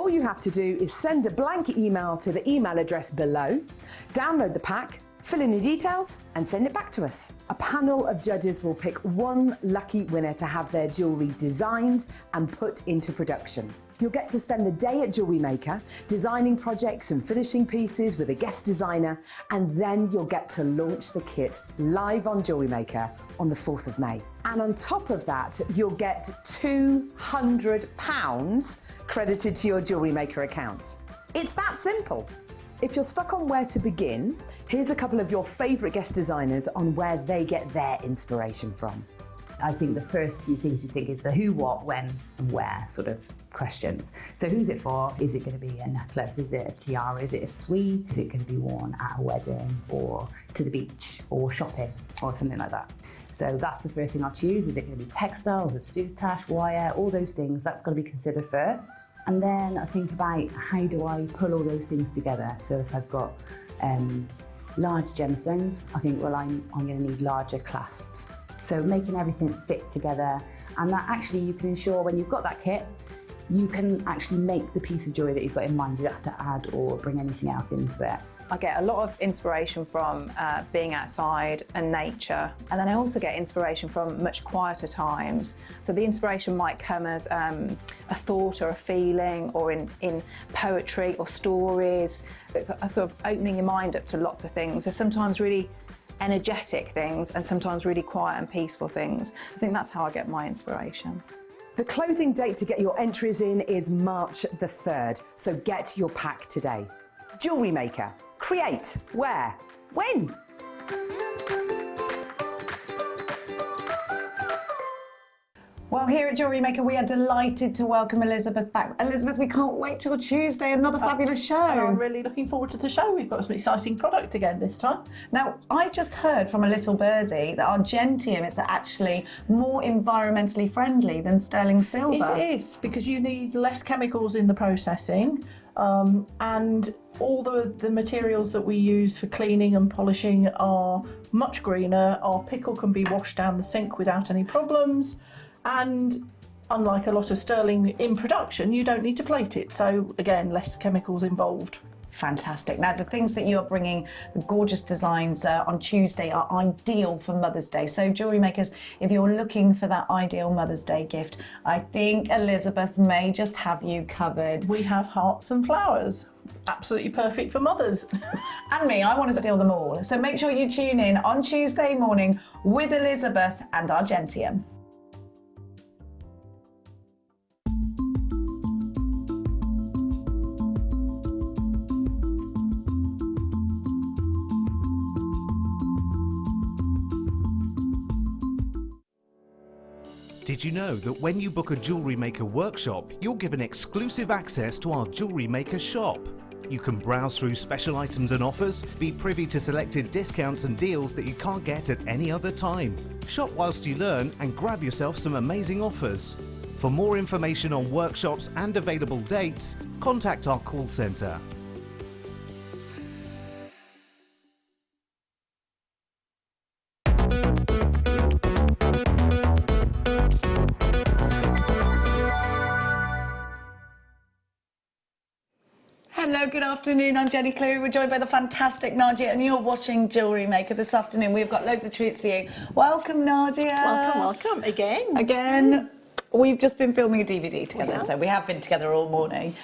all you have to do is send a blank email to the email address below, download the pack, fill in your details and send it back to us. A panel of judges will pick one lucky winner to have their jewellery designed and put into production. You'll get to spend the day at Jewellery Maker, designing projects and finishing pieces with a guest designer, and then you'll get to launch the kit live on Jewellery Maker on the 4th of May. And on top of that, you'll get £200 credited to your Jewellery Maker account. It's that simple. If you're stuck on where to begin, here's a couple of your favourite guest designers on where they get their inspiration from. I think the first few things you think is the who, what, when and where sort of questions. So who's it for? Is it going to be a necklace? Is it a tiara? Is it a suite? Is it going to be worn at a wedding or to the beach or shopping or something like that? So that's the first thing I'll choose. Is it going to be textiles, a soutache, wire, all those things? That's got to be considered first. And then I think about how do I pull all those things together. So if I've got large gemstones, I think, well, I'm going to need larger clasps. So making everything fit together, and that actually you can ensure when you've got that kit, you can actually make the piece of jewellery that you've got in mind. You don't have to add or bring anything else into it. I get a lot of inspiration from being outside and nature, and then I also get inspiration from much quieter times. So the inspiration might come as a thought or a feeling, or in poetry or stories. It's a sort of opening your mind up to lots of things. There's sometimes really energetic things and sometimes really quiet and peaceful things. I think that's how I get my inspiration. The closing date to get your entries in is March the 3rd, so get your pack today. Jewellery Maker. Create. Where? When? Well, here at Jewellery Maker, we are delighted to welcome Elizabeth back. Elizabeth, we can't wait till Tuesday, another fabulous show. I'm really looking forward to the show. We've got some exciting product again this time. Now, I just heard from a little birdie that our gentium is actually more environmentally friendly than sterling silver. It is, because you need less chemicals in the processing, and all the materials that we use for cleaning and polishing are much greener. Our pickle can be washed down the sink without any problems. And unlike a lot of sterling in production, you don't need to plate it. So again, less chemicals involved. Fantastic. Now, the things that you are bringing, the gorgeous designs on Tuesday, are ideal for Mother's Day. So Jewellery Makers, if you're looking for that ideal Mother's Day gift, I think Elizabeth may just have you covered. We have hearts and flowers. Absolutely perfect for mothers. And me, I want to steal them all. So make sure you tune in on Tuesday morning with Elizabeth and our gentium. Did you know that when you book a Jewellery Maker workshop, you're given exclusive access to our Jewellery Maker shop? You can browse through special items and offers, be privy to selected discounts and deals that you can't get at any other time. Shop whilst you learn and grab yourself some amazing offers. For more information on workshops and available dates, contact our call centre. Hello, good afternoon. I'm Jenny Cleary. We're joined by the fantastic Nadja, and you're watching Jewellery Maker this afternoon. We've got loads of treats for you. Welcome, Nadja. Welcome again. Again. We've just been filming a DVD together, so we have been together all morning.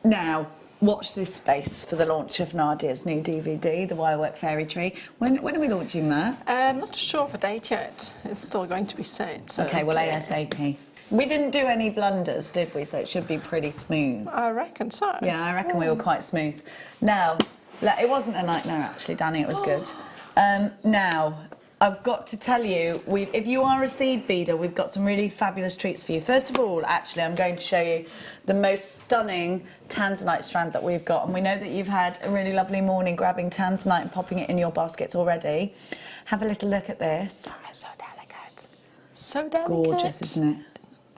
Now, watch this space for the launch of Nadja's new DVD, The Wirework Fairy Tree. When are we launching that? I'm not sure of a date yet. It's still going to be set. So okay, well, ASAP. We didn't do any blunders, did we? So it should be pretty smooth. I reckon so. Yeah, I reckon we were quite smooth. Now, it wasn't a nightmare, actually, Danny. It was good. Now, I've got to tell you, if you are a seed beader, we've got some really fabulous treats for you. First of all, actually, I'm going to show you the most stunning tanzanite strand that we've got. And we know that you've had a really lovely morning grabbing tanzanite and popping it in your baskets already. Have a little look at this. Oh, so delicate. So delicate. Gorgeous, isn't it?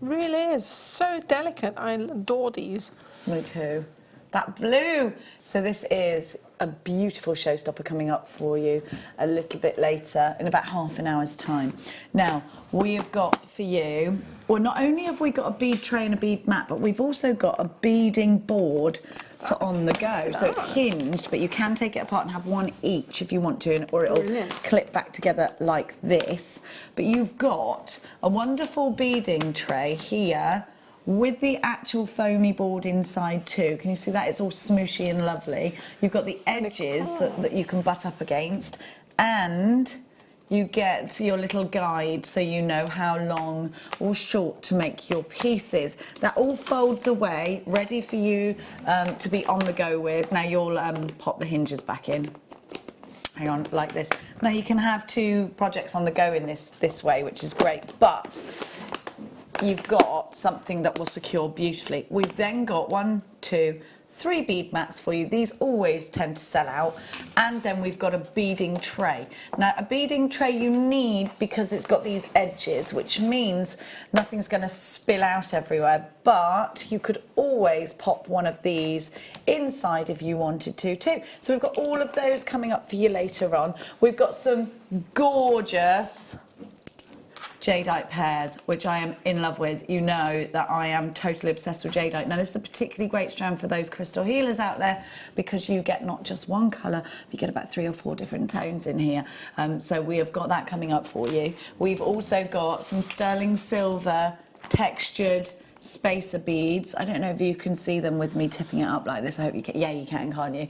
Really is. So delicate. I adore these. Me too. That blue. So this is a beautiful showstopper coming up for you a little bit later, in about half an hour's time. Now, we have got for you, well, not only have we got a bead tray and a bead mat, but we've also got a beading board for on the go. So it's hinged, but you can take it apart and have one each if you want to, or it'll clip back together like this. But you've got a wonderful beading tray here with the actual foamy board inside too. Can you see that? It's all smooshy and lovely. You've got the edges that you can butt up against, and you get your little guide so you know how long or short to make your pieces. That all folds away, ready for you to be on the go with. Now you'll pop the hinges back in. Hang on, like this. Now you can have 2 projects on the go in this way, which is great, but you've got something that will secure beautifully. We've then got 1, 2, 3 bead mats for you. These always tend to sell out. And then we've got a beading tray. Now, a beading tray you need because it's got these edges, which means nothing's going to spill out everywhere. But you could always pop one of these inside if you wanted to too. So we've got all of those coming up for you later on. We've got some gorgeous jadeite pairs, which I am in love with. You know that I am totally obsessed with jadeite. Now, this is a particularly great strand for those crystal healers out there because you get not just one colour, you get about 3 or 4 different tones in here. So we have got that coming up for you. We've also got some sterling silver textured spacer beads. I don't know if you can see them with me tipping it up like this. I hope you can. Yeah, you can, can't you?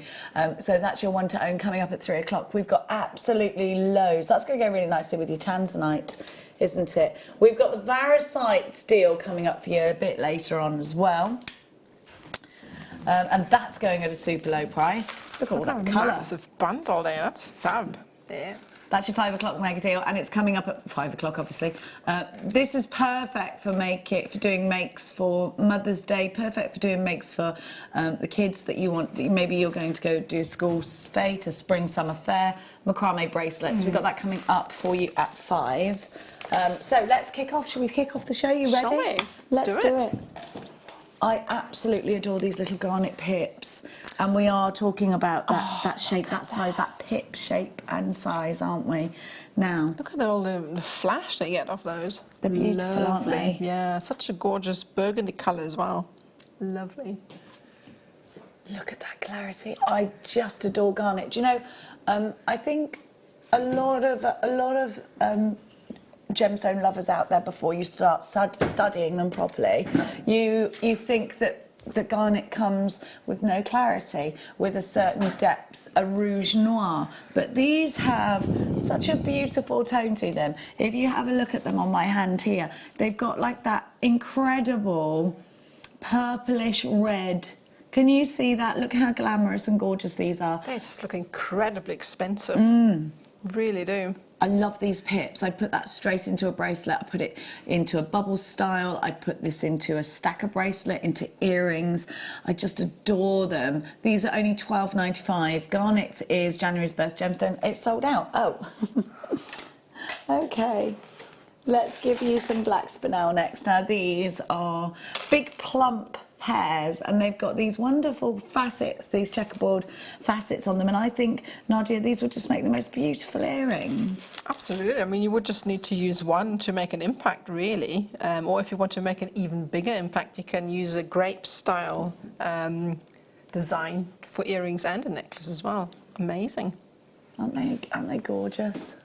So that's your one to own coming up at 3 o'clock. We've got absolutely loads. That's going to go really nicely with your tanzanite, isn't it? We've got the Varisite deal coming up for you a bit later on as well. And that's going at a super low price. Look at all that colour. Massive bundle there. That's fab. Yeah. That's your 5 o'clock mega deal, and it's coming up at 5 o'clock, obviously. This is perfect for doing makes for Mother's Day, perfect for doing makes for the kids that you want. Maybe you're going to go do a school fete, a spring summer fair, macrame bracelets. We've got that coming up for you at 5. So let's kick off. Shall we kick off the show? You ready? Shall we? Let's do it. I absolutely adore these little garnet pips, and we are talking about that shape, that size, that pip shape and size, aren't we? Now, Look at all the flash they get off those. They're beautiful, aren't they? Yeah, such a gorgeous burgundy colour as well. Lovely. look at that clarity. I just adore garnet. Do you know, I think a lot of gemstone lovers out there, before you start studying them properly, you think that the garnet comes with no clarity, with a certain depth, a rouge noir. But these have such a beautiful tone to them. If you have a look at them on my hand here, they've got like that incredible purplish red. Can you see that? Look how glamorous and gorgeous these are. They just look incredibly expensive. Really do. I love these pips. I'd put that straight into a bracelet. I put it into a bubble style. I'd put this into a stacker bracelet, into earrings. I just adore them. These are only $12.95. Garnet is January's birth gemstone. It's sold out. Oh. Okay. Let's give you some black spinel next. Now, these are big plump pairs, and they've got these wonderful facets, these checkerboard facets on them, and I think, Nadja, these would just make the most beautiful earrings. Absolutely. I mean, you would just need to use one to make an impact, really. Or if you want to make an even bigger impact, you can use a grape style design for earrings and a necklace as well. Amazing. Aren't they gorgeous?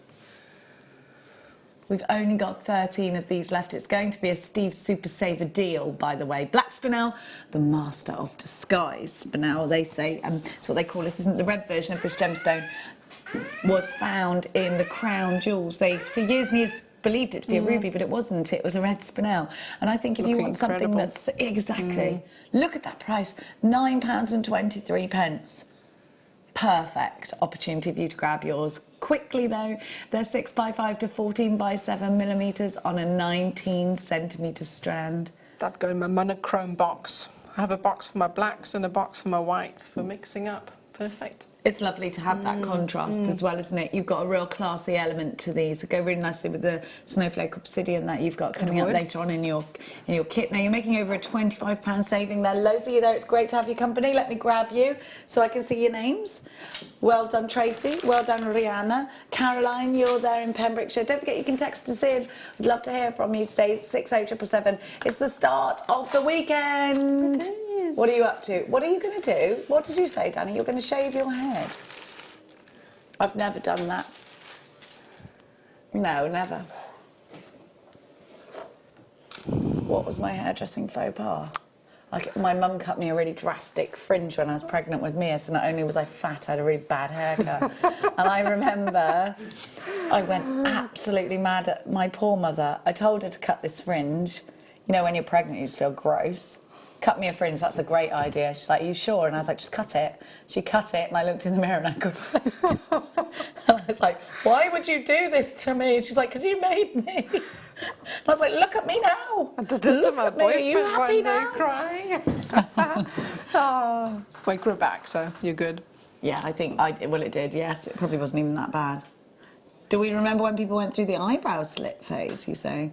We've only got 13 of these left. It's going to be a Steve Super Saver deal, by the way. Black spinel, the master of disguise spinel, they say. That's what they call it, isn't it? The red version of this gemstone was found in the crown jewels. They, for years and years, believed it to be a ruby, but it wasn't. It was a red spinel. And I think if you want something that's... Exactly. Look at that price, £9.23. Perfect opportunity for you to grab yours quickly, though. They're 6x5 to 14x7 millimeters on a 19 centimeter strand. That'd go in my monochrome box. I have a box for my blacks and a box for my whites for mixing up. Perfect. It's lovely to have that contrast as well, isn't it? You've got a real classy element to these. It go really nicely with the snowflake obsidian that you've got coming up later on in your kit. Now, you're making over a £25 saving there. Loads of you there. It's great to have your company. Let me grab you so I can see your names. Well done, Tracy. Well done, Rihanna. Caroline, you're there in Pembrokeshire. Don't forget you can text us in. We'd love to hear from you today. 60777. It's the start of the weekend. What are you up to? What are you going to do? What did you say, Danny? You're going to shave your head. I've never done that. No, never. What was my hairdressing faux pas? Like, my mum cut me a really drastic fringe when I was pregnant with Mia, so not only was I fat, I had a really bad haircut. And I remember I went absolutely mad at my poor mother. I told her to cut this fringe. You know, when you're pregnant, you just feel gross. Cut me a fringe, that's a great idea. She's like, are you sure? And I was like, just cut it. She cut it, and I looked in the mirror and I couldn't. And I was like, why would you do this to me? And she's like, because you made me. And I was like, look at me now. Look at me, are you happy now? Crying. Oh, well, it grew back, so you're good. Yeah, I think, well, it did, yes. It probably wasn't even that bad. Do we remember when people went through the eyebrow slit phase, you say?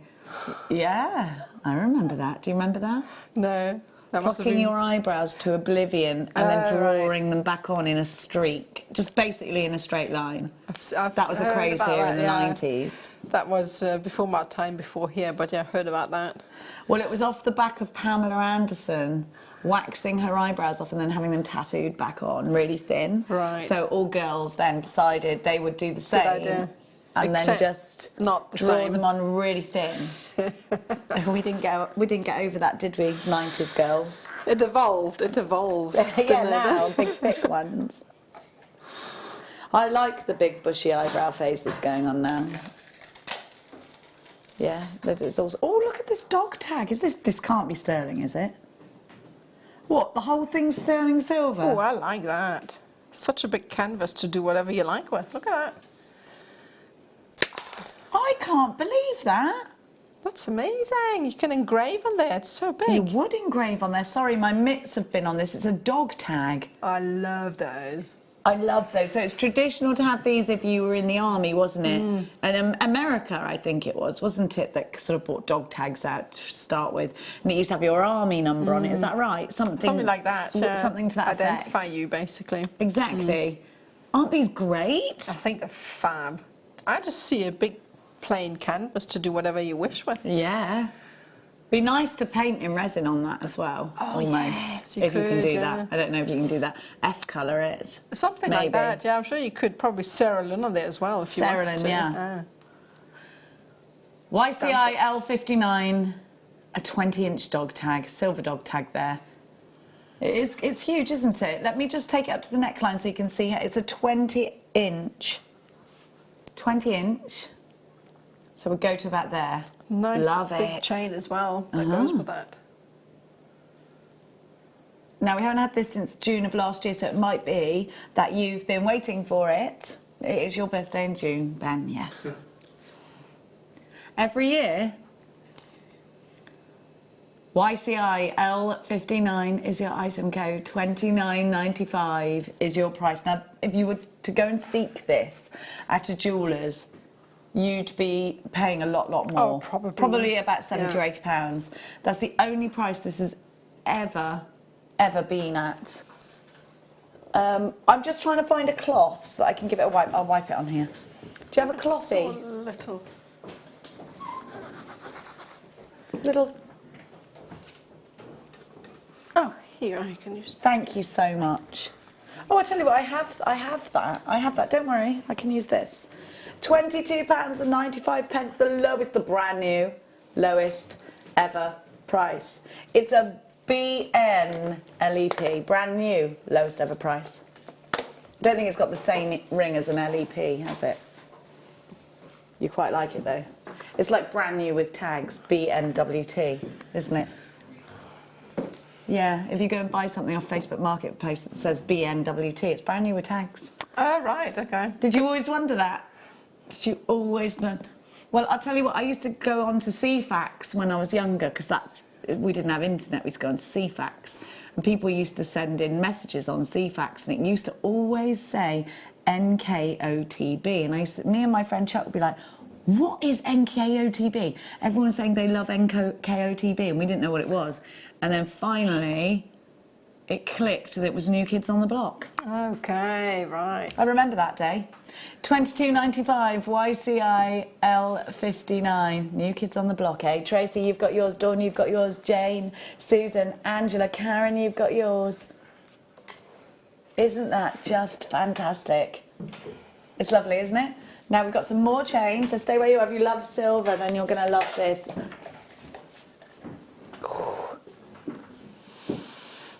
Yeah, I remember that. Do you remember that? No. Plucking your eyebrows to oblivion and then drawing them back on in a streak, just basically in a straight line. That was a craze here in the 90s. That was before my time before here, but yeah, I've heard about that. Well, it was off the back of Pamela Anderson waxing her eyebrows off and then having them tattooed back on really thin. Right. So all girls then decided they would do the same. And then just draw them on really thin. we didn't get over that, did we, 90s girls? It evolved. Yeah, now, big thick ones. I like the big bushy eyebrow phase that's going on now. Yeah, it's also... Oh, look at this dog tag. This can't be sterling, is it? What, the whole thing's sterling silver? Oh, I like that. Such a big canvas to do whatever you like with. Look at that. I can't believe that. That's amazing. You can engrave on there. It's so big. You would engrave on there. Sorry, my mitts have been on this. It's a dog tag. I love those. I love those. So it's traditional to have these if you were in the army, wasn't it? And America, I think it was, wasn't it, that sort of brought dog tags out to start with? And it used to have your army number on it. Is that right? Something like that. Something to that identify effect. you, basically. Exactly. Aren't these great? I think they're fab. I just see a big plain canvas to do whatever you wish with. Yeah. Be nice to paint in resin on that as well. Oh, almost. Yes, if you can do that. I don't know if you can do that. F colour it. Something like that, yeah. I'm sure you could probably cerulin on there as well if you wanted to. Yeah. YCI L59, a 20-inch dog tag, silver dog tag there. It's huge, isn't it? Let me just take it up to the neckline so you can see. It's a 20-inch. 20-inch. So we'll go to about there. Nice Love big it. chain as well that goes with that. Now, we haven't had this since June of last year, so it might be that you've been waiting for it. It is your birthday in June, Ben, yes. Every year, YCI L59 is your item code, $29.95 is your price. Now, if you were to go and seek this at a jeweller's, you'd be paying a lot more. Oh, probably about 70 or 80 pounds. That's the only price this has ever been at. I'm just trying to find a cloth so that I can give it a wipe. I'll wipe it on here. Do you have a clothy? So Little. Oh, here, you can use that. Thank you so much. Oh, I tell you what, I have that. Don't worry, I can use this. £22.95, the lowest, the brand new, lowest ever price. It's a BN LEP, brand new, lowest ever price. I don't think it's got the same ring as an LEP, has it? You quite like it though. It's like brand new with tags, BNWT, isn't it? Yeah, if you go and buy something off Facebook Marketplace that says BNWT, it's brand new with tags. Oh, right, okay. Did you always wonder that? Did you always know? Well, I'll tell you what, I used to go on to CFAX when I was younger, because we didn't have internet, we used to go on to CFAX. and people used to send in messages on CFAX, and it used to always say NKOTB, and me and my friend Chuck would be like, what is NKOTB? Everyone's saying they love NKOTB, and we didn't know what it was. And then finally, it clicked that it was New Kids on the Block. Okay, right. I remember that day. 22.95, YCI L59. New Kids on the Block, eh? Tracy, you've got yours. Dawn, you've got yours. Jane, Susan, Angela, Karen, you've got yours. Isn't that just fantastic? It's lovely, isn't it? Now we've got some more chains, so stay where you are. If you love silver, then you're going to love this.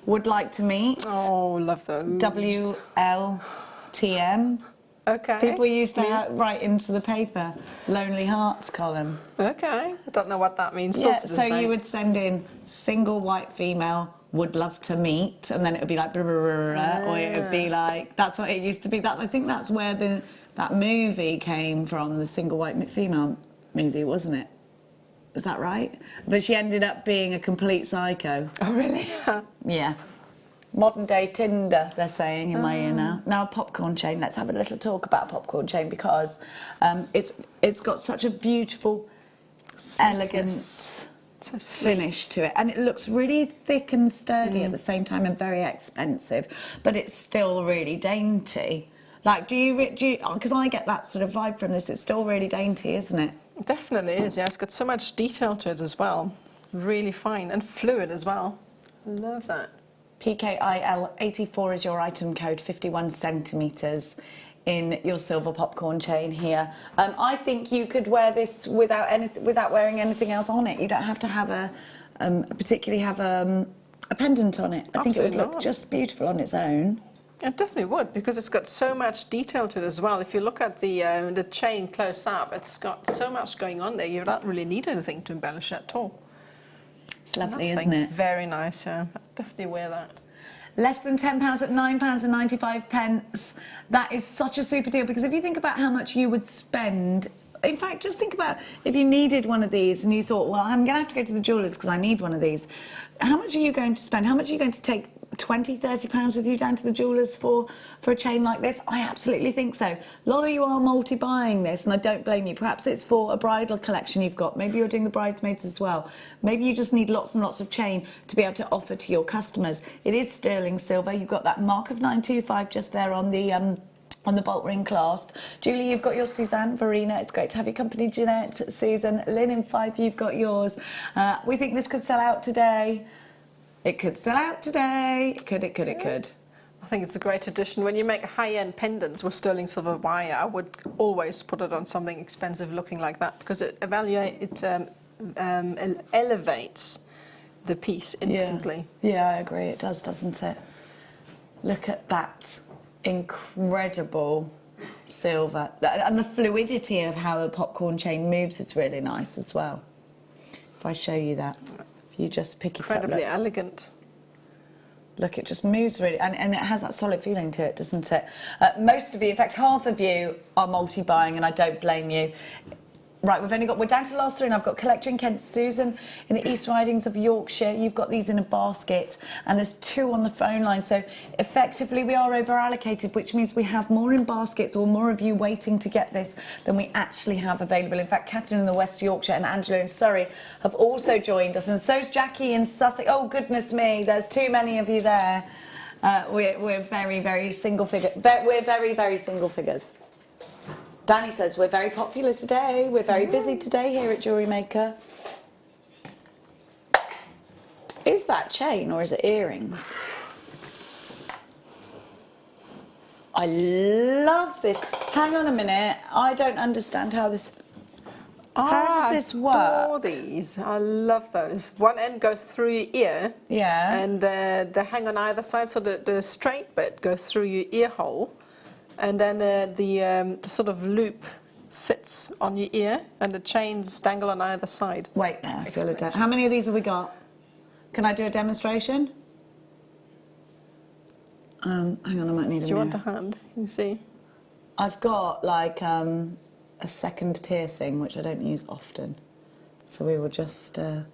Would like to meet. Oh, love those. WLTM. Okay. People used to write into the paper, Lonely Hearts column. Okay. I don't know what that means. Yeah, so you would send in single white female, would love to meet, and then it would be like, blah, blah, blah, blah, or it would be like, that's what it used to be. I think that's where that movie came from, the single white female movie, wasn't it? Is that right? But she ended up being a complete psycho. Oh, really? Yeah. Modern day Tinder, they're saying in my ear now. Now a popcorn chain. Let's have a little talk about a popcorn chain, because it's got such a beautiful, elegant finish to it, and it looks really thick and sturdy at the same time, and very expensive, but it's still really dainty. Like, do you? Because I get that sort of vibe from this. It's still really dainty, isn't it? It definitely is. Yeah, it's got so much detail to it as well. Really fine and fluid as well. Love that. PKIL 84 is your item code. 51 centimetres in your silver popcorn chain here. I think you could wear this without wearing anything else on it. You don't have to have a pendant on it. I think it would look just beautiful on its own. It definitely would, because it's got so much detail to it as well. If you look at the chain close up, it's got so much going on there. You don't really need anything to embellish it at all. It's lovely, isn't it? Very nice, yeah. I'd definitely wear that. Less than £10 at £9.95. That is such a super deal, because if you think about how much you would spend, in fact, just think about if you needed one of these and you thought, well, I'm going to have to go to the jewellers because I need one of these. How much are you going to spend? How much are you going to take £20, £30 with you down to the jewellers for a chain like this? I absolutely think so. A lot of you are multi-buying this, and I don't blame you. Perhaps it's for a bridal collection you've got. Maybe you're doing the bridesmaids as well. Maybe you just need lots and lots of chain to be able to offer to your customers. It is sterling silver. You've got that mark of 925 just there on the bolt ring clasp. Julie, you've got yours. Suzanne, Verena, it's great to have your company. Jeanette, Susan, Lynn in 5, you've got yours. We think this could sell out today. It could sell out today. It could. I think it's a great addition. When you make high-end pendants with sterling silver wire, I would always put it on something expensive looking like that, because it elevates the piece instantly. Yeah, I agree. It does, doesn't it? Look at that incredible silver. And the fluidity of how the popcorn chain moves is really nice as well. If I show you that. You just pick it up. Incredibly elegant. Look, it just moves really, and it has that solid feeling to it, doesn't it? Most of you, in fact, half of you are multi-buying, and I don't blame you. Right, we're down to the last 3, and I've got Collector in Kent, Susan in the East Ridings of Yorkshire. You've got these in a basket, and there's 2 on the phone line. So effectively, we are over allocated, which means we have more in baskets, or more of you waiting to get this than we actually have available. In fact, Catherine in the West Yorkshire and Angela in Surrey have also joined us, and so's Jackie in Sussex. Oh goodness me, there's too many of you there. We're very, very single figure. We're very, very single figures. Danny says, we're very popular today. We're very busy today here at Jewellery Maker. Is that chain or is it earrings? I love this. Hang on a minute. I don't understand how this... How does this work? I adore these. I love those. One end goes through your ear. Yeah. And they hang on either side, so the straight bit goes through your ear hole. And then the sort of loop sits on your ear, and the chains dangle on either side. Wait, now I feel it. How many of these have we got? Can I do a demonstration? Hang on, I might need a Do you want a hand? Can you see? I've got like a second piercing, which I don't use often. So we will just, I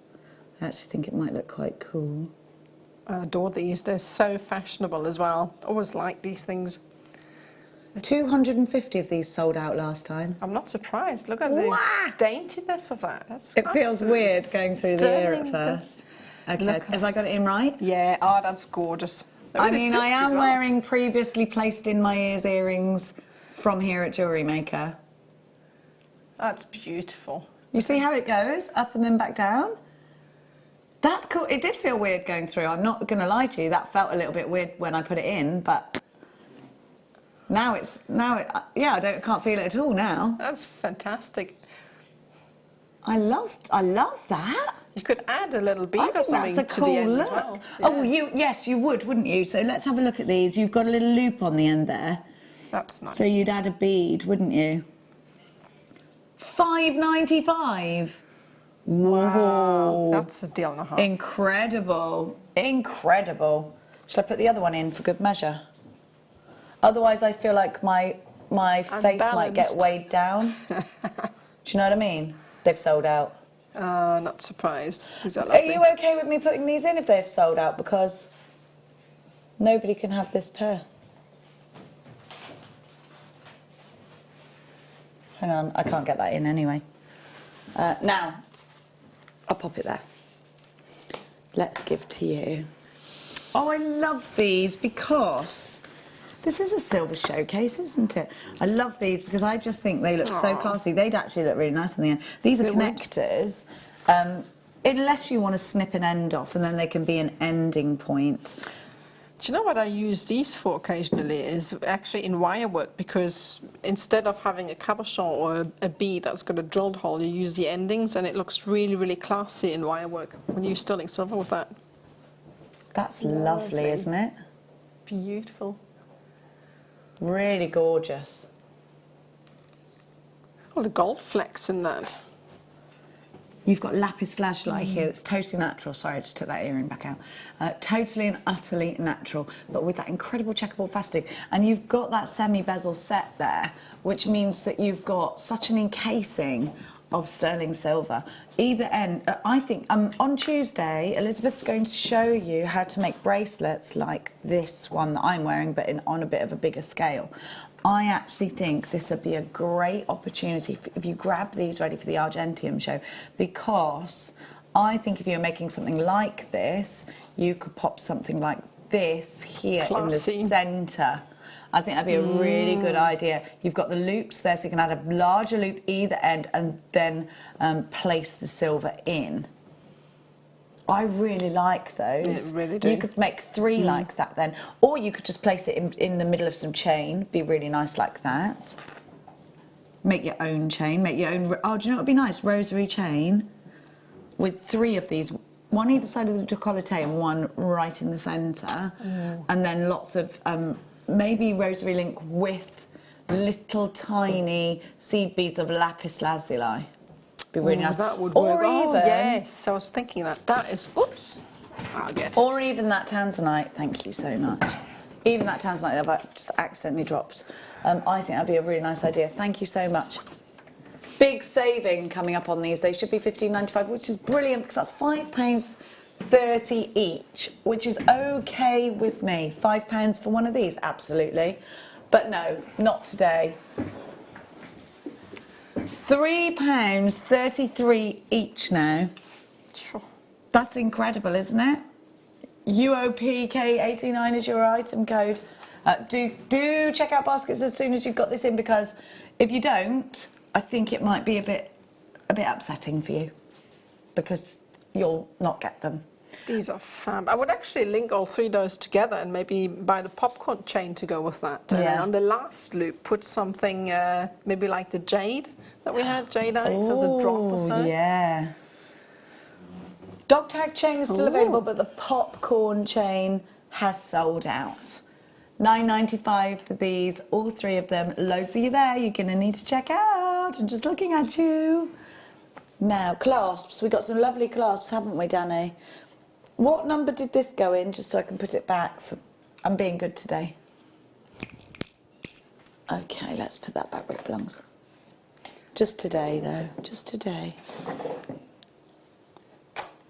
actually think it might look quite cool. I adore these. They're so fashionable as well. Always like these things. 250 of these sold out last time. I'm not surprised. Look at the daintiness of that. That's It feels absolutely weird going through the ear at stunning. first. Okay, have I got it in right? Yeah, oh, that's gorgeous. That I really mean, I suits am as well. wearing previously placed in my ears earrings from here at Jewellery Maker. That's beautiful. You see how it goes? Up and then back down? That's cool. It did feel weird going through. I'm not going to lie to you. That felt a little bit weird when I put it in, but now I can't feel it at all now. That's fantastic. I love that. You could add a little bead I or think something that's a to cool the end look. as well. Oh, Yeah. yes, you would, wouldn't you? So let's have a look at these. You've got a little loop on the end there. That's nice. So you'd add a bead, wouldn't you? $5.95. Whoa. That's a deal and a half. Incredible. Incredible. Shall I put the other one in for good measure? Otherwise, I feel like my face might get Unbalanced. weighed down. Do you know what I mean? They've sold out. Not surprised. Is that Are lovely? you okay with me putting these in if they've sold out? Because nobody can have this pair. Hang on, I can't get that in anyway. Now, I'll pop it there. Let's give to you. Oh, I love these because this is a silver showcase, isn't it? I love these because I just think they look so classy. They'd actually look really nice in the end. These are connectors, unless you want to snip an end off, and then they can be an ending point. Do you know what I use these for occasionally is actually in wire work, because instead of having a cabochon or a bead that's got a drilled hole, you use the endings and it looks really, really classy in wire work when you're sterling silver with that. That's lovely, isn't it? Beautiful. Really gorgeous. All the gold flecks in that. You've got lapis lazuli here. It's totally natural. Sorry, I just took that earring back out. Totally and utterly natural, but with that incredible checkerboard faceting. And you've got that semi-bezel set there, which means that you've got such an encasing of sterling silver. Either end, I think, on Tuesday, Elizabeth's going to show you how to make bracelets like this one that I'm wearing, but on a bit of a bigger scale. I actually think this would be a great opportunity if you grab these ready for the Argentium show, because I think if you're making something like this, you could pop something like this here in the Classy. centre. I think that'd be a really good idea. You've got the loops there, so you can add a larger loop either end and then place the silver in. I really like those. Yeah, really do. You could make 3 like that then. Or you could just place it in the middle of some chain. Be really nice like that. Make your own chain. Make your own... Oh, do you know what would be nice? Rosary chain with 3 of these. One either side of the décolleté and one right in the centre. And then lots of... maybe rosary link with little tiny seed beads of lapis lazuli. Be really nice. That would or work. even, Oh, yes, I was thinking that. That is... Oops. I'll get it. or even that tanzanite. Thank you so much. Even that tanzanite that I've just accidentally dropped. I think that'd be a really nice idea. Thank you so much. Big saving coming up on these. They should be $15.95, which is brilliant because that's £5.30 each, which is okay with me. £5 for one of these, absolutely. But no, not today. £3.33 each now. Sure. That's incredible, isn't it? UOPK89 is your item code. Do check out baskets as soon as you've got this in, because if you don't, I think it might be a bit upsetting for you, because you'll not get them. These are fab. I would actually link all 3 of those together and maybe buy the popcorn chain to go with that. And then on the last loop, put something maybe like the jade that we had, jade as a drop or so. Yeah. Dog tag chain is still available, but the popcorn chain has sold out. $9.95 for these, all 3 of them. Loads of you there. You're going to need to check out. I'm just looking at you. Now, clasps. We've got some lovely clasps, haven't we, Danny? What number did this go in, just so I can put it back? I'm being good today. Okay, let's put that back where it belongs. Just today, though. Just today.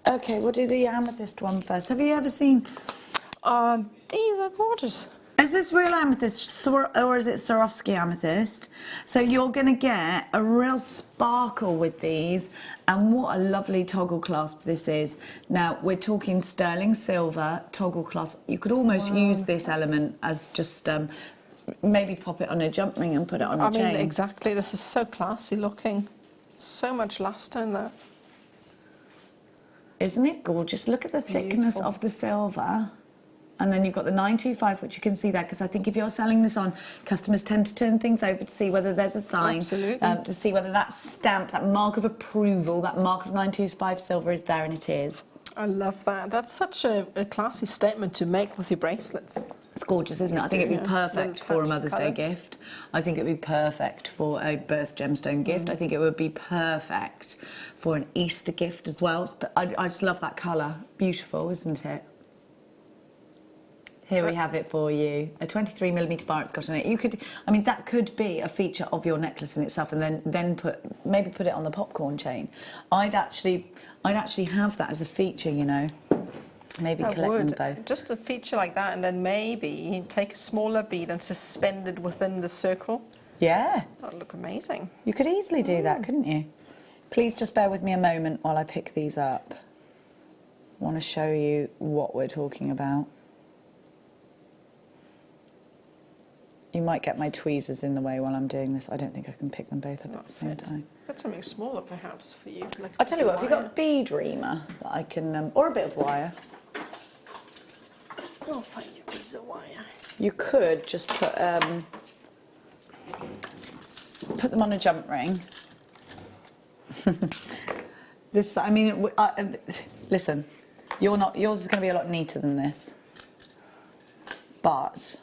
Okay, we'll do the amethyst one first. Have you ever seen... These are gorgeous. Is this real amethyst or is it Swarovski amethyst? So you're going to get a real sparkle with these, and what a lovely toggle clasp this is. Now, we're talking sterling silver toggle clasp. You could almost use this element as just maybe pop it on a jump ring and put it on a chain. I mean, exactly. This is so classy looking. So much luster in that. Isn't it gorgeous? Look at the thickness of the silver. And then you've got the 925, which you can see there, because I think if you're selling this on, customers tend to turn things over to see whether there's a sign, to see whether that stamp, that mark of approval, that mark of 925 silver is there, and it is. I love that. That's such a classy statement to make with your bracelets. It's gorgeous, isn't it? I think it'd be perfect for a Mother's Day gift. I think it'd be perfect for a birth gemstone gift. I think it would be perfect for an Easter gift as well. But I just love that colour. Beautiful, isn't it? Here we have it for you. A 23mm bar it's got in it. You could, I mean, that could be a feature of your necklace in itself, and then maybe put it on the popcorn chain. I'd actually have that as a feature, you know. Maybe collect them both. Just a feature like that, and then maybe take a smaller bead and suspend it within the circle. Yeah. That would look amazing. You could easily do that, couldn't you? Please just bear with me a moment while I pick these up. I want to show you what we're talking about. You might get my tweezers in the way while I'm doing this. I don't think I can pick them both up at the same time. Got something smaller perhaps for you. Like I'll tell you what, have you got a bead reamer that I can, or a bit of wire? I'll find you a piece of wire. You could just put them on a jump ring. This, I mean, listen, yours is going to be a lot neater than this, but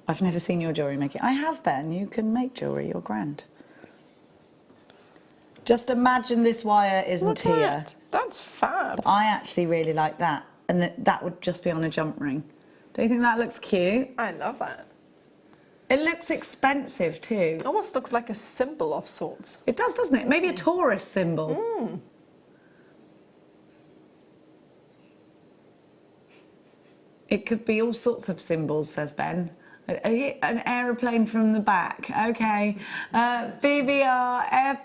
I've never seen your jewellery making. I have, Ben. You can make jewellery. You're grand. Just imagine this wire isn't here. That's fab. But I actually really like that, and that would just be on a jump ring. Don't you think that looks cute? I love that. It looks expensive too. Almost looks like a symbol of sorts. It does, doesn't it? Maybe a tourist symbol. It could be all sorts of symbols, says Ben. An aeroplane from the back. Okay. BBR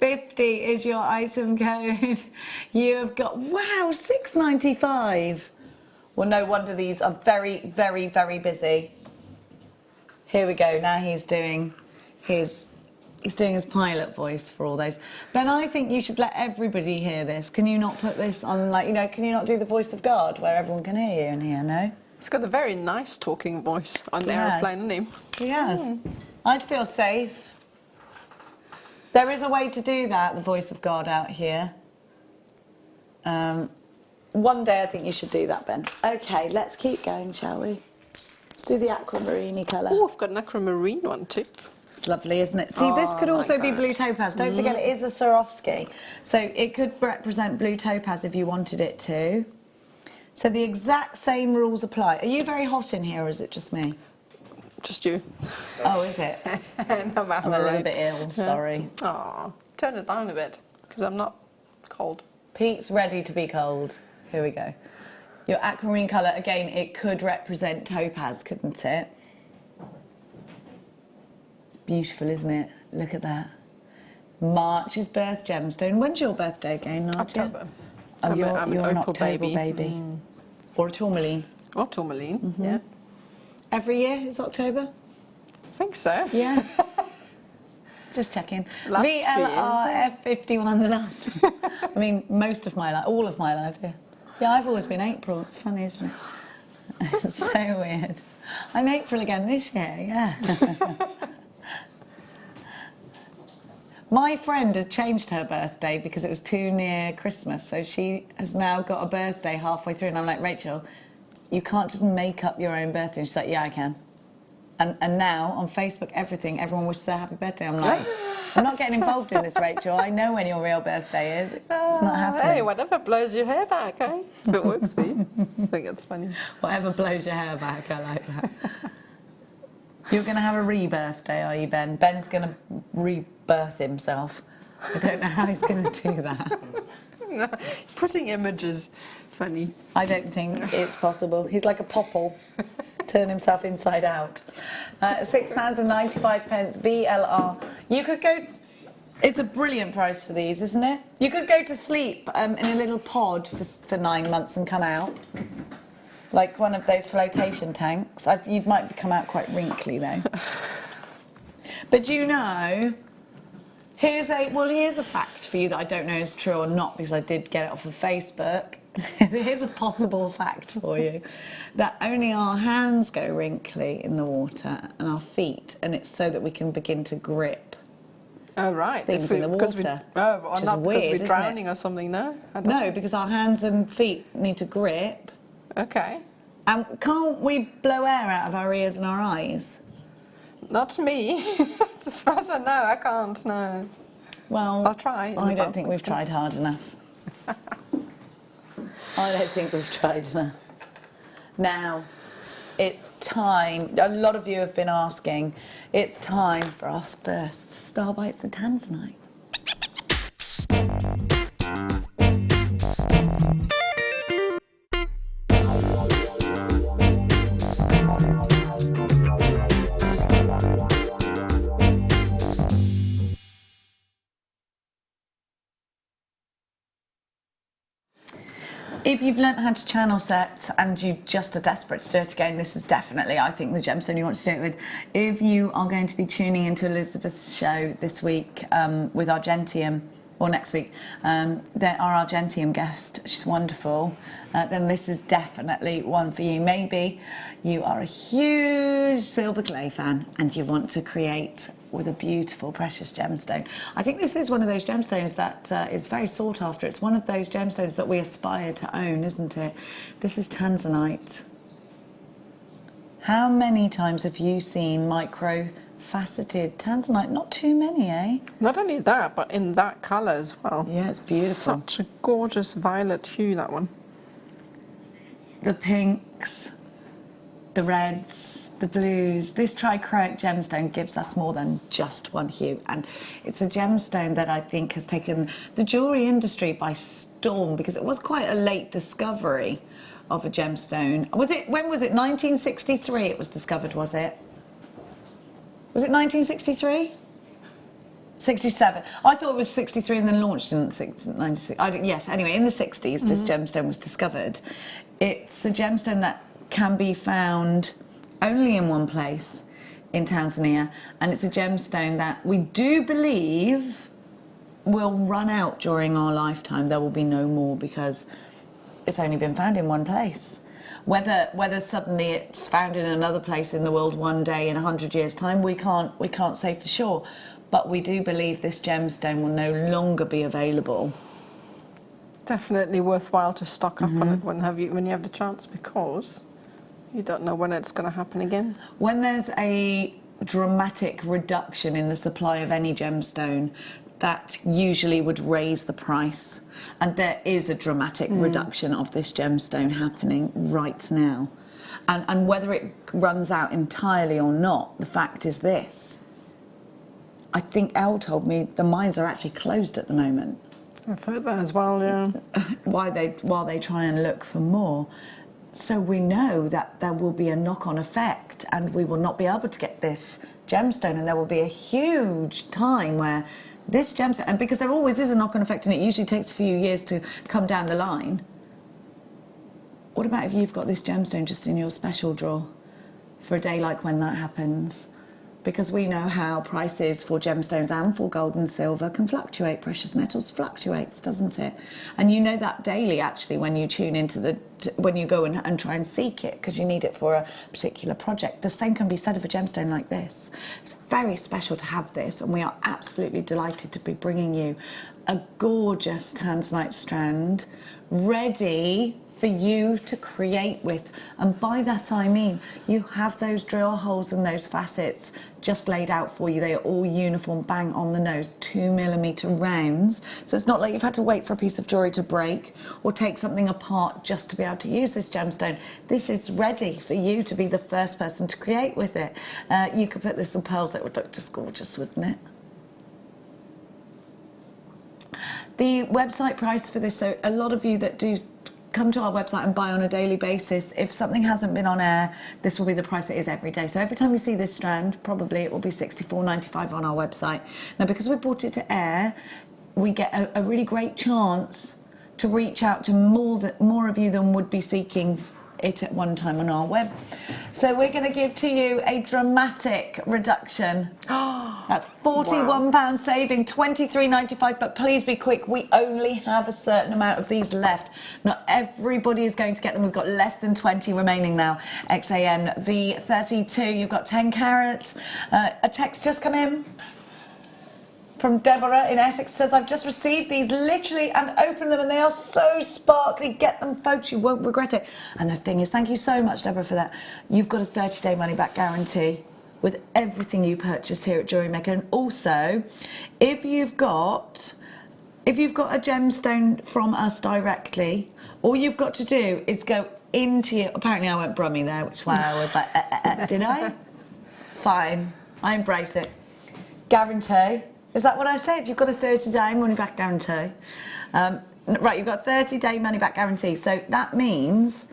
F50 is your item code. You have got, wow, $6.95. Well, no wonder these are very, very, very busy. Here we go. Now he's doing his pilot voice for all those. Ben, I think you should let everybody hear this. Can you not put this on, like, you know, can you not do the voice of God where everyone can hear you in here, no? He's got a very nice talking voice on the aeroplane, hasn't he? He has. I'd feel safe. There is a way to do that, the voice of God out here. One day I think you should do that, Ben. Okay, let's keep going, shall we? Let's do the aquamarine colour. Oh, I've got an aquamarine one too. It's lovely, isn't it? See, this could also be blue topaz. Don't forget it is a Swarovski. So it could represent blue topaz if you wanted it to. So the exact same rules apply. Are you very hot in here, or is it just me? Just you. Oh, is it? No matter I'm a little bit ill, sorry. Oh, turn it down a bit, because I'm not cold. Pete's ready to be cold. Here we go. Your aquamarine colour, again, it could represent topaz, couldn't it? It's beautiful, isn't it? Look at that. March's birth gemstone. When's your birthday again, Nadja? October. Oh, you're I'm an opal October baby. Or a tourmaline. Or tourmaline, yeah. Every year is October? I think so. Yeah. Just checking. Last few VLRF51, the last. I mean, most of my life, all of my life, yeah. Yeah, I've always been April. It's funny, isn't it? It's so weird. I'm April again this year, yeah. My friend had changed her birthday because it was too near Christmas, so she has now got a birthday halfway through, and I'm like, Rachel, you can't just make up your own birthday. And she's like, yeah, I can. And now, on Facebook, everyone wishes her happy birthday. I'm like, I'm not getting involved in this, Rachel. I know when your real birthday is. It's not happening. Hey, whatever blows your hair back, eh? If it works for you. I think it's funny. Whatever blows your hair back, I like that. You're going to have a rebirthday, are you, Ben? Ben's going to rebirth himself. I don't know how he's going to do that. Putting images, funny. I don't think it's possible. He's like a popple. Turn himself inside out. £6.95 VLR. You could go. It's a brilliant price for these, isn't it? You could go to sleep in a little pod for 9 months and come out. Like one of those flotation tanks. You might come out quite wrinkly though. But you know, here's a fact for you that I don't know is true or not because I did get it off of Facebook. Here's a possible fact for you, that only our hands go wrinkly in the water and our feet, and it's so that we can begin to grip. Oh, right. Things in the water. Not because we're drowning or something, no? No, because our hands and feet need to grip. Okay. And can't we blow air out of our ears and our eyes? Not me. As far as I know, I can't, no. Well, I'll try. I don't think we've tried hard enough. I don't think we've tried enough. Now, it's time. A lot of you have been asking. It's time for our first Star Bites the Tanzanite. If you've learnt how to channel set and you just are desperate to do it again, this is definitely, I think, the gemstone you want to do it with. If you are going to be tuning into Elizabeth's show this week with Argentium, or next week, our Argentium guest, she's wonderful, then this is definitely one for you. Maybe you are a huge silver clay fan and you want to create with a beautiful precious gemstone. I think this is one of those gemstones that is very sought after. It's one of those gemstones that we aspire to own, isn't it? This is Tanzanite. How many times have you seen micro-faceted Tanzanite? Not too many, eh? Not only that, but in that colour as well. Yeah, it's beautiful. Such a gorgeous violet hue, that one. The pinks, the reds, the blues. This trichroic gemstone gives us more than just one hue, and it's a gemstone that I think has taken the jewellery industry by storm because it was quite a late discovery of a gemstone. When was it? 1963 it was discovered, was it? Was it 1963? 67. I thought it was 63 and then launched in 96. Yes, anyway, in the 60s this gemstone was discovered. It's a gemstone that can be found only in one place in Tanzania, and it's a gemstone that we do believe will run out during our lifetime. There will be no more because it's only been found in one place. Whether suddenly it's found in another place in the world one day in 100 years' time, we can't say for sure. But we do believe this gemstone will no longer be available. Definitely worthwhile to stock up on it when you have the chance, because you don't know when it's going to happen again. When there's a dramatic reduction in the supply of any gemstone, that usually would raise the price. And there is a dramatic reduction of this gemstone happening right now. And whether it runs out entirely or not, the fact is this. I think Elle told me the mines are actually closed at the moment. I've heard that as well, yeah. While they try and look for more. So we know that there will be a knock-on effect and we will not be able to get this gemstone, and there will be a huge time where this gemstone, and because there always is a knock-on effect and it usually takes a few years to come down the line. What about if you've got this gemstone just in your special drawer for a day like when that happens? Because we know how prices for gemstones and for gold and silver can fluctuate. Precious metals fluctuates, doesn't it? And you know that daily, actually, when you tune into when you go and try and seek it, because you need it for a particular project. The same can be said of a gemstone like this. It's very special to have this, and we are absolutely delighted to be bringing you a gorgeous tanzanite strand ready for you to create with. And by that I mean you have those drill holes and those facets just laid out for you. They are all uniform, bang on the nose, 2mm rounds. So it's not like you've had to wait for a piece of jewellery to break or take something apart just to be able to use this gemstone. This is ready for you to be the first person to create with it. You could put this on pearls, that would look just gorgeous, wouldn't it? The website price for this, so a lot of you that do come to our website and buy on a daily basis, if something hasn't been on air, this will be the price it is every day. So every time you see this strand, probably it will be $64.95 on our website. Now, because we brought it to air, we get a really great chance to reach out to more of you than would be seeking it at one time on our web. So we're going to give to you a dramatic reduction. That's £41 saving, $23.95, but please be quick. We only have a certain amount of these left. Not everybody is going to get them. We've got less than 20 remaining now. XAN V32, you've got 10 carats. A text just come in from Deborah in Essex, says, I've just received these literally and opened them and they are so sparkly. Get them, folks, you won't regret it. And the thing is, thank you so much, Deborah, for that. You've got a 30-day money-back guarantee with everything you purchase here at Jewellery Maker. And also, if you've got a gemstone from us directly, all you've got to do is go into your... Apparently I went brummy there, which is why I was like, did I? Fine, I embrace it. Guarantee. Is that what I said? You've got a 30-day money-back guarantee. Right, you've got a 30-day money-back guarantee. So that means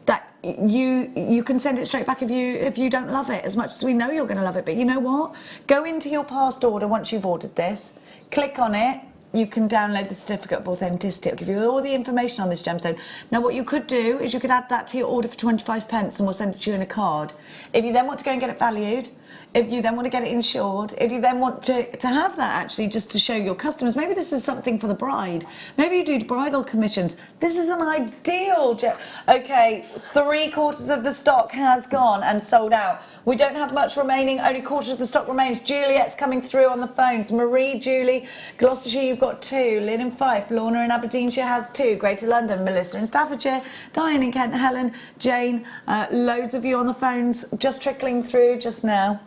that you can send it straight back if you don't love it, as much as we know you're going to love it. But you know what? Go into your past order once you've ordered this, click on it. You can download the certificate of authenticity. It'll give you all the information on this gemstone. Now, what you could do is you could add that to your order for 25 pence and we'll send it to you in a card. If you then want to go and get it valued, if you then want to get it insured, if you then want to have that actually just to show your customers, maybe this is something for the bride. Maybe you do bridal commissions. This is an ideal Okay, 3/4 of the stock has gone and sold out. We don't have much remaining, only 1/4 of the stock remains. Juliet's coming through on the phones. Marie, Julie, Gloucestershire, you've got 2. Lynn in Fife, Lorna in Aberdeenshire has 2. Greater London, Melissa in Staffordshire, Diane in Kent, Helen, Jane, loads of you on the phones just trickling through just now.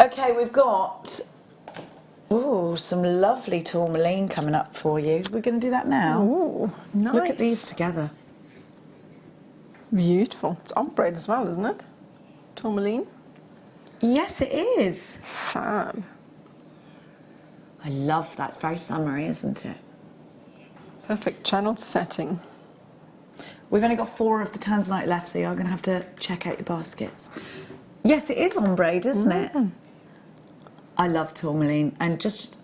Okay, we've got some lovely tourmaline coming up for you. We're going to do that now. Ooh, nice. Look at these together. Beautiful. It's ombre as well, isn't it? Tourmaline. Yes, it is. Fab. I love that. It's very summery, isn't it? Perfect channel setting. We've only got 4 of the tanzanite left, so you're going to have to check out your baskets. Yes, it is ombre, isn't it? I love tourmaline, and just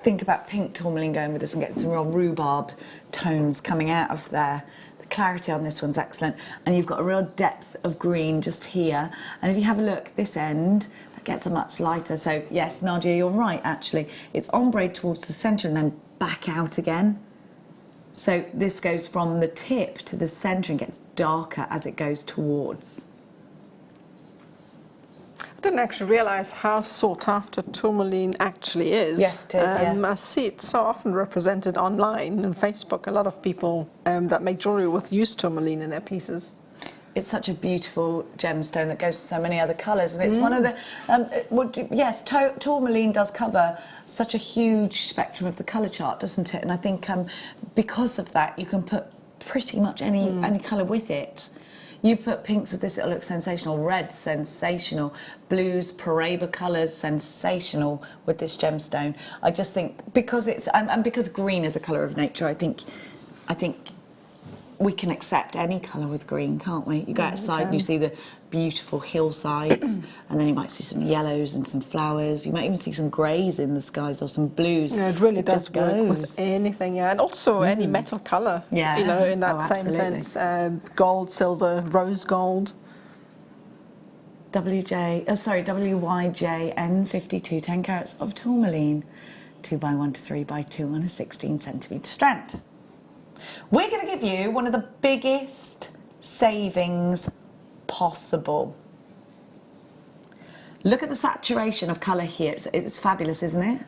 think about pink tourmaline going with this and getting some real rhubarb tones coming out of there. The clarity on this one's excellent, and you've got a real depth of green just here. And if you have a look, this end, that gets a much lighter. So yes, Nadja, you're right, actually. It's ombre towards the centre and then back out again. So this goes from the tip to the centre and gets darker as it goes towards. I didn't actually realise how sought after tourmaline actually is. Yes, it is, yeah. I see it so often represented online and Facebook. A lot of people that make jewellery with use tourmaline in their pieces. It's such a beautiful gemstone that goes with so many other colours, and it's one of the... yes, tourmaline does cover such a huge spectrum of the colour chart, doesn't it? And I think because of that, you can put pretty much any colour with it. You put pinks with this, it'll look sensational. Red, sensational. Blues, Paraiba colours, sensational with this gemstone. I just think because it's and because green is a colour of nature, I think we can accept any colour with green, can't we? You go outside and you see the beautiful hillsides, and then you might see some yellows and some flowers. You might even see some greys in the skies or some blues. Yeah, it really does work with anything, yeah, and also any metal colour. Yeah, you know, in that same sense, gold, silver, rose gold. WYJN52, 10 carats of tourmaline, 2x1 to 3x2 on a 16cm strand. We're going to give you one of the biggest savings possible. Look at the saturation of colour here. It's fabulous, isn't it?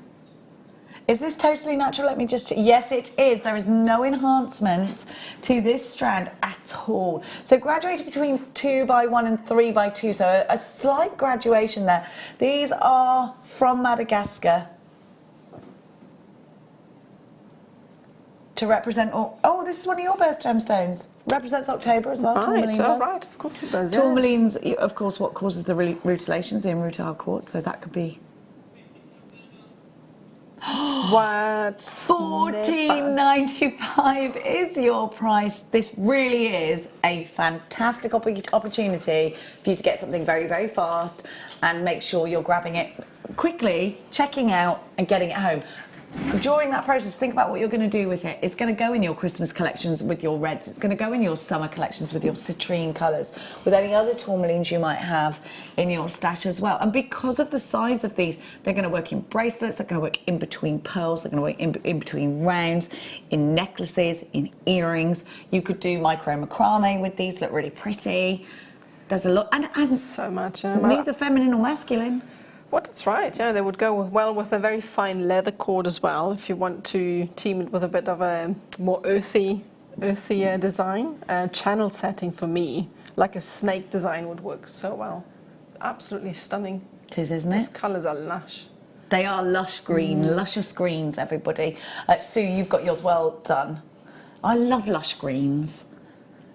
Is this totally natural? Let me just... Yes, it is. There is no enhancement to this strand at all. So graduated between 2x1 and 3x2, so a slight graduation there. These are from Madagascar. To represent... Oh, this is one of your birth gemstones. Represents October as well, tourmaline does. Right, of course it does. Tourmaline's, of course, what causes the rutilations in rutile quartz, so that could be... What? $14.95 is your price. This really is a fantastic opportunity for you to get something very, very fast and make sure you're grabbing it quickly, checking out and getting it home. During that process, think about what you're going to do with it. It's going to go in your Christmas collections with your reds. It's going to go in your summer collections with your citrine colours, with any other tourmalines you might have in your stash as well. And because of the size of these, they're going to work in bracelets, they're going to work in between pearls, they're going to work in between rounds, in necklaces, in earrings. You could do micro macrame with these, look really pretty. There's a lot. And So much. neither feminine or masculine. Well, that's right. Yeah, they would go well with a very fine leather cord as well. If you want to team it with a bit of a more earthier design, channel setting for me, like a snake design would work so well. Absolutely stunning. It is, isn't These it? colours are lush. They are lush green, luscious greens, everybody. Sue, you've got yours well done. I love lush greens.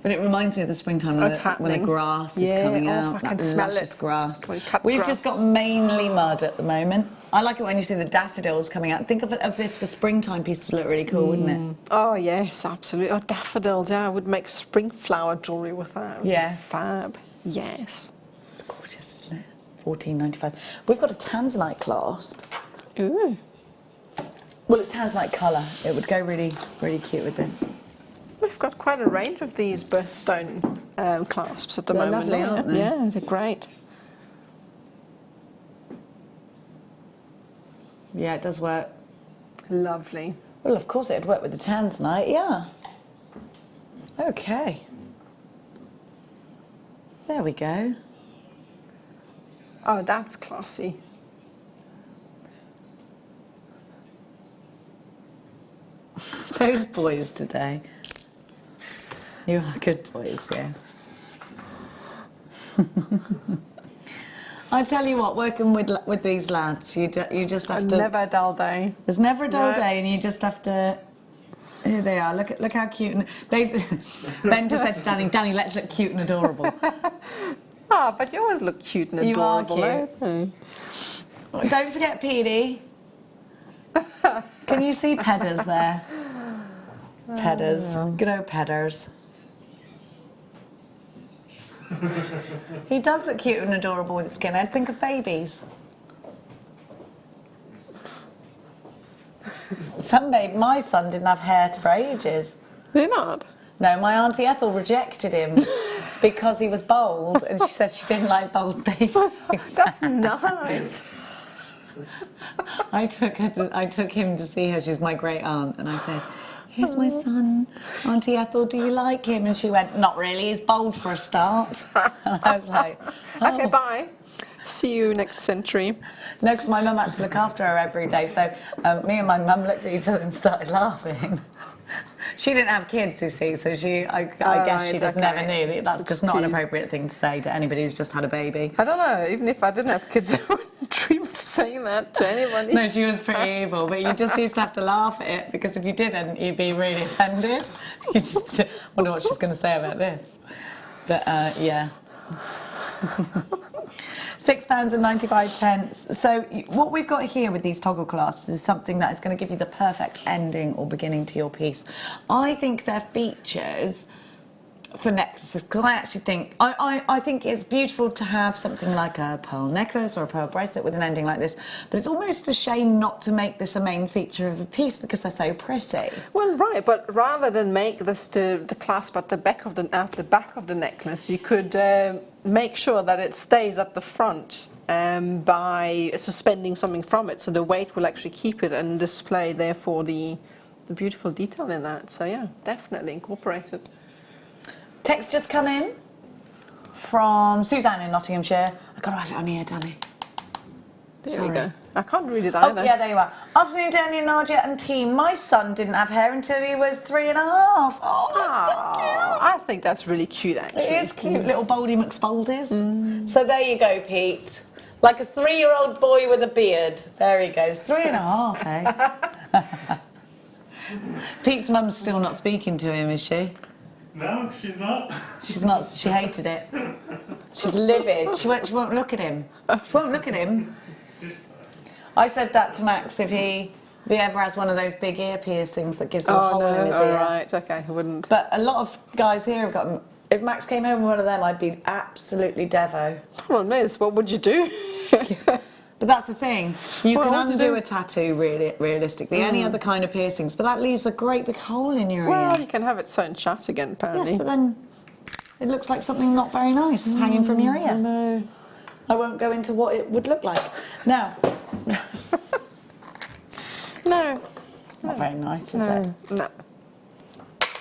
But it reminds me of the springtime when, when the grass is coming out, I that can smell luscious it. grass. We've Just got mainly mud at the moment. I like it when you see the daffodils coming out. Think of this for springtime pieces to look really cool, wouldn't it? Oh, yes, absolutely. Oh, daffodils, yeah, I would make spring flower jewellery with that. Yeah. Fab, yes. It's gorgeous, isn't it? $14.95. We've got a tanzanite clasp. Ooh. Well, it's tanzanite colour. It would go really, really cute with this. We've got quite a range of these birthstone clasps at the They're moment. lovely, aren't they? Yeah, they're great. Yeah, it does work. Lovely. Well, of course it'd work with the tanzanite, yeah. Okay. There we go. Oh, that's classy. Those boys today. You are good boys, yes. I tell you what, working with these lads, you just have to. Never a dull day. There's never a dull No. day, and you just have to. Here they are. Look how cute. And Ben just said to Danny, let's look cute and adorable. Ah, but you always look cute and You are adorable. cute. Don't forget Petey. Can you see Pedders there? Pedders. Good old Pedders. He does look cute and adorable with his skin. I'd think of babies. My son didn't have hair for ages. They're not. No, my Auntie Ethel rejected him because he was bald, and she said she didn't like bald babies. That's nice. I took him to see her. She was my great aunt, and I said, "Here's my son, Auntie Ethel. Do you like him?" And she went, "Not really. He's bold for a start." And I was like, "Oh." Okay, bye. See you next century. No, because my mum had to look after her every day. So me and my mum looked at each other and started laughing. She didn't have kids, you see, so I guess she just never knew that's just not an appropriate thing to say to anybody who's just had a baby. I don't know, even if I didn't have kids, I wouldn't dream of saying that to anybody. No, she was pretty evil, but you just used to have to laugh at it, because if you didn't, you'd be really offended. You just wonder what she's going to say about this. But, yeah. £6.95. So what we've got here with these toggle clasps is something that is going to give you the perfect ending or beginning to your piece. I think they're features for necklaces, because I actually think I think it's beautiful to have something like a pearl necklace or a pearl bracelet with an ending like this, but it's almost a shame not to make this a main feature of a piece because they're so pretty. Well, right, but rather than make this the clasp at the back of the necklace, you could make sure that it stays at the front by suspending something from it, so the weight will actually keep it and display therefore the beautiful detail in that. So yeah, definitely incorporate it. Text just come in from Suzanne in Nottinghamshire. I've got to have it on here, Danny. There we go. I can't read it Oh, either. yeah, there you are. Afternoon, Danny and Nadja and team. My son didn't have hair until he was 3.5. Oh, that's so cute. I think that's really cute, actually. It is cute, little Boldy McSpoldies. So there you go, Pete. Like a 3-year-old boy with a beard. There he goes. 3.5, eh? Pete's mum's still not speaking to him, is she? No, she's not. She's not. She hated it. She's livid. She won't look at him. She won't look at him. I said that to Max. If he If he ever has one of those big ear piercings that gives him a hole in his ear. Right, okay, I wouldn't. But a lot of guys here have got them. If Max came home with one of them, I'd be absolutely devo. Problem is, what would you do? But that's the thing. You Well, can what do you undo do? a tattoo realistically, any other kind of piercings, but that leaves a great big hole in your Well, ear. you can have it sewn shut again, apparently. Yes, but then it looks like something not very nice hanging from your ear. No. I won't go into what it would look like. Now, No. not very nice, is it? No.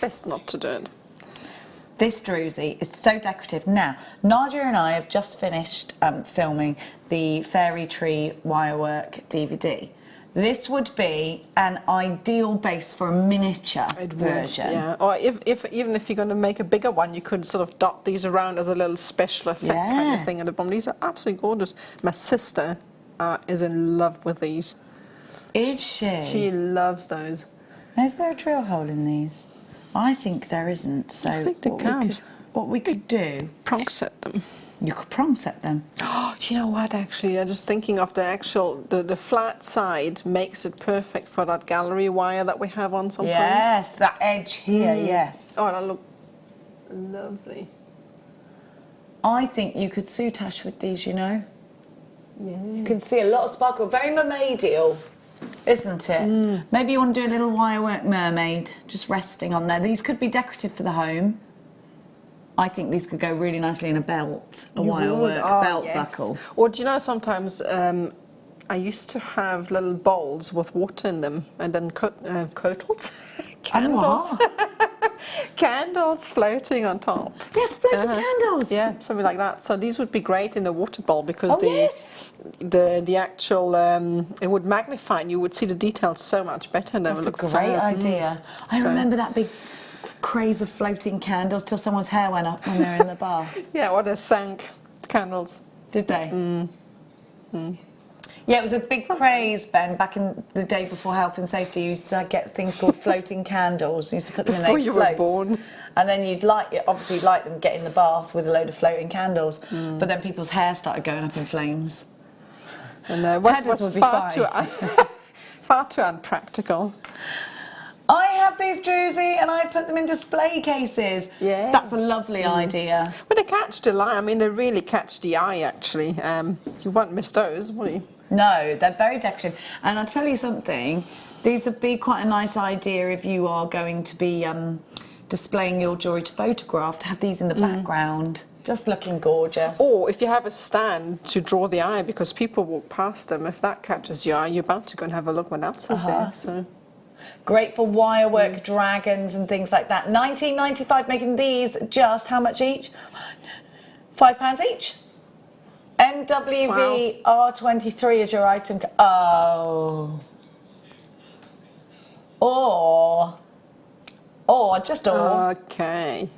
Best not to do it. This druzy is so decorative. Now, Nadja and I have just finished filming the Fairy Tree Wirework DVD. This would be an ideal base for a miniature version. Yeah, or even if you're going to make a bigger one, you could sort of dot these around as a little special effect kind Yeah. of thing at the bottom. These are absolutely gorgeous. My sister is in love with these. Is she? She loves those. Is there a drill hole in these? I think there isn't. So I think there can. What we could do, Prong set them. you could prong set them. Oh, you know what? Actually, I'm just thinking of the flat side makes it perfect for that gallery wire that we have on sometimes. Yes, that edge here. Yes. Oh, that'll look lovely. I think you could soutache with these. You know. Yeah. You can see a lot of sparkle. Very mermaidial, isn't it? Maybe you want to do a little wirework mermaid just resting on there. These could be decorative for the home. I think these could go really nicely in a belt, a wirework belt buckle. Or do you know, sometimes I used to have little bowls with water in them and then candles. Candles floating on top. Yes, floating candles. Yeah, something like that. So these would be great in a water bowl because yes. the actual it would magnify and you would see the details so much better. And they That's would a look great fab. idea. I remember that big craze of floating candles till someone's hair went up when they were in the bath. Yeah, or they sank candles. Did they? Yeah, it was a big craze, Ben, back in the day before health and safety. You used to get things called floating candles. You used to put them in there, Before you were born. And then you'd light them, get in the bath with a load of floating candles. But then people's hair started going up in flames. And Candles would be fine. Far too unpractical. I have these druzy and I put them in display cases. Yes. That's a lovely idea. But they catch the eye. I mean, they really catch the eye, actually. You won't miss those, will you? No, they're very decorative. And I'll tell you something, these would be quite a nice idea if you are going to be displaying your jewellery to photograph, to have these in the background, just looking gorgeous. Or if you have a stand to draw the eye, because people walk past them, if that catches your eye, you're about to go and have a look what else is there. So. Great for wirework dragons and things like that. £19.95 making these just how much each? £5 each. NWV R23 is your item. Or just Okay.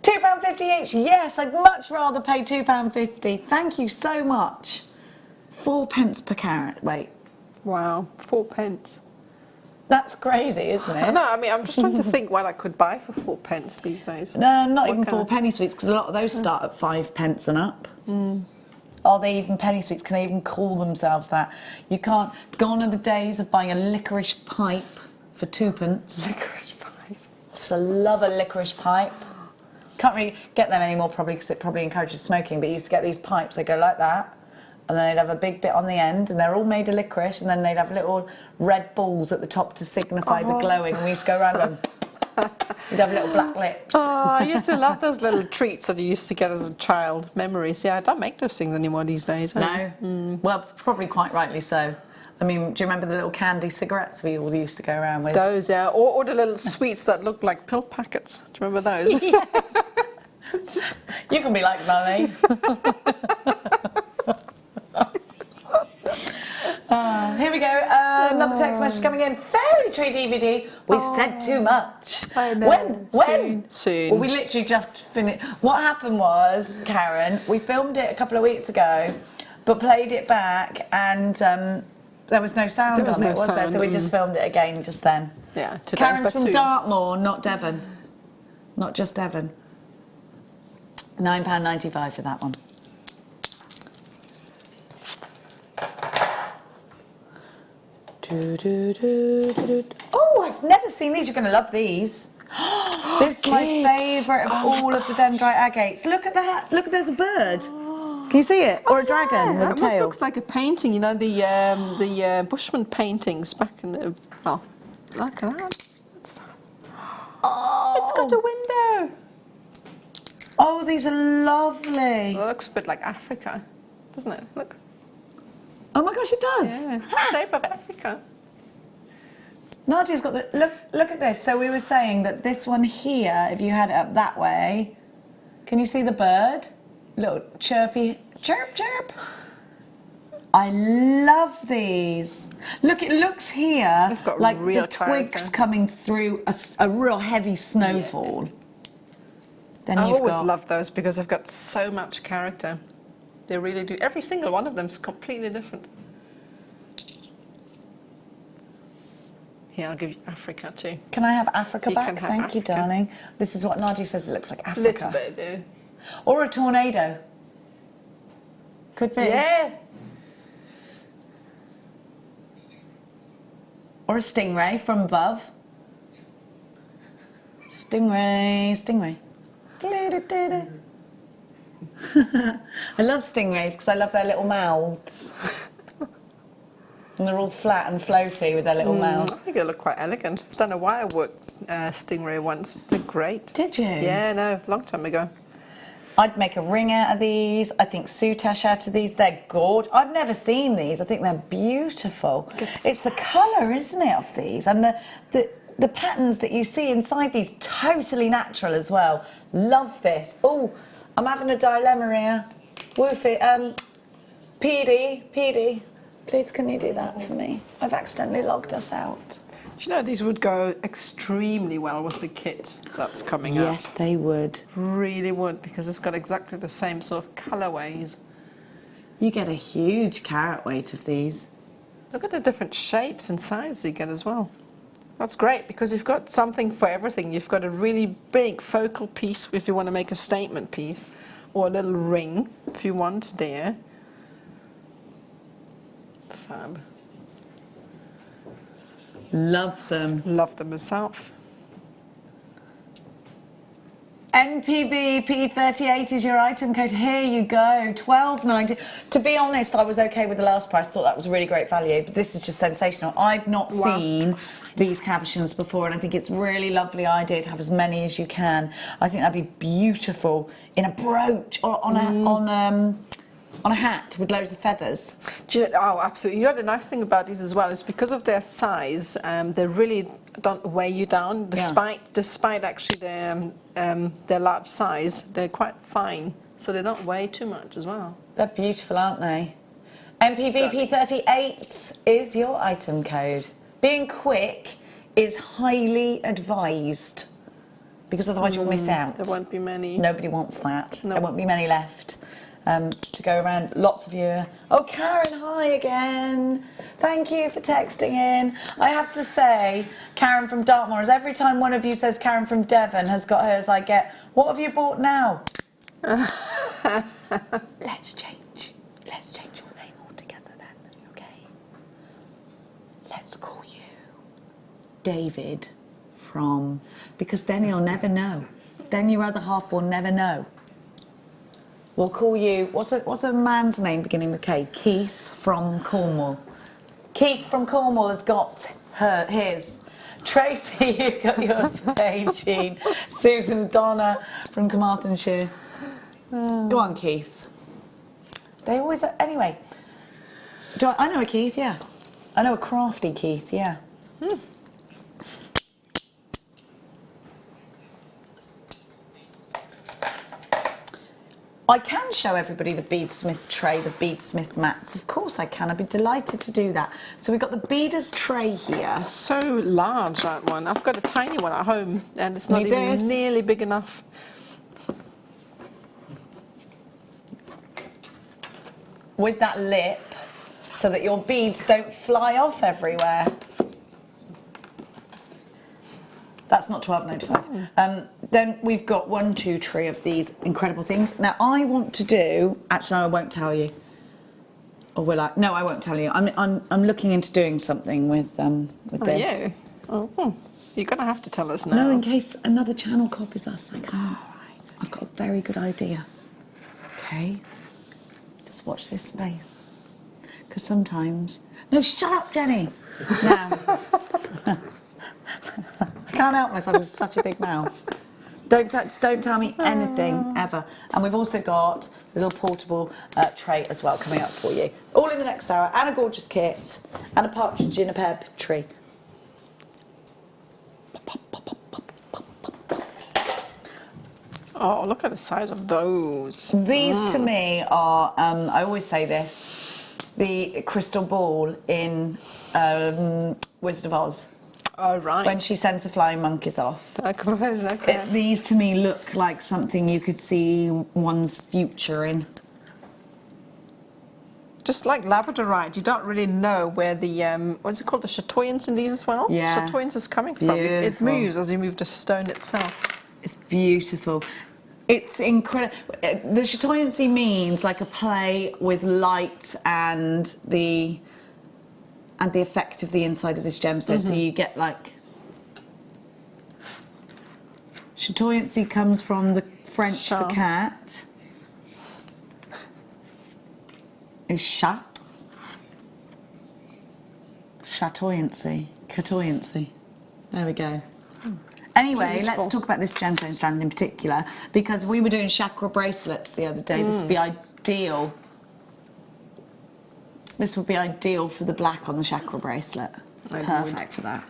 £2.50 each. Yes, I'd much rather pay £2.50. Thank you so much. 4p per carat. Wait. Wow, 4p. That's crazy, isn't it? No, I mean, I'm just trying to think what I could buy for 4p these days. No, not What even kind of- 4 penny sweets, because a lot of those start at 5p and up. Are they even penny sweets? Can they even call themselves that? You can't. Gone are the days of buying a licorice pipe for 2p. Licorice pies. Just love a licorice pipe. Can't really get them anymore, probably, because it probably encourages smoking. But you used to get these pipes. They go like that, and then they'd have a big bit on the end, and they're all made of licorice, and then they'd have little red balls at the top to signify the glowing. And we used to go around and you'd have little black lips. Oh, I used to love those little treats that you used to get as a child. Memories. Yeah, I don't make those things anymore these days. No? Well, probably quite rightly so. I mean, do you remember the little candy cigarettes we all used to go around with? Those, yeah. Or the little sweets that look like pill packets. Do you remember those? Yes. You can be like Mummy. Here we go. Another text message coming in. Fairy Tree DVD. We've said too much. I know. When? Soon. Well, we literally just finished. What happened was, Karen, we filmed it a couple of weeks ago, but played it back, and there was no sound on it, was there? So we just filmed it again just then. Yeah. Today, Karen's but from soon. Dartmoor, not Devon. Not just Devon. £9.95 for that one. Oh, I've never seen these. You're going to love these. This is my favourite of all of the dendrite agates. Look at that. Look, there's a bird. Can you see it? Or a dragon with a It almost tail. looks like a painting, you know, the Bushman paintings back in the, well, like that. It's fun. Oh, It's got a window. oh, these are lovely. It looks a bit like Africa, doesn't it? Look. Oh my gosh, it does. Yeah, shape of Africa. Nadja's got the look at this. So we were saying that this one here, if you had it up that way, can you see the bird? Little chirpy chirp chirp. I love these. Look, it looks here They've got like real the twigs character. coming through a real heavy snowfall. Then I you've always got love those because they've got so much character. They really do. Every single one of them is completely different. Here, I'll give you Africa too. Can I have Africa You back? can have Thank you, Africa. darling. This is what Nadja says it looks like A little Africa. bit, do. Or a tornado. Could be. Yeah. Or a stingray from above. Stingray, stingray. Do-do-do-do. I love stingrays because I love their little mouths. And they're all flat and floaty with their little mouths. I think they look quite elegant. I don't know why I worked stingray once. They're great. Did you? Yeah, no, long time ago. I'd make a ring out of these. I think soutache out of these. They're gorgeous. I've never seen these. I think they're beautiful. It's the colour, isn't it, of these? And the patterns that you see inside these, totally natural as well. Love this. Oh, I'm having a dilemma here. Woofy, PD, please can you do that for me? I've accidentally logged us out. Do you know these would go extremely well with the kit that's coming up? Yes, they would. Really would, because it's got exactly the same sort of colourways. You get a huge carat weight of these. Look at the different shapes and sizes you get as well. That's great, because you've got something for everything. You've got a really big focal piece if you want to make a statement piece, or a little ring if you want there. Fab. Love them. Love them myself. NPV P38 is your item code. Here you go, $12.90. To be honest, I was okay with the last price. Thought that was really great value, but this is just sensational. I've not seen these cabochons before, and I think it's a really lovely idea to have as many as you can. I think that'd be beautiful in a brooch or on a hat with loads of feathers. Do you know, oh, absolutely. You know, the nice thing about these as well is because of their size, they really don't weigh you down. Despite actually their large size, they're quite fine, so they don't weigh too much as well. They're beautiful, aren't they? NPV P38 is your item code. Being quick is highly advised, because otherwise you'll miss out. There won't be many. Nobody wants that. No. There won't be many left to go around. Lots of you. Oh, Karen, hi again. Thank you for texting in. I have to say, Karen from Dartmoor, is every time one of you says Karen from Devon has got hers, I get, what have you bought now? Let's change your name altogether then, okay? Let's call you David from, because then you'll never know. Then your other half will never know. We'll call you, what's a man's name beginning with K? Keith from Cornwall. Keith from Cornwall has got his. Tracy, you got yours, Jean. Susan, Donna from Carmarthenshire. Go on, Keith. They always, anyway. I know a Keith, yeah. I know a crafty Keith, yeah. I can show everybody the beadsmith tray, the beadsmith mats. Of course I can. I'd be delighted to do that. So we've got the beader's tray here. So large, that one. I've got a tiny one at home, and it's not Need even this? nearly big enough. With that lip, so that your beads don't fly off everywhere. That's not $12.95. Then we've got 1, 2, 3 of these incredible things. Now I want to do, actually I won't tell you. Or will I? No, I won't tell you. I'm looking into doing something with this. Yeah. Oh, you're going to have to tell us now. No, in case another channel copies us, I can't. I've got a very good idea. Okay? Just watch this space. Because sometimes... No, shut up, Jenny! Now. I can't help myself, it's such a big mouth. Don't tell me anything, ever. And we've also got a little portable tray as well coming up for you. All in the next hour, and a gorgeous kit, and a partridge in a pear tree. Oh, look at the size of those. These to me are, I always say this, the crystal ball in Wizard of Oz. Oh, right. When she sends the flying monkeys off. Okay. These to me look like something you could see one's future in. Just like labradorite, you don't really know where the, what's it called, the chatoyance in these as well? Yeah. Chatoyance is coming from. It moves as you move the stone itself. It's beautiful. It's incredible. The chatoyancy means like a play with light and the effect of the inside of this gemstone. So you get like... Chatoyancy comes from the French for cat. Is chat. Chatoyancy. Catoyancy. There we go. Anyway, let's talk about this gemstone strand in particular, because we were doing chakra bracelets the other day. This would be ideal. This would be ideal for the black on the chakra bracelet. Perfect for that.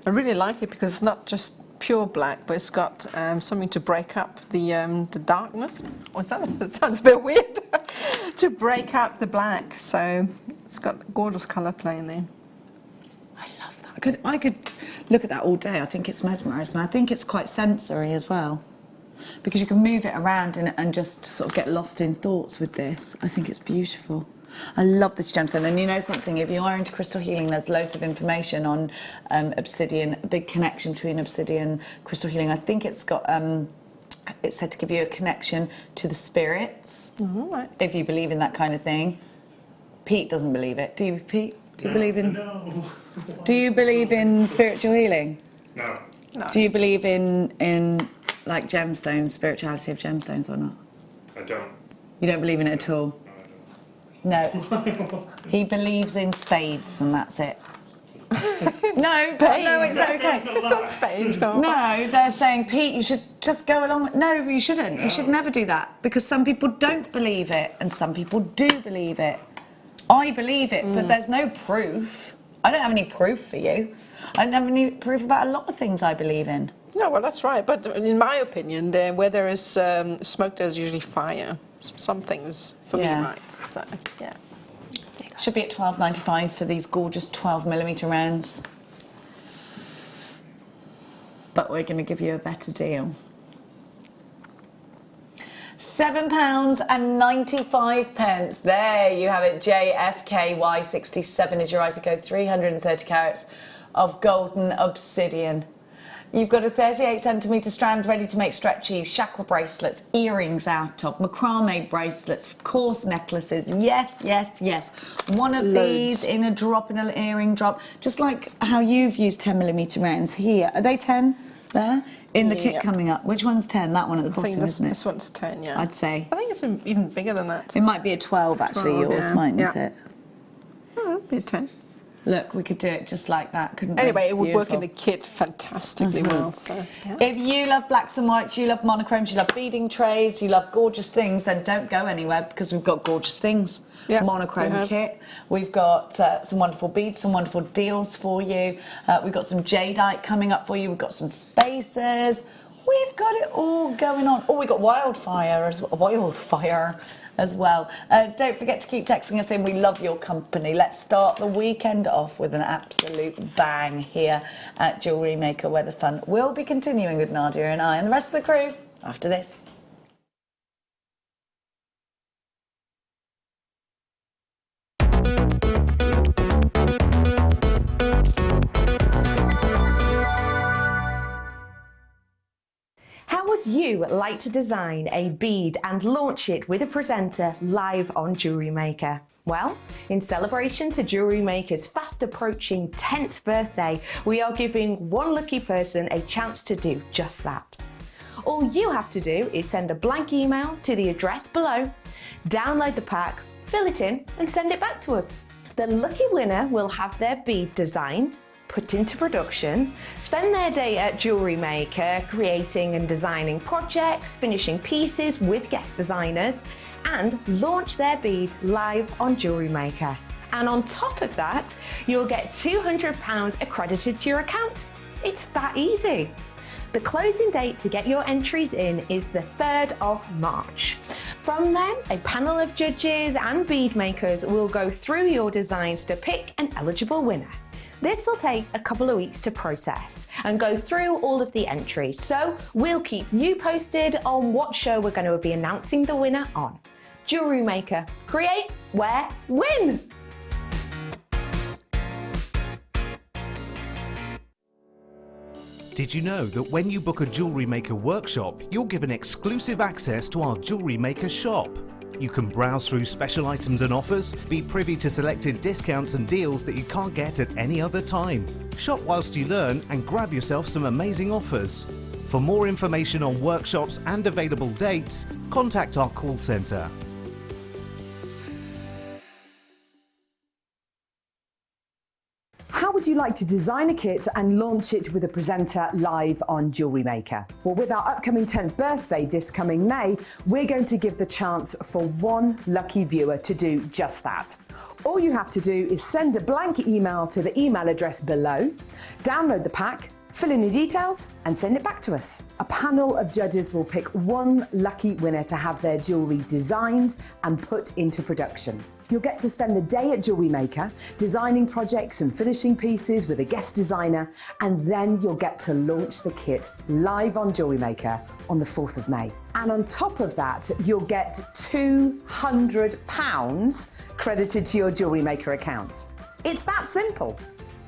I really like it because it's not just pure black, but it's got something to break up the darkness. What's that? That sounds a bit weird. To break up the black. So it's got gorgeous colour play in there. I love that. I could look at that all day. I think it's mesmerising. I think it's quite sensory as well, because you can move it around and just sort of get lost in thoughts with this. I think it's beautiful. I love this gemstone. And you know something, if you are into crystal healing, there's loads of information on obsidian, a big connection between obsidian, crystal healing. I think it's got, it's said to give you a connection to the spirits, if you believe in that kind of thing. Pete doesn't believe it. Do you, Pete? Do you believe in... No. Do you believe in spiritual healing? No. Do you believe in like gemstones, spirituality of gemstones or not? I don't. You don't believe in it at all? No. He believes in spades and that's it. No, it's okay. That's spades. No, they're saying, Pete, you should just go along with... No, you shouldn't. You should never do that, because some people don't believe it and some people do believe it. I believe it, but there's no proof. I don't have any proof for you. I don't have any proof about a lot of things I believe in. No, well, that's right. But in my opinion, where there is smoke, there's usually fire. So some things, for me, right. So, yeah. Should be at $12.95 for these gorgeous 12mm rounds. But we're going to give you a better deal. £7.95. There you have it. JFKY67 is your right to go. 330 carats of golden obsidian. You've got a 38cm strand ready to make stretchy chakra bracelets, earrings out of, macrame bracelets, of course necklaces. Yes, yes, yes. One of these in a drop, in an earring drop, just like how you've used 10mm rounds here. Are they 10 there? In the kit coming up. Which one's 10? That one at the bottom, isn't it? This one's 10, yeah. I'd say. I think it's even bigger than that. It might be a 12 actually, 12, yours, mightn't it? Oh, it'd be a 10. Look, we could do it just like that, couldn't we? Anyway, it would work Beautiful. in the kit fantastically well. So, yeah. If you love blacks and whites, you love monochromes, you love beading trays, you love gorgeous things, then don't go anywhere, because we've got gorgeous things. Yeah, Monochrome kit. We've got some wonderful beads, some wonderful deals for you. We've got some jadeite coming up for you. We've got some spacers. We've got it all going on. Oh, we've got wildfire as well. Don't forget to keep texting us in. We love your company. Let's start the weekend off with an absolute bang here at Jewellery Maker, where the fun will be continuing with Nadja and I and the rest of the crew after this. How would you like to design a bead and launch it with a presenter live on Jewellery Maker? Well, in celebration to Jewellery Maker's fast approaching 10th birthday, we are giving one lucky person a chance to do just that. All you have to do is send a blank email to the address below, download the pack, fill it in and send it back to us. The lucky winner will have their bead designed, put into production, spend their day at Jewellery Maker creating and designing projects, finishing pieces with guest designers, and launch their bead live on Jewellery Maker. And on top of that, you'll get £200 accredited to your account. It's that easy. The closing date to get your entries in is the 3rd of March. From then, a panel of judges and bead makers will go through your designs to pick an eligible winner. This will take a couple of weeks to process and go through all of the entries, so we'll keep you posted on what show we're going to be announcing the winner on. Jewellery Maker, create, wear, win! Did you know that when you book a Jewellery Maker workshop, you're given exclusive access to our Jewellery Maker shop? You can browse through special items and offers, be privy to selected discounts and deals that you can't get at any other time. Shop whilst you learn and grab yourself some amazing offers. For more information on workshops and available dates, contact our call centre. How would you like to design a kit and launch it with a presenter live on Jewellery Maker? Well, with our upcoming 10th birthday this coming May, we're going to give the chance for one lucky viewer to do just that. All you have to do is send a blank email to the email address below, download the pack, fill in your details and send it back to us. A panel of judges will pick one lucky winner to have their jewellery designed and put into production. You'll get to spend the day at Jewellery Maker, designing projects and finishing pieces with a guest designer, and then you'll get to launch the kit live on Jewellery Maker on the 4th of May. And on top of that, you'll get £200 credited to your Jewellery Maker account. It's that simple.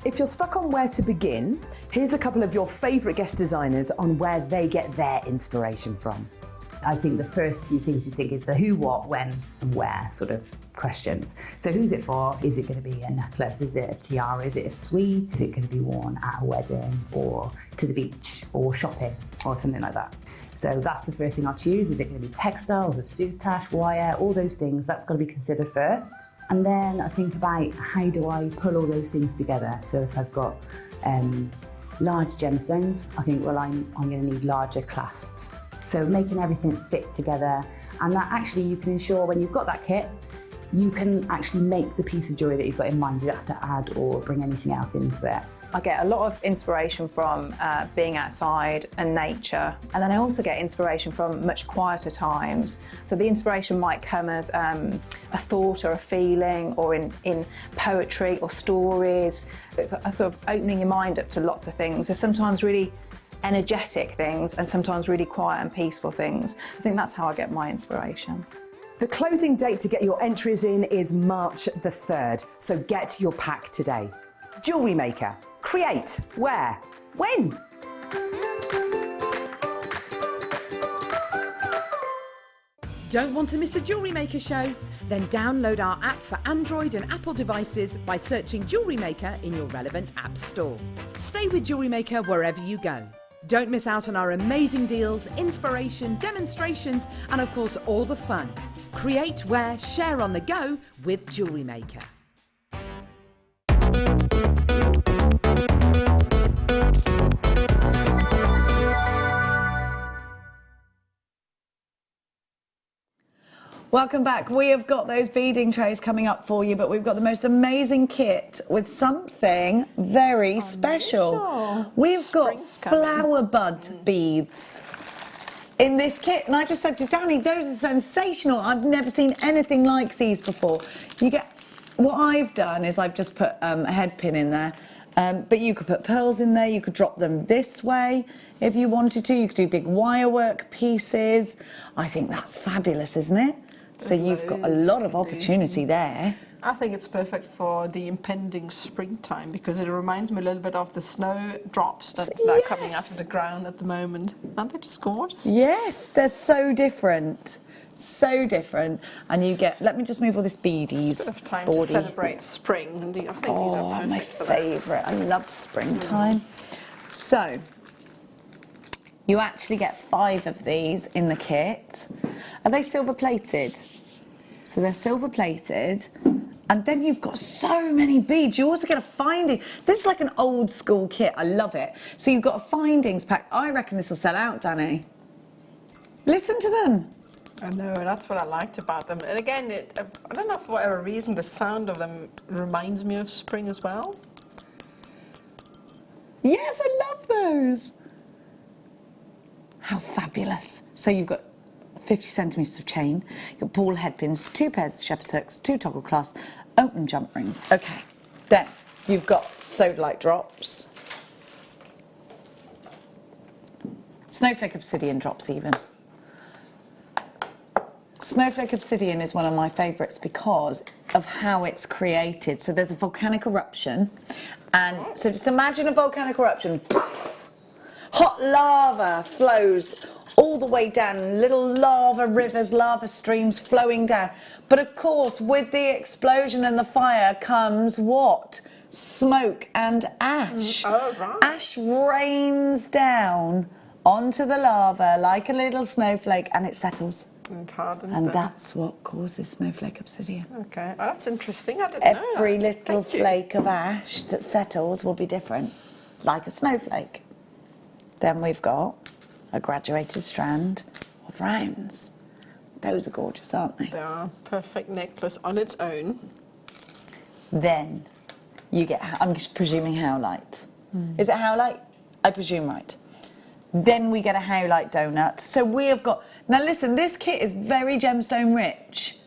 If you're stuck on where to begin, here's a couple of your favourite guest designers on where they get their inspiration from. I think the first few things you think is the who, what, when and where sort of questions. So who's it for? Is it going to be a necklace? Is it a tiara? Is it a suite? Is it going to be worn at a wedding or to the beach or shopping or something like that? So that's the first thing I'll choose. Is it going to be textiles, a soutache, wire, all those things? That's got to be considered first. And then I think about how do I pull all those things together. So if I've got large gemstones, I think, well, I'm going to need larger clasps. So making everything fit together, and that actually you can ensure when you've got that kit, you can actually make the piece of jewellery that you've got in mind. You don't have to add or bring anything else into it. I get a lot of inspiration from being outside and nature, and then I also get inspiration from much quieter times. So the inspiration might come as a thought or a feeling, or in poetry or stories. It's a sort of opening your mind up to lots of things. There's sometimes really energetic things and sometimes really quiet and peaceful things. I think that's how I get my inspiration. The closing date to get your entries in is March the 3rd, so get your pack today. Jewellery Maker, create, wear, win! Don't want to miss a Jewellery Maker show? Then download our app for Android and Apple devices by searching Jewellery Maker in your relevant app store. Stay with Jewellery Maker wherever you go. Don't miss out on our amazing deals, inspiration, demonstrations, and of course all the fun. Create, wear, share on the go with Jewellery Maker. Welcome back. We have got those beading trays coming up for you, but we've got the most amazing kit with something very special. We've got flower bud beads in this kit, and I just said to Danny, those are sensational. I've never seen anything like these before. You get, what I've done is I've just put a head pin in there, but you could put pearls in there, you could drop them this way if you wanted to, you could do big wire work pieces. I think that's fabulous, isn't it? So you've got a lot of opportunity there. I think it's perfect for the impending springtime because it reminds me a little bit of the snowdrops that are coming out of the ground at the moment. Aren't they just gorgeous? Yes, they're so different. So different. And you get, let me just move all this beadies. Bit of time bawdy. to celebrate spring. And I think these are perfect my for that. favourite. I love springtime. So, you actually get 5 of these in the kit. Are they silver plated? So they're silver plated. And then you've got so many beads. You also get a finding. This is like an old school kit. I love it. So you've got a findings pack. I reckon this will sell out, Danny. Listen to them. I know, that's what I liked about them. And again, I don't know, for whatever reason, the sound of them reminds me of spring as well. Yes, I love those. How fabulous. So you've got 50 centimetres of chain, you've got ball head pins, 2 pairs of shepherd's hooks, 2 toggle clasps, open jump rings. Okay, then you've got sewed light drops, snowflake obsidian drops even. Snowflake obsidian is one of my favourites because of how it's created. So there's a volcanic eruption, and so just imagine a volcanic eruption. Hot lava flows all the way down, little lava rivers, lava streams flowing down. But of course, with the explosion and the fire comes what? Smoke and ash. Oh, right. Ash rains down onto the lava like a little snowflake, and it settles. And hardens And them. that's what causes snowflake obsidian. Okay, oh, that's interesting. I didn't know that. Every little Thank you. flake of ash that settles will be different, like a snowflake. Then we've got a graduated strand of rounds. Those are gorgeous, aren't they? They are perfect necklace on its own. Then you get, I'm just presuming howlite. Is it howlite? I presume right. Then we get a howlite donut. So we have got, now listen, this kit is very gemstone rich.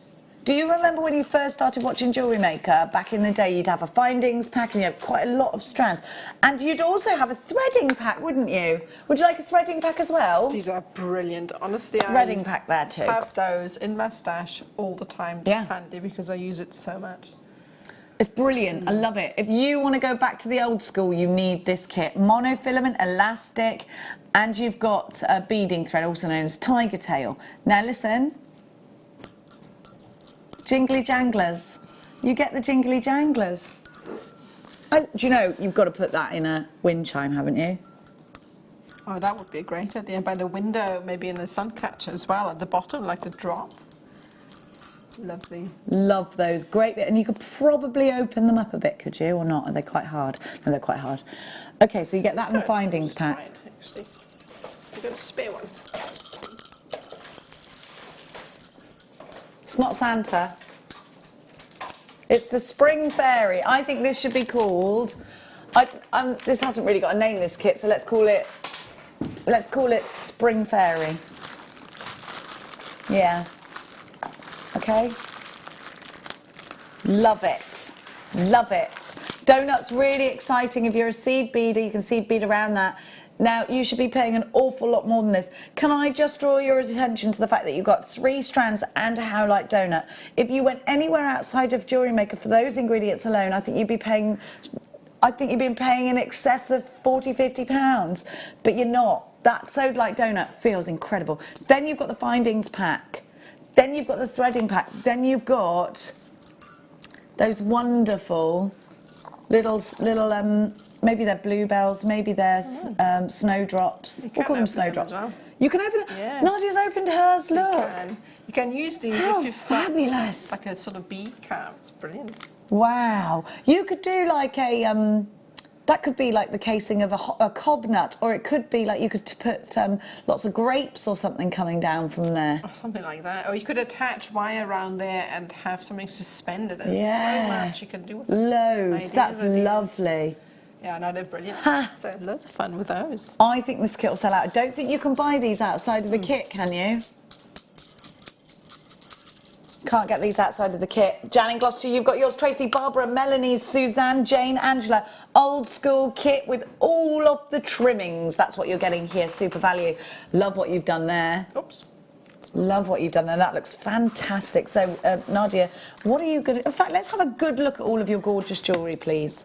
Do you remember when you first started watching Jewellery Maker? Back in the day, you'd have a findings pack and you have quite a lot of strands. And you'd also have a threading pack, wouldn't you? Would you like a threading pack as well? These are brilliant. Honestly, Threading pack there too. I have those in my stash all the time. Just Yeah. handy because I use it so much. It's brilliant. I love it. If you want to go back to the old school, you need this kit. Monofilament, elastic, and you've got a beading thread, also known as tiger tail. Now listen. Jingly janglers. You get the jingly janglers. Do you know, you've got to put that in a wind chime, haven't you? Oh, that would be a great idea. By the window, maybe in the sun catcher as well, at the bottom, like the drop. Lovely. Love those. Great bit. And you could probably open them up a bit, could you, or not? Are they quite hard? No, they're quite hard. Okay, so you get that in the findings pack. Right, actually. I've got a spare one. It's not Santa. It's the Spring Fairy. I think this should be called. This hasn't really got a name, this kit, so let's call it Spring Fairy. Yeah. Okay. Love it. Love it. Donut's really exciting. If you're a seed beader, you can seed bead around that. Now, you should be paying an awful lot more than this. Can I just draw your attention to the fact that you've got 3 strands and a howlite donut? If you went anywhere outside of Jewellery Maker for those ingredients alone, I think you'd be paying in excess of £40, £50, but you're not. That sewed light donut feels incredible. Then you've got the findings pack. Then you've got the threading pack. Then you've got those wonderful little maybe they're bluebells, maybe they're snowdrops. We'll call them snowdrops. Well. You can open them. Yeah. Nadia's opened hers, look. You can use these How if you've fabulous. got like a sort of bead cap. It's brilliant. Wow. You could do like a, that could be like the casing of a cob nut, or it could be like you could put lots of grapes or something coming down from there. Or something like that. Or you could attach wire around there and have something suspended. There's Yeah. so much you can do with Loads. That's ideas. lovely. Yeah, no, they're brilliant. Ha. So loads of fun with those. I think this kit will sell out. I don't think you can buy these outside of the kit, can you? Can't get these outside of the kit. Jan in Gloucester, you've got yours. Tracy, Barbara, Melanie, Suzanne, Jane, Angela. Old school kit with all of the trimmings. That's what you're getting here. Super value. Love what you've done there. Oops. Love what you've done there. That looks fantastic. So, Nadja, what are you going to... In fact, let's have a good look at all of your gorgeous jewellery, please.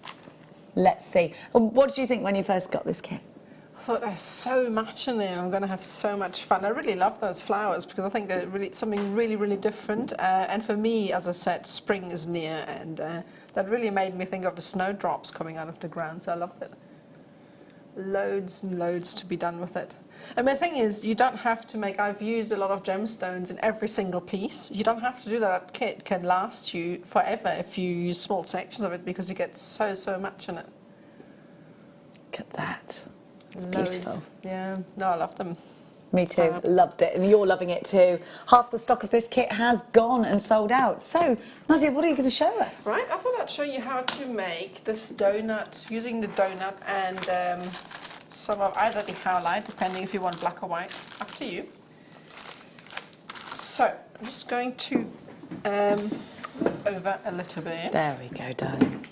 Let's see. What did you think when you first got this kit? thought there's so much in there. I'm going to have so much fun. I really love those flowers because I think they're really something really, really different. And for me, as I said, spring is near, and that really made me think of the snowdrops coming out of the ground. So I loved it. Loads and loads to be done with it. And the thing is, you don't have to make, I've used a lot of gemstones in every single piece. You don't have to do that. That kit can last you forever if you use small sections of it because you get so much in it. Look at that. It's Loads. beautiful. Yeah, no, I love them. Me too. Loved it. And you're loving it too. Half the stock of this kit has gone and sold out. So, Nadja, what are you going to show us? Right, I thought I'd show you how to make this donut using the donut and some of either the howlite, depending if you want black or white, up to you. So, I'm just going to over a little bit. There we go, darling.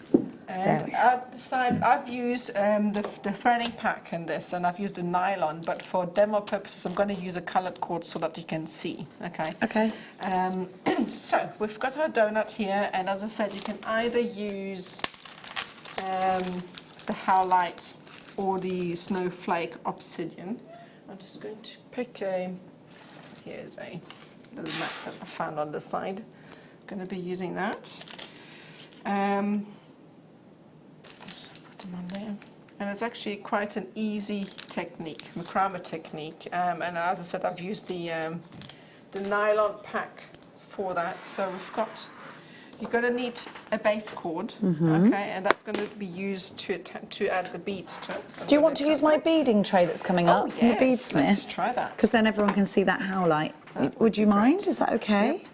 And I've used the threading pack in this, and I've used a nylon, but for demo purposes I'm going to use a coloured cord so that you can see, okay? Okay. So we've got our donut here, and as I said, you can either use the howlite or the snowflake obsidian. I'm just going to pick here's a little mat that I found on the side. I'm going to be using that. On there. And it's actually quite an easy technique, macrame technique, and as I said, I've used the nylon pack for that. So you're going to need a base cord, okay, and that's going to be used to add the beads to it. So do you want to use my beading tray that's coming up from the beadsmith? Let's try that. Because then everyone can see that howlite. Would you mind? Is that okay? Yep.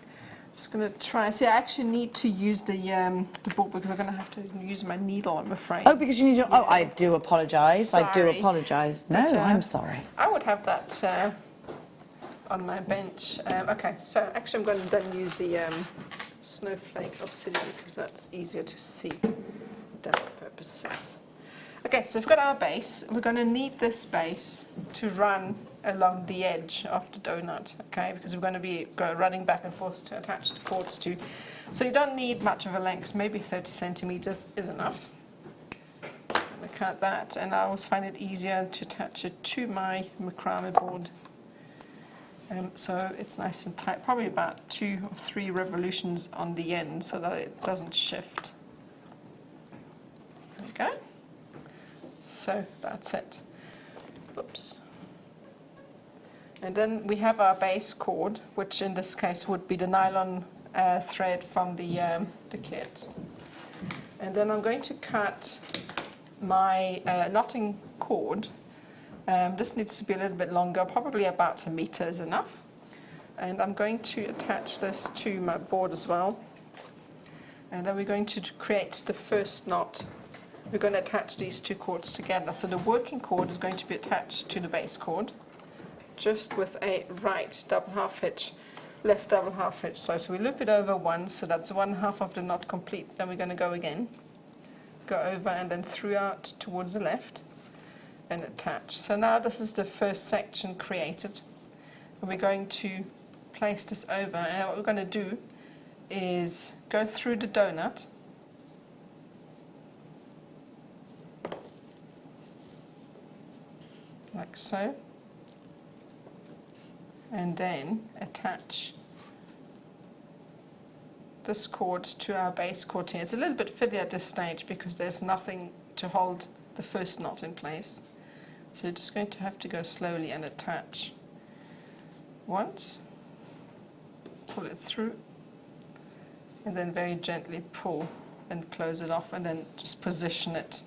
Just going to try. See, I actually need to use the book because I'm going to have to use my needle, I'm afraid. Oh, because you need to... Oh, I do apologise. I do Sorry. apologise. No, But, I'm sorry. I would have that on my bench. Okay, so actually I'm going to then use the snowflake obsidian because that's easier to see for demo purposes. Okay, so we've got our base. We're going to need this base to run along the edge of the donut, okay, because we're going to be running back and forth to attach the cords to. So you don't need much of a length, maybe 30 centimeters is enough. I'm going to cut that, and I always find it easier to attach it to my macrame board. So it's nice and tight, probably about 2 or 3 revolutions on the end so that it doesn't shift. There we go. So that's it. Oops. And then we have our base cord, which in this case would be the nylon thread from the kit. And then I'm going to cut my knotting cord. This needs to be a little bit longer, probably about 1 meter is enough. And I'm going to attach this to my board as well. And then we're going to create the first knot. We're going to attach these 2 cords together. So the working cord is going to be attached to the base cord, just with a right double half hitch, left double half hitch. So we loop it over once, so that's 1/2 of the knot complete. Then we're going to go again, go over and then through out towards the left and attach. So now this is the first section created. And we're going to place this over, and what we're going to do is go through the donut, like so, and then attach this cord to our base cord here. It's a little bit fiddly at this stage because there's nothing to hold the first knot in place. So you're just going to have to go slowly and attach once, pull it through, and then very gently pull and close it off, and then just position it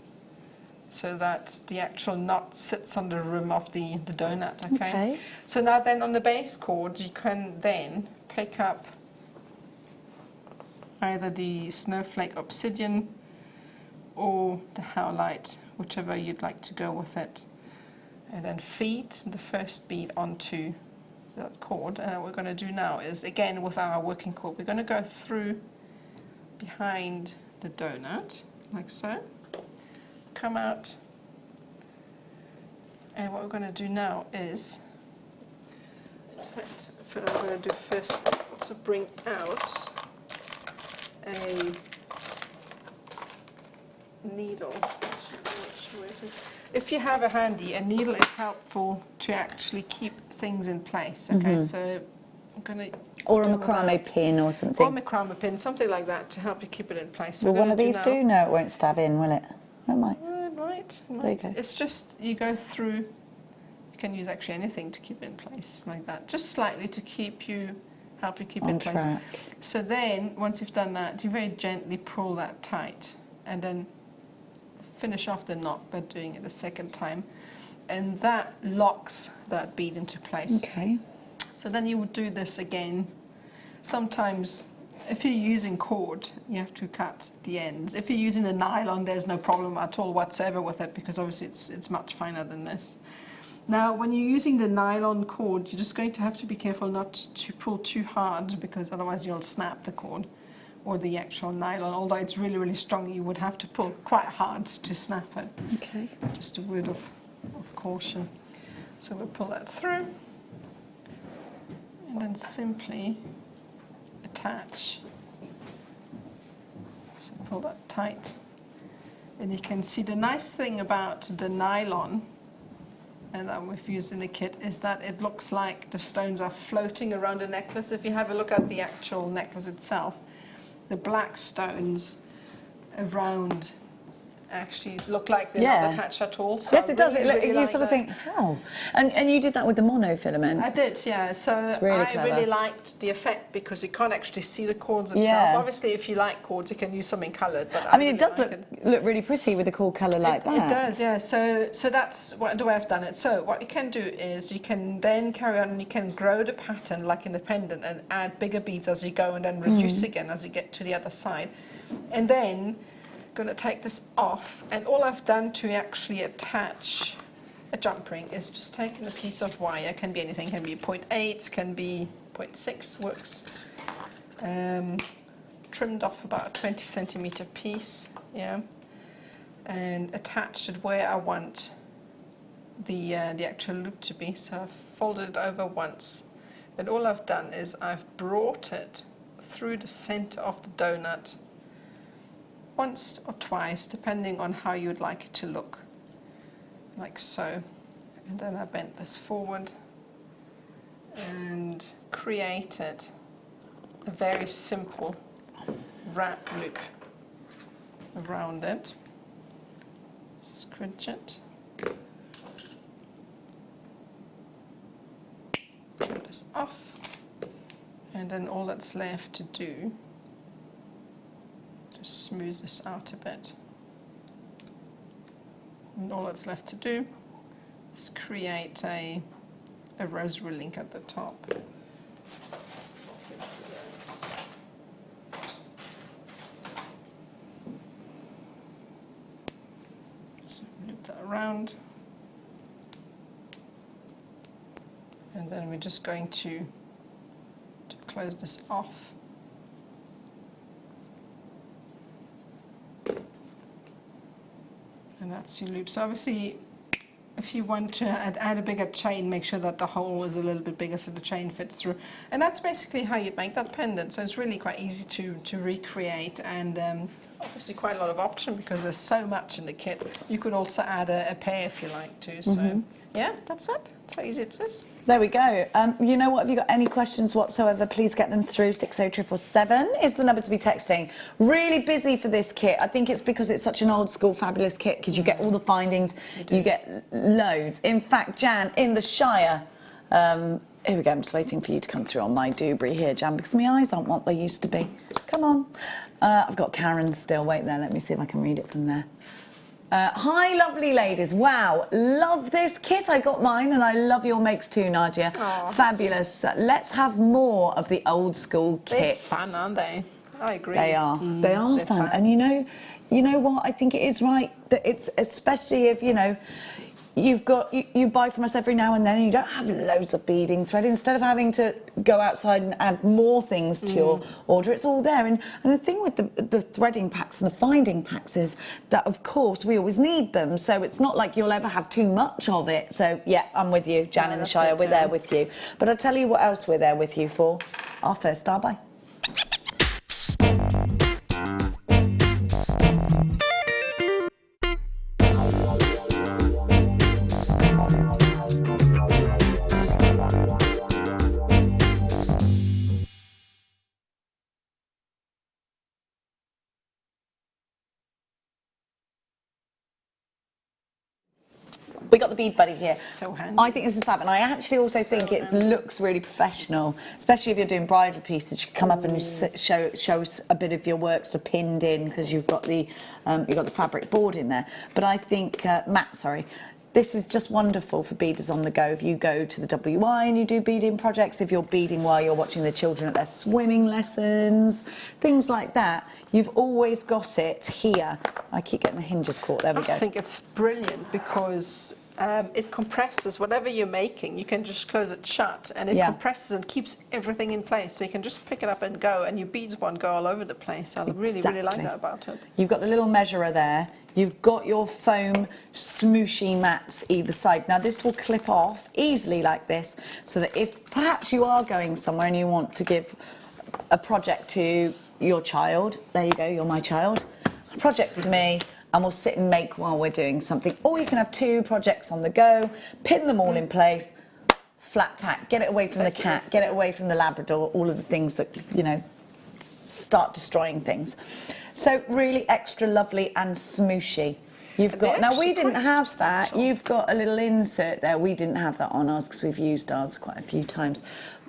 so that the actual knot sits on the rim of the donut, okay? So now then on the base cord, you can then pick up either the snowflake obsidian or the howlite, whichever you'd like to go with it, and then feed the first bead onto that cord. And what we're going to do now is, again with our working cord, we're going to go through behind the donut, like so, come out, and what we're going to do now is, in fact, what I'm going to do first to bring out a needle. the way it is. If you have a handy, a needle is helpful to actually keep things in place. Okay, so I'm going to... Or a macrame pin or something. Or a macrame pin, something like that to help you keep it in place. So will one of these do? No, it won't stab in, will it? It might. It might. There you go. It's just, you go through, you can use actually anything to keep it in place like that. Just slightly to help you keep it in place. Track. So then, once you've done that, you very gently pull that tight and then finish off the knot by doing it a second time. And that locks that bead into place. Okay. So then you would do this again. Sometimes, if you're using cord, you have to cut the ends. If you're using the nylon, there's no problem at all whatsoever with it, because obviously it's much finer than this. Now, when you're using the nylon cord, you're just going to have to be careful not to pull too hard, because otherwise you'll snap the cord or the actual nylon. Although it's really, really strong, you would have to pull quite hard to snap it. Okay. Just a word of caution. So we'll pull that through and then simply attach. So pull that tight. And you can see the nice thing about the nylon and that we've used in the kit is that it looks like the stones are floating around the necklace. If you have a look at the actual necklace itself, the black stones around actually look like they're not attached at all. So yes, it does. really You like sort of that. think, how? And you did that with the monofilament. I did, yeah. So really I clever. really liked the effect because you can't actually see the cords itself. Yeah. Obviously, if you like cords, you can use something coloured. But I mean, it really does like look really pretty with a cool colour like that. It does, yeah. So that's the way I've done it. So what you can do is you can then carry on and you can grow the pattern like in the pendant and add bigger beads as you go and then reduce again as you get to the other side. And then going to take this off, and all I've done to actually attach a jump ring is just taken a piece of wire. Can be anything, can be 0.8, can be 0.6, works. Trimmed off about a 20 centimeter piece, yeah, and attached it where I want the actual loop to be. So I've folded it over once, and all I've done is I've brought it through the center of the donut once or twice, depending on how you'd like it to look, like so. And then I bent this forward and created a very simple wrap loop around it. Scrunch it. Pull this off. And then all that's left to do, just smooth this out a bit. And all that's left to do is create a rosary link at the top. So loop that around. And then we're just going to close this off. And that's your loop. So obviously, if you want to add a bigger chain, make sure that the hole is a little bit bigger so the chain fits through. And that's basically how you'd make that pendant. So it's really quite easy to recreate, and obviously quite a lot of option because there's so much in the kit. You could also add a pair if you like to. So yeah, that's it. That's how easy it is. There we go. You know what? If you've got any questions whatsoever, please get them through. 60777 is the number to be texting. Really busy for this kit. I think it's because it's such an old school fabulous kit, because you get all the findings, you get loads. In fact, Jan, in the Shire, here we go. I'm just waiting for you to come through on my Dewberry here, Jan, because my eyes aren't what they used to be. Come on. I've got Karen still. Wait there. Let me see if I can read it from there. Hi, lovely ladies. Wow, love this kit. I got mine, and I love your makes too, Nadja. Aww, fabulous. Let's have more of the old school kits. They're fun, aren't they? I agree. They are. They are fun. And you know what? I think it is right that it's, especially if, you know, you've got, you buy from us every now and then and you don't have loads of beading thread. Instead of having to go outside and add more things to your order, it's all there. And the thing with the threading packs and the finding packs is that, of course, we always need them. So it's not like you'll ever have too much of it. So, yeah, I'm with you, Jan in the Shire. We're there with you. But I'll tell you what else we're there with you for. Our first star buy. We got the bead buddy here. So handy. I think this is fab, and I actually also think it looks really professional, especially if you're doing bridal pieces. You come up and show us a bit of your work sort of pinned in because you've got the fabric board in there. But I think this is just wonderful for beaders on the go. If you go to the WI and you do beading projects, if you're beading while you're watching the children at their swimming lessons, things like that, you've always got it here. I keep getting the hinges caught. There we go. I think it's brilliant because it compresses whatever you're making. You can just close it shut, and it compresses and keeps everything in place. So you can just pick it up and go, and your beads won't go all over the place. I really like that about it. You've got the little measurer there. You've got your foam smooshy mats either side. Now this will clip off easily like this, so that if perhaps you are going somewhere and you want to give a project to your child, there you go, you're my child, a project to me, and we'll sit and make while we're doing something. Or you can have 2 projects on the go, pin them all in place, flat pack, get it away from the cat, get it away from the Labrador, all of the things that, you know, start destroying things. So really extra lovely and smooshy. You've got, now we didn't have that, you've got a little insert there. We didn't have that on ours because we've used ours quite a few times.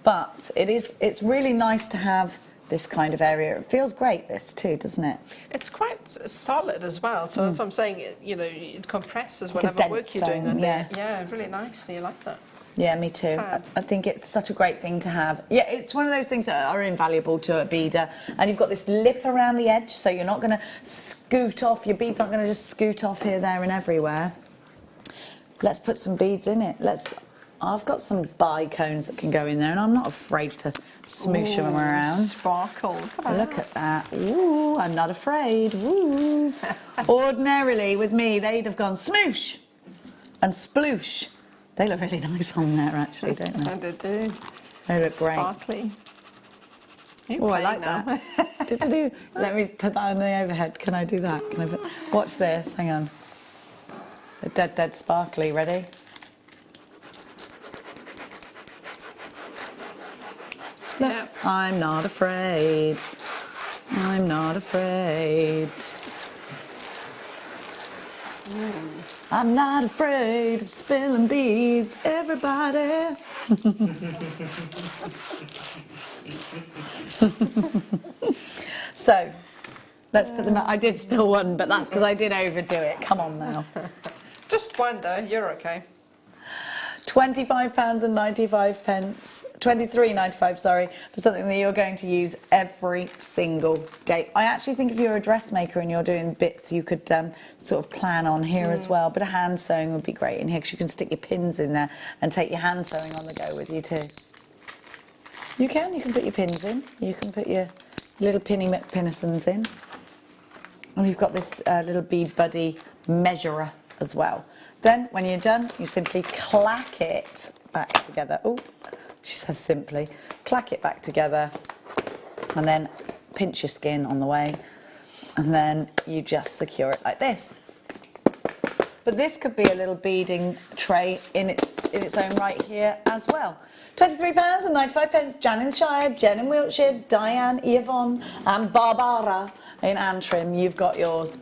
But it's really nice to have this kind of area. It feels great, this too, doesn't it? It's quite solid as well, so that's what I'm saying. It compresses whatever work you're doing on there. Yeah, really nicely. I like that. Yeah, me too. I think it's such a great thing to have. Yeah, it's one of those things that are invaluable to a beader. And you've got this lip around the edge, so you're not going to scoot off. Your beads aren't going to just scoot off here, there, and everywhere. Let's put some beads in it. I've got some bicones that can go in there, and I'm not afraid to smoosh them around. Sparkle. Look at that. Ooh, I'm not afraid. Ooh. Ordinarily, with me, they'd have gone smoosh and sploosh. They look really nice on there, actually, don't they? They do. They look great. Sparkly. Oh, I like that. Let me put that on the overhead. Can I do that? Watch this. Hang on. They're dead sparkly. Ready? Look. Yeah. I'm not afraid. I'm not afraid. I'm not afraid of spilling beads, everybody. So, let's put them out. I did spill one, but that's because I did overdo it. Come on now. Just one though, you're okay. £25.95, £23.95, sorry, for something that you're going to use every single day. I actually think if you're a dressmaker and you're doing bits, you could sort of plan on here as well. But a hand sewing would be great in here because you can stick your pins in there and take your hand sewing on the go with you too. You can put your pins in. You can put your little Pinny McPinnisons in. And you've got this little bead buddy measurer as well. Then, when you're done, you simply clack it back together. Oh, she says simply. Clack it back together, and then pinch your skin on the way, and then you just secure it like this. But this could be a little beading tray in its own right here as well. £23.95. Jan in the Shire, Jen in Wiltshire, Diane, Yvonne, and Barbara in Antrim. You've got yours.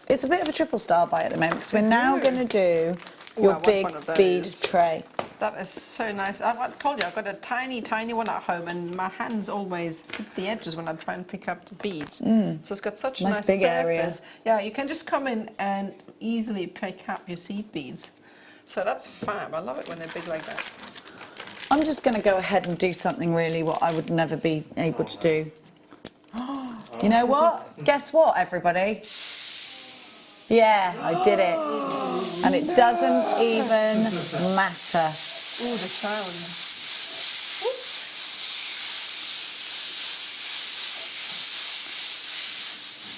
It's a bit of a triple star buy at the moment because we're now going to do your big bead tray. That is so nice. I told you I've got a tiny, tiny one at home, and my hands always hit the edges when I try and pick up the beads. So it's got such a nice big surface. area. Yeah, you can just come in and easily pick up your seed beads. So that's fab. I love it when they're big like that. I'm just going to go ahead and do something really what I would never be able to do. You know what? Guess what, everybody? Yeah, I did it. And it doesn't even matter. Ooh, the sound.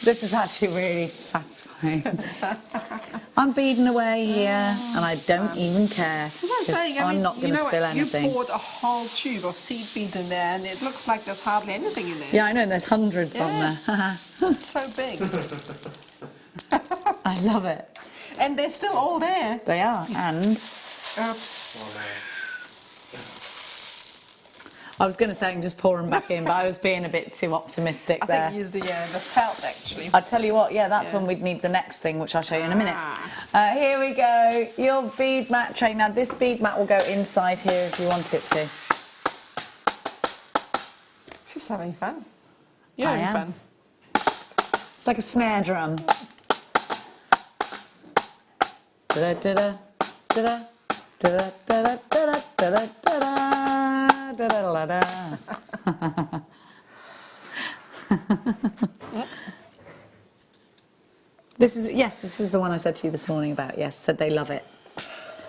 This is actually really satisfying. I'm beading away here, and I don't even care. I'm not going to spill anything. You poured a whole tube of seed beads in there, and it looks like there's hardly anything in there. Yeah, I know, and there's hundreds on there. It's so big. I love it. And they're still all there. They are, and... Oops. I was going to say I can just pour them back in, but I was being a bit too optimistic there. I think use the felt actually. I tell you what, yeah, that's when we'd need the next thing, which I'll show you in a minute. Here we go, your bead mat tray. Now this bead mat will go inside here if you want it to. She's having fun. You're I having am. fun. It's like a snare drum. Da da da da da da da da da da. This is the one I said to you this morning about. Yes, said they love it.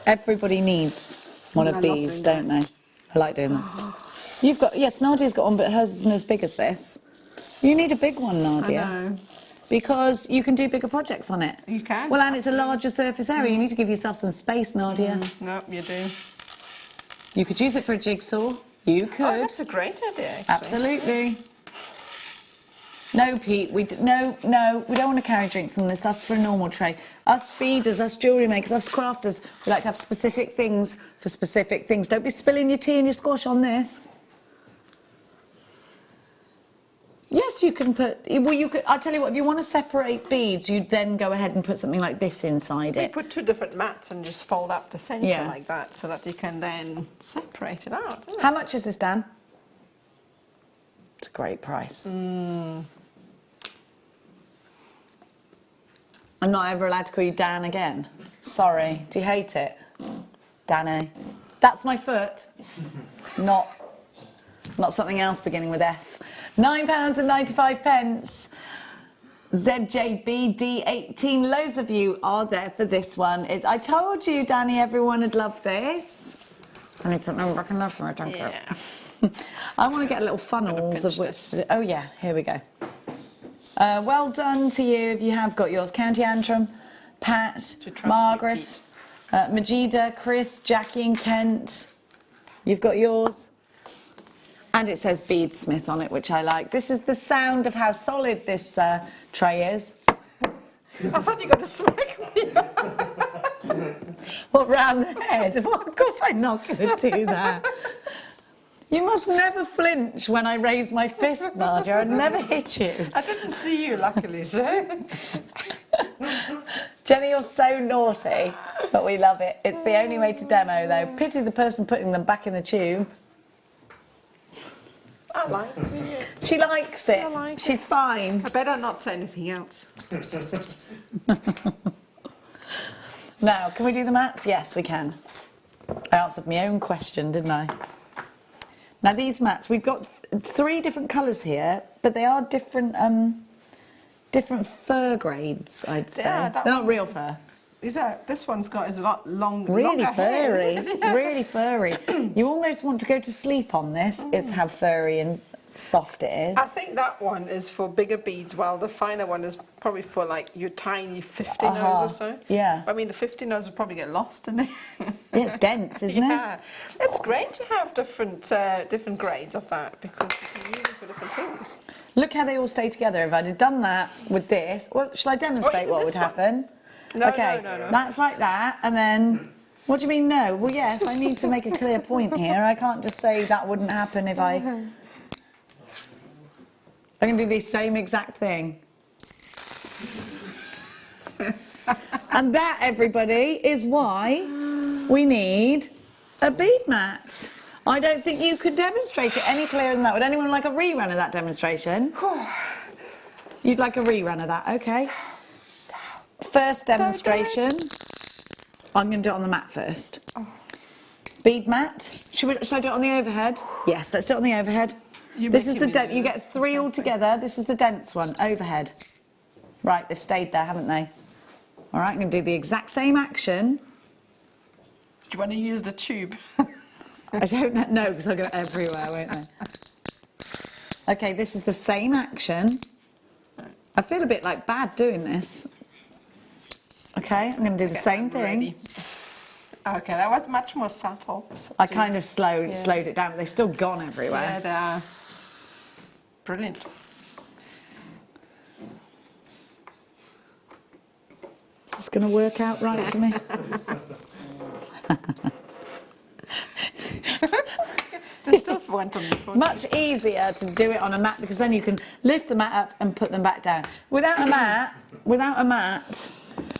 Everybody needs one of these, don't they? I like doing that. You've got, yes, Nadia's got one, but hers isn't as big as this. You need a big one, Nadia. I know. Because you can do bigger projects on it. You can. Well, and it's a larger surface area. You need to give yourself some space, Nadia. No, you do. You could use it for a jigsaw. You could. Oh, that's a great idea, actually. Absolutely. No, Pete, we don't want to carry drinks on this. That's for a normal tray. Us beaders, us jewellery makers, us crafters, we like to have specific things for specific things. Don't be spilling your tea and your squash on this. Yes, you can put, well, you could, I'll tell you what, if you want to separate beads, you'd then go ahead and put something like this inside You it. put 2 different mats and just fold up the centre Yeah. like that so that you can then separate it out. Isn't it? How much is this, Dan? It's a great price. I'm not ever allowed to call you Dan again. Sorry. Do you hate it? Danny. That's my foot. Not something else beginning with F. £9.95. ZJBD18. Loads of you are there for this one. I told you, Danny, everyone would love this. And you put them back in there for me, thank you. I want to get little funnels of which. Oh yeah, here we go. Well done to you if you have got yours. County Antrim, Pat, Margaret, Majida, Chris, Jackie and Kent. You've got yours. And it says Beadsmith on it, which I like. This is the sound of how solid this tray is. I thought you were going to smack me. What, round the head? Well, of course I'm not going to do that. You must never flinch when I raise my fist, Nadia. I'd never hit you. I didn't see you, luckily, so. Jenny, you're so naughty, but we love it. It's the only way to demo, though. Pity the person putting them back in the tube. I like it. She likes it. I like She's it. fine. I better not say anything else. Now, can we do the mats? Yes, we can. I answered my own question, didn't I? Now, these mats, we've got 3 different colours here, but they are different different fur grades, I'd say. Yeah, They're not real fur. This one's got is a lot longer. Really hair, furry. isn't it? It's really furry. You almost want to go to sleep on this. It's how furry and soft it is. I think that one is for bigger beads, while the finer one is probably for like your tiny 50 nose or so. Yeah. I mean, the 50 nose will probably get lost in it. It's dense, isn't Yeah. It's great to have different grades of that because you can use it for different things. it? Look how they all stay together. If I'd have done that with this, well, shall I demonstrate what would happen? No, Okay, no. that's like that, and then, what do you mean no? Well, yes, I need to make a clear point here. I can't just say that wouldn't happen if I can do the same exact thing. And that, everybody, is why we need a bead mat. I don't think you could demonstrate it any clearer than that. Would anyone like a rerun of that demonstration? You'd like a rerun of that, okay. First demonstration. I'm going to do it on the mat first. Bead mat. Should I do it on the overhead? Yes, let's do it on the overhead. This is the dense. You get 3 all together. This is the dense one. Overhead. Right, they've stayed there, haven't they? All right, I'm going to do the exact same action. Do you want to use the tube? I don't know, because they'll go everywhere, won't they? Okay, this is the same action. I feel a bit like bad doing this. Okay, I'm going to do the same thing. Ready. Okay, that was much more subtle. I kind of slowed it down, but they've still gone everywhere. Yeah, they are. Brilliant. Is this going to work out right for me? They're still went on before. Much easier to do it on a mat because then you can lift the mat up and put them back down. Without a mat,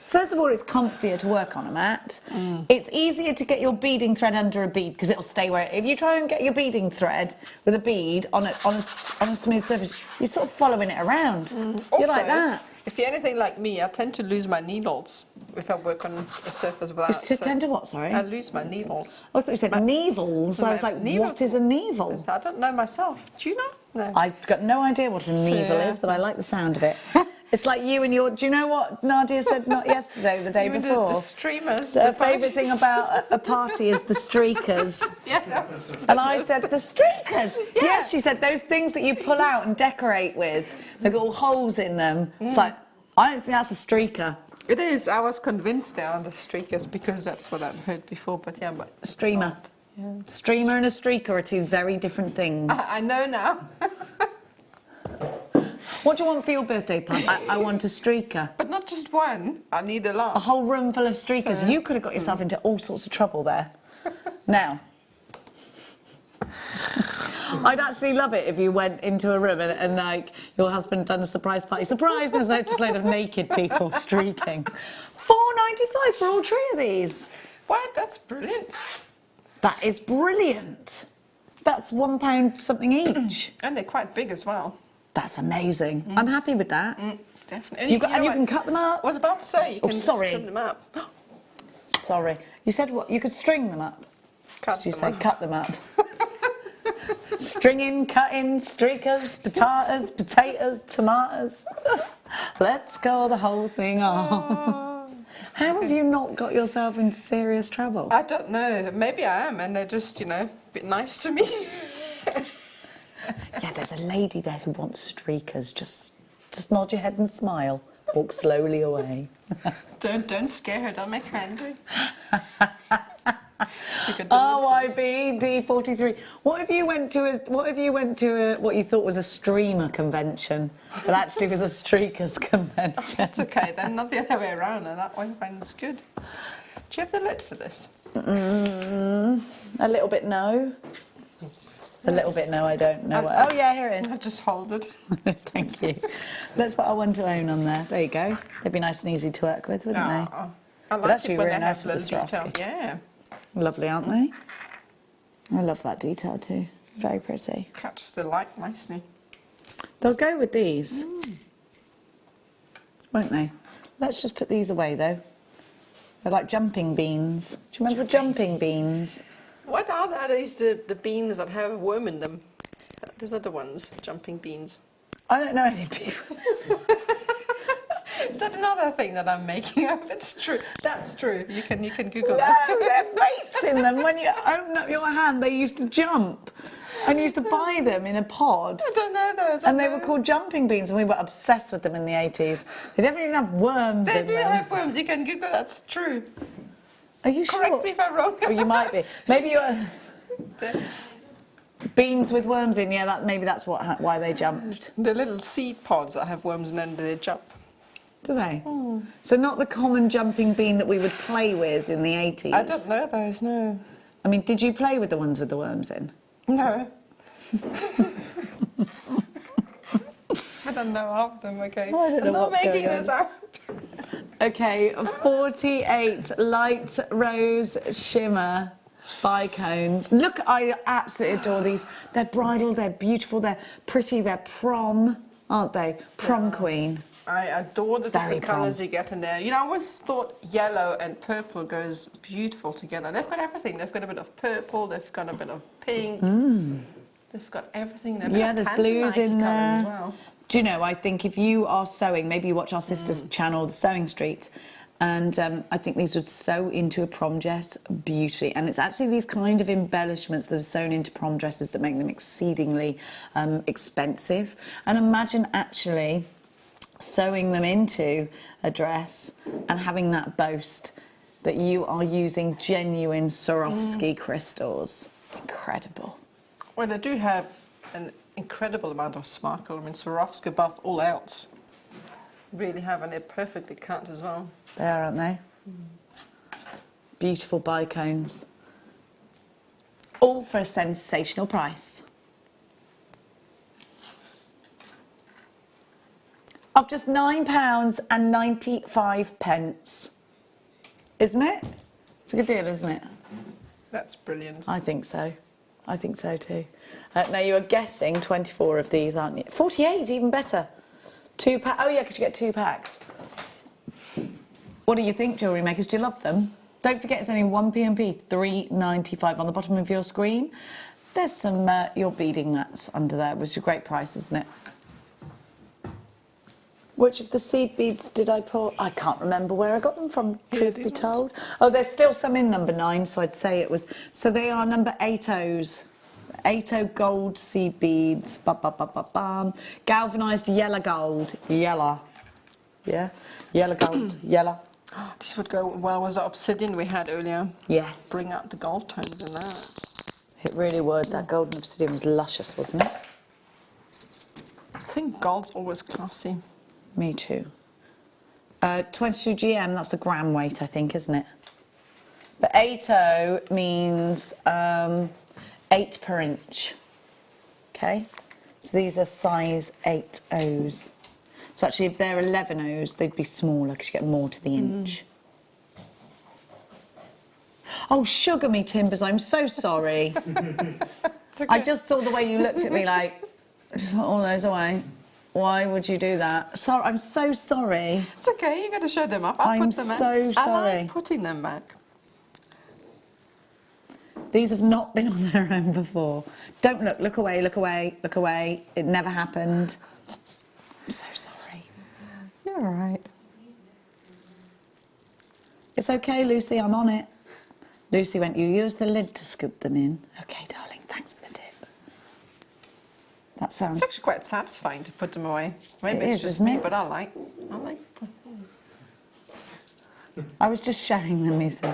first of all, it's comfier to work on a mat. It's easier to get your beading thread under a bead because it'll stay where. If you try and get your beading thread with a bead on a smooth surface, you're sort of following it around. You're like that. If you're anything like me, I tend to lose my needles if I work on a surface without. You tend to what, sorry? I lose my needles. I thought you said nevils. I was like, what is a nevel? I don't know myself. Do you know? No. I've got no idea what a nevel is, but I like the sound of it. It's like you and your... Do you know what Nadja said not yesterday, the day before? The streamers. Her favourite thing about a party is the streakers. Yeah. And I said, the streakers? Yeah. Yes, she said, those things that you pull out and decorate with. They've got all holes in them. It's like, I don't think that's a streaker. It is. I was convinced they are the streakers because that's what I'd heard before, but yeah, but... A streamer. Yeah. Streamer and a streaker are two very different things. I know now. What do you want for your birthday party? I want a streaker. But not just one. I need a lot. A whole room full of streakers. So, you could have got yourself into all sorts of trouble there. Now, I'd actually love it if you went into a room and like your husband done a surprise party. Surprise! There's just a load of naked people streaking. £4.95 for all 3 of these. What? That's brilliant. That is brilliant. That's £1 something each. And they're quite big as well. That's amazing. I'm happy with that. Definitely. And you can cut them up. I was about to say, you can sorry. trim them up. Sorry. You said what? You could string them up. Cut Did you them say up. cut them up? Stringing, cutting, streakers, potatoes, tomatoes. Let's go the whole thing on. How have you not got yourself into serious trouble? I don't know. Maybe I am, and they're just, you know, a bit nice to me. Yeah, there's a lady there who wants streakers. Just nod your head and smile. Walk slowly away. Don't scare her. Don't make her angry. RYB D43. What if you went to what you thought was a streamer convention, but actually was a streakers convention? That's okay. Then not the other way around, and that one finds good. Do you have the lid for this? A little bit no. A little bit no, I don't know. Oh yeah, here it is. I'll just hold it. Thank you. Let's put our one to own on there. There you go. They'd be nice and easy to work with, wouldn't they? I like actually it when really they nice have with the little detail. Swarovski. Yeah. Lovely, aren't they? I love that detail too. Very pretty. Catches the light nicely. They'll go with these, won't they? Let's just put these away though. They're like jumping beans. Do you remember jumping beans? What are these, the beans that have a worm in them? These are the ones, jumping beans. I don't know any people. Is that another thing that I'm making up? It's true. That's true. You can Google No, that. there are weights in them. When you open up your hand, they used to jump. And you used to buy them in a pod. I don't know those. And they were called jumping beans, and we were obsessed with them in the 80s. They definitely didn't have worms They in do them. have worms. You can Google. That's true. Are you sure? Correct me if I'm wrong. Oh, you might be. Maybe you're... Beans with worms in, yeah, maybe that's why they jumped. The little seed pods that have worms and then they jump. Do they? So not the common jumping bean that we would play with in the 80s? I don't know those, no. I mean, did you play with the ones with the worms in? No. I don't know of them, okay. I don't know I'm not what's making going this on. up. Okay, 48 light rose shimmer bicones. Look, I absolutely adore these. They're bridal, they're beautiful, they're pretty, they're prom, aren't they? Prom queen. I adore the Very different colours you get in there. You know, I always thought yellow and purple goes beautiful together. They've got everything. They've got a bit of purple, they've got a bit of pink. They've got everything. Yeah, there's blues in there. As well. Do you know, I think if you are sewing, maybe you watch our sister's channel, The Sewing Street, and I think these would sew into a prom dress beautifully. And it's actually these kind of embellishments that are sewn into prom dresses that make them exceedingly expensive. And imagine actually sewing them into a dress and having that boast that you are using genuine Swarovski crystals. Incredible. Well, they do have an incredible amount of sparkle. I mean, Swarovski above all else. Really have, and they're perfectly cut as well. They are, aren't they? Beautiful bicones. All for a sensational price of just £9.95. Isn't it? It's a good deal, isn't it? That's brilliant. I think so. I think so too. Now you are getting 24 of these, aren't you? 48, even better. 2 pack. Oh yeah, because you get 2 packs. What do you think, jewellery makers? Do you love them? Don't forget, it's only 1p&p, £3.95 on the bottom of your screen. There's some your beading nuts under there, which is a great price, isn't it? Which of the seed beads did I put? I can't remember where I got them from, truth be told. Oh, there's still some in number 9, so I'd say it was... So they are number 80s. 80 gold seed beads. Galvanised yellow gold. Yellow. Yeah? Yellow gold. Yellow. This would go well with the obsidian we had earlier. Yes. Bring out the gold tones in that. It really would. That golden obsidian was luscious, wasn't it? I think gold's always classy. Me too. 22 GM, that's the gram weight, I think, isn't it? But 80 means 8 per inch. Okay? So these are size 8 O's. So actually, if they're 11 O's, they'd be smaller because you get more to the inch. Oh, sugar me timbers, I'm so sorry. Okay. I just saw the way you looked at me like, just put all those away. Why would you do that? Sorry, I'm so sorry. It's okay, you're going to show them off. I'll I'm put them so back. sorry. I like putting them back. These have not been on their own before. Don't look, look away, look away, look away. It never happened. I'm so sorry. You're all right. It's okay, Lucy, I'm on it. Lucy went, you use the lid to scoop them in. Okay, darling, thanks for the tip. That sounds... It's actually quite satisfying to put them away. Maybe It it's is, just isn't me, it? but I like putting. I was just showing them, you see.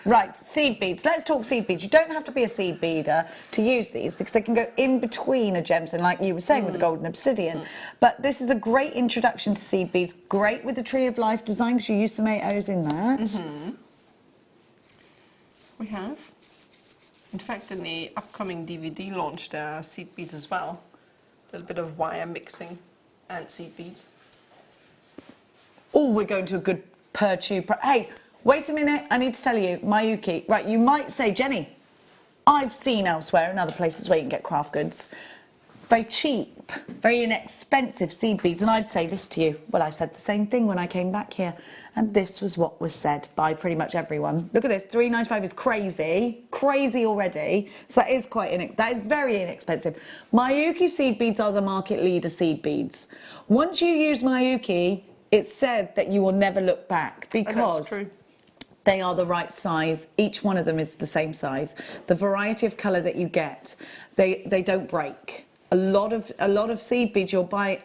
Right, seed beads. Let's talk seed beads. You don't have to be a seed beader to use these because they can go in between a gemstone, like you were saying with the golden obsidian. But this is a great introduction to seed beads. Great with the Tree of Life design because you use some 8 O's in that. We have. In fact, in the upcoming DVD launch, there are seed beads as well. A little bit of wire mixing and seed beads. Oh, we're going to a good per tube. Hey, wait a minute. I need to tell you, Mayuki. Right, you might say, Jenny, I've seen elsewhere in other places where you can get craft goods, very cheap, very inexpensive seed beads. And I'd say this to you. Well, I said the same thing when I came back here. And this was what was said by pretty much everyone. Look at this, £3.95 is crazy, crazy already. So that is that is very inexpensive. Mayuki seed beads are the market leader seed beads. Once you use Mayuki, it's said that you will never look back because they are the right size. Each one of them is the same size. The variety of colour that you get, they don't break. A lot of seed beads you'll buy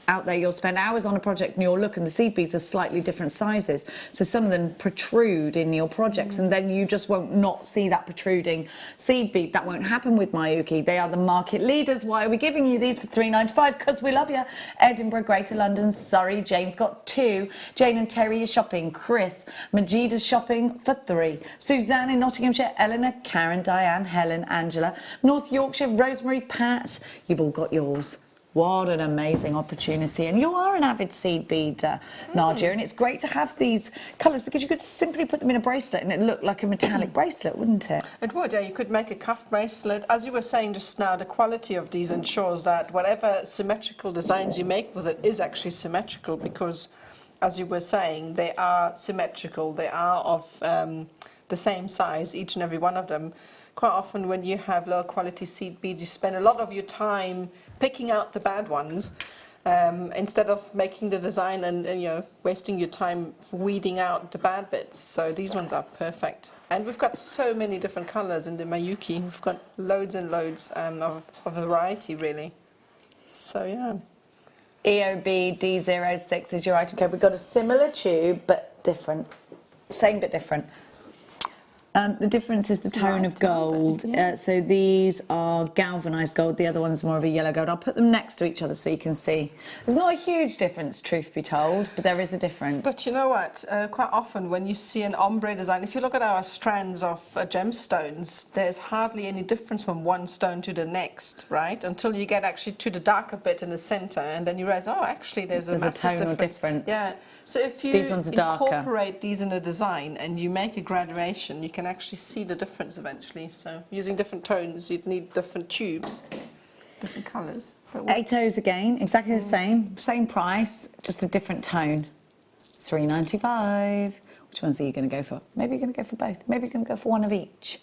out there, you'll spend hours on a project and you'll look and the seed beads are slightly different sizes. So some of them protrude in your projects and then you just won't not see that protruding seed bead. That won't happen with Mayuki. They are the market leaders. Why are we giving you these for £3.95? Because we love you. Edinburgh, Greater London, Surrey. Jane's got 2. Jane and Terry are shopping. Chris. Majida's shopping for 3. Suzanne in Nottinghamshire. Eleanor, Karen, Diane, Helen, Angela. North Yorkshire, Rosemary, Pat. You've all got yours. What an amazing opportunity. And you are an avid seed beader, Nadja, and it's great to have these colours because you could simply put them in a bracelet and it looked like a metallic bracelet, wouldn't it? It would, yeah. You could make a cuff bracelet. As you were saying just now, the quality of these ensures that whatever symmetrical designs you make with it is actually symmetrical because, as you were saying, they are symmetrical. They are of the same size, each and every one of them. Quite often when you have low quality seed beads, you spend a lot of your time picking out the bad ones instead of making the design and you know, wasting your time weeding out the bad bits. So these ones are perfect. And we've got so many different colours in the Mayuki. We've got loads and loads of variety, really. So, yeah. EOB D06 is your item code. We've got a similar tube, but different. Same but different. The difference is the tone of gold. So these are galvanised gold, the other one's more of a yellow gold. I'll put them next to each other so you can see. There's not a huge difference, truth be told, but there is a difference. But you know what? Quite often when you see an ombre design, if you look at our strands of gemstones, there's hardly any difference from one stone to the next, right? Until you get actually to the darker bit in the centre, and then you realise, oh, actually there's a tonal difference. Yeah. So if you These ones are darker. incorporate these in a design and you make a graduation, you can actually see the difference eventually. So using different tones, you'd need different tubes, different colours. 8Os again, exactly the same price, just a different tone. £3.95. Which ones are you going to go for? Maybe you're going to go for both. Maybe you're going to go for one of each.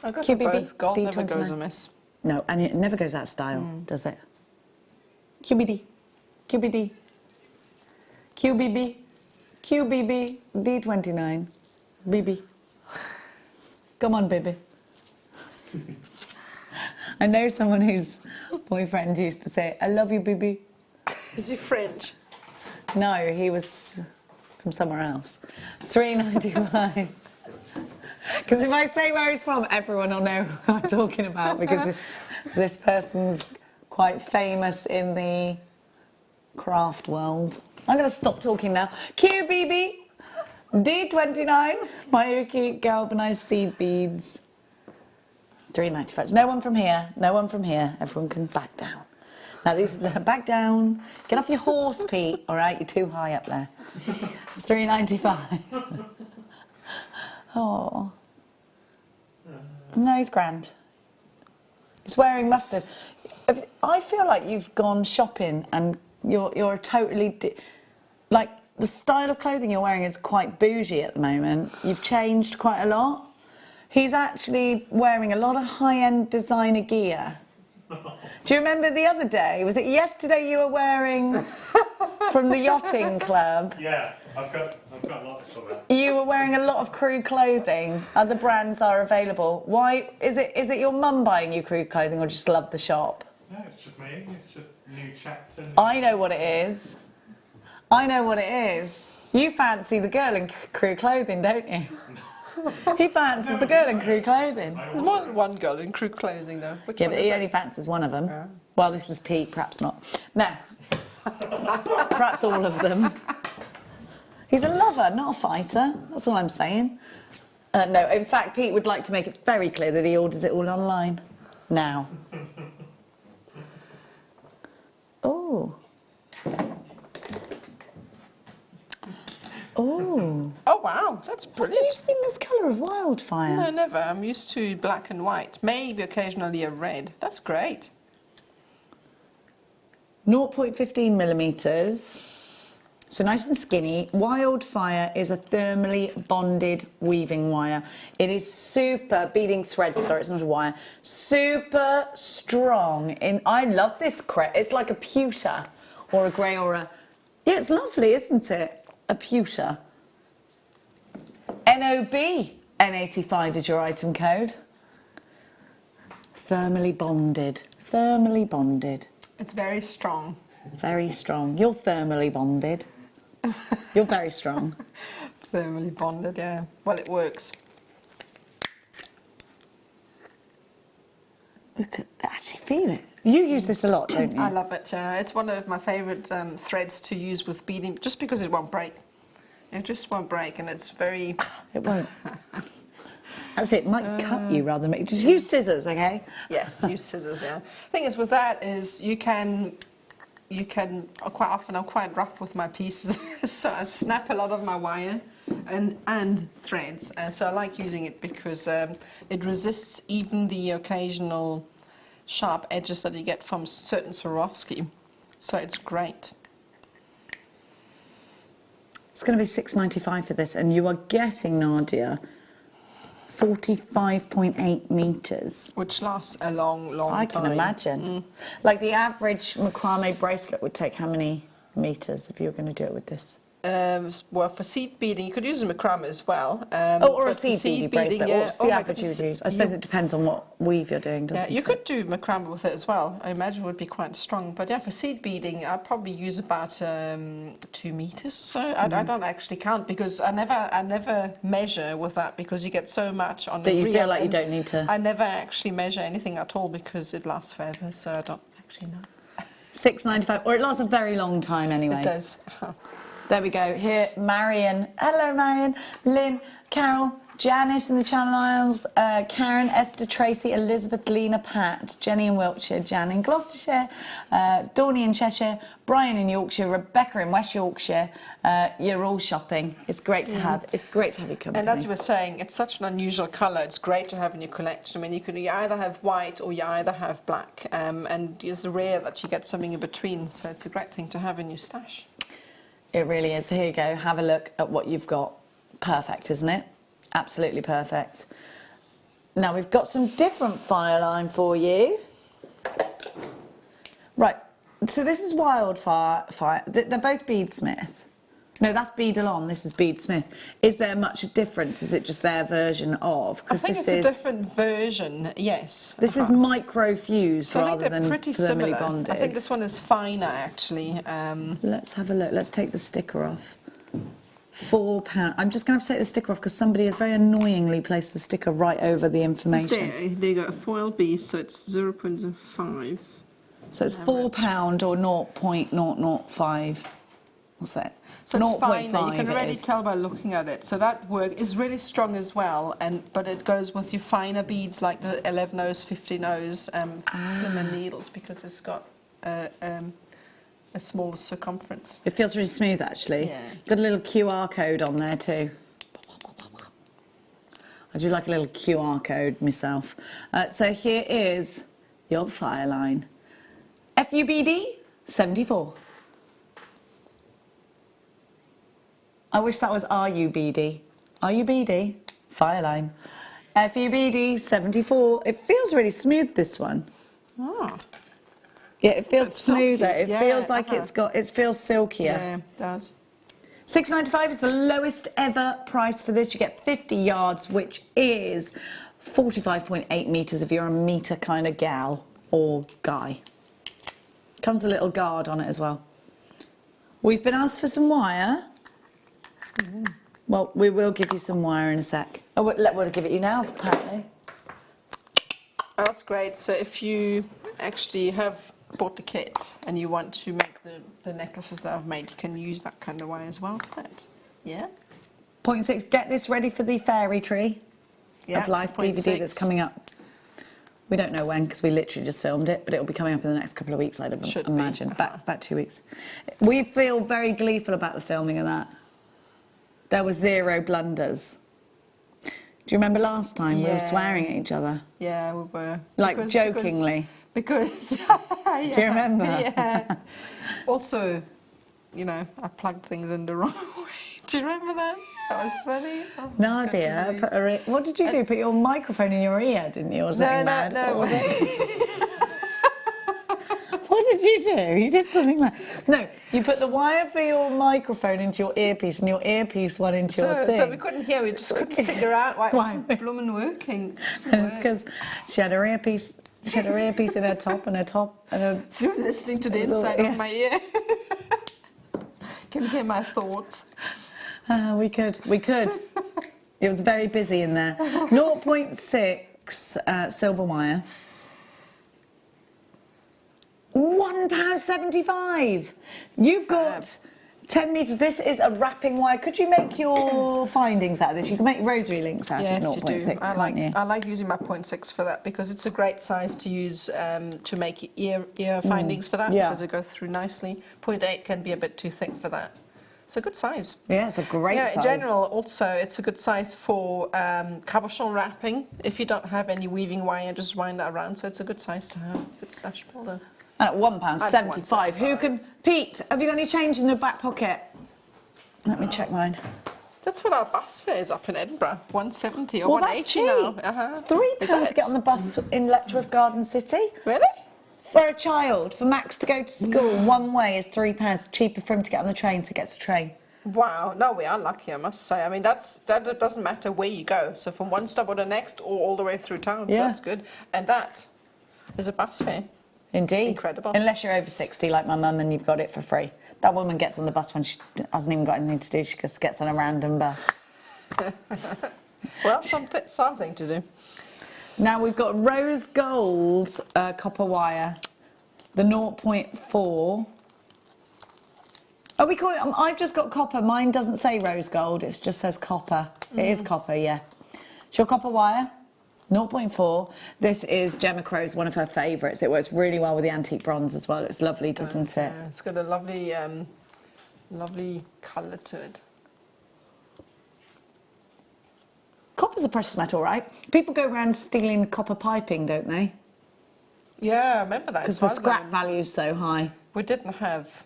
I'll go for both. Gold never goes amiss. No, and it never goes out of style, does it? QBD, QBD, QBB, QBB, D29, BB. Come on, baby. I know someone whose boyfriend used to say, I love you, BB. Is he French? No, he was from somewhere else. £3.95. Because if I say where he's from, everyone will know who I'm talking about, because this person's quite famous in the craft world. I'm going to stop talking now. QBB, D29, Mayuki galvanised seed beads. £3.95. No one from here. No one from here. Everyone can back down. Now these back down. Get off your horse, Pete. All right, you're too high up there. £3.95. Oh. No, he's grand. He's wearing mustard. I feel like you've gone shopping and you're totally like the style of clothing you're wearing is quite bougie at the moment. You've changed quite a lot. He's actually wearing a lot of high-end designer gear. Do you remember the other day? Was it yesterday you were wearing from the yachting club? Yeah, I've got lots of that. You were wearing a lot of crew clothing. Other brands are available. Why is it your mum buying you crew clothing, or just love the shop? No, it's just me. It's just new chapter. I know what it is. I know what it is. You fancy the girl in crew clothing, don't you? He fancies the girl in crew clothing. There's more than one girl in crew clothing, though. Yeah, but he only fancies one of them. Yeah. Well, this was Pete, perhaps not. No. Perhaps all of them. He's a lover, not a fighter. That's all I'm saying. No, in fact, Pete would like to make it very clear that he orders it all online. Now. Oh. Oh. Oh, wow, that's brilliant. Have you seen this colour of wildfire? No, never. I'm used to black and white. Maybe occasionally a red. That's great. 0.15 millimetres. So nice and skinny. Wildfire is a thermally bonded weaving wire. It is super, beading thread, sorry, it's not a wire. Super strong. I love this crepe. It's like a pewter or a grey or a... Yeah, it's lovely, isn't it? A pewter. NOB, N85 is your item code. Thermally bonded. Thermally bonded. It's very strong. Very strong. You're thermally bonded. You're very strong. Thermally bonded, yeah. Well, it works. Look at, actually feel it. You use this a lot, don't you? I love it, yeah. It's one of my favourite threads to use with beading, just because it won't break. It just won't break, and it's very... It won't. Actually, it might cut you rather than make... Just use scissors, okay? Yes, use scissors, yeah. Thing is, with that is you can quite often I'm quite rough with my pieces, so I snap a lot of my wire and threads. So I like using it because it resists even the occasional sharp edges that you get from certain Swarovski. So it's great. It's going to be £6.95 for this, and you are getting, Nadja, 45.8 metres. Which lasts a long, long time. I can imagine. Like the average macrame bracelet would take how many metres if you were going to do it with this? Well, for seed beading, you could use a macrame as well. Or a but for seed beading bracelet. yeah, What's the average you would use? I suppose it depends on what weave you're doing, doesn't Yeah, you it? could do macrame with it as well. I imagine it would be quite strong. But yeah, for seed beading, I'd probably use about 2 meters or so. I don't actually count because I never measure with that because you get so much on the That you reel, feel like you and don't need to. I never actually measure anything at all because it lasts forever. So I don't actually know. $6.95, or it lasts a very long time anyway. It does. There we go. Here, Marion. Hello, Marion. Lynn, Carol, Janice in the Channel Isles, Karen, Esther, Tracy, Elizabeth, Lena, Pat, Jenny in Wiltshire, Jan in Gloucestershire, Dawny in Cheshire, Brian in Yorkshire, Rebecca in West Yorkshire. You're all shopping. It's great to have. It's great to have you company. And as you were saying, it's such an unusual colour. It's great to have in your collection. I mean, you either have white or you either have black, and it's rare that you get something in between. So it's a great thing to have in your stash. It really is. Here you go. Have a look at what you've got. Perfect, isn't it? Absolutely perfect. Now we've got some different fire line for you. Right. So this is Wildfire. They're both Beadsmith. No, that's Beadalon. This is Beadsmith. Is there much difference? Is it just their version of? I think it's a different version. Yes. This is micro fused so rather I think they're than pretty thermally similar. bonded. I think this one is finer actually. Let's have a look. Let's take the sticker off. £4. I'm just going to have to take the sticker off because somebody has very annoyingly placed the sticker right over the information. There you go, a foil bead, so it's 0.5. So it's £4 or 0.005. What's that? So it's finer. You 0.5 can it already is. tell by looking at it. So that work is really strong as well, but it goes with your finer beads like the 11-0s, 15-0s, slimmer needles because it's got a smaller circumference. It feels really smooth actually. Yeah. Got a little QR code on there too. I do like a little QR code myself. So here is your fire line. FUBD 74. I wish that was RUBD. RUBD, fire line. FUBD 74. It feels really smooth, this one. Ah. Yeah, it feels smoother. silky. It Yeah, feels like it feels silkier. Yeah, it does. $6.95 is the lowest ever price for this. You get 50 yards, which is 45.8 metres if you're a metre kind of gal or guy. Comes a little guard on it as well. We've been asked for some wire. Well, we will give you some wire in a sec. Oh, we'll give it you now, apparently. Oh, that's great. So if you actually have bought the kit and you want to make the necklaces that I've made, you can use that kind of wire as well for that. Yeah? 0.6, get this ready for the fairy tree Yeah, of life 0.6. DVD that's coming up. We don't know when because we literally just filmed it, but it'll be coming up in the next couple of weeks, I'd imagine. About 2 weeks. We feel very gleeful about the filming of that. There were 0 blunders. Do you remember last time we were swearing at each other? Yeah, we were. Like jokingly. Because Do you remember? Yeah. Also, you know, I plugged things in the wrong way. Do you remember that? That was funny. Oh, Nadia, what did you do? Put your microphone in your ear, didn't you, or something mad? No. What was it? What did you do? You did something mad. No, you put the wire for your microphone into your earpiece and your earpiece went into your thing. So we couldn't hear, we just couldn't figure out why it wasn't blooming working. It's because she had her earpiece. She had her earpiece in her top and her top and her... So you're listening to the inside of my ear. Can hear my thoughts. We could. It was very busy in there. 0.6 silver wire. £1.75. You've got 10 metres. This is a wrapping wire. Could you make your findings out of this? You can make rosary links out of 0.6. You do. I like using my 0.6 for that because it's a great size to use to make ear findings for that because they go through nicely. 0.8 can be a bit too thick for that. It's a good size. Yeah, it's a great size. In general, also, it's a good size for cabochon wrapping. If you don't have any weaving wire, just wind that around. So it's a good size to have. Good stash holder. At £1.75. Who can... Pete, have you got any change in the back pocket? Let me check mine. That's what our bus fare is up in Edinburgh. 170 or well, 180 now. It's £3 to get on the bus in Letchworth Garden City. Really? For a child, for Max to go to school, one way is £3. Cheaper for him to get on the train, so he gets a train. Wow, no, we are lucky, I must say. I mean, that doesn't matter where you go. So from one stop or the next, or all the way through town. So Yeah. that's good. And that is a bus fare. Indeed. Incredible. Unless you're over 60 like my mum and you've got it for free. That woman gets on the bus when she hasn't even got anything to do. She just gets on a random bus. Well, something to do. Now we've got rose gold copper wire. The 0.4. Oh, we call it, I've just got copper. Mine doesn't say rose gold. It just says copper. It is copper, yeah. It's your copper wire. 0.4. This is Gemma Crow's one of her favourites. It works really well with the antique bronze as well. It's lovely, doesn't it? Yeah, it's got a lovely, lovely colour to it. Copper's a precious metal, right? People go around stealing copper piping, don't they? Yeah, I remember that. Because the scrap value's so high. We didn't have,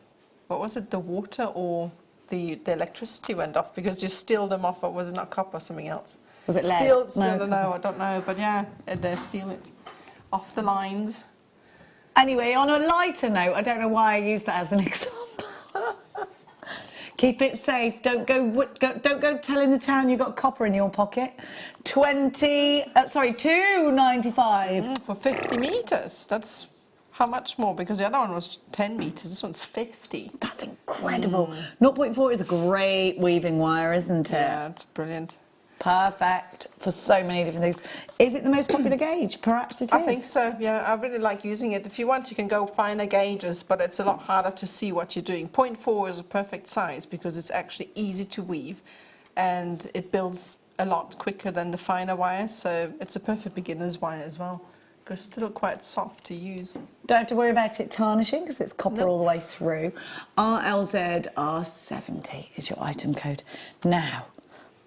what was it, the water or the electricity went off because you steal them off, or was it not copper or something else? Was it lead? Still, No, no, I don't know, but yeah, they steal it off the lines. Anyway, on a lighter note, I don't know why I used that as an example. Keep it safe. Don't go telling the town you've got copper in your pocket. $2.95 for 50 meters. That's how much more? Because the other one was 10 meters. This one's 50. That's incredible. 0.4 is a great weaving wire, isn't it? Yeah, it's brilliant. Perfect for so many different things. Is it the most popular gauge? Perhaps it is. I think so, yeah. I really like using it. If you want, you can go finer gauges, but it's a lot harder to see what you're doing. 0.4 is a perfect size because it's actually easy to weave and it builds a lot quicker than the finer wire, so it's a perfect beginner's wire as well because it's still quite soft to use. Don't have to worry about it tarnishing because it's copper all the way through. RLZR70 is your item code. Now,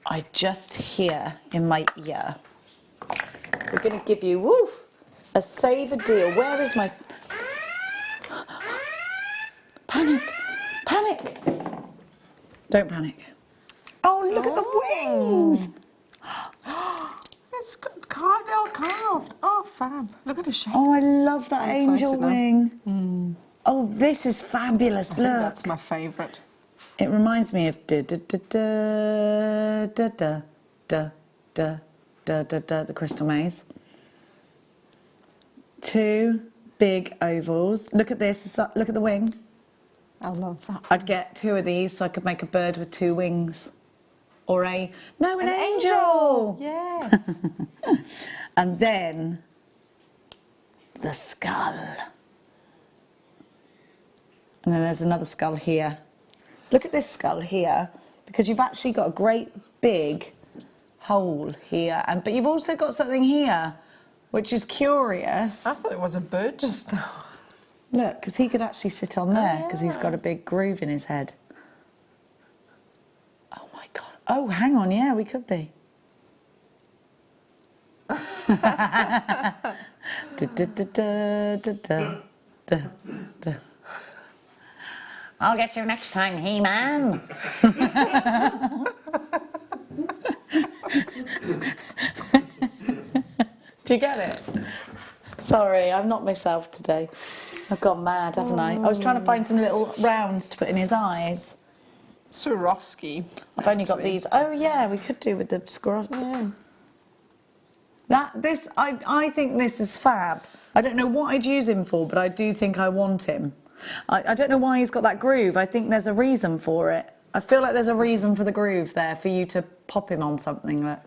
I just hear in my ear, we're going to give you, a saver deal. Where is my... Panic! Panic! Don't panic. Oh, look at the wings! It's carved. Oh, fab. Look at the shape. Oh, I love that I'm angel excited now. wing. Oh, this is fabulous. I think Look. that's my favourite. It reminds me of the Crystal Maze. Two big ovals. Look at this. Look at the wing. I love that. I'd get two of these so I could make a bird with two wings. Or an angel. Yes. And then the skull. And then there's another skull here. Look at this skull here, because you've actually got a great big hole here, but you've also got something here, which is curious. I thought it was a bird just now. Look, because he could actually sit on there, because he's got a big groove in his head. Oh my God. Oh, hang on, yeah, we could be. I'll get you next time, He-Man. Do you get it? Sorry, I'm not myself today. I've gone mad, haven't I? I was trying to find some little rounds to put in his eyes. Swarovski. I've only got these. Oh yeah, we could do with the Swarovski. Yeah. I think this is fab. I don't know what I'd use him for, but I do think I want him. I don't know why he's got that groove. I think there's a reason for it. I feel like there's a reason for the groove there, for you to pop him on something. Look.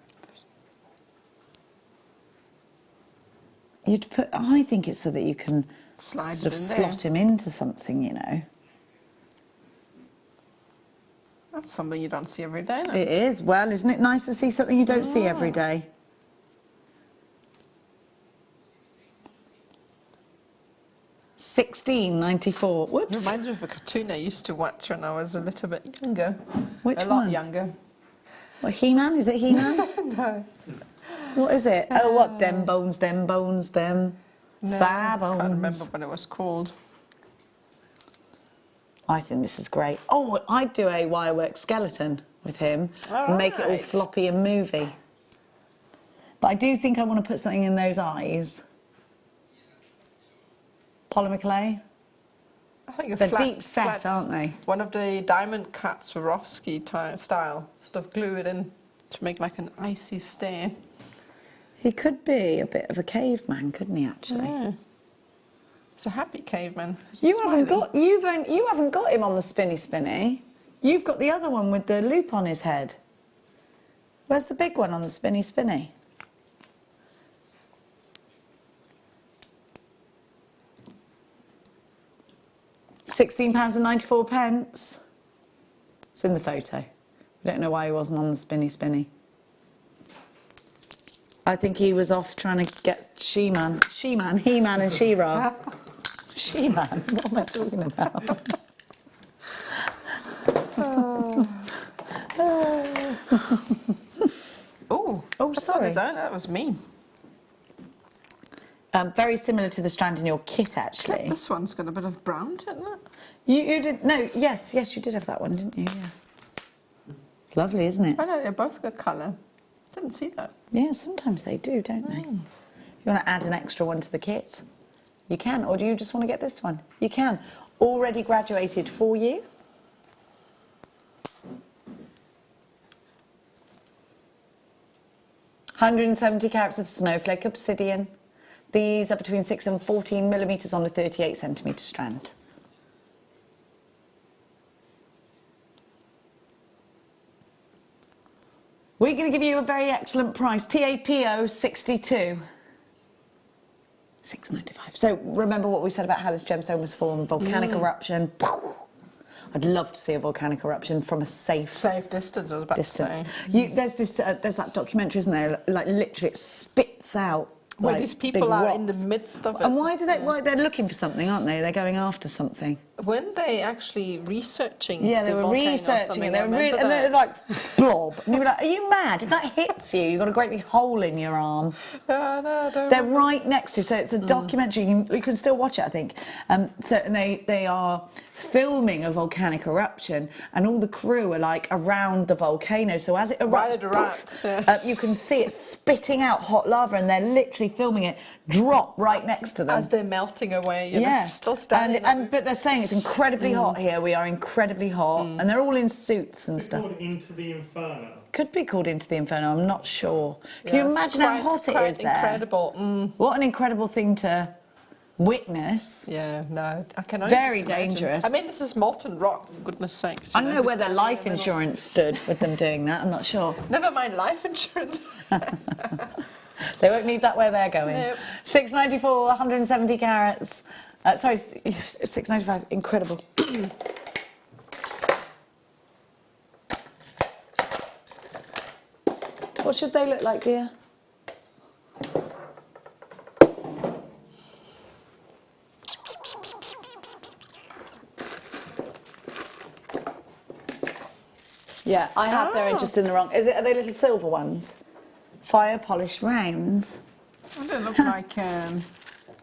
I think it's so that you can sort of slot him into something, you know. That's something you don't see every day, no? It is. Well, isn't it nice to see something you don't see every day? $16.94. Whoops. Reminds me of a cartoon I used to watch when I was a little bit younger. Which a one? lot younger. What, He-Man? Is it He-Man? No. What is it? Oh, what? Them bones, them bones, them No, thigh I can't remember bones. what it was called. I think this is great. Oh, I'd do a wirework skeleton with him and make it all right. floppy and movie. But I do think I want to put something in those eyes. Polymer clay. I think They're deep set, aren't they? One of the diamond cut Swarovski style, sort of glue it in to make like an icy stare. He could be a bit of a caveman, couldn't he? Actually, Yeah. It's a happy caveman. you haven't got him on the spinny. You've got the other one with the loop on his head. Where's the big one on the spinny? £16.94. It's in the photo. We don't know why he wasn't on the spinny. I think he was off trying to get He-Man and She-Ra. She-Man, what am I talking about? Oh, sorry. That was me. Very similar to the strand in your kit, actually. This one's got a bit of brown, hasn't it? You did, no, yes, you did have that one, didn't you? Yeah. It's lovely, isn't it? I know, they're both got colour. Didn't see that. Yeah, sometimes they do, don't they? You want to add an extra one to the kit? You can, or do you just want to get this one? You can. Already graduated for you. £170 carats of snowflake obsidian. These are between 6 and 14 millimetres on a 38 centimetre strand. We're going to give you a very excellent price. TAPO 62. £6.95. So remember what we said about how this gemstone was formed. Volcanic eruption. I'd love to see a volcanic eruption from a safe distance, I was about distance. to say. There's that documentary, isn't there? Like literally it spits out. Where like, these people big are rocks. in the midst of it. And why they're looking for something, aren't they? They're going after something. Weren't they actually researching? Yeah, they the were volcano or researching something? it. They I were remember and they're that. like blob. And you were like, "Are you mad? If that hits you, you've got a great big hole in your arm." No, don't They're right next to. So it's a documentary. You can still watch it, I think. And they are filming a volcanic eruption, and all the crew are like around the volcano. So as it erupts, While it erupts, you can see it spitting out hot lava, and they're literally filming it drop right next to them as they're melting away. You know, yeah, still standing. but they're saying it's incredibly hot here. We are incredibly hot, and they're all in suits and It's stuff. called Into the Inferno. Could be called Into the Inferno. I'm not sure. Can Yeah, you it's imagine how hot it is there? Incredible. What an incredible thing to witness. Yeah, no, I can only Very just imagine. dangerous. I mean, this is molten rock, for goodness sakes. I don't know where who's their standing life in the middle. insurance stood with them doing that. I'm not sure. Never mind life insurance. They won't need that where they're going. Nope. $6.94, 170 carats. Sorry, $6.95. Incredible. What should they look like, dear? Yeah, I have. They're just in the wrong. Are they little silver ones? Fire polished rounds. Well, they look like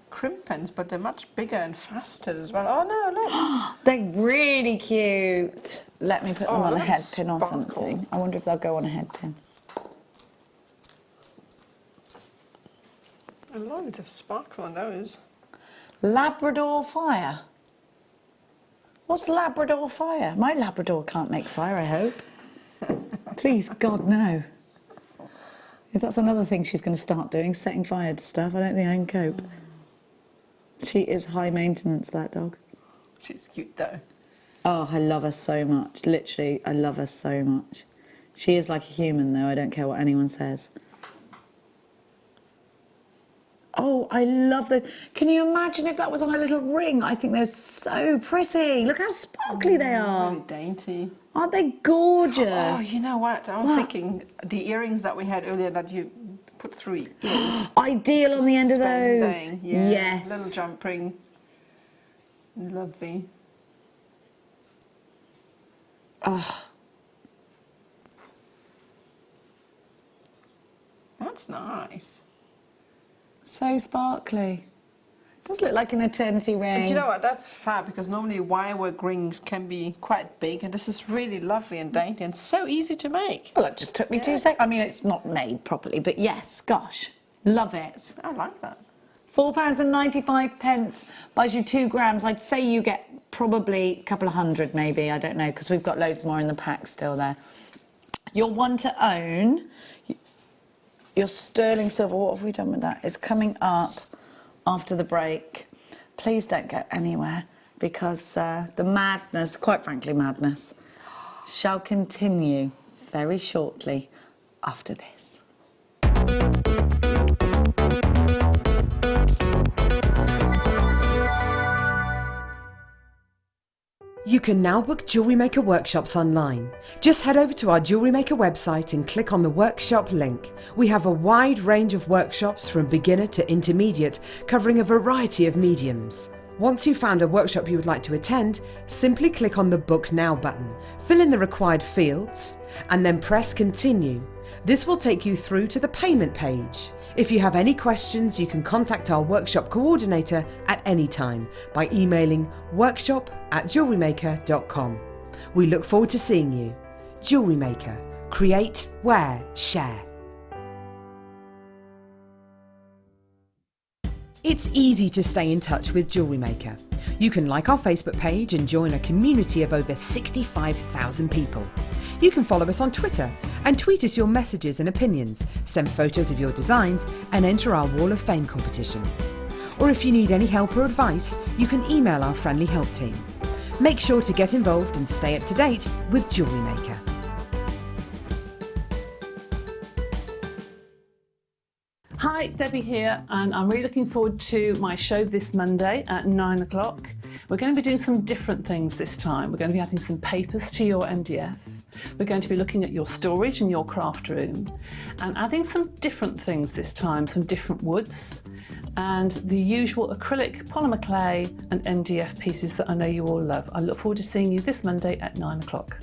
crimp pens, but they're much bigger and faster as well. Oh no, look! They're really cute. Let me put them on a look at head the pin or sparkle. something. I wonder if they'll go on a head pin. A lot of sparkle on those. Labrador fire. What's Labrador fire? My Labrador can't make fire, I hope. Please, God, no. If that's another thing she's going to start doing, setting fire to stuff, I don't think I can cope. She is high maintenance, that dog. She's cute though. Oh, I love her so much. Literally, I love her so much. She is like a human, though. I don't care what anyone says. Oh, I love that. Can you imagine if that was on a little ring? I think they're so pretty. Look how sparkly they are. Really dainty. Aren't they gorgeous? Oh, you know what? I'm thinking the earrings that we had earlier that you put through ears. Ideal on the end of those. Spending, yeah. Yes. Little jump ring. Lovely. Oh, That's nice. so sparkly. Does look like an eternity ring. And you know what? That's fab because normally wirework rings can be quite big, and this is really lovely and dainty and so easy to make. Well, it just took me 2 seconds. I mean, it's not made properly, but yes, gosh, love it. I like that. £4.95 buys you 2 grams. I'd say you get probably a couple of hundred maybe, I don't know, because we've got loads more in the pack still there. You'll want to own your sterling silver. What have we done with that? It's coming up after the break. Please don't go anywhere, because the madness, quite frankly madness, shall continue very shortly after this. You can now book Jewellery Maker workshops online. Just head over to our Jewellery Maker website and click on the workshop link. We have a wide range of workshops from beginner to intermediate, covering a variety of mediums. Once you've found a workshop you would like to attend, simply click on the Book Now button, fill in the required fields, and then press Continue. This will take you through to the payment page. If you have any questions, you can contact our workshop coordinator at any time by emailing workshop@jewellerymaker.com. We look forward to seeing you. Jewellery Maker. Create, wear, share. It's easy to stay in touch with Jewellery Maker. You can like our Facebook page and join a community of over 65,000 people. You can follow us on Twitter and tweet us your messages and opinions, send photos of your designs and enter our Wall of Fame competition. Or if you need any help or advice, you can email our friendly help team. Make sure to get involved and stay up to date with Jewellery Maker. Hi, Debbie here, and I'm really looking forward to my show this Monday at 9 o'clock. We're going to be doing some different things this time. We're going to be adding some papers to your MDF. We're going to be looking at your storage in your craft room and adding some different things this time, some different woods and the usual acrylic, polymer clay and MDF pieces that I know you all love. I look forward to seeing you this Monday at 9 o'clock.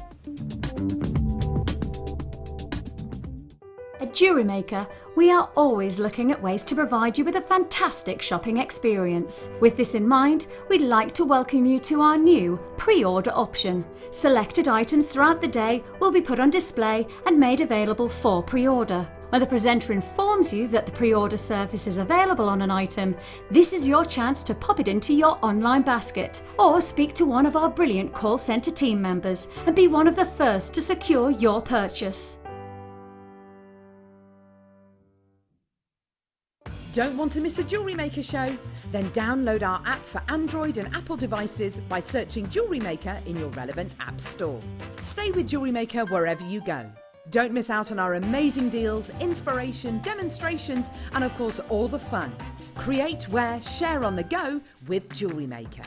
At Jewellery Maker, we are always looking at ways to provide you with a fantastic shopping experience. With this in mind, we'd like to welcome you to our new pre-order option. Selected items throughout the day will be put on display and made available for pre-order. When the presenter informs you that the pre-order service is available on an item, this is your chance to pop it into your online basket or speak to one of our brilliant call centre team members and be one of the first to secure your purchase. Don't want to miss a Jewellery Maker show? Then download our app for Android and Apple devices by searching Jewellery Maker in your relevant app store. Stay with Jewellery Maker wherever you go. Don't miss out on our amazing deals, inspiration, demonstrations, and of course all the fun. Create, wear, share on the go with Jewellery Maker.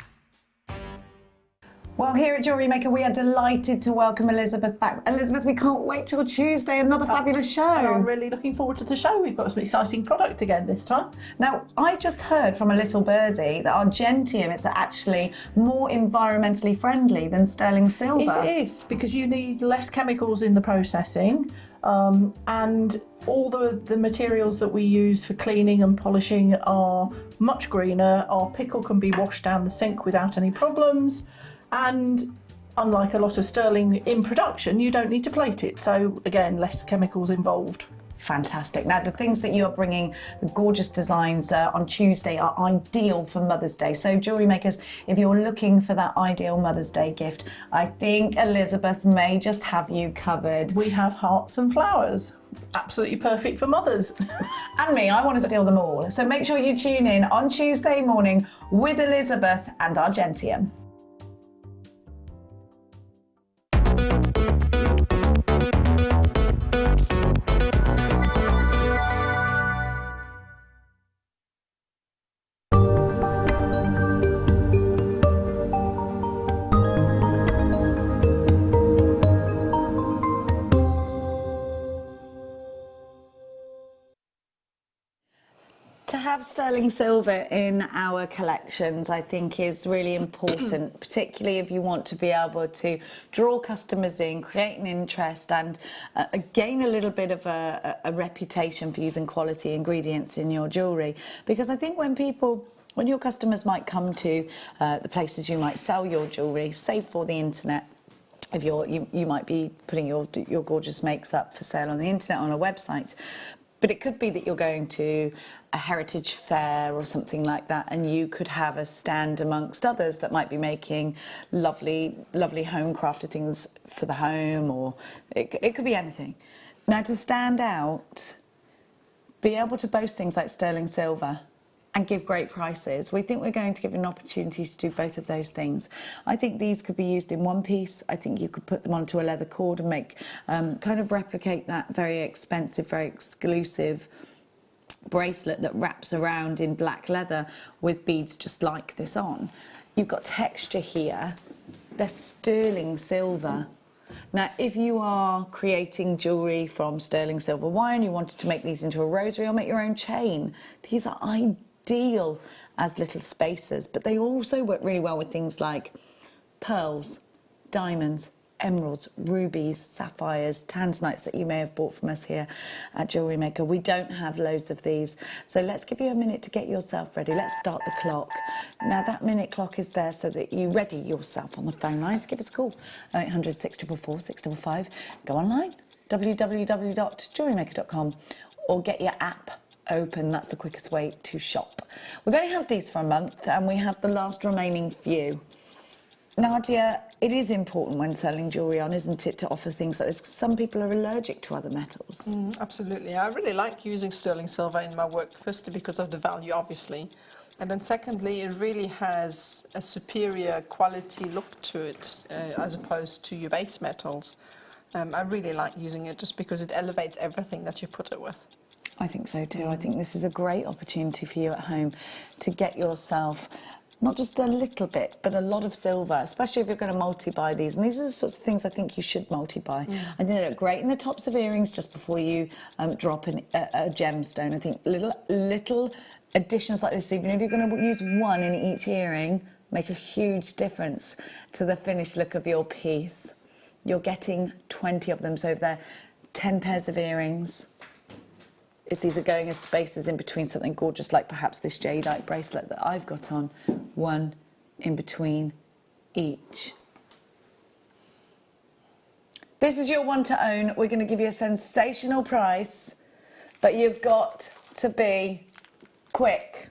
Well, here at Jewellery Maker, we are delighted to welcome Elizabeth back. Elizabeth, we can't wait till Tuesday, another fabulous show. I'm really looking forward to the show. We've got some exciting product again this time. Now, I just heard from a little birdie that our gentium is actually more environmentally friendly than sterling silver. It is, because you need less chemicals in the processing, and all the materials that we use for cleaning and polishing are much greener. Our pickle can be washed down the sink without any problems. And unlike a lot of sterling in production, you don't need to plate it. So again, less chemicals involved. Fantastic. Now, the things that you are bringing, the gorgeous designs on Tuesday, are ideal for Mother's Day. So, Jewellery Makers, if you're looking for that ideal Mother's Day gift, I think Elizabeth may just have you covered. We have hearts and flowers. Absolutely perfect for mothers. And me, I want to steal them all. So make sure you tune in on Tuesday morning with Elizabeth and our gentium. To have sterling silver in our collections, I think, is really important, particularly if you want to be able to draw customers in, create an interest and gain a little bit of a reputation for using quality ingredients in your jewellery. Because I think when your customers might come to the places you might sell your jewellery, say for the internet, if you might be putting your gorgeous makes up for sale on the internet, on a website, But it could be that you're going to a heritage fair or something like that, and you could have a stand amongst others that might be making lovely, lovely home crafted things for the home, or it could be anything. Now, to stand out, be able to boast things like sterling silver and give great prices. We think we're going to give an opportunity to do both of those things. I think these could be used in one piece. I think you could put them onto a leather cord and make, kind of replicate that very expensive, very exclusive bracelet that wraps around in black leather with beads just like this on. You've got texture here. They're sterling silver. Now, if you are creating jewellery from sterling silver wire and you wanted to make these into a rosary or make your own chain, these are ideal as little spacers, but they also work really well with things like pearls, diamonds, emeralds, rubies, sapphires, tanzanites that you may have bought from us here at Jewellery Maker. We don't have loads of these, so let's give you a minute to get yourself ready. Let's start the clock. Now, that minute clock is there so that you ready yourself on the phone lines. Give us a call, 0800 644 655. Go online, www.jewellerymaker.com, or get your app open. That's the quickest way to shop. We've only had these for a month and we have the last remaining few. Nadja, it is important when selling jewellery on, isn't it, to offer things like this? Some people are allergic to other metals. Absolutely. I really like using sterling silver in my work, firstly because of the value, obviously, and then secondly, it really has a superior quality look to it as opposed to your base metals. I really like using it just because it elevates everything that you put it with. I think so too. I think this is a great opportunity for you at home to get yourself not just a little bit, but a lot of silver, especially if you're going to multi-buy these. And these are the sorts of things I think you should multi-buy. I think they look great in the tops of earrings just before you drop a gemstone. I think little additions like this, even if you're going to use one in each earring, make a huge difference to the finished look of your piece. You're getting 20 of them, so if they're 10 pairs of earrings, if these are going as spaces in between something gorgeous like perhaps this jadeite bracelet that I've got on, one in between each. This is your one to own. We're going to give you a sensational price, but you've got to be quick.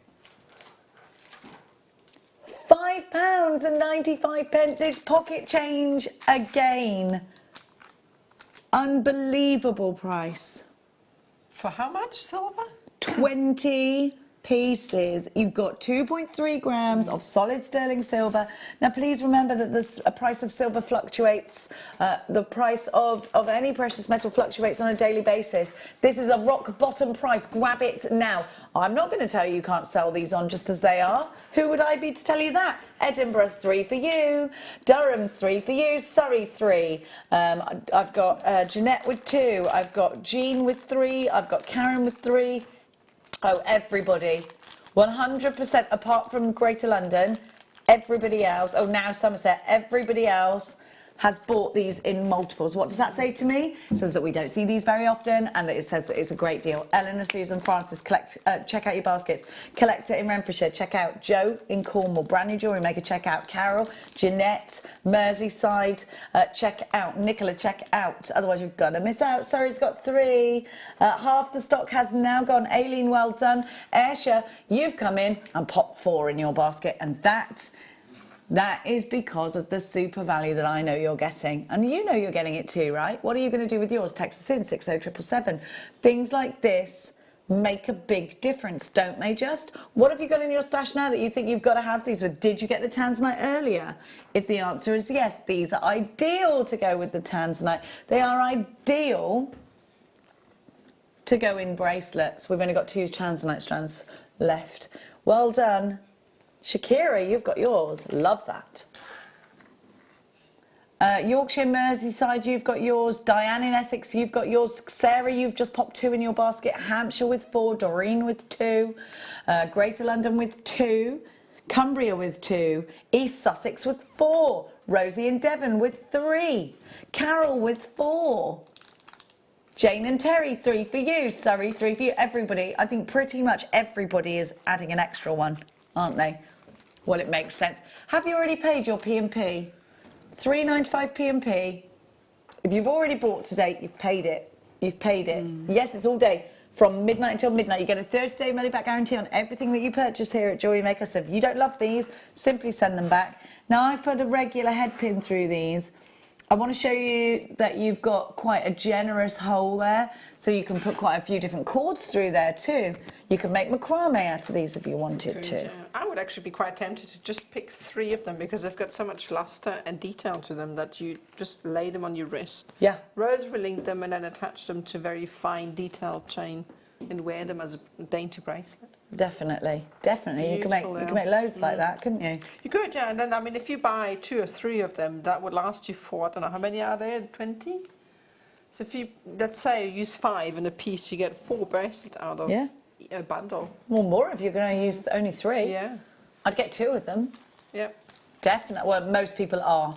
£5.95. It's pocket change again. Unbelievable price. For how much silver? 20 pieces. You've got 2.3 grams of solid sterling silver. Now, please remember that the price of silver fluctuates. The price of any precious metal fluctuates on a daily basis. This is a rock bottom price. Grab it now. I'm not going to tell you can't sell these on just as they are. Who would I be to tell you that? Edinburgh, 3 for you. Durham, 3 for you. Surrey, 3. I've got Jeanette with 2. I've got Jean with 3. I've got Karen with 3. Oh, everybody. 100% apart from Greater London. Everybody else. Oh, now Somerset. Everybody else has bought these in multiples. What does that say to me? It says that we don't see these very often, and that it says that it's a great deal. Eleanor, Susan, Francis, check out your baskets. Collector in Renfrewshire, check out Joe in Cornwall. Brand New Jewellery Maker, check out Carol, Jeanette, Merseyside, check out Nicola, check out. Otherwise you're gonna miss out. Surrey's got 3. Half the stock has now gone. Aileen, well done. Ayrshire, you've come in and popped 4 in your basket, and that is because of the super value that I know you're getting. And you know you're getting it too, right? What are you going to do with yours? Text us in 60777. Things like this make a big difference, don't they just? What have you got in your stash now that you think you've got to have these with? Did you get the tanzanite earlier? If the answer is yes, these are ideal to go with the tanzanite. They are ideal to go in bracelets. We've only got 2 tanzanite strands left. Well done. Shakira, you've got yours. Love that. Yorkshire, Merseyside, you've got yours. Diane in Essex, you've got yours. Sarah, you've just popped 2 in your basket. Hampshire with 4. Doreen with 2. Greater London with 2. Cumbria with 2. East Sussex with 4. Rosie in Devon with 3. Carol with 4. Jane and Terry, 3 for you. Surrey, 3 for you. Everybody, I think pretty much everybody is adding an extra one, aren't they? Well, it makes sense. Have you already paid your P&P? £3.95 P&P. If you've already bought to date, you've paid it. You've paid it. Yes, it's all day. from midnight until midnight. You get a 30-day money-back guarantee on everything that you purchase here at Jewellery Maker. So if you don't love these, simply send them back. Now I've put a regular head pin through these. I want to show you that you've got quite a generous hole there, so you can put quite a few different cords through there too. You can make macrame out of these if you wanted to. Yeah. I would actually be quite tempted to just pick 3 of them because they've got so much luster and detail to them that you just lay them on your wrist. Yeah. Rosary link them and then attach them to very fine detailed chain and wear them as a dainty bracelet. Definitely, definitely. You can make loads like that, couldn't you? You could, yeah. And then, I mean, if you buy 2 or 3 of them, that would last you for, I don't know, how many are there? 20? So if you, let's say, you use 5 in a piece, you get 4 bracelets out of a bundle. Well, more if you're going to use only 3. Yeah. I'd get 2 of them. Yep. Definitely. Well, most people are.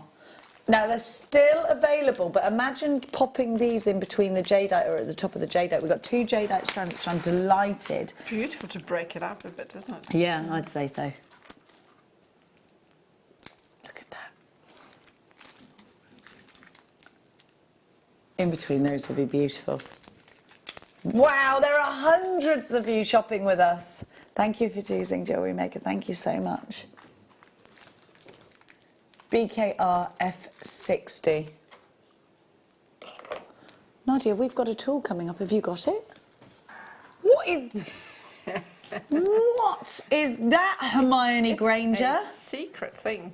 Now, they're still available, but imagine popping these in between the jadeite or at the top of the jadeite. We've got 2 jadeite strands, which I'm delighted. Beautiful to break it up a bit, isn't it? Yeah, I'd say so. Look at that. In between those would be beautiful. Wow, there are hundreds of you shopping with us. Thank you for choosing Jewellery Maker. Thank you so much. BKR F60. Nadja, we've got a tool coming up. Have you got it? What is that, Hermione Granger? It's a secret thing.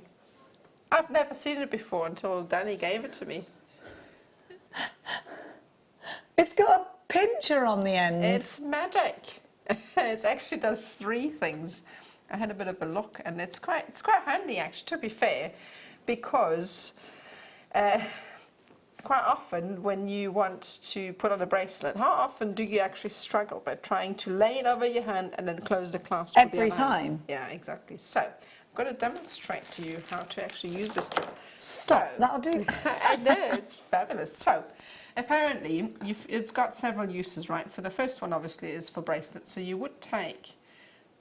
I've never seen it before until Danny gave it to me. It's got a pincher on the end. It's magic. It actually does 3 things. I had a bit of a look, and it's quite handy actually, to be fair, because quite often when you want to put on a bracelet, how often do you actually struggle by trying to lay it over your hand and then close the clasp? Every time. Yeah, exactly. So I'm going to demonstrate to you how to actually use this tool. Stop, that'll do. I know, it's fabulous. So apparently it's got several uses, right? So the first one obviously is for bracelets. So you would take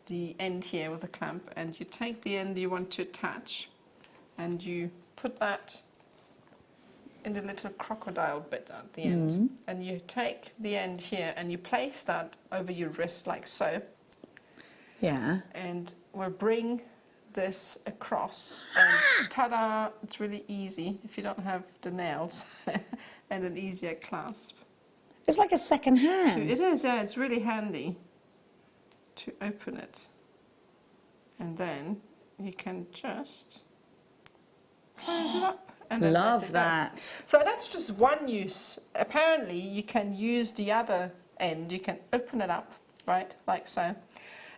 the end here with a clamp, and you take the end you want to attach, and you put that in the little crocodile bit at the end, and you take the end here and you place that over your wrist like so. Yeah. And we'll bring this across, and ta-da, it's really easy if you don't have the nails and an easier clasp. It's like a second hand. It is, yeah, it's really handy to open it, and then you can just close it up. And then Love that. So that's just one use. Apparently you can use the other end, you can open it up, right, like so.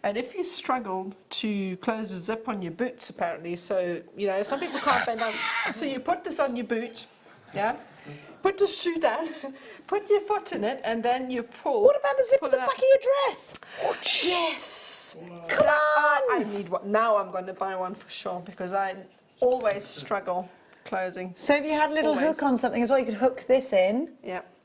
And if you struggle to close the zip on your boots, apparently, so, you know, some people can't bend down, so you put this on your boot, yeah, put the shoe down, put your foot in it, and then you pull. What about the zip at the back of your dress? Yes! Come on! I need one. Now I'm going to buy one for sure, because I always struggle closing. So if you had a little hook on something as well, you could hook this in,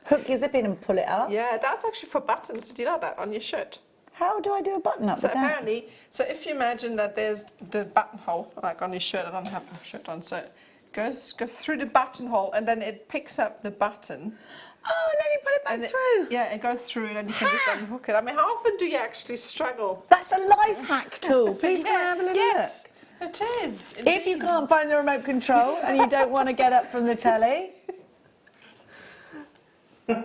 hook your zip in and pull it up. Yeah, that's actually for buttons. Did you know that, on your shirt? How do I do a button up So with that? apparently, so if you imagine that there's the buttonhole, like on your shirt, I don't have a shirt on, so it goes through the buttonhole, and then it picks up the button. Oh, and then you put it back through. Yeah, it goes through, and then you can just unhook it. I mean, how often do you actually struggle? That's a life hack tool. Please can I have a little yes, look? It is. If you can't find the remote control and you don't want to get up from the telly. Do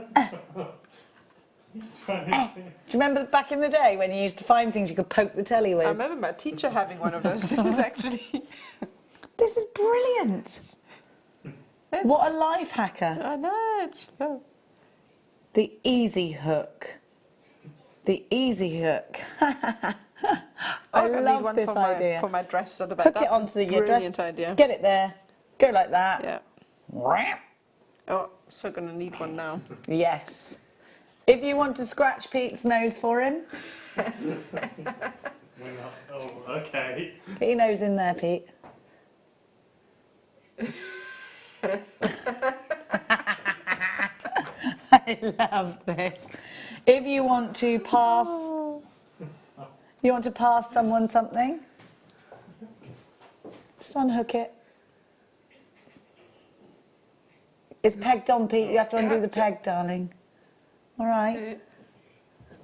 you remember back in the day when you used to find things you could poke the telly with? I remember my teacher having one of those things, actually. This is brilliant. What a life hacker. I know, it's... Oh. The easy hook. The easy hook. I love one this idea. For my dress at the back. Hook it onto your dress. Brilliant idea. Just get it there. Go like that. Yeah. Oh, so going to need one now. Yes. If you want to scratch Pete's nose for him. Oh, okay. Put your nose in there, Pete. I love this. If you want to pass, someone something, just unhook it. It's pegged on, Pete. You have to undo the peg, darling. All right.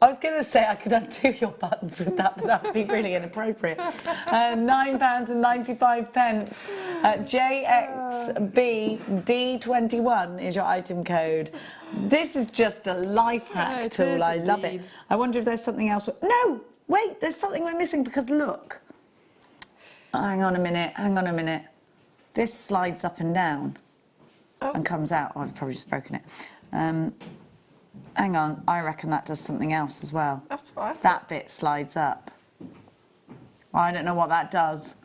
I was going to say I could undo your buttons with that, but that would be really inappropriate. £9.95. JXBD21 is your item code. This is just a life hack tool. I love it. I wonder if there's something else. No, wait, there's something we're missing because look. Hang on a minute. This slides up and down and comes out. Oh, I've probably just broken it. Hang on, I reckon that does something else as well. That's fine. That bit slides up. Well, I don't know what that does,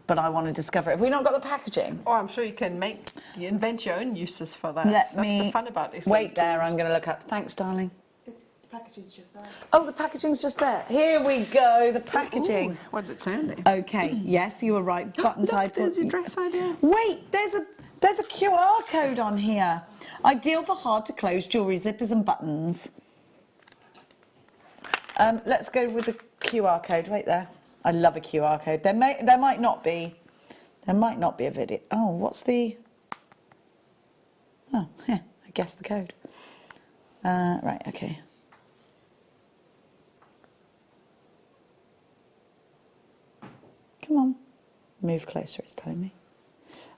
but I want to discover it. Have we not got the packaging? Oh, I'm sure you can invent your own uses for that. That's the fun about this. Wait there, I'm going to look up. Thanks, darling. The packaging's just there. Oh, the packaging's just there. Here we go, the packaging. Ooh, what does it sound like? Okay, yes, you were right. Button type. There's your dress idea. Wait, there's a QR code on here. Ideal for hard-to-close jewellery zippers and buttons. Let's go with the QR code. Wait there. I love a QR code. There might not be a video. Oh, what's the? Oh, yeah, I guess the code. Right. Okay. Come on. Move closer. It's telling me.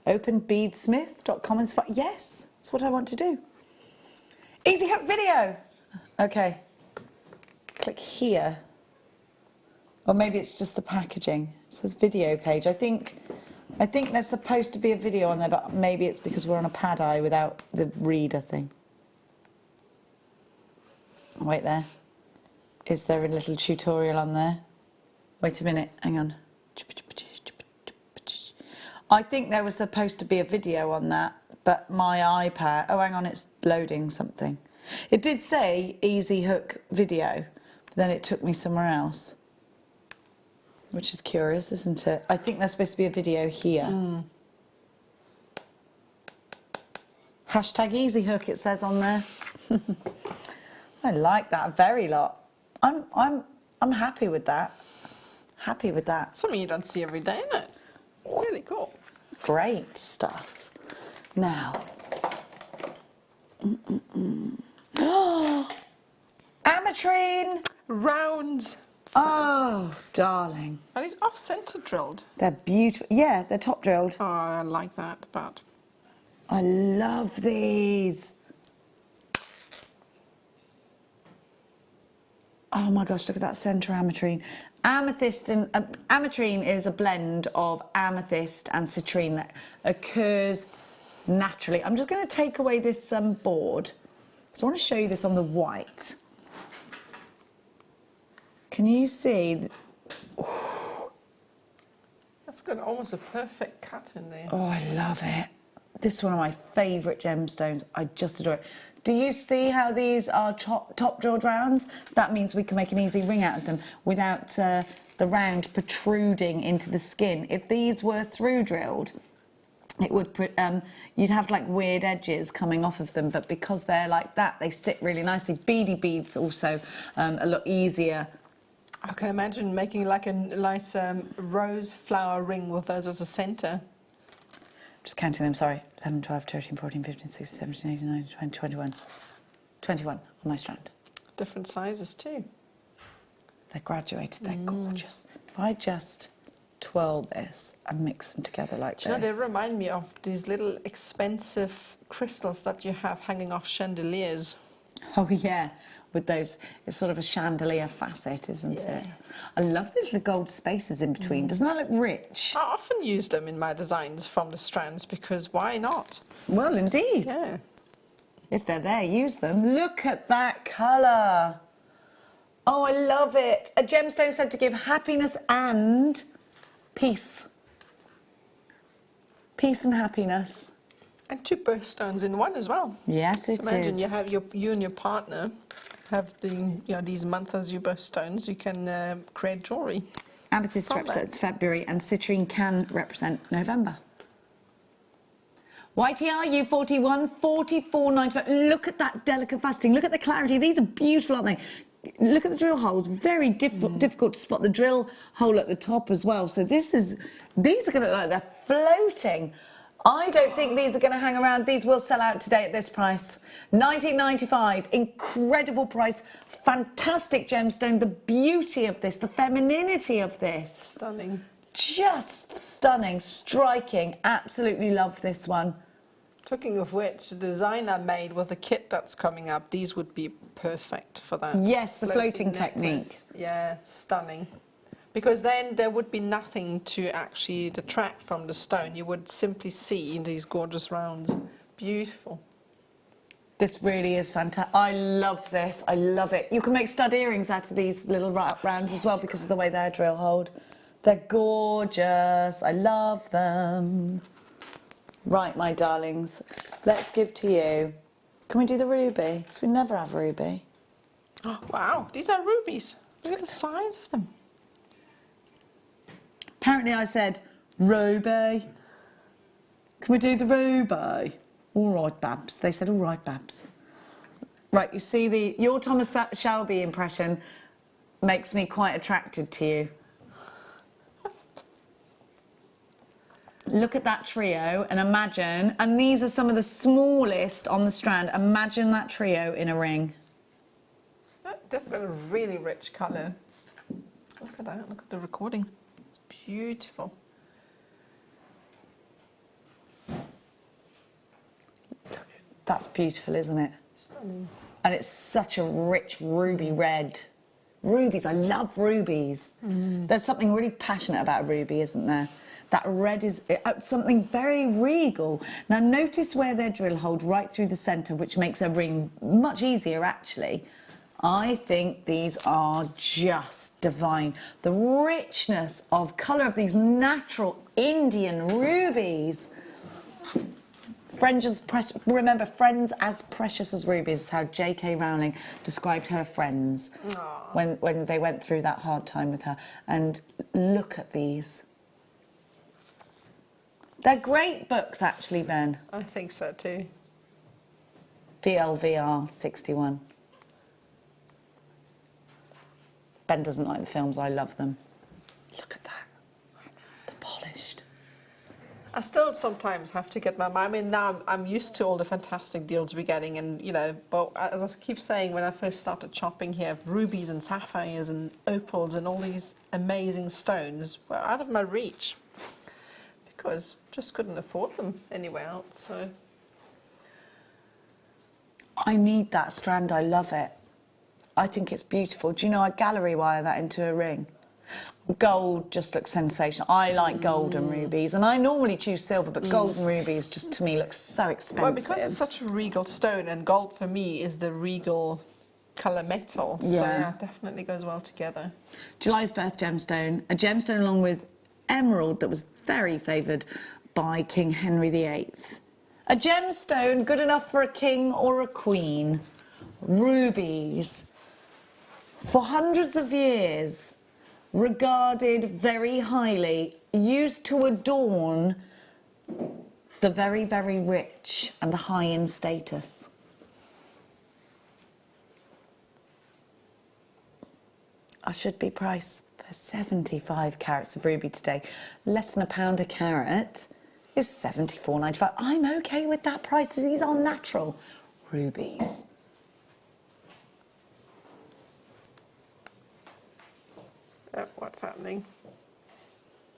Open beadsmith.com and yes, that's what I want to do. Easy hook video. Okay. Click here. Or maybe it's just the packaging. It says video page. I think there's supposed to be a video on there, but maybe it's because we're on a pad eye without the reader thing. Wait there. Is there a little tutorial on there? Wait a minute. Hang on. I think there was supposed to be a video on that, but my iPad... Oh, hang on, it's loading something. It did say easy hook video, but then it took me somewhere else, which is curious, isn't it? I think there's supposed to be a video here. Hashtag easy hook, it says on there. I like that very lot. I'm happy with that. Happy with that. Something you don't see every day, isn't it? Really cool. Great stuff. Now, ametrine round. Oh, darling. And it's off-centre drilled. They're beautiful. Yeah, they're top drilled. Oh, I like that, but I love these. Oh my gosh, look at that centre ametrine. Amethyst and ametrine is a blend of amethyst and citrine that occurs naturally. I'm just going to take away this board. So I want to show you this on the white. Can you see? that's got almost a perfect cut in there. Oh, I love it. This is one of my favourite gemstones. I just adore it. Do you see how these are top drilled rounds? That means we can make an easy ring out of them without the round protruding into the skin. If these were through drilled, it would you'd have like weird edges coming off of them, but because they're like that, they sit really nicely. Beady beads also a lot easier. I can imagine making like a nice rose flower ring with those as a centre. Just counting them, sorry. 11, 12, 13, 14, 15, 16, 17, 18, 19, 20, 21. 21 on my strand. Different sizes too. They're graduated, they're gorgeous. If I just twirl this and mix them together like this. You know, they remind me of these little expensive crystals that you have hanging off chandeliers. Oh yeah, with those, it's sort of a chandelier facet, isn't it? I love these little gold spaces in between. Doesn't that look rich? I often use them in my designs from the strands because why not? Well, indeed. Yeah. If they're there, use them. Look at that colour. Oh, I love it. A gemstone said to give happiness and peace. Peace and happiness. And 2 birthstones in one as well. Yes, it is. So imagine you have you and your partner have these months as your birthstones. You can create jewellery. Amethyst represents February and citrine can represent November. YTR U41 44.95. Look at that delicate faceting. Look at the clarity. These are beautiful, aren't they? Look at the drill holes. Very difficult to spot the drill hole at the top as well. So these are going to look like they're floating. I don't think these are going to hang around. These will sell out today at this price. $19.95, incredible price, fantastic gemstone. The beauty of this, the femininity of this. Stunning. Just stunning, striking. Absolutely love this one. Talking of which, the design I made with the kit that's coming up, these would be perfect for that. Yes, the floating necklace. technique. Yeah, stunning. Because then there would be nothing to actually detract from the stone. You would simply see these gorgeous rounds. Beautiful. This really is fantastic. I love this. I love it. You can make stud earrings out of these little rounds as well because of the way they're drill hold. They're gorgeous. I love them. Right, my darlings, let's give to you. Can we do the ruby? Because we never have ruby. Oh, wow, these are rubies. Look at the size of them. Apparently I said, ruby. Can we do the ruby? All right, Babs. They said, all right, Babs. Right, you see, your Thomas Shelby impression makes me quite attracted to you. Look at that trio and imagine, and these are some of the smallest on the strand. Imagine that trio in a ring. That's definitely a really rich colour. Look at that, look at the recording. Beautiful. That's beautiful, isn't it? Stunning. And it's such a rich ruby red. Rubies, I love rubies. There's something really passionate about a ruby, isn't there? That red is something very regal. Now notice where they're drill holed right through the centre, which makes a ring much easier actually. I think these are just divine. The richness of colour of these natural Indian rubies. Remember, friends as precious as rubies is how J.K. Rowling described her friends when they went through that hard time with her. And look at these. They're great books, actually, Ben. I think so too. DLVR 61. Ben doesn't like the films, I love them. Look at that. They're polished. I still sometimes have to get my mind. I mean, now I'm used to all the fantastic deals we're getting, and you know, but as I keep saying, when I first started shopping here, rubies and sapphires and opals and all these amazing stones were out of my reach because just couldn't afford them anywhere else. So I need that strand, I love it. I think it's beautiful. Do you know I gallery wire that into a ring? Gold just looks sensational. I like gold and rubies, and I normally choose silver, but gold and rubies just to me looks so expensive. well, because it's such a regal stone, and gold for me is the regal colour metal, so yeah, it definitely goes well together. July's birth gemstone, a gemstone along with emerald that was very favoured by King Henry VIII. A gemstone good enough for a king or a queen. Rubies. For hundreds of years, regarded very highly, used to adorn the very, very rich and the high in status. I should be priced for 75 carats of ruby today. Less than £1 a carat is $74.95. I'm okay with that price. These are natural rubies. What's happening?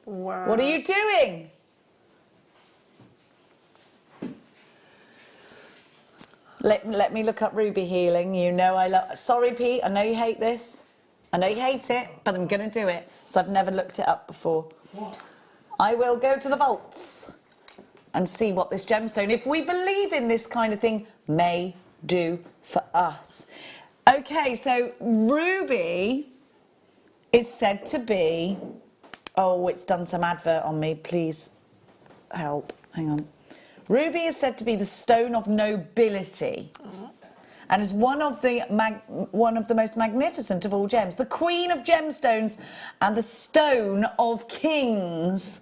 Wow. What are you doing? Let me look up ruby healing. You know I love... Sorry, Pete, I know you hate this. I know you hate it, but I'm going to do it, because I've never looked it up before. What? I will go to the vaults and see what this gemstone, if we believe in this kind of thing, may do for us. Okay, so ruby is said to be... Oh, it's done some advert on me. Please help. Hang on. Ruby is said to be the stone of nobility, and is one of the most magnificent of all gems, the queen of gemstones and the stone of kings.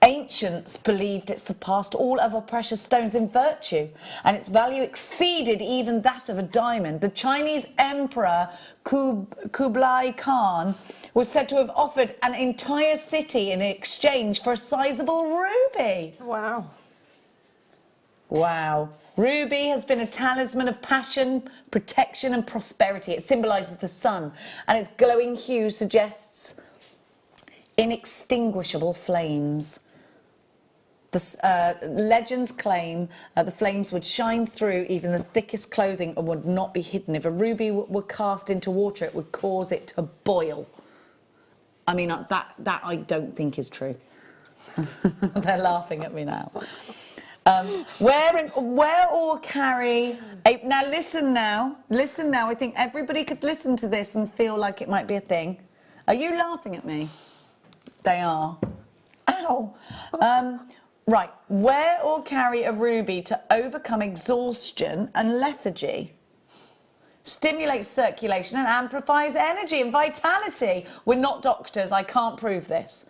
Ancients believed it surpassed all other precious stones in virtue, and its value exceeded even that of a diamond. The Chinese emperor Kublai Khan was said to have offered an entire city in exchange for a sizable ruby. Wow. Wow. Ruby has been a talisman of passion, protection and prosperity. It symbolises the sun, and its glowing hue suggests inextinguishable flames. The legends claim the flames would shine through even the thickest clothing and would not be hidden. If a ruby were cast into water, it would cause it to boil. I mean, that I don't think is true. They're laughing at me now. Wear or carry a... Now, listen now. I think everybody could listen to this and feel like it might be a thing. Are you laughing at me? They are. Ow! Right, wear or carry a ruby to overcome exhaustion and lethargy. Stimulates circulation and amplifies energy and vitality. We're not doctors, I can't prove this.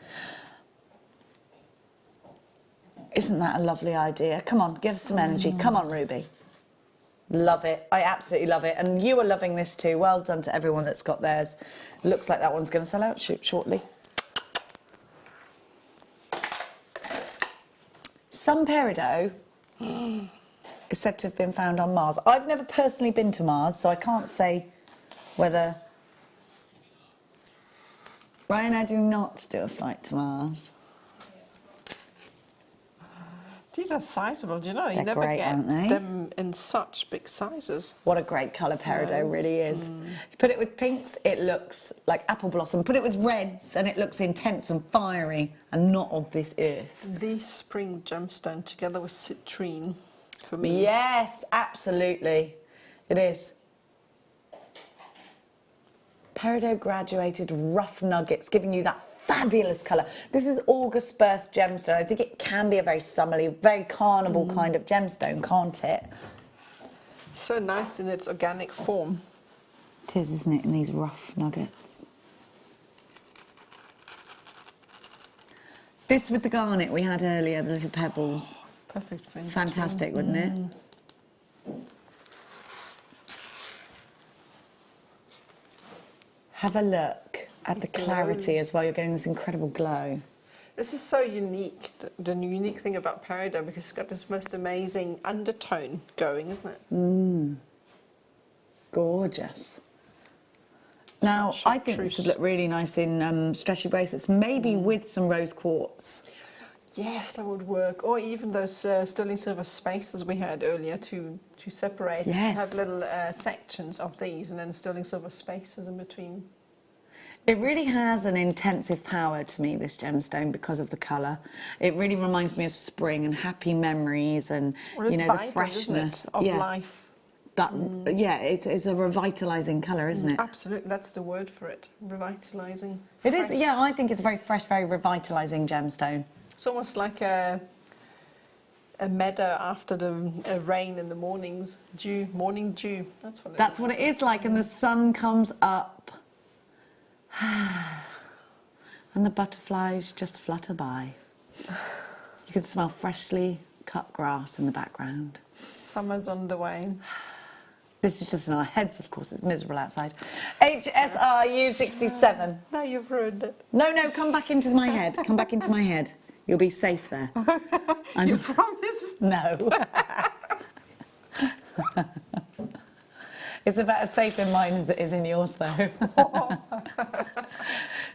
Isn't that a lovely idea? Come on, give us some energy. Come on, Ruby. Love it. I absolutely love it. And you are loving this too. Well done to everyone that's got theirs. Looks like that one's going to sell out shortly. Some peridot is said to have been found on Mars. I've never personally been to Mars, so I can't say whether... Ryan, I do not do a flight to Mars. These are sizable, do you know? You They're never great, get aren't they? them in such big sizes. What a great colour peridot really is. You put it with pinks, it looks like apple blossom. Put it with reds and it looks intense and fiery and not of this earth. The spring gemstone together with citrine for me. Yes, absolutely. It is. Peridot graduated rough nuggets, giving you that fabulous colour. This is August birth gemstone. I think it can be a very summery, very carnival kind of gemstone, can't it? So nice in its organic form. It is, isn't it, in these rough nuggets. This with the garnet we had earlier, the little pebbles. Perfect thing. Fantastic, wouldn't it? Have a look at the clarity as well. You're getting this incredible glow. This is so unique, the unique thing about peridot, because it's got this most amazing undertone going, isn't it? Gorgeous. Now, I think this would look really nice in stretchy bracelets, maybe with some rose quartz. Yes, that would work. Or even those sterling silver spaces we had earlier to separate. Yes. Have little sections of these and then sterling silver spaces in between. It really has an intensive power to me, this gemstone, because of the colour. It really reminds me of spring and happy memories and, you know, the freshness of life. That, yeah, it's a revitalising colour, isn't it? Absolutely, that's the word for it, revitalising. It is, yeah, I think it's a very fresh, very revitalising gemstone. It's almost like a meadow after the rain in the mornings, morning dew. That's what it is like, and the sun comes up. And the butterflies just flutter by. You can smell freshly cut grass in the background. Summer's on the way. This is just in our heads, of course, it's miserable outside. HSRU67. Now you've ruined it. No, come back into my head. Come back into my head. You'll be safe there. You promise? No. It's about as safe in mine as it is in yours, though.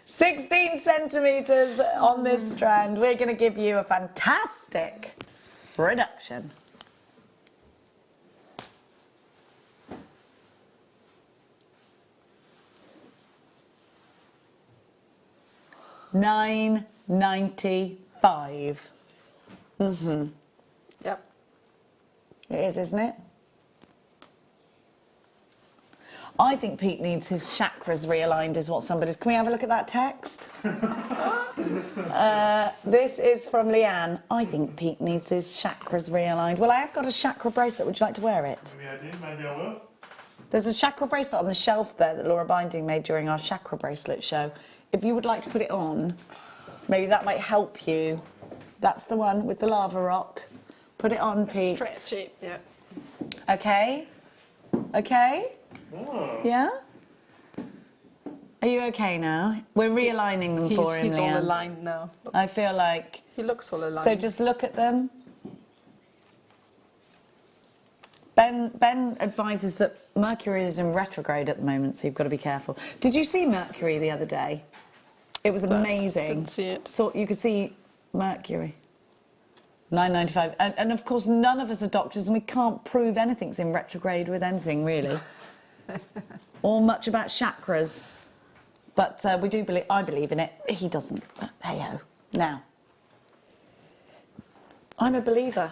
16 centimetres on this strand. We're going to give you a fantastic reduction. $9.95. Yep. It is, isn't it? I think Pete needs his chakras realigned, is what somebody's... Can we have a look at that text? This is from Leanne. I think Pete needs his chakras realigned. Well, I have got a chakra bracelet. Would you like to wear it? Maybe I will. There's a chakra bracelet on the shelf there that Laura Binding made during our chakra bracelet show. If you would like to put it on, maybe that might help you. That's the one with the lava rock. Put it on, Pete. Stretchy, yeah. Okay? Okay? Oh. Yeah? Are you okay now? We're realigning them for him, He's all Leanne. aligned now. Look. I feel like... He looks all aligned. So just look at them. Ben advises that Mercury is in retrograde at the moment, so you've got to be careful. Did you see Mercury the other day? It was amazing. Didn't see it. So you could see Mercury. 9.95. And of course, none of us are doctors, and we can't prove anything's in retrograde with anything, really. Or much about chakras. But we do believe, I believe in it. He doesn't. But hey-ho. Now, I'm a believer.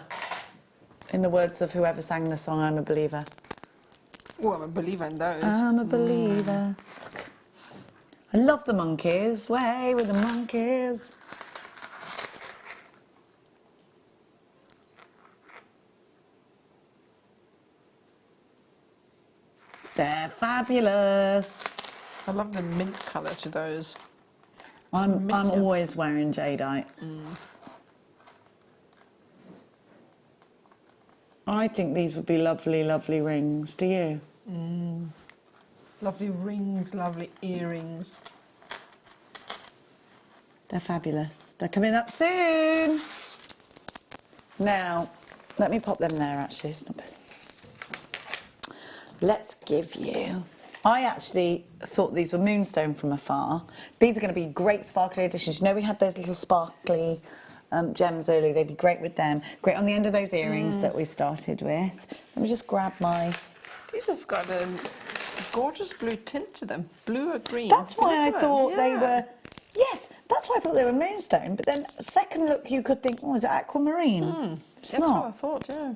In the words of whoever sang the song, I'm a believer. Oh, I'm a believer in those. I'm a believer. I love the monkeys. Way with the monkeys. They're fabulous. I love the mint colour to those. I'm always wearing jadeite. I think these would be lovely, lovely rings. Do you? Lovely rings, lovely earrings. They're fabulous. They're coming up soon. Now, let me pop them there, actually. Let's give you... I actually thought these were moonstone from afar. These are going to be great sparkly additions. You know, we had those little sparkly gems earlier. They'd be great with them. Great on the end of those earrings that we started with. Let me just grab my... These have got a gorgeous blue tint to them. Blue or green. That's why I thought they were... Yes, that's why I thought they were moonstone. But then, second look, you could think, oh, is it aquamarine? It's That's not. what I thought, yeah.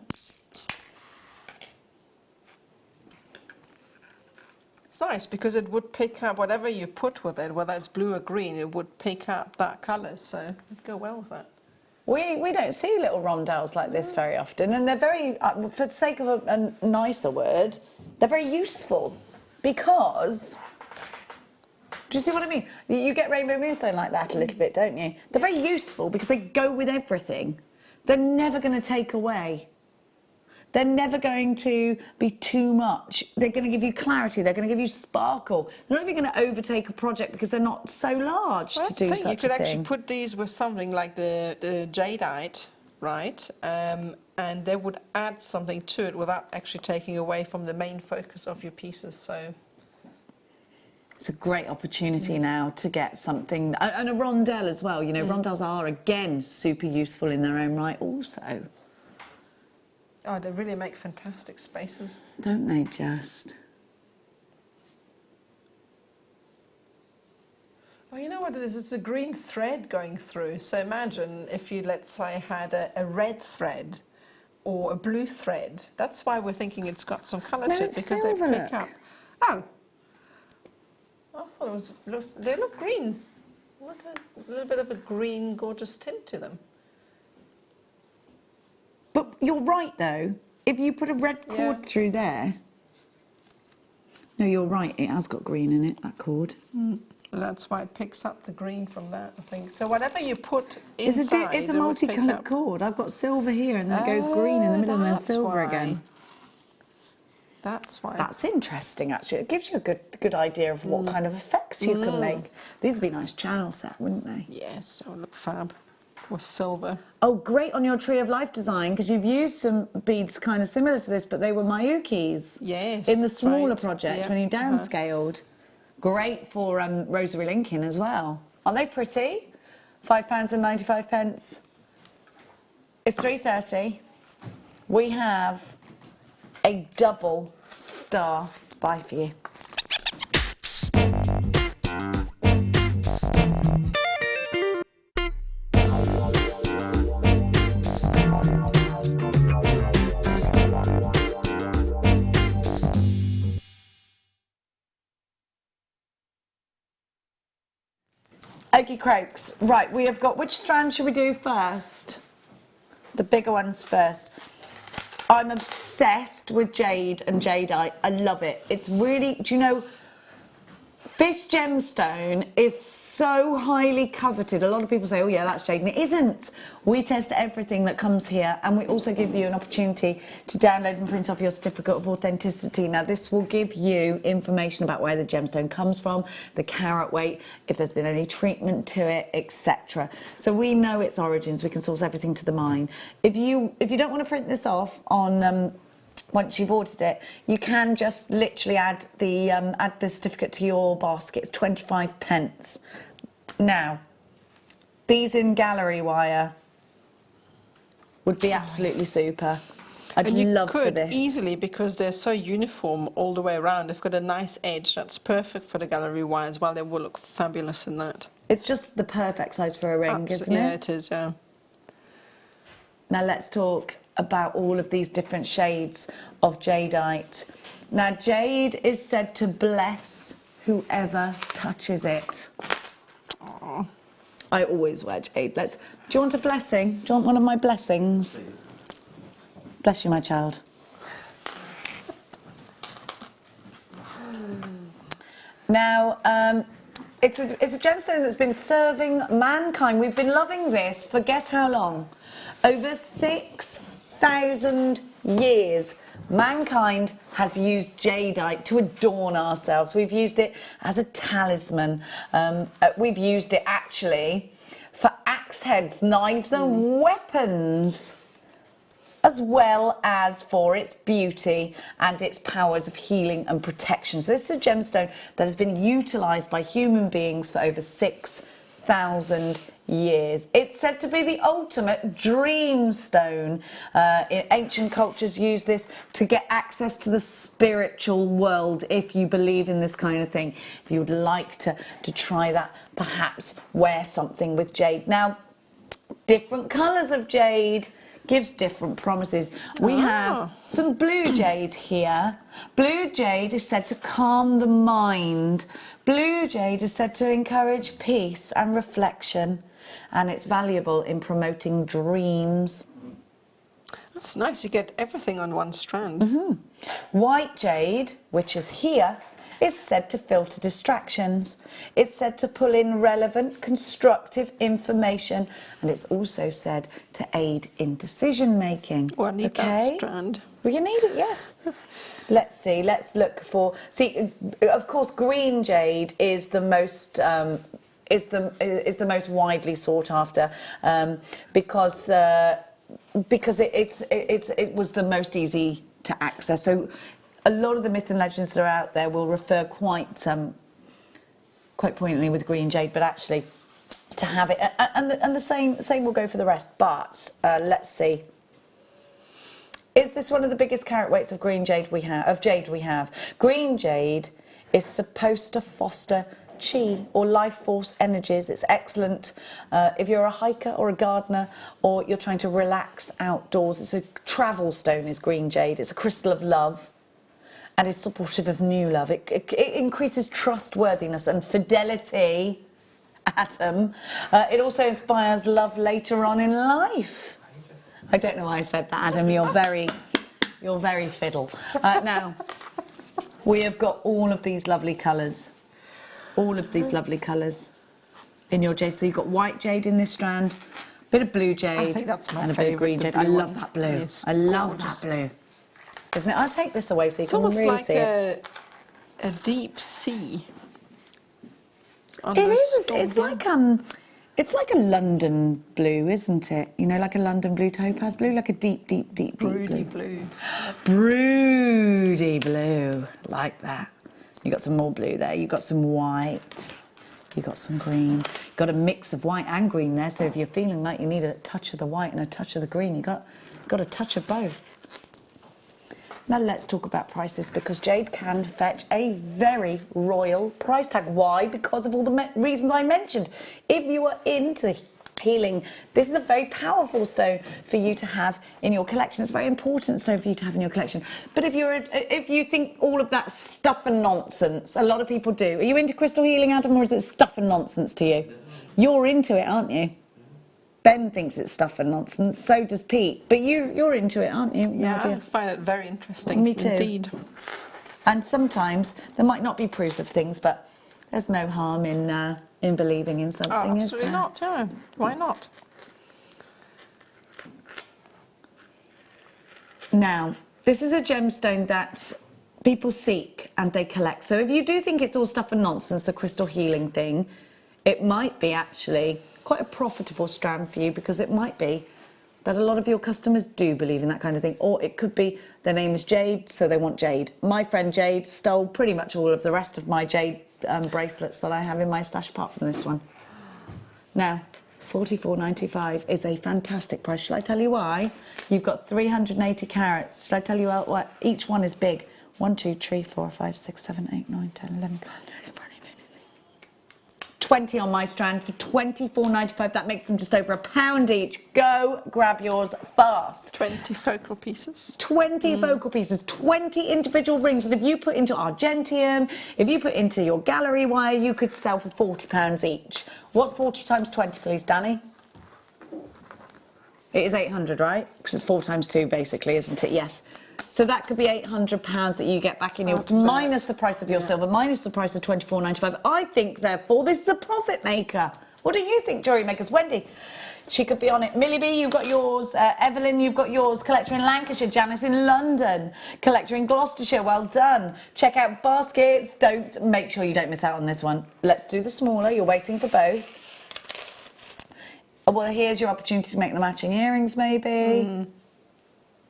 It's nice because it would pick up whatever you put with it, whether it's blue or green, it would pick up that colour, so it'd go well with that. We don't see little rondelles like this very often, and they're very, for the sake of a nicer word, they're very useful because... Do you see what I mean? You get rainbow moonstone like that a little bit, don't you? They're very useful because they go with everything. They're never going to take away. They're never going to be too much. They're going to give you clarity. They're going to give you sparkle. They're not even going to overtake a project because they're not so large to do such a thing. You could actually put these with something like the jadeite, right? And they would add something to it without actually taking away from the main focus of your pieces. So it's a great opportunity now to get something, and a rondelle as well. You know, rondelles are again super useful in their own right, also. Oh, they really make fantastic spaces. Don't they just? Well, you know what it is? It's a green thread going through. So imagine if you, let's say, had a red thread or a blue thread. That's why we're thinking it's got some colour to it, because they pick up. Oh. I thought it was, they look green. Look at a little bit of a green, gorgeous tint to them. But you're right, though. If you put a red cord through there... No, you're right. It has got green in it, that cord. That's why it picks up the green from that, I think. So whatever you put inside... It's a multicoloured cord. I've got silver here, and then it goes green in the middle, and then silver again. That's why. That's interesting, actually. It gives you a good idea of what kind of effects you can make. These would be a nice channel set, wouldn't they? Yes, it would look fab. With silver. Oh, great on your Tree of Life design, because you've used some beads kind of similar to this, but they were Mayukis. Yes. In the smaller project, when you downscaled. Great for rosary linking as well. Aren't they pretty? £5.95. It's 3:30. We have a double star buy for you. Okie crokes. Right, we have got, which strand should we do first? The bigger ones first. I'm obsessed with jade and jadeite. I love it. It's really, do you know, this gemstone is so highly coveted. A lot of people say, oh yeah, that's jade, and it isn't. We test everything that comes here, and we also give you an opportunity to download and print off your certificate of authenticity. Now, this will give you information about where the gemstone comes from, the carat weight, if there's been any treatment to it, etc. So we know its origins. We can source everything to the mine. If you don't want to print this off on once you've ordered it, you can just literally add the certificate to your basket. It's 25 pence. Now, these in gallery wire would be absolutely super. I'd love for this. Easily, because they're so uniform all the way around. They've got a nice edge that's perfect for the gallery wire as well. They will look fabulous in that. It's just the perfect size for a ring, isn't it? Yeah, it is, yeah. Now let's talk about all of these different shades of jadeite. Now, jade is said to bless whoever touches it. Aww. I always wear jade. Do you want a blessing? Do you want one of my blessings? Please. Bless you, my child. Now, it's a gemstone that's been serving mankind. We've been loving this for guess how long? Over 6,000 years. Mankind has used jadeite to adorn ourselves. We've used it as a talisman. We've used it actually for axe heads, knives and weapons, as well as for its beauty and its powers of healing and protection. So this is a gemstone that has been utilised by human beings for over 6,000 years. It's said to be the ultimate dream stone. In ancient cultures use this to get access to the spiritual world. If you believe in this kind of thing, if you would like to try that, perhaps wear something with jade. Now, different colours of jade gives different promises. We have some blue jade here. Blue jade is said to calm the mind. Blue jade is said to encourage peace and reflection, and it's valuable in promoting dreams. That's nice, you get everything on one strand. White jade, which is here, is said to filter distractions. It's said to pull in relevant, constructive information, and it's also said to aid in decision making. Oh, I need that strand. Well, you need it, yes. Let's see, let's look for... See, of course, green jade is the most... is the most widely sought after because it was the most easy to access. So a lot of the myths and legends that are out there will refer quite poignantly with green jade, but actually to have it, and the same will go for the rest. But let's see. Is this one of the biggest carat weights of jade we have? Green jade is supposed to foster chi or life force energies. It's excellent if you're a hiker or a gardener, or you're trying to relax outdoors. It's a travel stone, is green jade. It's a crystal of love, and it's supportive of new love. It increases trustworthiness and fidelity. Adam. It also inspires love later on in life. I don't know why I said that, Adam. You're very fiddled. Now, we have got all of these lovely colours. All of these lovely colours in your jade. So you've got white jade in this strand, a bit of blue jade, I think that's my and a bit of green jade. I love that blue. It's I love that blue. Isn't it? I'll take this away so you can almost really like see it. a deep sea. It is. It's like a London blue, isn't it? You know, like a London blue, topaz blue, like a deep Broody blue. Broody blue, like that. You got some more blue there. You got some white. You got some green. You got a mix of white and green there. So if you're feeling like you need a touch of the white and a touch of the green, you got a touch of both. Now let's talk about prices, because jade can fetch a very royal price tag. Why? Because of all the reasons I mentioned. If you are into healing, this is a very powerful stone for you to have in your collection. It's a very important stone for you to have in your collection. But if you think all of that stuff and nonsense, a lot of people do. Are you into crystal healing, Adam, or is it stuff and nonsense to you? You're into it, aren't you? Ben thinks it's stuff and nonsense, so does Pete. But you're into it, aren't you? Yeah, I find it very interesting. Me too. Indeed. And sometimes there might not be proof of things, but there's no harm in believing in something, is there? Absolutely not, yeah. Why not? Now, this is a gemstone that people seek and they collect. So if you do think it's all stuff and nonsense, the crystal healing thing, it might be actually quite a profitable strand for you, because it might be that a lot of your customers do believe in that kind of thing. Or it could be their name is Jade, so they want Jade. My friend Jade stole pretty much all of the rest of my Jade bracelets that I have in my stash, apart from this one. Now, $44.95 is a fantastic price. Shall I tell you why? You've got 380 carats. Shall I tell you what? Each one is big. 1, 2, 3, 4, 5, 6, 7, 8, 9, 10, 11, 12, 20 on my strand for $24.95. That makes them just over £1 each. Go grab yours fast. 20 focal pieces. 20 focal pieces, 20 individual rings. And if you put into Argentium, if you put into your gallery wire, you could sell for £40 each. What's 40 times 20, please, Danny? It is 800, right? Because it's 4 times 2, basically, isn't it? Yes. So that could be £800 that you get back in your, minus the price of your silver, minus the price of $24.95. I think, therefore, this is a profit maker. What do you think, Jewellery Makers? Wendy, she could be on it. Millie B, you've got yours. Evelyn, you've got yours. Collector in Lancashire. Janice in London. Collector in Gloucestershire. Well done. Check out baskets. Make sure you don't miss out on this one. Let's do the smaller. You're waiting for both. Well, here's your opportunity to make the matching earrings, maybe.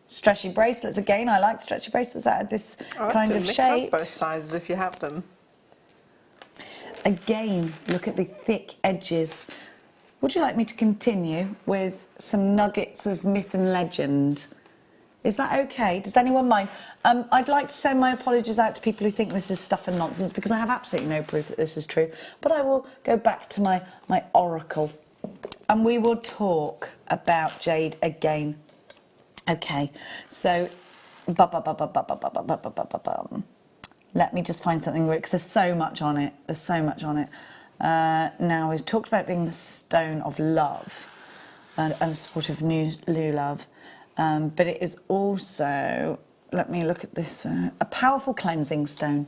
Stretchy bracelets. Again, I like stretchy bracelets out of this kind of mix shape. Up both sizes if you have them. Again, look at the thick edges. Would you like me to continue with some nuggets of myth and legend? Is that okay? Does anyone mind? I'd like to send my apologies out to people who think this is stuff and nonsense, because I have absolutely no proof that this is true. But I will go back to my oracle, and we will talk about jade again. Okay, so let me just find something, because there's so much on it. There's so much on it. Now, we've talked about being the stone of love and a sort of new love, but it is also, let me look at this, a powerful cleansing stone.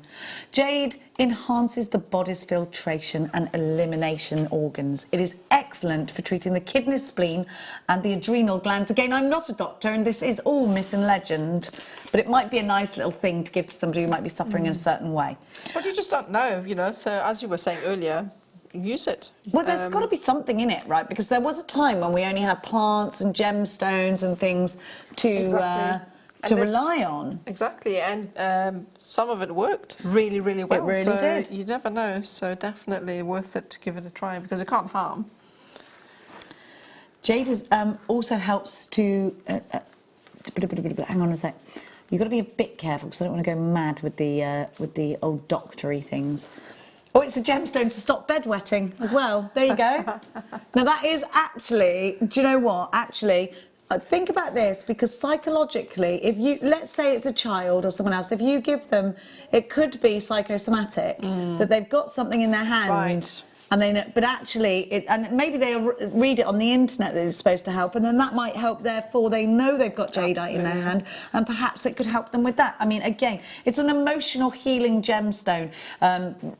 Jade enhances the body's filtration and elimination organs. It is excellent for treating the kidneys, spleen and the adrenal glands. Again, I'm not a doctor, and this is all myth and legend, but it might be a nice little thing to give to somebody who might be suffering in a certain way. But you just don't know, you know, so as you were saying earlier, use it. Well, there's got to be something in it, right? Because there was a time when we only had plants and gemstones and things to rely on. Exactly, and some of it worked really, really well. It really did. You never know, so definitely worth it to give it a try, because it can't harm. Jade is, also helps to... hang on a sec. You've got to be a bit careful, because I don't want to go mad with the old doctory things. Oh, it's a gemstone to stop bedwetting as well. There you go. Now, that is actually... Do you know what? Actually... think about this, because psychologically, if you, let's say it's a child or someone else, if you give them, it could be psychosomatic, that they've got something in their hand, right, and they know, but actually, and maybe they read it on the internet that it's supposed to help, and then that might help, therefore they know they've got jadeite in their hand, and perhaps it could help them with that. I mean, again, it's an emotional healing gemstone.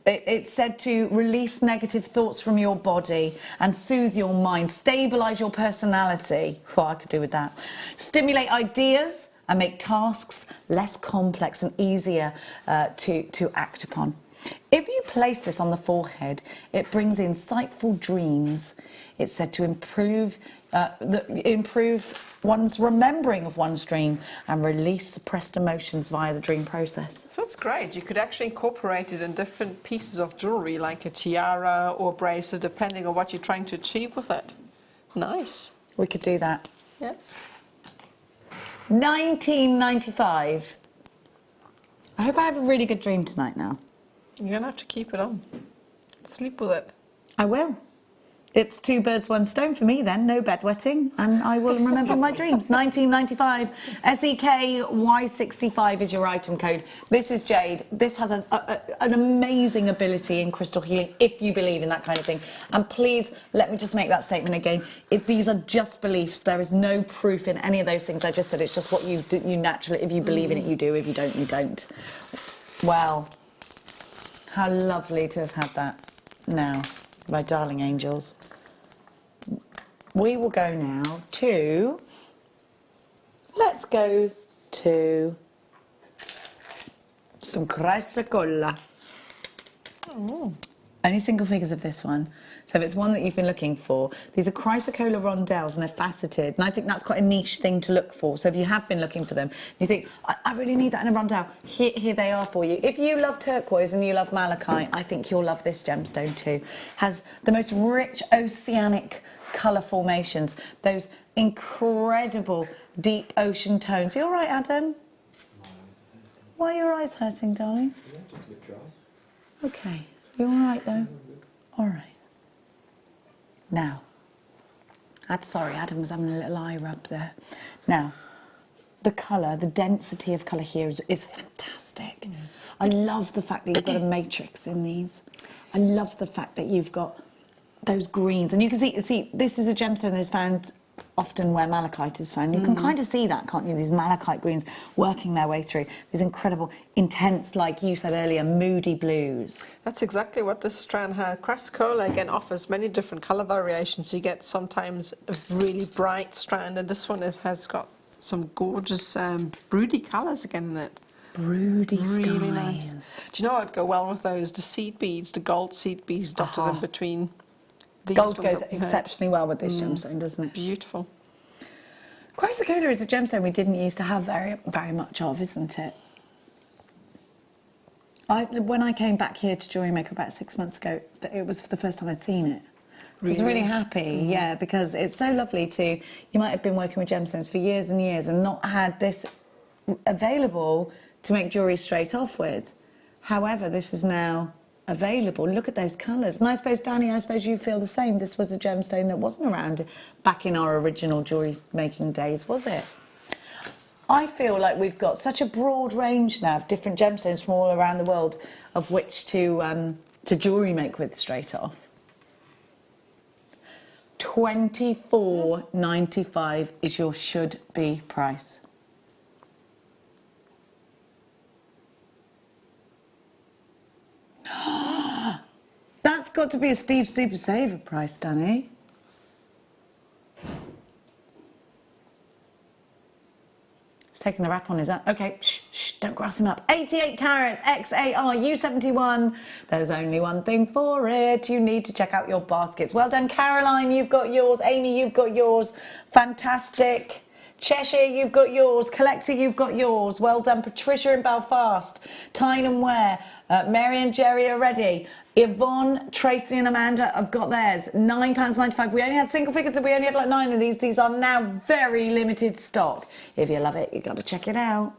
It's said to release negative thoughts from your body and soothe your mind, stabilise your personality. Well, I could do with that. Stimulate ideas and make tasks less complex and easier to act upon. If you place this on the forehead, it brings insightful dreams. It's said to improve one's remembering of one's dream and release suppressed emotions via the dream process. So that's great. You could actually incorporate it in different pieces of jewellery, like a tiara or bracelet, depending on what you're trying to achieve with it. Nice. We could do that. Yeah. $19.95. I hope I have a really good dream tonight now. You're going to have to keep it on. Sleep with it. I will. It's 2 birds, 1 stone for me then, no bedwetting, and I will remember my dreams. $19.95. SEKY65 is your item code. This is jade. This has an amazing ability in crystal healing, if you believe in that kind of thing. And please, let me just make that statement again. These are just beliefs. There is no proof in any of those things I just said. It's just what you do, you naturally, if you believe in it, you do. If you don't, you don't. Well, how lovely to have had that now, my darling angels. We will go now to, let's go to some Chrysocolla. Only single figures of this one. So if it's one that you've been looking for, these are chrysocolla rondelles and they're faceted. And I think that's quite a niche thing to look for. So if you have been looking for them, you think, I really need that in a rondelle, here they are for you. If you love turquoise and you love malachite, I think you'll love this gemstone too. Has the most rich oceanic colour formations, those incredible deep ocean tones. You all right, Adam? Why are your eyes hurting, darling? Okay. You all right, though? All right. Now, sorry, Adam was having a little eye rub there. Now, the colour, the density of colour here is fantastic. I love the fact that you've got a matrix in these. I love the fact that you've got those greens. And you can see this is a gemstone that is found often where malachite is found. You can kind of see that, can't you? These malachite greens working their way through. These incredible, intense, like you said earlier, moody blues. That's exactly what this strand had. Chrysocolla, again, offers many different colour variations. You get sometimes a really bright strand, and this one, it has got some gorgeous broody colours again in it. Broody really skies. Nice. Do you know what would go well with those? The seed beads, the gold seed beads dotted in between. Gold goes exceptionally well with this gemstone, doesn't it? Beautiful. Chrysocolla is a gemstone we didn't used to have very much of, isn't it? When I came back here to Jewellery Maker about 6 months ago, it was the first time I'd seen it. So I was really happy, yeah, because it's so lovely to... You might have been working with gemstones for years and years and not had this available to make jewellery straight off with. However, this is now available. Look at those colours. And I suppose, Danny, I suppose you feel the same. This was a gemstone that wasn't around back in our original jewellery making days, was it? I feel like we've got such a broad range now of different gemstones from all around the world of which to jewellery make with straight off. $24.95 is your should-be price. That's got to be a Steve Super Saver price, Danny. He's taking the wrap on his... Okay, shh, don't grass him up. 88 carats, XAR, U71. There's only one thing for it. You need to check out your baskets. Well done, Caroline, you've got yours. Amy, you've got yours. Fantastic. Cheshire, you've got yours. Collector, you've got yours. Well done. Patricia in Belfast. Tyne and Ware. Mary and Jerry are ready. Yvonne, Tracy and Amanda have got theirs. £9.95. We only had single figures, so we only had like 9 of these. These are now very limited stock. If you love it, you've got to check it out.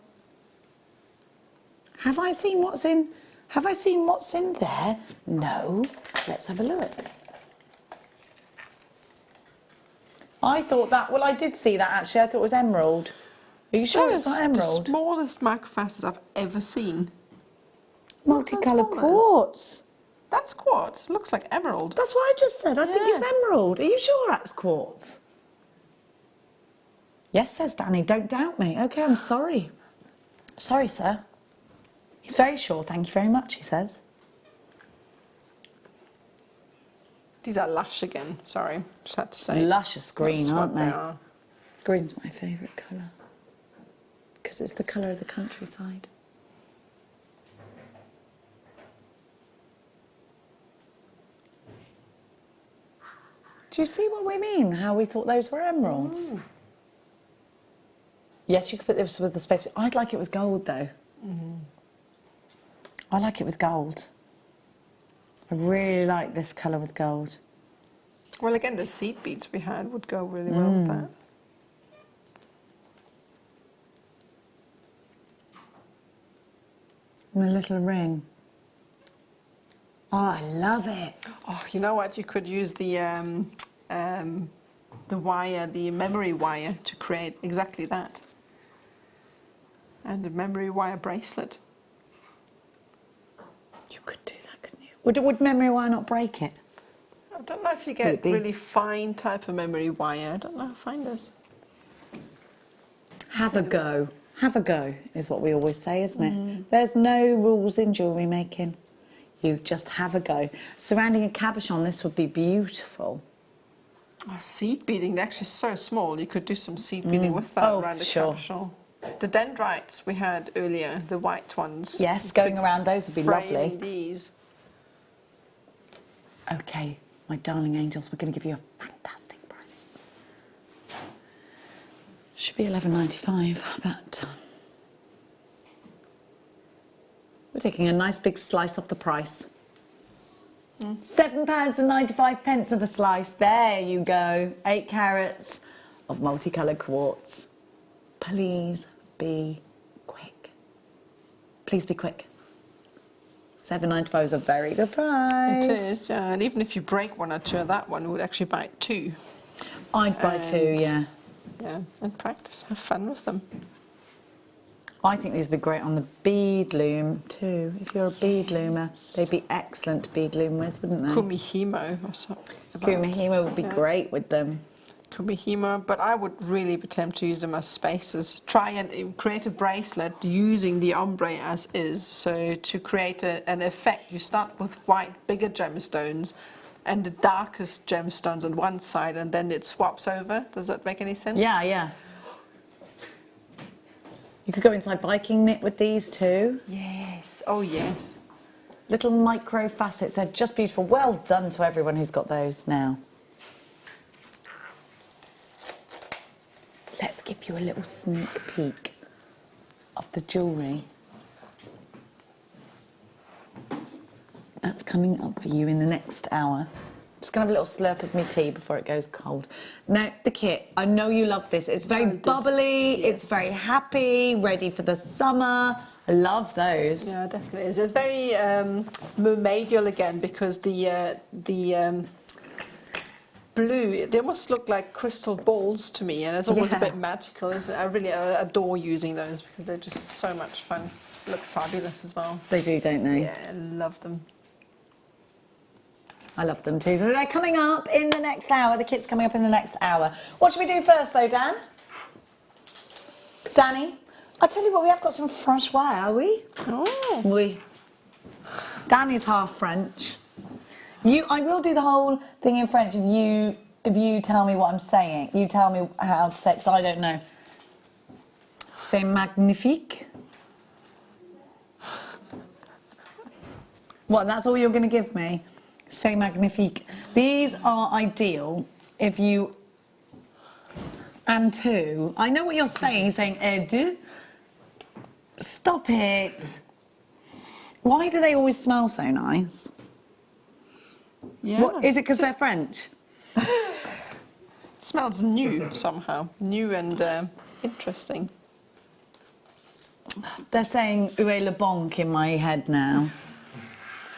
Have I seen what's in? Have I seen what's in there? No. Let's have a look. I thought that, well, I did see that actually. I thought it was emerald. Are you sure it's not emerald? The smallest macrofacet I've ever seen. Multicoloured quartz. That's quartz. Looks like emerald. That's what I just said. I think it's emerald. Are you sure that's quartz? Yes, says Danny. Don't doubt me. Okay, I'm sorry. Sorry, sir. He's very sure. Thank you very much, he says. These are lush again. Sorry, just had to say. Luscious green, aren't they? Are. Green's my favourite colour because it's the colour of the countryside. Do you see what we mean? How we thought those were emeralds? Mm. Yes, you could put this with the space. I'd like it with gold, though. Mm. I like it with gold. I really like this colour with gold. Well, again, the seed beads we had would go really well with that. And a little ring. Oh, I love it. Oh, you know what? You could use the wire, the memory wire, to create exactly that. And a memory wire bracelet. You could do that, couldn't you? Would memory wire not break it? I don't know if you get really fine type of memory wire. I don't know how fine it is. Have a go. Have a go is what we always say, isn't it? There's no rules in jewellery making. You just have a go. Surrounding a cabochon, this would be beautiful. Oh, seed beading, they're actually so small. You could do some seed beading with that around the cabochon. The dendrites we had earlier, the white ones. Yes, going around those would be lovely. These. Okay, my darling angels, we're going to give you a fantastic price. Should be £11.95, but we're taking a nice big slice off the price. £7.95 of a slice. There you go. 8 carats of multicoloured quartz. Please be quick. Please be quick. £7.95 is a very good price. It is, yeah. And even if you break one or two of that one, we'd actually buy 2. I'd buy 2, yeah. Yeah, and practice. Have fun with them. I think these would be great on the bead loom too. If you're a bead loomer, they'd be excellent to bead loom with, wouldn't they? Kumihimo or something. Kumihimo would be great with them. Kumihimo, but I would really be tempted to use them as spacers. Try and create a bracelet using the ombre as is. So to create an effect, you start with white, bigger gemstones and the darkest gemstones on one side, and then it swaps over. Does that make any sense? Yeah, yeah. You could go inside Viking knit with these too. Yes, oh yes. Little micro facets, they're just beautiful. Well done to everyone who's got those now. Let's give you a little sneak peek of the jewellery that's coming up for you in the next hour. Just going to have a little slurp of my tea before it goes cold. Now, the kit, I know you love this. It's very bubbly, yes. It's very happy, ready for the summer. I love those. Yeah, definitely is. It's very mermaidial again, because the blue, they almost look like crystal balls to me, and it's always a bit magical, isn't it? I really adore using those because they're just so much fun. Look fabulous as well. They do, don't they? Yeah, I love them. I love them too. So they're coming up in the next hour. The kit's coming up in the next hour. What should we do first though, Dan? Danny? I'll tell you what, we have got some French wire, are we? Oh. Oui. Danny's half French. I will do the whole thing in French if you tell me what I'm saying. You tell me how to say it, because I don't know. C'est magnifique. What, that's all you're going to give me? C'est magnifique. These are ideal if you... And two. I know what you're saying. He's saying, deux. Stop it. Why do they always smell so nice? Yeah. What, is it because they're French? It smells new somehow. New and interesting. They're saying, où est le banque in my head now.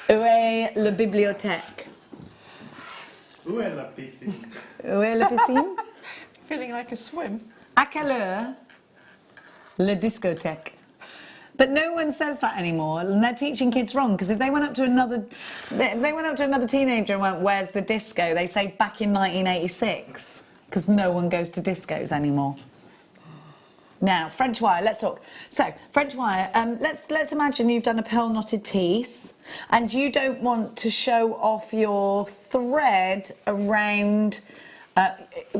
Où est la bibliothèque? Où est la piscine? Où est la piscine? Feeling like a swim. À quelle heure? La discothèque. But no one says that anymore, and they're teaching kids wrong, because if they went up to another teenager and went, "Where's the disco?" they say back in 1986, because no one goes to discos anymore. Now, French wire, let's talk. So, French wire, let's imagine you've done a pearl knotted piece and you don't want to show off your thread around,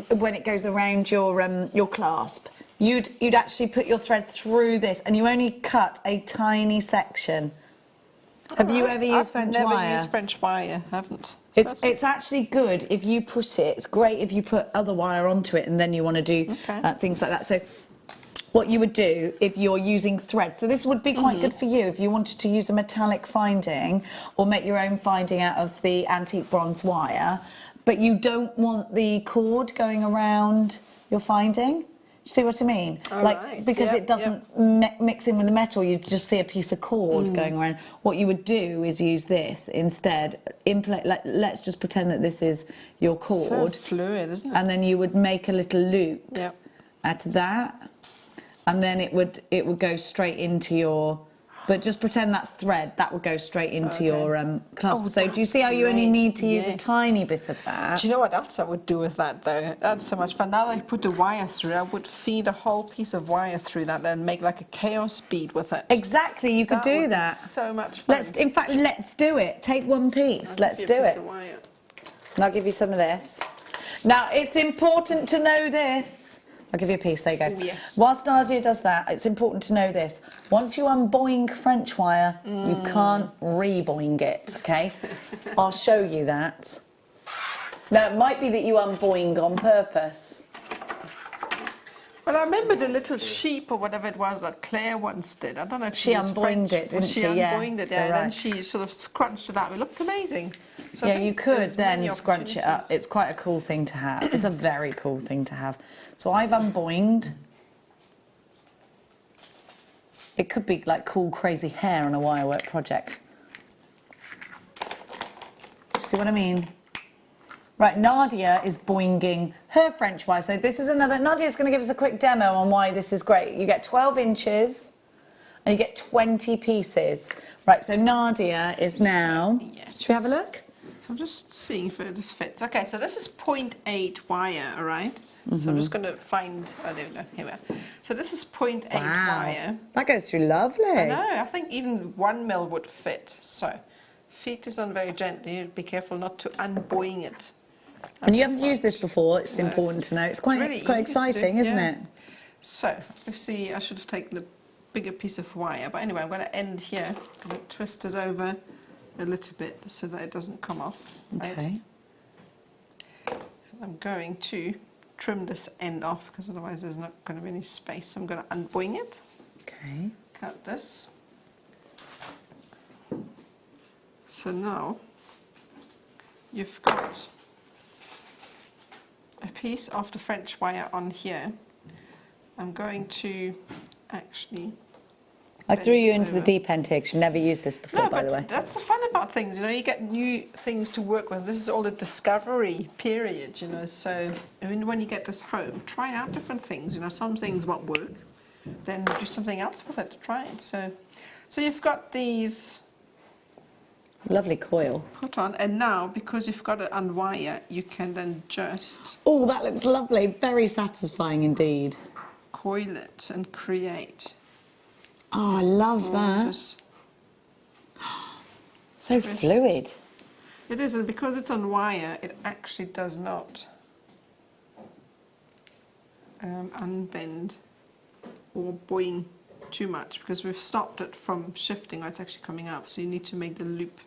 when it goes around your clasp. You'd actually put your thread through this, and you only cut a tiny section. Have you ever used French wire? I've never used French wire, haven't. It's actually good if you put it, it's great if you put other wire onto it and then you want to do things like that. So what you would do if you're using thread, so this would be quite good for you if you wanted to use a metallic finding or make your own finding out of the antique bronze wire, but you don't want the cord going around your finding. You see what I mean? Because it doesn't mix in with the metal, you just see a piece of cord going around. What you would do is use this instead. Let's just pretend that this is your cord. So fluid, isn't it? And then you would make a little loop at that, and then it would go straight into your. But just pretend that's thread. That would go straight into your clasp. So do you see how you only need to use a tiny bit of that? Do you know what else I would do with that though? That's so much fun. Now that I put the wire through, I would feed a whole piece of wire through that and make like a chaos bead with it. Exactly, you could do that. So much fun. Let's do it. Take one piece. Let's do it. And I'll give you some of this. Now, it's important to know this. I'll give you a piece, there you go. Oh, yes. Whilst Nadia does that, it's important to know this. Once you unboing French wire, you can't reboing it, okay? I'll show you that. Now, it might be that you unboing on purpose. Well, I remember the little sheep or whatever it was that Claire once did. I don't know if She was unboinged French. it, didn't she? She Yeah, unboinged it, you're and then right. she sort of scrunched it out. It looked amazing. So I Yeah, think you could there's then many scrunch it up. opportunities. It's quite a cool thing to have. It's a very cool thing to have. So I've unboinged. It could be like cool, crazy hair on a wirework project. See what I mean? Right, Nadia is boinging her French wire. So this is another, Nadia's going to give us a quick demo on why this is great. You get 12 inches and you get 20 pieces. Right, so Nadia is now, yes. Should we have a look? So I'm just seeing if this fits. Okay, so this is 0.8 wire, all right? So I'm just going to find, oh, there we go, here we are. So this is 0.8 wire. That goes through lovely. I know, I think even 1 mil would fit. So feed this on very gently. Be careful not to unboing it. And you haven't used this before, it's important to know. It's quite, really it's quite easy to do, exciting, isn't yeah. it? So, let's see, I should have taken a bigger piece of wire. But anyway, I'm going to end here. I'm going to twist it over a little bit so that it doesn't come off. Right? Okay. I'm going to trim this end off because otherwise there's not going to be any space. So I'm going to unboing it. Okay. Cut this. So now you've got a piece of the French wire on here. I'm going to actually... I threw you bend into the over. deep end here because you've never used this before, No, by the way. but that's the fun about things, you know, you get new things to work with. This is all a discovery period, you know, so I mean, when you get this home, try out different things, you know, some things won't work, then do something else with it, try it. So you've got these Lovely coil. put on, and now, because you've got it unwire, you can then just Oh, that looks lovely. Very satisfying indeed. coil it and create. Oh, I love that. gorgeous- So fluid. It is, and because it's on wire, it actually does not unbend or boing too much, because we've stopped it from shifting, or it's actually coming up, so you need to make the loop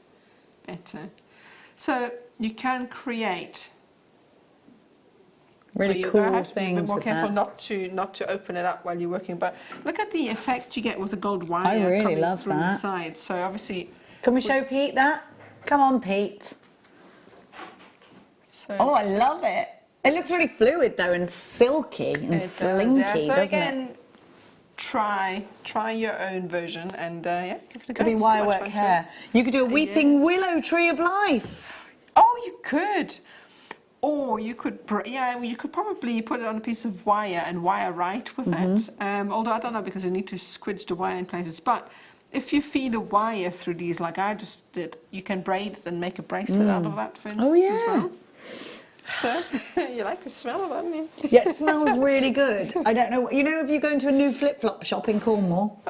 better. So you can create Really you cool have to be a bit things more with careful that. not to open it up while you're working. But look at the effect you get with the gold wire. I really coming love through the that. sides. So obviously, Can we show Pete that? Come on, Pete. so Oh, I love it. It looks really fluid though, and silky and it does, slinky, yeah. So doesn't again, it? try your own version, and yeah, give it a go. Could be It's so much wirework fun to hair. You could do a weeping willow tree of life. Oh, you could. Or you could, you could probably put it on a piece of wire and wire right with it. Although I don't know, because you need to squidge the wire in places. But if you feed a wire through these, like I just did, you can braid it and make a bracelet out of that, for instance, Oh, yeah. as well. So, you like the smell of it, don't you? Yeah, it smells really good. I don't know. You know, if you go into a new flip-flop shop in Cornwall,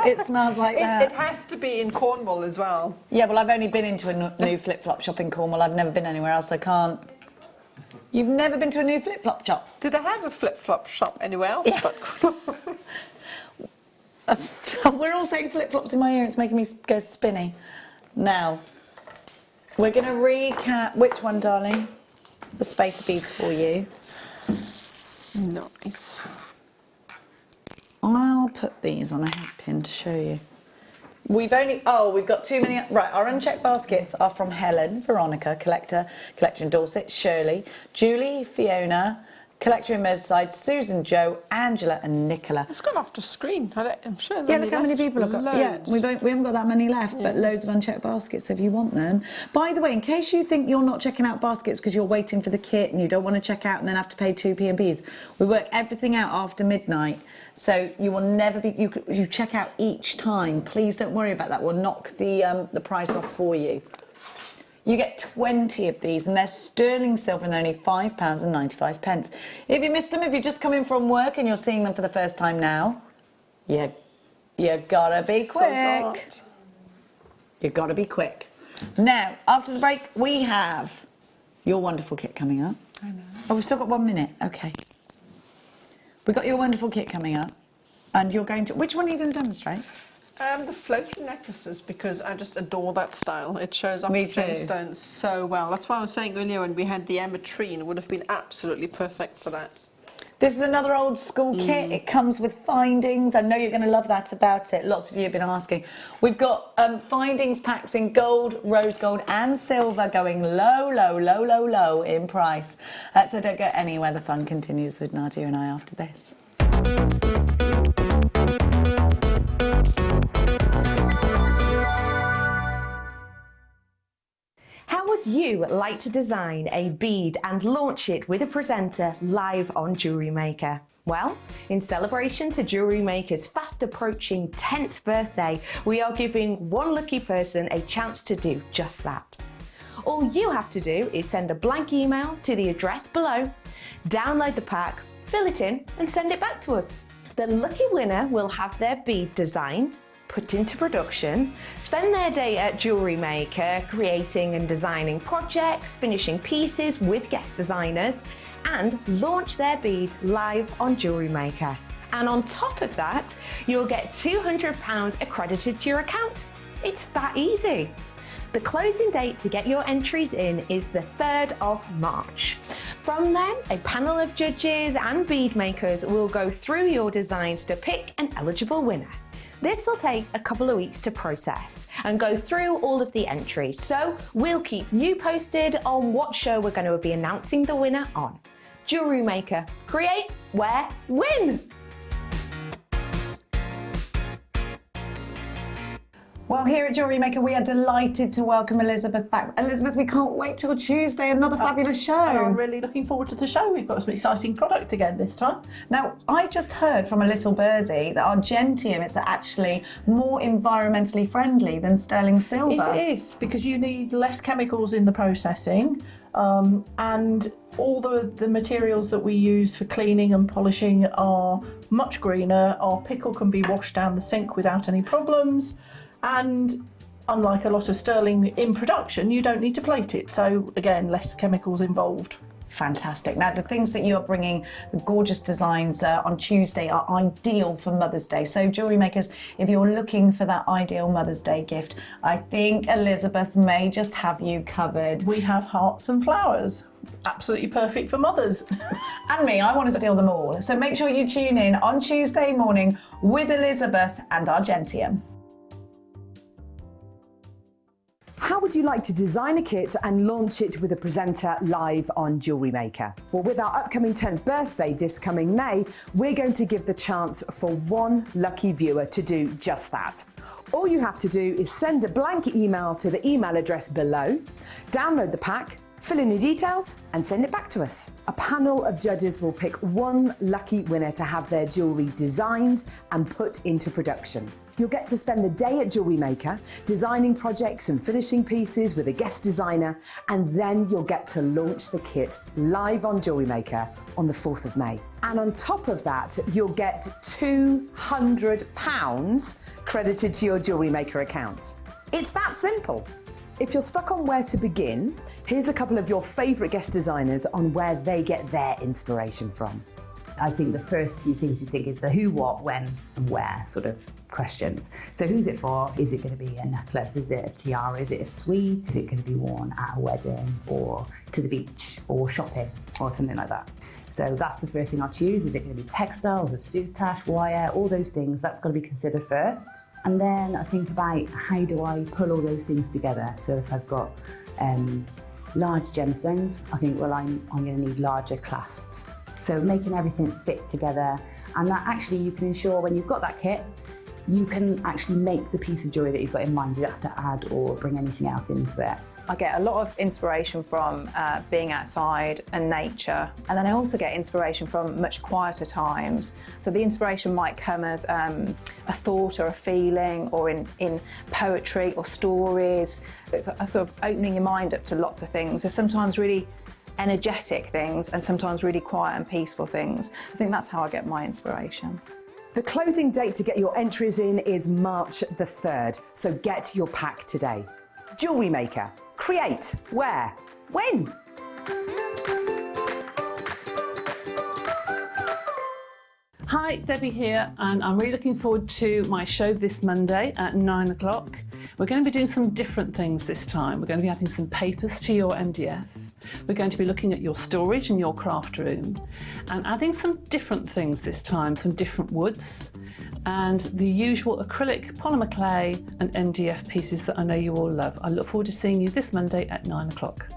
it smells like that. It has to be in Cornwall as well. Yeah, well, I've only been into a new flip-flop shop in Cornwall. I've never been anywhere else. I can't. You've never been to a new flip-flop shop? Did I have a flip-flop shop anywhere else but Cornwall? We're all saying flip-flops in my ear. It's making me go spinny. Now, we're going to recap. Which one, darling? The space beads for you. Nice. I'll put these on a head pin to show you. We've got too many. Right, our unchecked baskets are from Helen, Veronica, collector in Dorset, Shirley, Julie, Fiona, collector in Merseyside, Susan, Joe, Angela, and Nicola. It's gone off the screen. I'm sure. Yeah, look how many people have got. Yeah, we haven't got that many left, but loads of unchecked baskets. So if you want them, by the way, in case you think you're not checking out baskets because you're waiting for the kit and you don't want to check out and then have to pay 2 P&Ps, we work everything out after midnight. So you will never be. You check out each time. Please don't worry about that. We'll knock the price off for you. You get 20 of these, and they're sterling silver, and they're only £5.95. If you missed them, if you're just coming from work and you're seeing them for the first time now, you gotta be quick. You gotta be quick. Now, after the break, we have your wonderful kit coming up. I know. Oh, we've still got 1 minute. Okay. We've got your wonderful kit coming up, and you're going to... Which one are you going to demonstrate? The floating necklaces, because I just adore that style. It shows off Me the too. gemstones so well. That's why I was saying earlier when we had the amber tree, it would have been absolutely perfect for that. This is another old school kit. It comes with findings. I know you're going to love that about it. Lots of you have been asking. We've got findings packs in gold, rose gold and silver going low in price. So don't go anywhere. The fun continues with Nadja and I after this. How would you like to design a bead and launch it with a presenter live on Jewellery Maker? Well, in celebration to Jewellery Maker's fast approaching 10th birthday, we are giving one lucky person a chance to do just that. All you have to do is send a blank email to the address below, download the pack, fill it in and send it back to us. The lucky winner will have their bead designed, put into production, spend their day at Jewellery Maker creating and designing projects, finishing pieces with guest designers, and launch their bead live on Jewellery Maker. And on top of that, you'll get £200 accredited to your account. It's that easy. The closing date to get your entries in is the 3rd of March. From then, a panel of judges and bead makers will go through your designs to pick an eligible winner. This will take a couple of weeks to process and go through all of the entries, so we'll keep you posted on what show we're going to be announcing the winner on. Jewellery Maker, create, wear, win! Well, here at Jewellery Maker, we are delighted to welcome Elizabeth back. Elizabeth, we can't wait till Tuesday, another fabulous show. I'm really looking forward to the show. We've got some exciting product again this time. Now, I just heard from a little birdie that our gentium is actually more environmentally friendly than sterling silver. It is, because you need less chemicals in the processing, and all the materials that we use for cleaning and polishing are much greener. Our pickle can be washed down the sink without any problems. And unlike a lot of sterling in production, you don't need to plate it. So again, less chemicals involved. Fantastic. Now, the things that you are bringing, the gorgeous designs on Tuesday, are ideal for Mother's Day. So, Jewellery Makers, if you're looking for that ideal Mother's Day gift, I think Elizabeth may just have you covered. We have hearts and flowers. Absolutely perfect for mothers. And me, I want to steal them all. So make sure you tune in on Tuesday morning with Elizabeth and our gentium. How would you like to design a kit and launch it with a presenter live on Jewellery Maker? Well, with our upcoming 10th birthday this coming May, we're going to give the chance for one lucky viewer to do just that. All you have to do is send a blank email to the email address below, download the pack, fill in your details and send it back to us. A panel of judges will pick one lucky winner to have their jewellery designed and put into production. You'll get to spend the day at Jewellery Maker, designing projects and finishing pieces with a guest designer, and then you'll get to launch the kit live on Jewellery Maker on the 4th of May. And on top of that, you'll get £200 credited to your Jewellery Maker account. It's that simple. If you're stuck on where to begin, here's a couple of your favourite guest designers on where they get their inspiration from. I think the first few things you think is the who, what, when and where sort of questions. So who's it for? Is it going to be a necklace? Is it a tiara? Is it a suite? Is it going to be worn at a wedding or to the beach or shopping or something like that? So that's the first thing I'll choose. Is it going to be textiles, a soutache, wire, all those things? That's got to be considered first. And then I think about how do I pull all those things together. So if I've got large gemstones, I think, well, I'm going to need larger clasps. So making everything fit together, and that actually you can ensure when you've got that kit, you can actually make the piece of jewellery that you've got in mind. You don't have to add or bring anything else into it. I get a lot of inspiration from being outside and nature, and then I also get inspiration from much quieter times. So the inspiration might come as a thought or a feeling, or in poetry or stories. It's a sort of opening your mind up to lots of things. There's sometimes really energetic things and sometimes really quiet and peaceful things. I think that's how I get my inspiration. The closing date to get your entries in is March the 3rd, so get your pack today. Jewellery Maker. Create, wear, win! Hi, Debbie here, and I'm really looking forward to my show this Monday at 9 o'clock. We're going to be doing some different things this time. We're going to be adding some papers to your MDF. We're going to be looking at your storage in your craft room and adding some different things this time, some different woods and the usual acrylic, polymer clay and MDF pieces that I know you all love. I look forward to seeing you this Monday at 9 o'clock.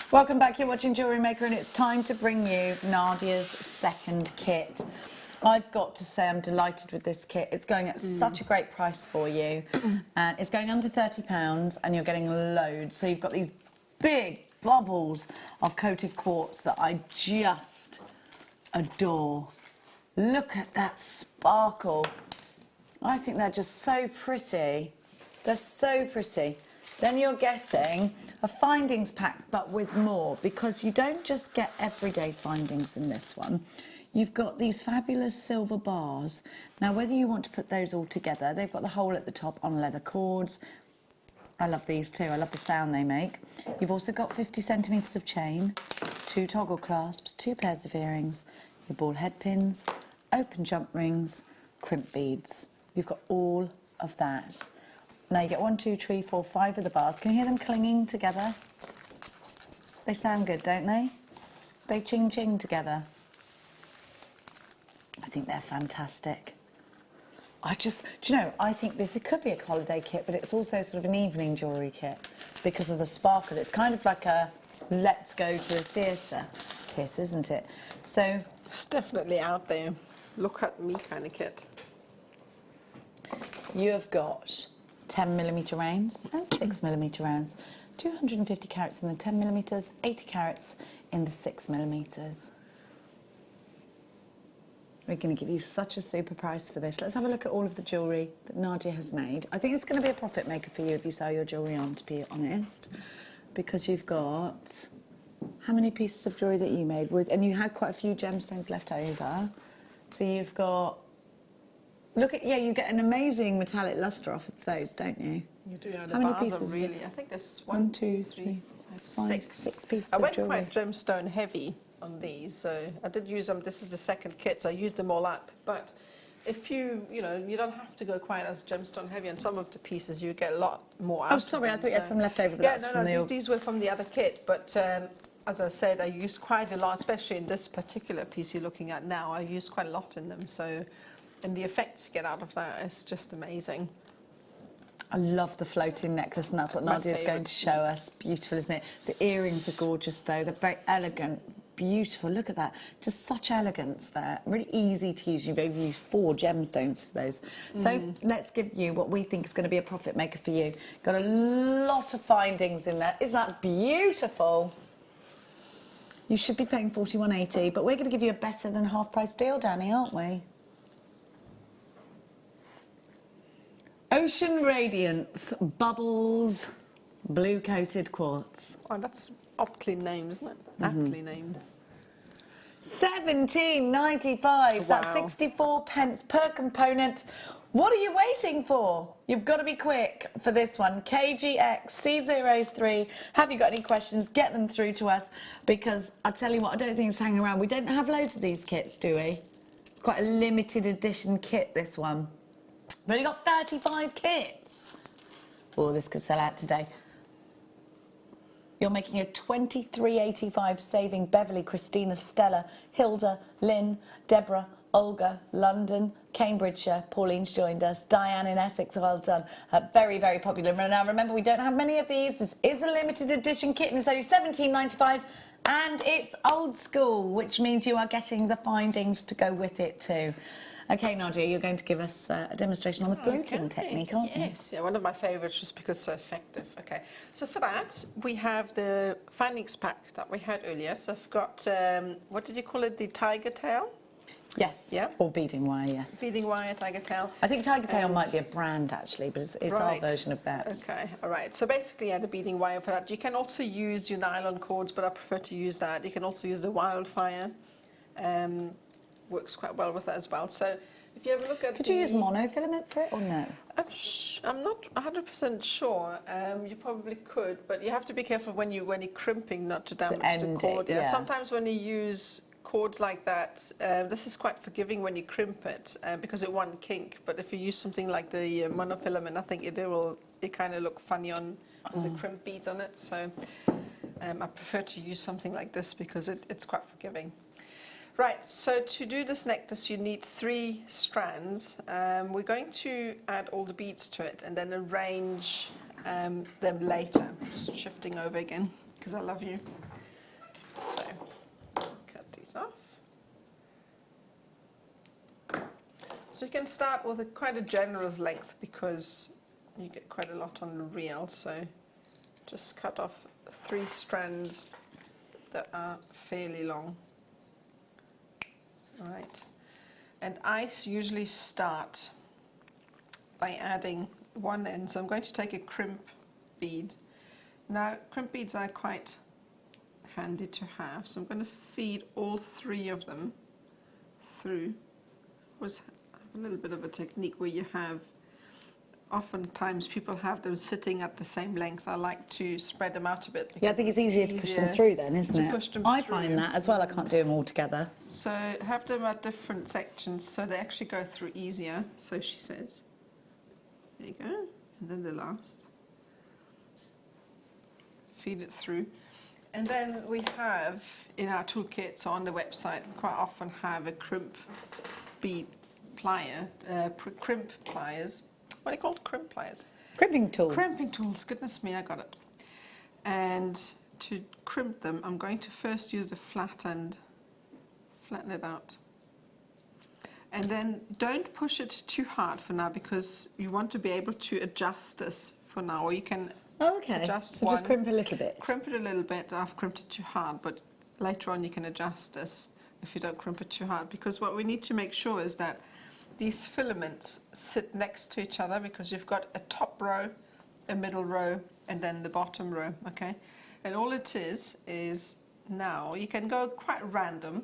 Welcome back, you're watching Jewellery Maker and it's time to bring you Nadja's second kit. I've got to say I'm delighted with this kit. It's going at such a great price for you and it's going under £30 and you're getting loads. So you've got these big bubbles of coated quartz that I just adore. Look at that sparkle. I think they're just so pretty. They're so pretty. Then you're getting a findings pack, but with more, because you don't just get everyday findings in this one. You've got these fabulous silver bars. Now, whether you want to put those all together, they've got the hole at the top on leather cords. I love these too. I love the sound they make. You've also got 50 centimetres of chain, 2 toggle clasps, 2 pairs of earrings, your ball head pins, open jump rings, crimp beads. You've got all of that. Now you get 1, 2, 3, 4, 5 of the bars. Can you hear them clinging together? They sound good, don't they? They ching-ching together. I think they're fantastic. Do you know, I think it could be a holiday kit, but it's also sort of an evening jewellery kit because of the sparkle. It's kind of like a let's go to the theatre kit, isn't it? So It's definitely out there. Look at me kind of kit. You have got 10mm rounds and 6mm rounds, 250 carats in the 10mm, 80 carats in the 6mm. We're going to give you such a super price for this. Let's have a look at all of the jewellery that Nadja has made. I think it's going to be a profit maker for you if you sell your jewellery on, to be honest, because you've got how many pieces of jewellery that you made with, and you had quite a few gemstones left over. So you've got, look at, yeah, you get an amazing metallic lustre off of those, don't you? You do. How many pieces? Really, I think there's 1, 2, 3, 4, 5, 6 pieces I of went jewellery. quite gemstone heavy on these, so I did use them. This is the second kit, so I used them all up. But if you know, you don't have to go quite as gemstone heavy. On some of the pieces, you get a lot more out. Oh, sorry, I thought you had some left over. But Yeah, that's from the these were from the other kit, but. As I said, I used quite a lot, especially in this particular piece you're looking at now. I used quite a lot in them, so, and the effects you get out of that is just amazing. I love the floating necklace, and that's what Nadja is going to show us. Beautiful, isn't it? The earrings are gorgeous, though. They're very elegant, beautiful. Look at that. Just such elegance there. Really easy to use. You've only used 4 gemstones for those. So let's give you what we think is going to be a profit maker for you. Got a lot of findings in there. Isn't that beautiful? You should be paying $41.80, but we're going to give you a better than half-price deal, Danny, aren't we? Ocean Radiance Bubbles Blue-Coated Quartz. Oh, that's aptly named, isn't it? Aptly named. $17.95. Wow. That's 64 pence per component. What are you waiting for? You've got to be quick for this one. KGX-C03. Have you got any questions? Get them through to us, because I'll tell you what, I don't think it's hanging around. We don't have loads of these kits, do we? It's quite a limited edition kit, this one. We've only got 35 kits. Oh, this could sell out today. You're making a $23.85 saving. Beverly, Christina, Stella, Hilda, Lynn, Deborah, Olga, London, Cambridgeshire. Pauline's joined us. Diane in Essex, well done. Very, very popular. Now, remember, we don't have many of these. This is a limited edition kit, and it's only $17.95, and it's old school, which means you are getting the findings to go with it too. Okay, Nadja, you're going to give us a demonstration on the floating technique, aren't you? Yes, yeah, one of my favourites just because it's so effective. Okay, so for that, we have the findings pack that we had earlier. So I've got, what did you call it, the tiger tail? Yes, yeah. Or beading wire, yes. Beading wire, tiger tail. I think tiger tail might be a brand, actually, but it's our version of that. Okay, all right. So basically, the beading wire for that. You can also use your nylon cords, but I prefer to use that. You can also use the wildfire. Works quite well with that as well. So if you have a look at Could you use monofilament for it or no? I'm not 100% sure. You probably could, but you have to be careful when you're crimping not to damage the cord. Yeah. Sometimes when you use cords like that, this is quite forgiving when you crimp it because it won't kink. But if you use something like the monofilament, I think it kind of look funny on with the crimp beads on it. So I prefer to use something like this because it's quite forgiving. Right, so to do this necklace you need 3 strands. We're going to add all the beads to it and then arrange them later. Just shifting over again because I love you. So cut these off. So you can start with quite a generous length because you get quite a lot on the reel. So just cut off 3 strands that are fairly long. All right, and I usually start by adding one end. So I'm going to take a crimp bead. Now, crimp beads are quite handy to have. So I'm going to feed all 3 of them through. I have a little bit of a technique where you have, oftentimes people have them sitting at the same length. I like to spread them out a bit. Yeah, I think it's easier to push them through then, isn't it? Push them I through. find that as well. I can't do them all together. So have them at different sections so they actually go through easier, so she says. There you go. And then the last. Feed it through. And then we have in our toolkit, so on the website, we quite often have a crimp bead plier, crimp pliers. What are they called? Crimp pliers? Crimping tool. Crimping tools, goodness me, I got it. And to crimp them, I'm going to first use the flat end, flatten it out. And then don't push it too hard for now because you want to be able to adjust this for now, or you can adjust so just crimp a little bit. Crimp it a little bit. I've crimped it too hard, but later on you can adjust this if you don't crimp it too hard, because what we need to make sure is that these filaments sit next to each other because you've got a top row, a middle row, and then the bottom row, okay? And all it is now, you can go quite random,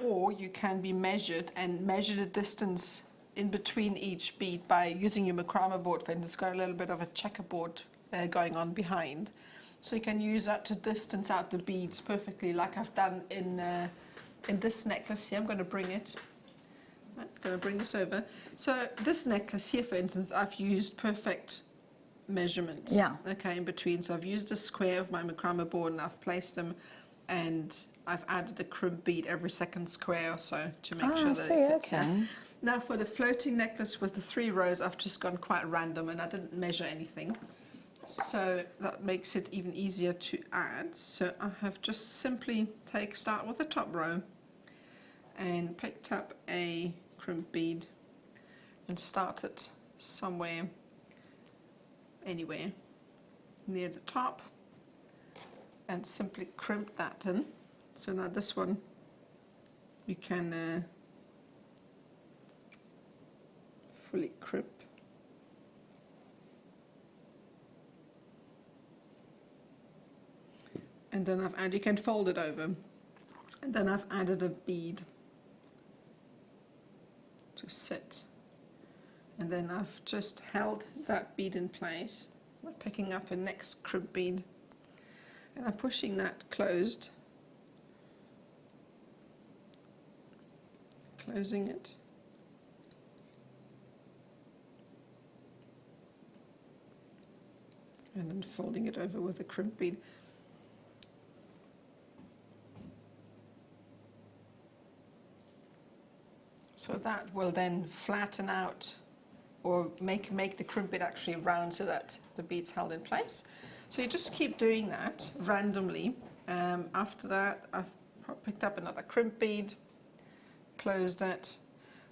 or you can be measured and measure the distance in between each bead by using your macrame board, and it's got a little bit of a checkerboard going on behind. So you can use that to distance out the beads perfectly, like I've done in this necklace here. I'm going to bring it. I'm going to bring this over. So this necklace here, for instance, I've used perfect measurements. Yeah. Okay, in between. So I've used a square of my macrame board and I've placed them, and I've added a crimp bead every second square or so to make sure that it fits. Okay. Now for the floating necklace with the 3 rows, I've just gone quite random and I didn't measure anything. So that makes it even easier to add. So I have just simply start with the top row and picked up a crimp bead and started somewhere, anywhere near the top, and simply crimp that in. So now this one you can fully crimp. And then I've added, you can fold it over, and then I've added a bead to sit, and then I've just held that bead in place by picking up a next crimp bead, and I'm pushing that closed, closing it, and then folding it over with a crimp bead. So that will then flatten out, or make the crimp bead actually round so that the bead's held in place. So you just keep doing that randomly. After that, I've picked up another crimp bead, closed it.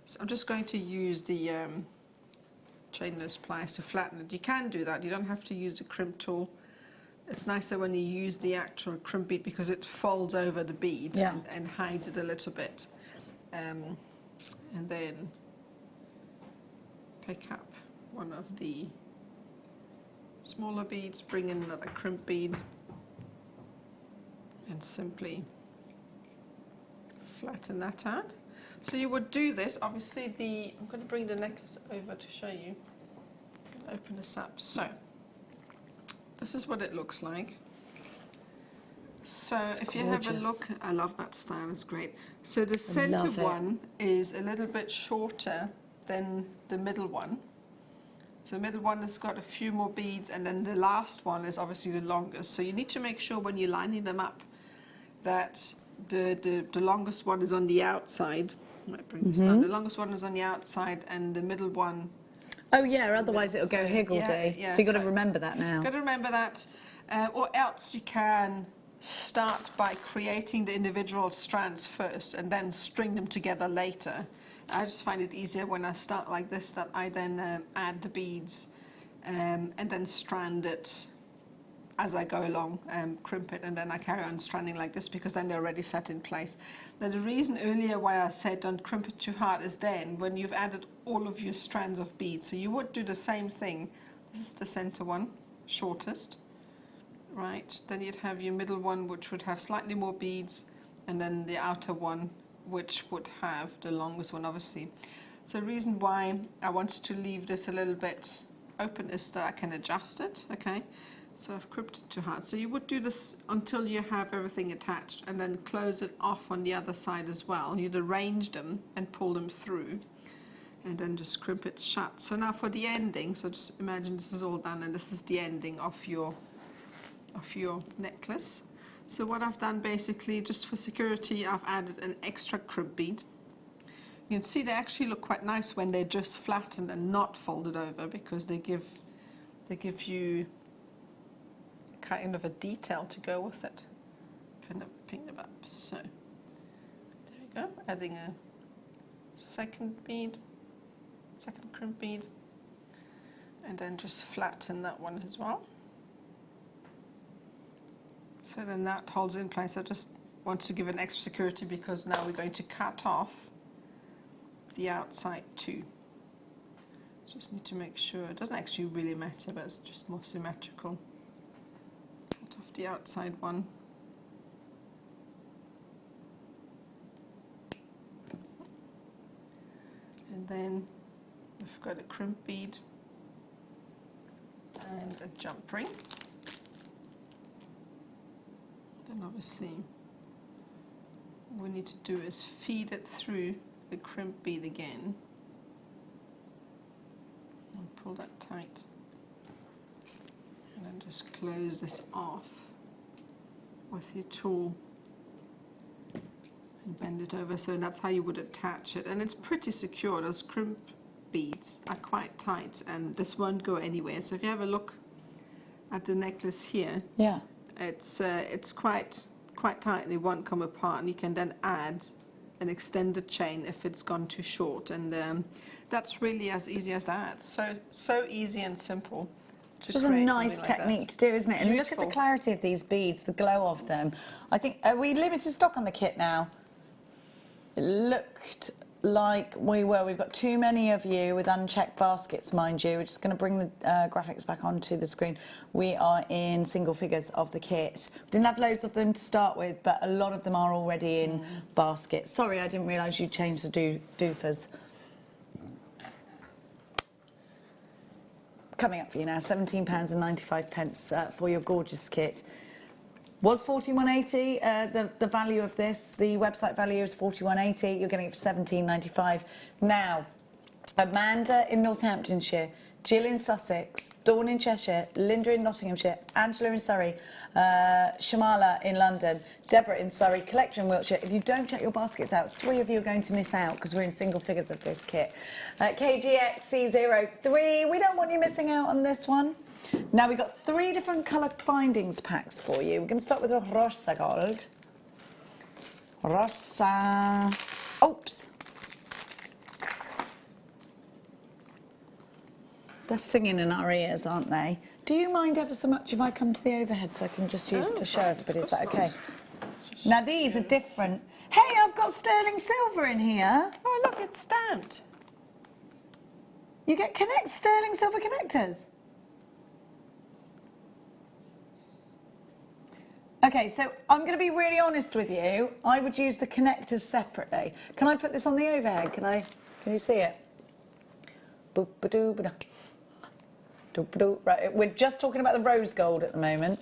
So I'm just going to use the chainless pliers to flatten it. You can do that, you don't have to use the crimp tool. It's nicer when you use the actual crimp bead because it folds over the bead and hides it a little bit. And then pick up one of the smaller beads, bring in another crimp bead, and simply flatten that out. So you would do this, obviously I'm going to bring the necklace over to show you. I'm going to open this up. So, this is what it looks like. So if you have a look, I love that style, it's great. So the center one is a little bit shorter than the middle one. So the middle one has got a few more beads, and then the last one is obviously the longest. So you need to make sure when you're lining them up that the longest one is on the outside. I might bring this down. The longest one is on the outside, and the middle one. Oh yeah, otherwise it'll go higgledy. Yeah, so you've got to remember that now. Got to remember that, or else you can start by creating the individual strands first and then string them together later. I just find it easier when I start like this, that I then add the beads and then strand it as I go along, crimp it, and then I carry on stranding like this, because then they're already set in place. Now the reason earlier why I said don't crimp it too hard is then when you've added all of your strands of beads, so you would do the same thing. This is the center one, shortest. Right, then you'd have your middle one, which would have slightly more beads, and then the outer one, which would have the longest one, obviously. So the reason why I wanted to leave this a little bit open is that I can adjust it, okay? So I've crimped it too hard. So you would do this until you have everything attached, and then close it off on the other side as well. You'd arrange them and pull them through, and then just crimp it shut. So now for the ending, so just imagine this is all done, and this is the ending of your necklace. So what I've done basically, just for security, I've added an extra crimp bead. You can see they actually look quite nice when they're just flattened and not folded over, because they give you kind of a detail to go with it. Kind of ping them up. So there we go. Adding a second crimp bead, and then just flatten that one as well. So then that holds in place. I just want to give an extra security, because now we're going to cut off the outside too. Just need to make sure, it doesn't actually really matter, but it's just more symmetrical. Cut off the outside one. And then we've got a crimp bead and a jump ring. Then obviously what we need to do is feed it through the crimp bead again and pull that tight, and then just close this off with your tool and bend it over. So that's how you would attach it, and it's pretty secure. Those crimp beads are quite tight, and this won't go anywhere. So if you have a look at the necklace here, yeah, it's quite tight, and it won't come apart, and you can then add an extended chain if it's gone too short, and that's really as easy as that. So easy and simple. It's just a nice technique to do, isn't it? And look at the clarity of these beads, the glow of them. I think, are we limited stock on the kit now? It looked like we were. We've got too many of you with unchecked baskets, mind you. We're just going to bring the graphics back onto the screen. We are in single figures of the kit. We didn't have loads of them to start with, but a lot of them are already in baskets. Sorry, I didn't realise you changed the doofers. Coming up for you now, £17.95 for your gorgeous kit. Was $41.80 the value of this? The website value is $41.80. You're getting it for $17.95. Now, Amanda in Northamptonshire, Jill in Sussex, Dawn in Cheshire, Linda in Nottinghamshire, Angela in Surrey, Shamala in London, Deborah in Surrey, Collector in Wiltshire. If you don't check your baskets out, 3 of you are going to miss out, because we're in single figures of this kit. KGXC03, we don't want you missing out on this one. Now we've got 3 different colour bindings packs for you. We're going to start with the Rosa Gold. Rosa... Oops. They're singing in our ears, aren't they? Do you mind ever so much if I come to the overhead so I can just use it to show everybody? Is that okay? Now these are different. Hey, I've got sterling silver in here. Oh, look, it's stamped. You get sterling silver connectors. Okay, so I'm going to be really honest with you. I would use the connectors separately. Can I put this on the overhead? Can you see it? Boop-ba-doo-ba-da. Doop-ba-doo. Right, we're just talking about the rose gold at the moment.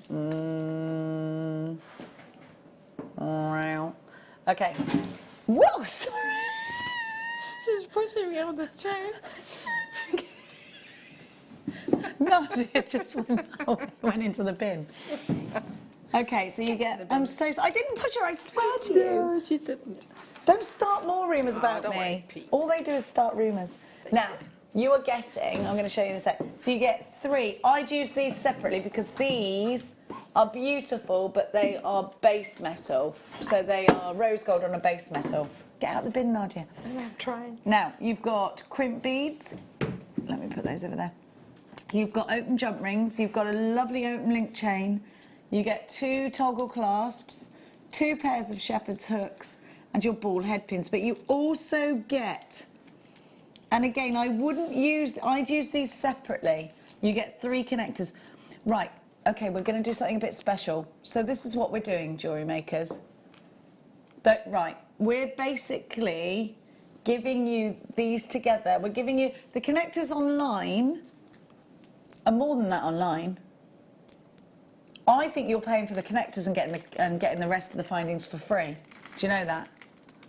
Okay. Whoa, sorry. This is pushing me on the chair. No, it just went into the bin. Okay, so you get... I'm so... I didn't push her, I swear to you. No, she didn't. Don't start more rumours about me. All they do is start rumours. Now, you are getting... I'm going to show you in a sec. So you get 3. I'd use these separately because these are beautiful, but they are base metal. So they are rose gold on a base metal. Get out the bin, Nadja. I'm trying. Now, you've got crimp beads. Let me put those over there. You've got open jump rings. You've got a lovely open link chain. You get 2 toggle clasps, 2 pairs of shepherd's hooks, and your ball head pins. But you also get, and again, I'd use these separately. You get 3 connectors. Right, okay, we're going to do something a bit special. So this is what we're doing, jewellery makers. Right, we're basically giving you these together. We're giving you the connectors online, and more than that online. I think you're paying for the connectors and getting the rest of the findings for free. Do you know that?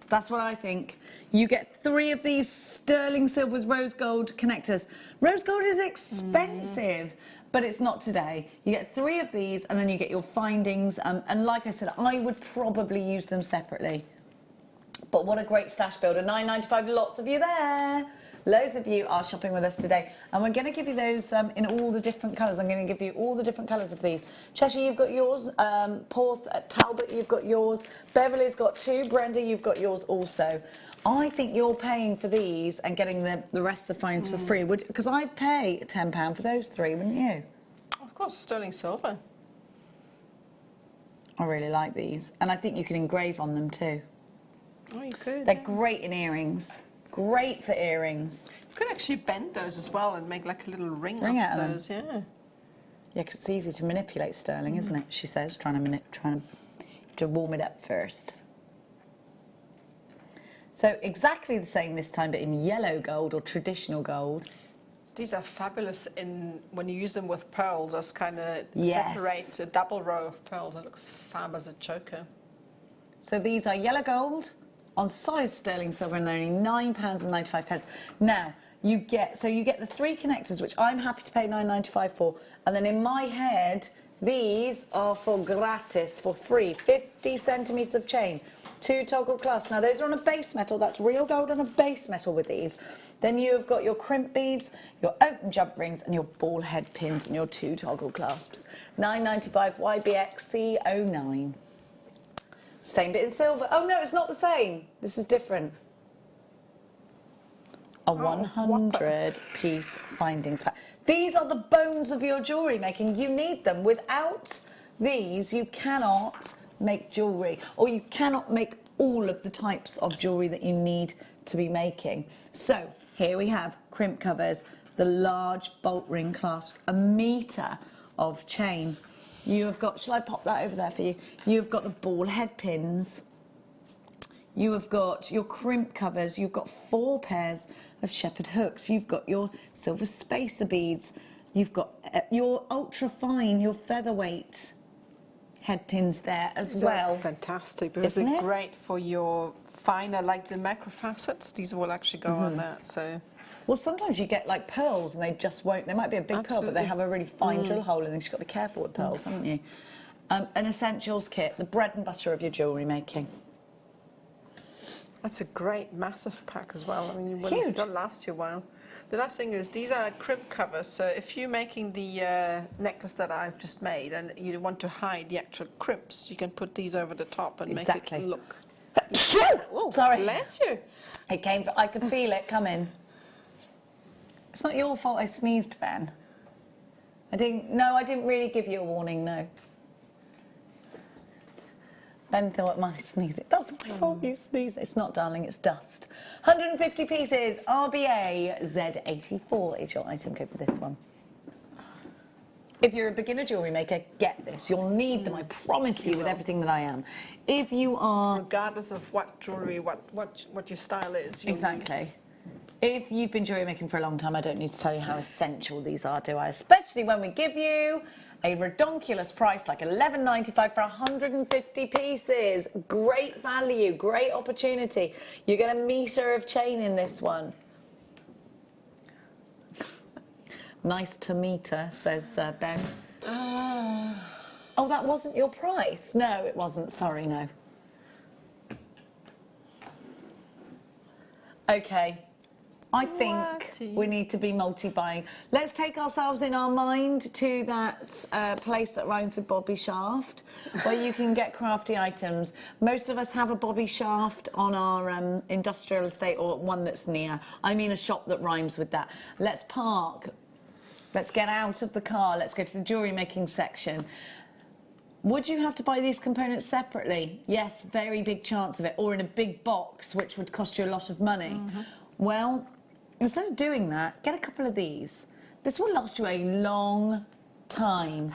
That's what I think. You get 3 of these sterling silver with rose gold connectors. Rose gold is expensive, but it's not today. You get 3 of these, and then you get your findings. And like I said, I would probably use them separately. But what a great stash builder. £9.95, lots of you there. Loads of you are shopping with us today, and we're going to give you those in all the different colours. I'm going to give you all the different colours of these. Cheshire, you've got yours. Porth, Talbot, you've got yours. Beverly's got 2. Brenda, you've got yours also. I think you're paying for these and getting the rest of the finds for free, because I'd pay £10 for those 3, wouldn't you? Of course, sterling silver. I really like these, and I think you can engrave on them too. Oh, you could. They're great in earrings. Great for earrings. You could actually bend those as well and make like a little ring out of of those, yeah. Yeah, because it's easy to manipulate sterling, isn't it? She says, trying to warm it up first. So exactly the same this time, but in yellow gold or traditional gold. These are fabulous when you use them with pearls as kind of Yes. separate a double row of pearls. It looks fab as a choker. So these are yellow gold on solid sterling silver, and they're only £9.95. Now, you get the 3 connectors, which I'm happy to pay £9.95 for, and then in my head, these are for gratis, for free. 50 centimetres of chain, 2 toggle clasps. Now, those are on a base metal. That's real gold on a base metal with these. Then you've got your crimp beads, your open jump rings, and your ball head pins, and your 2 toggle clasps. £9.95 YBXC09. Same bit in silver. Oh, no, it's not the same. This is different. A 100-piece findings pack. These are the bones of your jewellery making. You need them. Without these, you cannot make jewellery, or you cannot make all of the types of jewellery that you need to be making. So here we have crimp covers, the large bolt ring clasps, 1 metre of chain. You have got, shall I pop that over there for you? You've got the ball head pins. You have got your crimp covers. You've got 4 pairs of shepherd hooks. You've got your silver spacer beads. You've got your ultra fine, your featherweight head pins there as well. Fantastic, because they're great for your finer, like the macro facets. These will actually go on that. So. Well, sometimes you get like pearls and they just won't. They might be a big pearl, but they have a really fine drill hole, and you've got to be careful with pearls, haven't you? An essentials kit, the bread and butter of your jewellery making. That's a great, massive pack as well. I mean, Huge. It'll last you a while. The last thing is, these are crimp covers, so if you're making the necklace that I've just made and you want to hide the actual crimps, you can put these over the top and make it look... Oh, sorry. Bless you. It came, I could feel it coming. It's not your fault I sneezed, Ben. I didn't really give you a warning, no. Ben thought my sneezing. That's my fault you sneezed. It's not, darling, it's dust. 150 pieces, RBA Z84 is your item code for this one. If you're a beginner jewellery maker, get this. You'll need them, I promise you, with everything that I am. If you are... Regardless of what jewellery, what your style is. Exactly. If you've been jewellery making for a long time, I don't need to tell you how essential these are, do I? Especially when we give you a redonkulous price like $11.95 for 150 pieces. Great value, great opportunity. You get a metre of chain in this one. Nice to meet her, says Ben. Oh, that wasn't your price? No, it wasn't. Sorry, no. Okay. I think we need to be multi-buying. Let's take ourselves in our mind to that place that rhymes with Bobby Shaft, where you can get crafty items. Most of us have a Bobby Shaft on our industrial estate, or one that's near. I mean a shop that rhymes with that. Let's park. Let's get out of the car. Let's go to the jewellery making section. Would you have to buy these components separately? Yes, very big chance of it. Or in a big box, which would cost you a lot of money. Well, instead of doing that, get a couple of these. This will last you a long time.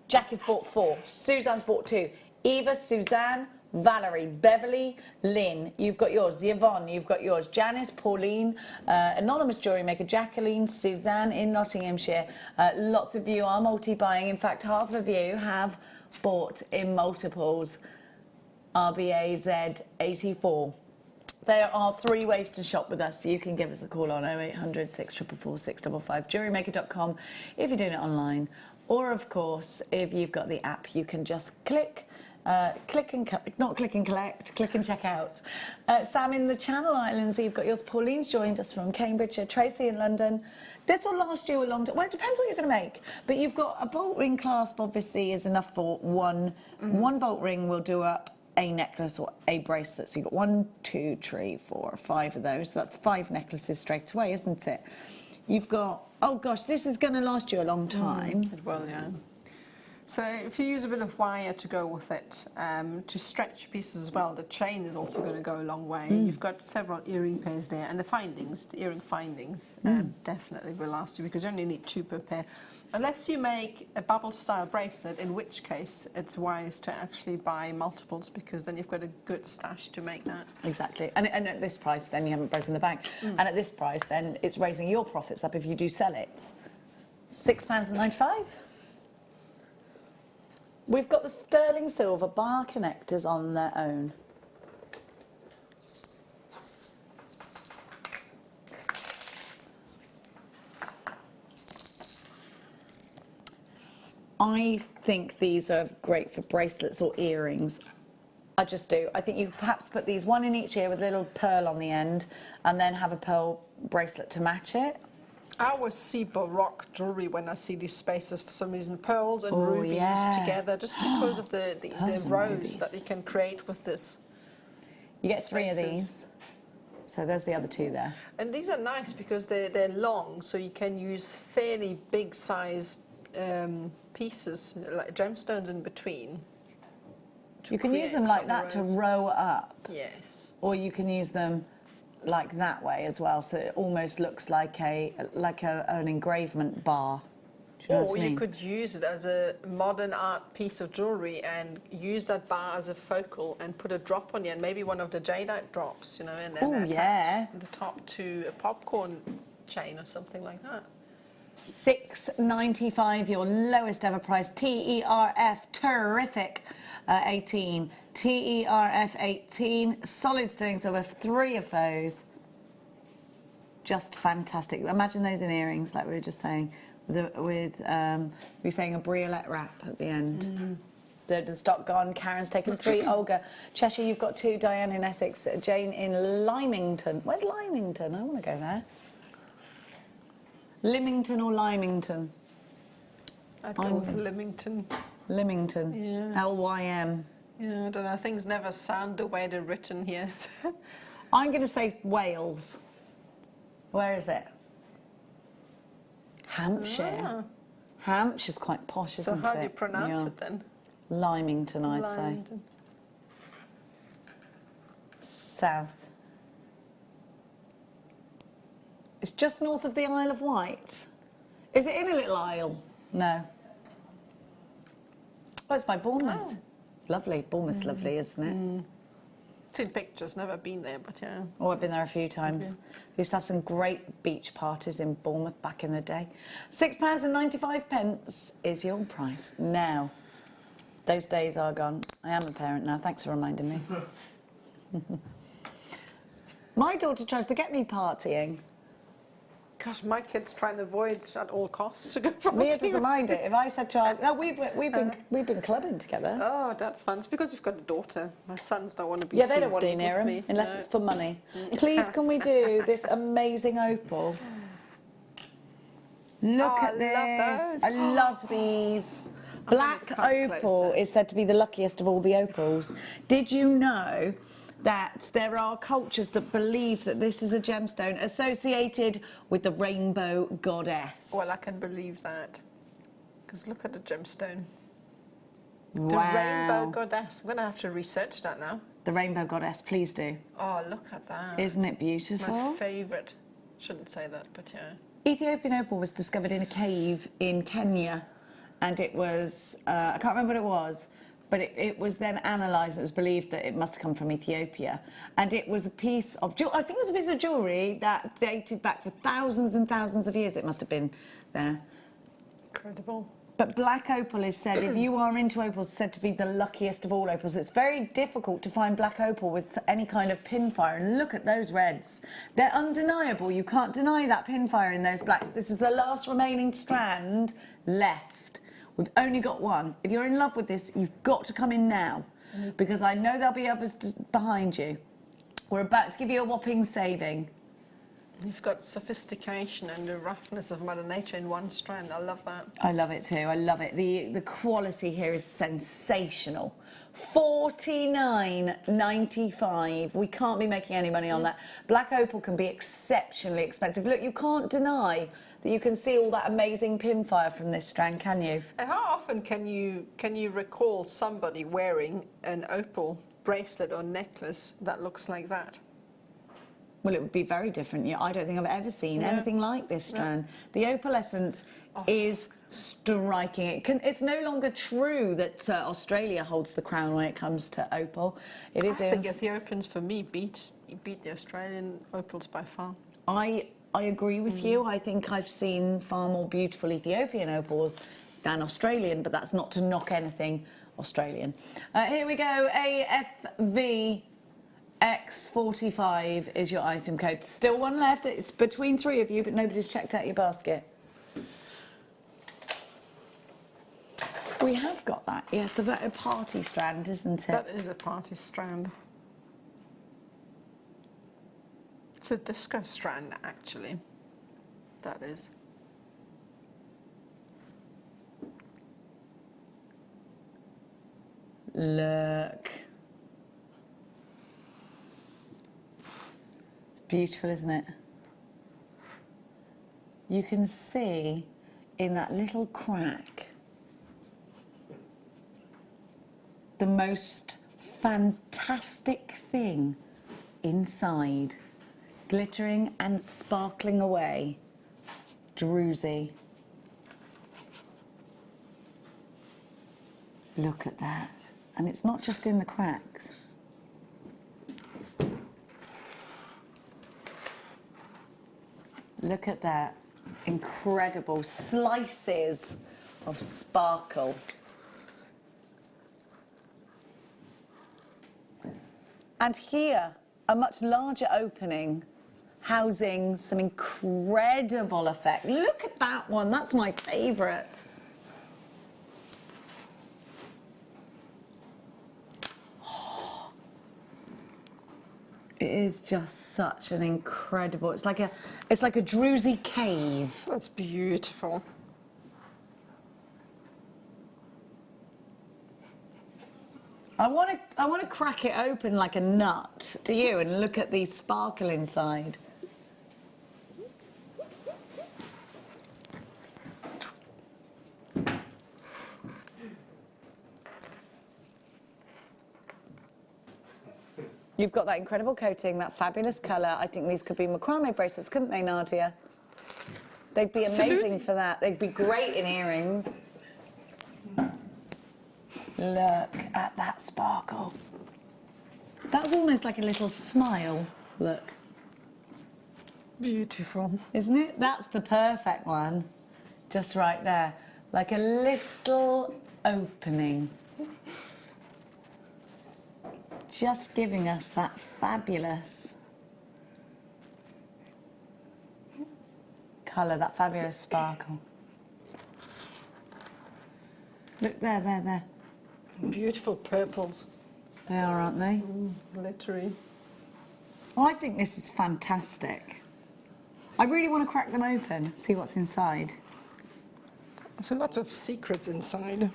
Jack has bought 4. Suzanne's bought 2. Eva, Suzanne, Valerie, Beverly, Lynn, you've got yours. Yvonne, you've got yours. Janice, Pauline, anonymous jewellery maker, Jacqueline, Suzanne in Nottinghamshire. Lots of you are multi-buying. In fact, half of you have bought in multiples. RBAZ 84. There are 3 ways to shop with us. So you can give us a call on 0800 644 655, jewellerymaker.com if you're doing it online. Or, of course, if you've got the app, you can just click and check out. Sam in the Channel Islands, you've got yours. Pauline's joined us from Cambridgeshire. Tracy in London. This will last you a long time. Well, it depends what you're going to make. But you've got a bolt ring clasp, obviously, is enough for one. One bolt ring will do up a necklace or a bracelet. So you've got 1, 2, 3, 4, 5 of those. So that's 5 necklaces straight away, isn't it? You've got, oh gosh, this is going to last you a long time. It will, yeah. So if you use a bit of wire to go with it, to stretch pieces as well, the chain is also going to go a long way. You've got several earring pairs there, and the earring findings definitely will last you, because you only need 2 per pair. Unless you make a bubble style bracelet, in which case it's wise to actually buy multiples, because then you've got a good stash to make that. Exactly. And at this price, then you haven't broken the bank. And at this price, then it's raising your profits up if you do sell it. £6.95. We've got the sterling silver bar connectors on their own. I think these are great for bracelets or earrings. I just do. I think you could perhaps put these 1 in each ear with a little pearl on the end, and then have a pearl bracelet to match it. I always see Baroque jewellery when I see these spaces, for some reason, pearls and rubies together, just because of the rose that you can create with this. You get 3 of these. So there's the other 2 there. And these are nice because they're long, so you can use fairly big sized pieces, like gemstones in between. You can use them like that to row up. Yes. Or you can use them like that way as well, so it almost looks like an engravement bar. Do you know what I mean? You could use it as a modern art piece of jewellery and use that bar as a focal and put a drop on you, and maybe one of the jadeite drops, you know, and then attach the top to a popcorn chain or something like that. $6.95, your lowest ever price. TERF, terrific. 18. TERF 18. Solid sterling silver, 3 of those. Just fantastic. Imagine those in earrings, like we were just saying, we were saying a briolette wrap at the end. The stock gone. Karen's taken 3. Olga, Cheshire, you've got 2. Diane in Essex. Jane in Lymington. Where's Lymington? I want to go there. Lymington or Lymington? I'd go with Lymington. Lymington. Yeah. LYM. Yeah, I don't know. Things never sound the way they're written here. I'm going to say Wales. Where is it? Hampshire. Hampshire's quite posh, isn't it? So how do you pronounce it then? Lymington, I'd say. South. It's just north of the Isle of Wight. Is it in a little isle? No. Oh, it's by Bournemouth. Lovely. Bournemouth's lovely, isn't it? Seen pictures, never been there, but yeah. Oh, I've been there a few times. They used to have some great beach parties in Bournemouth back in the day. £6.95 is your price now. Those days are gone. I am a parent now. Thanks for reminding me. My daughter tries to get me partying. Gosh, my kids try and avoid at all costs to go partying. Mia doesn't mind it. If I said to her, no, we've been clubbing together. Oh, that's fun. It's because you've got a daughter. My sons don't want to be Yeah, they don't want to be near me him unless it's for money. Please, can we do this amazing opal? Look at this. I love these. Black opal is said to be the luckiest of all the opals. Did you know that there are cultures that believe that this is a gemstone associated with the rainbow goddess? Well, I can believe that. Because look at the gemstone. Wow. The rainbow goddess. I'm going to have to research that now. The rainbow goddess, please do. Oh, look at that. Isn't it beautiful? My favourite. Shouldn't say that, but yeah. Ethiopian opal was discovered in a cave in Kenya, and it was, I can't remember what it was, but it was then analysed and it was believed that it must have come from Ethiopia. And it was a piece of I think it was a piece of jewellery that dated back for thousands and thousands of years. It must have been there. Incredible. But black opal is said, if you are into opals, said to be the luckiest of all opals. It's very difficult to find black opal with any kind of pinfire. And look at those reds. They're undeniable. You can't deny that pinfire in those blacks. This is the last remaining strand left. We've only got one. If you're in love with this, you've got to come in now, because I know there'll be others behind you. We're about to give you a whopping saving. You've got sophistication and the roughness of Mother Nature in one strand. I love that. I love it too. I love it. The quality here is sensational. $49.95. We can't be making any money on that. Black opal can be exceptionally expensive. Look, you can't deny that you can see all that amazing pinfire from this strand, can you? And how often can you recall somebody wearing an opal bracelet or necklace that looks like that? Well, it would be very different. Yeah, I don't think I've ever seen anything like this strand. The opalescence is striking. It's no longer true that Australia holds the crown when it comes to opal. It is. I think Ethiopians, for me, beat the Australian opals by far. I agree with you. I think I've seen far more beautiful Ethiopian opals than Australian, but that's not to knock anything Australian. Here we go. AFV. X45 is your item code. Still one left. It's between three of you, but nobody's checked out your basket. We have got that. Yes, a party strand, isn't it? That is a party strand. It's a disco strand, actually. That is. Look. Beautiful, isn't it? You can see in that little crack the most fantastic thing inside, glittering and sparkling away. Druzy. Look at that. And it's not just in the cracks. Look at that. Incredible slices of sparkle. And here, a much larger opening, housing some incredible effect. Look at that one. That's my favourite. It is just such an incredible. It's like a druzy cave. That's beautiful. I want to crack it open like a nut. Do you? And look at the sparkle inside. You've got that incredible coating, that fabulous colour. I think these could be macrame bracelets, couldn't they, Nadja? They'd be amazing for that. They'd be great in earrings. Look at that sparkle. That's almost like a little smile. Look. Beautiful. Isn't it? That's the perfect one. Just right there. Like a little opening. Just giving us that fabulous colour, that fabulous sparkle. Look there, there, there. Beautiful purples. They are, aren't they? Glittery. Oh, I think this is fantastic. I really want to crack them open, see what's inside. There's lots of secrets inside.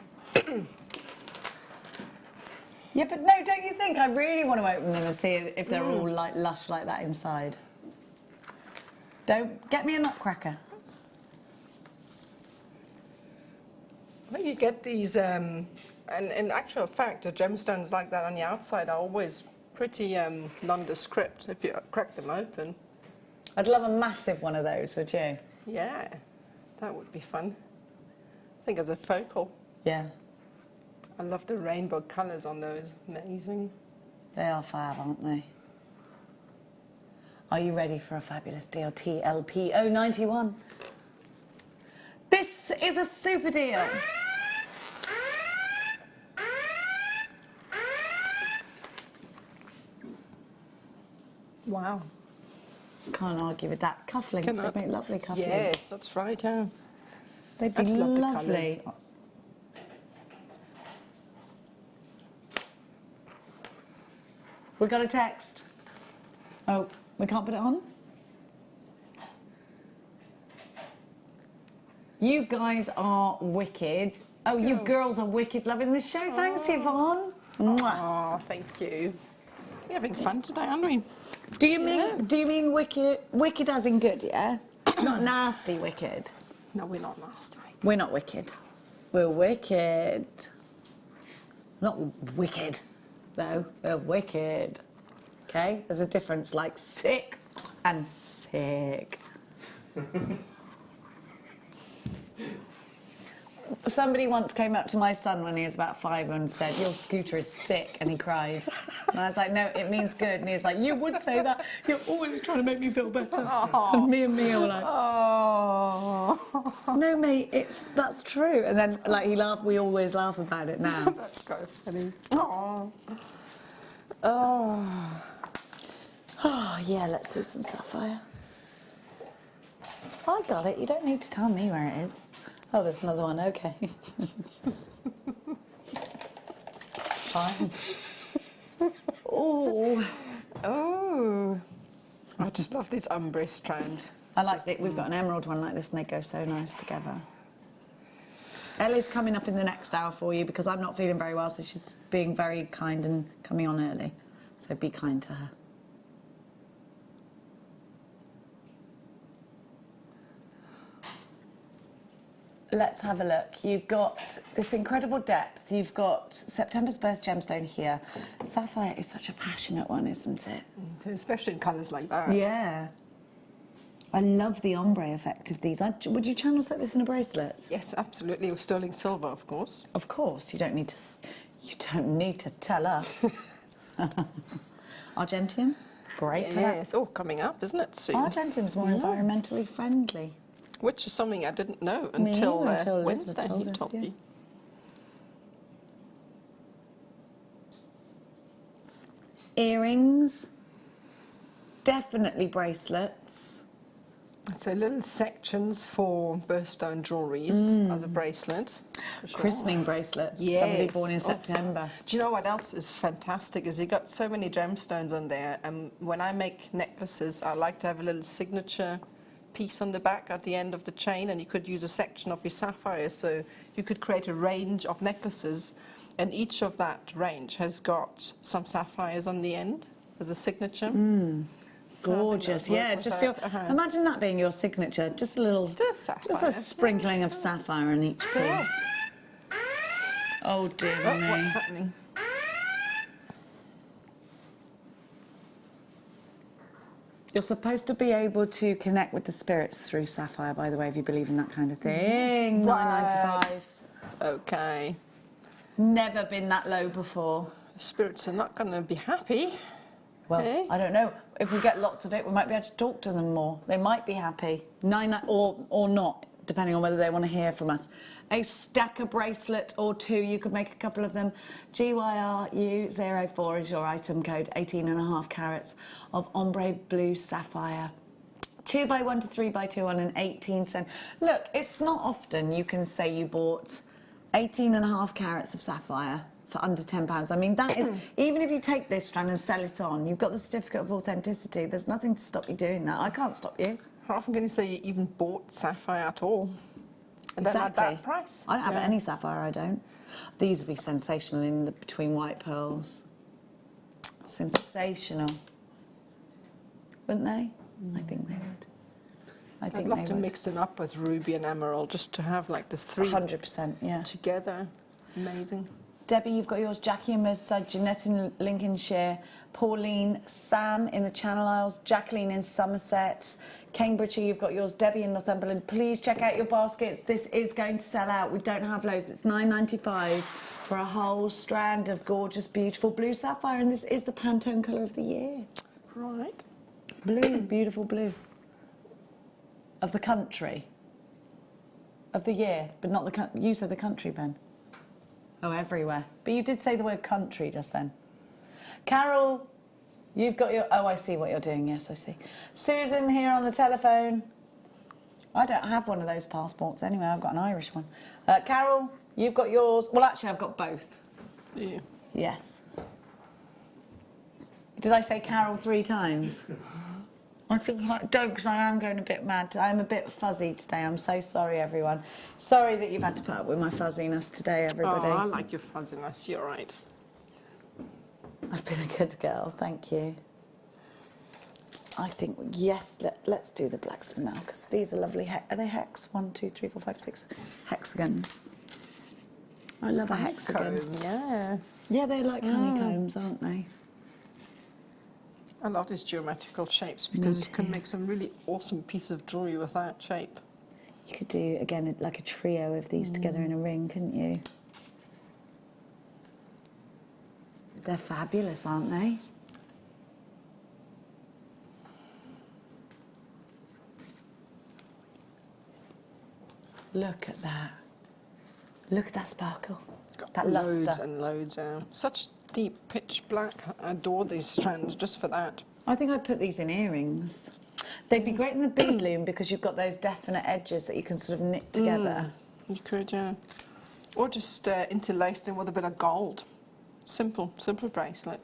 Yeah, but no, don't you think? I really want to open them and see if they're all like lush like that inside. Don't get me a nutcracker. I think you get these, and in actual fact, the gemstones like that on the outside are always pretty nondescript if you crack them open. I'd love a massive one of those, would you? Yeah, that would be fun. I think as a focal. Yeah. I love the rainbow colours on those. Amazing. They are fab, aren't they? Are you ready for a fabulous deal? TLP 091. This is a super deal. Wow. Can't argue with that. Cufflinks, they make lovely cufflinks. Yes, that's right, yeah. They'd be lovely. We got a text. Oh, we can't put it on? You guys are wicked. Oh, you girls are wicked, loving this show. Thanks, Yvonne. Oh, thank you. We're having fun today, aren't we? Do you mean wicked? Wicked as in good, yeah? Not nasty wicked. No, we're not nasty. We're not wicked. We're wicked. Not wicked, though. We're wicked. Okay? There's a difference, like sick and sick. Somebody once came up to my son when he was about 5 and said, "Your scooter is sick," and he cried. And I was like, "No, it means good." And he was like, "You would say that. You're always trying to make me feel better." And me were like, "Oh, no, mate, that's true." And then, like, he laughed. We always laugh about it now. That's quite funny. Oh, oh, oh, yeah. Let's do some sapphire. I got it. You don't need to tell me where it is. Oh, there's another one, okay. Fine. Oh. Oh. I just love these ombre strands. I like it. We've got an emerald one like this and they go so nice together. Ellie's coming up in the next hour for you because I'm not feeling very well, so she's being very kind and coming on early. So be kind to her. Let's have a look. You've got this incredible depth. You've got September's birth gemstone here. Sapphire is such a passionate one, isn't it? Especially in colours like that. Yeah. I love the ombre effect of these. Would you channel set this in a bracelet? Yes, absolutely. With sterling silver, of course. Of course. You don't need to tell us. Argentium, great. Yes. Oh, coming up, isn't it? Soon. Argentium's more environmentally friendly. Which is something I didn't know until Wednesday. Told He us, told me. Earrings, definitely bracelets. So little sections for birthstone jewelleries as a bracelet. For sure. Christening bracelets. Yes. Somebody born in September. Do you know what else is fantastic? Is you got so many gemstones on there, and when I make necklaces, I like to have a little signature piece on the back at the end of the chain, and you could use a section of your sapphires, so you could create a range of necklaces, and each of that range has got some sapphires on the end as a signature. Gorgeous, yeah. Just imagine that being your signature. Just a sprinkling of sapphire on each piece. Oh dear me. What's happening? You're supposed to be able to connect with the spirits through sapphire, by the way, if you believe in that kind of thing. $9.95. Okay. Never been that low before. The spirits are not going to be happy. Well, Eh? I don't know. If we get lots of it, we might be able to talk to them more. They might be happy. Or not, depending on whether they want to hear from us. A stacker bracelet or two, you could make a couple of them. GYRU04 is your item code, 18.5 carats of ombre blue sapphire. 2x1 to 3x2 on an 18 cent. Look, it's not often you can say you bought 18.5 carats of sapphire for under £10. I mean, that is, even if you take this strand and sell it on, you've got the certificate of authenticity. There's nothing to stop you doing that. I can't stop you. How often can you say you even bought sapphire at all? And then at that price? I don't have any sapphire, I don't. These would be sensational in the between white pearls. Sensational. Wouldn't they? I think they would. I'd love to mix them up with ruby and emerald just to have like the three 100%, yeah. together. Amazing. Debbie, you've got yours. Jackie in Merseyside, Jeanette in Lincolnshire, Pauline, Sam in the Channel Isles, Jacqueline in Somerset, Cambridgeshire, you've got yours. Debbie in Northumberland. Please check out your baskets. This is going to sell out. We don't have loads. It's £9.95 for a whole strand of gorgeous, beautiful blue sapphire, and this is the Pantone colour of the year. Right. Blue, beautiful blue. Of the country. Of the year, but not the country. You said the country, Ben. Oh, everywhere. But you did say the word country just then. Carol, you've got your... Oh, I see what you're doing. Yes, I see. Susan here on the telephone. I don't have one of those passports anyway. I've got an Irish one. Carol, you've got yours. Well, actually, I've got both. Yeah. Yes. Did I say Carol 3 times? I think I don't, because I am going a bit mad. I'm a bit fuzzy today. I'm so sorry, everyone. Sorry that you've had to put up with my fuzziness today, everybody. Oh, I like your fuzziness. You're right. I've been a good girl. Thank you. I think, yes, let's do the blacks now, because these are lovely. Are they hex? 1, 2, 3, 4, 5, 6 hexagons. I love a hexagon. Yeah. Yeah, they're like honeycombs, aren't they? I love these geometrical shapes because you can make some really awesome piece of jewellery with that shape. You could do, again, like a trio of these together in a ring, couldn't you? They're fabulous, aren't they? Look at that. Look at that sparkle. That loads lustre. and loads. Such deep pitch black. I adore these strands just for that. I think I'd put these in earrings. They'd be great in the bead loom because you've got those definite edges that you can sort of knit together. You could, yeah. Or just interlace them with a bit of gold. Simple bracelet.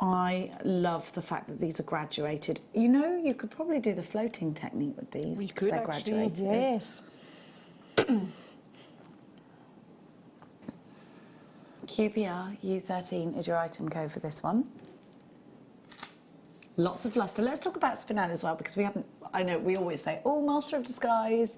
I love the fact that these are graduated. You know, you could probably do the floating technique with these We because could they're actually, graduated. yes. QPR U13 is your item code for this one. Lots of lustre. Let's talk about spinel as well because we haven't. I know we always say, "Oh, Master of Disguise."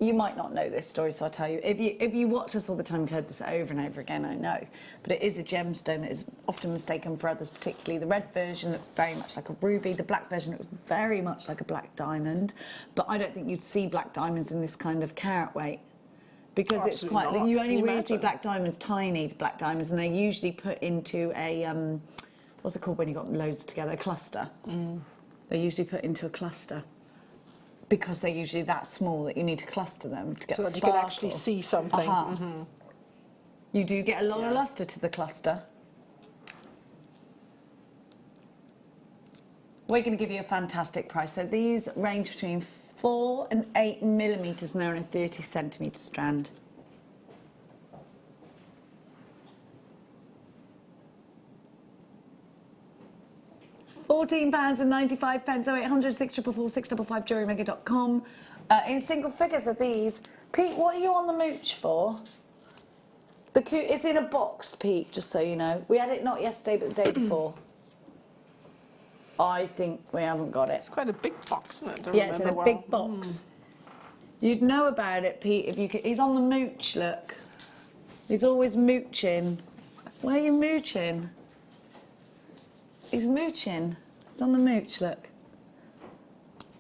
You might not know this story, so I'll tell you. If you watch us all the time, you've heard this over and over again, I know. But it is a gemstone that is often mistaken for others, particularly the red version looks very much like a ruby. The black version looks very much like a black diamond. But I don't think you'd see black diamonds in this kind of carat weight. Because it's Absolutely quite... not. You only Can you really see imagine? black diamonds, tiny black diamonds, and they're usually put into a... what's it called when you've got loads together? A cluster. They're usually put into a cluster. Because they're usually that small that you need to cluster them to get So the that you can sparkle. actually see something. Aha. You do get a lot of lustre to the cluster. We're going to give you a fantastic price. So these range between 4 and 8 millimetres and they're on a 30 centimetre strand. £14.95, 0800 644 655 JewelleryMaker.com. In single figures of these. Pete, what are you on the mooch for? It's in a box, Pete, just so you know. We had it not yesterday, but the day before. I think we haven't got it. It's quite a big box, isn't it? Yeah, it's in a big box. You'd know about it, Pete, if you could. He's on the mooch, look. He's always mooching. Where are you mooching? He's mooching. He's on the mooch, look.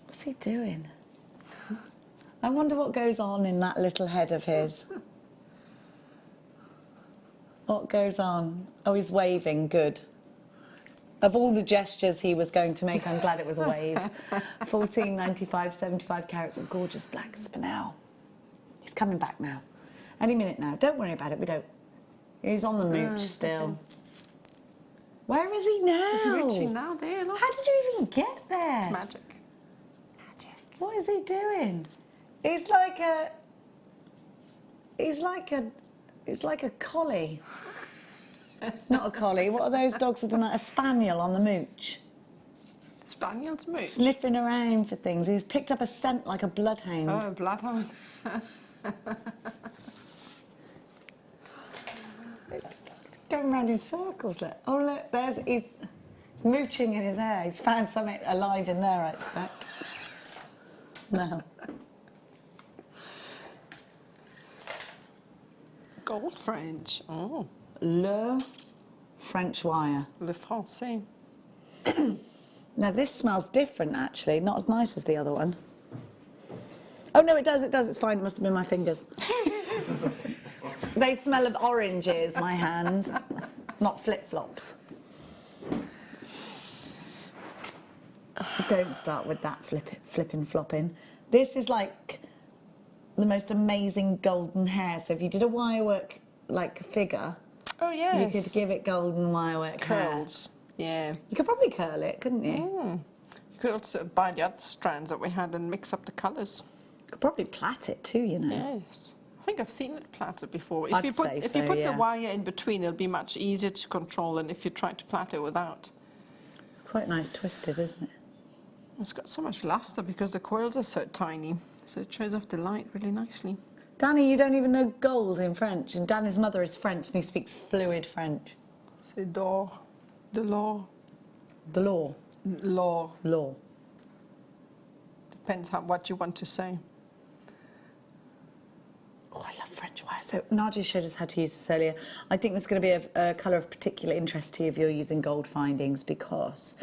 What's he doing? I wonder what goes on in that little head of his. What goes on? Oh, he's waving. Good. Of all the gestures he was going to make, I'm glad it was a wave. 14.95, 75 carats of gorgeous black spinel. He's coming back now. Any minute now. Don't worry about it. We don't. He's on the mooch still. Where is he now? He's mooching now. There. Look. How did you even get there? It's magic. What is he doing? He's like a collie. Not a collie. What are those dogs with a spaniel on the mooch? Spaniel's mooch. Sniffing around for things. He's picked up a scent like a bloodhound. Oh, bloodhound. It's going round in circles. Look. Oh, look, he's mooching in his hair. He's found something alive in there, I expect. No. Gold French. Oh. Le French wire. Le Français. Now this smells different actually, not as nice as the other one. Oh no, it does, it's fine, it must have been my fingers. They smell of oranges, my hands, not flip-flops. Don't start with that flipping flopping. This is like the most amazing golden hair. So if you did a wirework like figure, oh yes, you could give it golden wirework curls. Hair. Yeah, you could probably curl it, couldn't you? You could also buy the other strands that we had and mix up the colours. You could probably plait it too, you know. Yes, I think I've seen it plaited before. If you put the wire in between, it'll be much easier to control than if you try to plait it without. It's quite nice twisted, isn't it? It's got so much luster because the coils are so tiny, so it shows off the light really nicely. Danny, you don't even know gold in French, and Danny's mother is French and he speaks fluid French. C'est d'or, de l'or. The law. Law. Law. Depends what you want to say. Oh, I love French wire. So Nadja showed us how to use this earlier. I think there's going to be a colour of particular interest to you if you're using gold findings because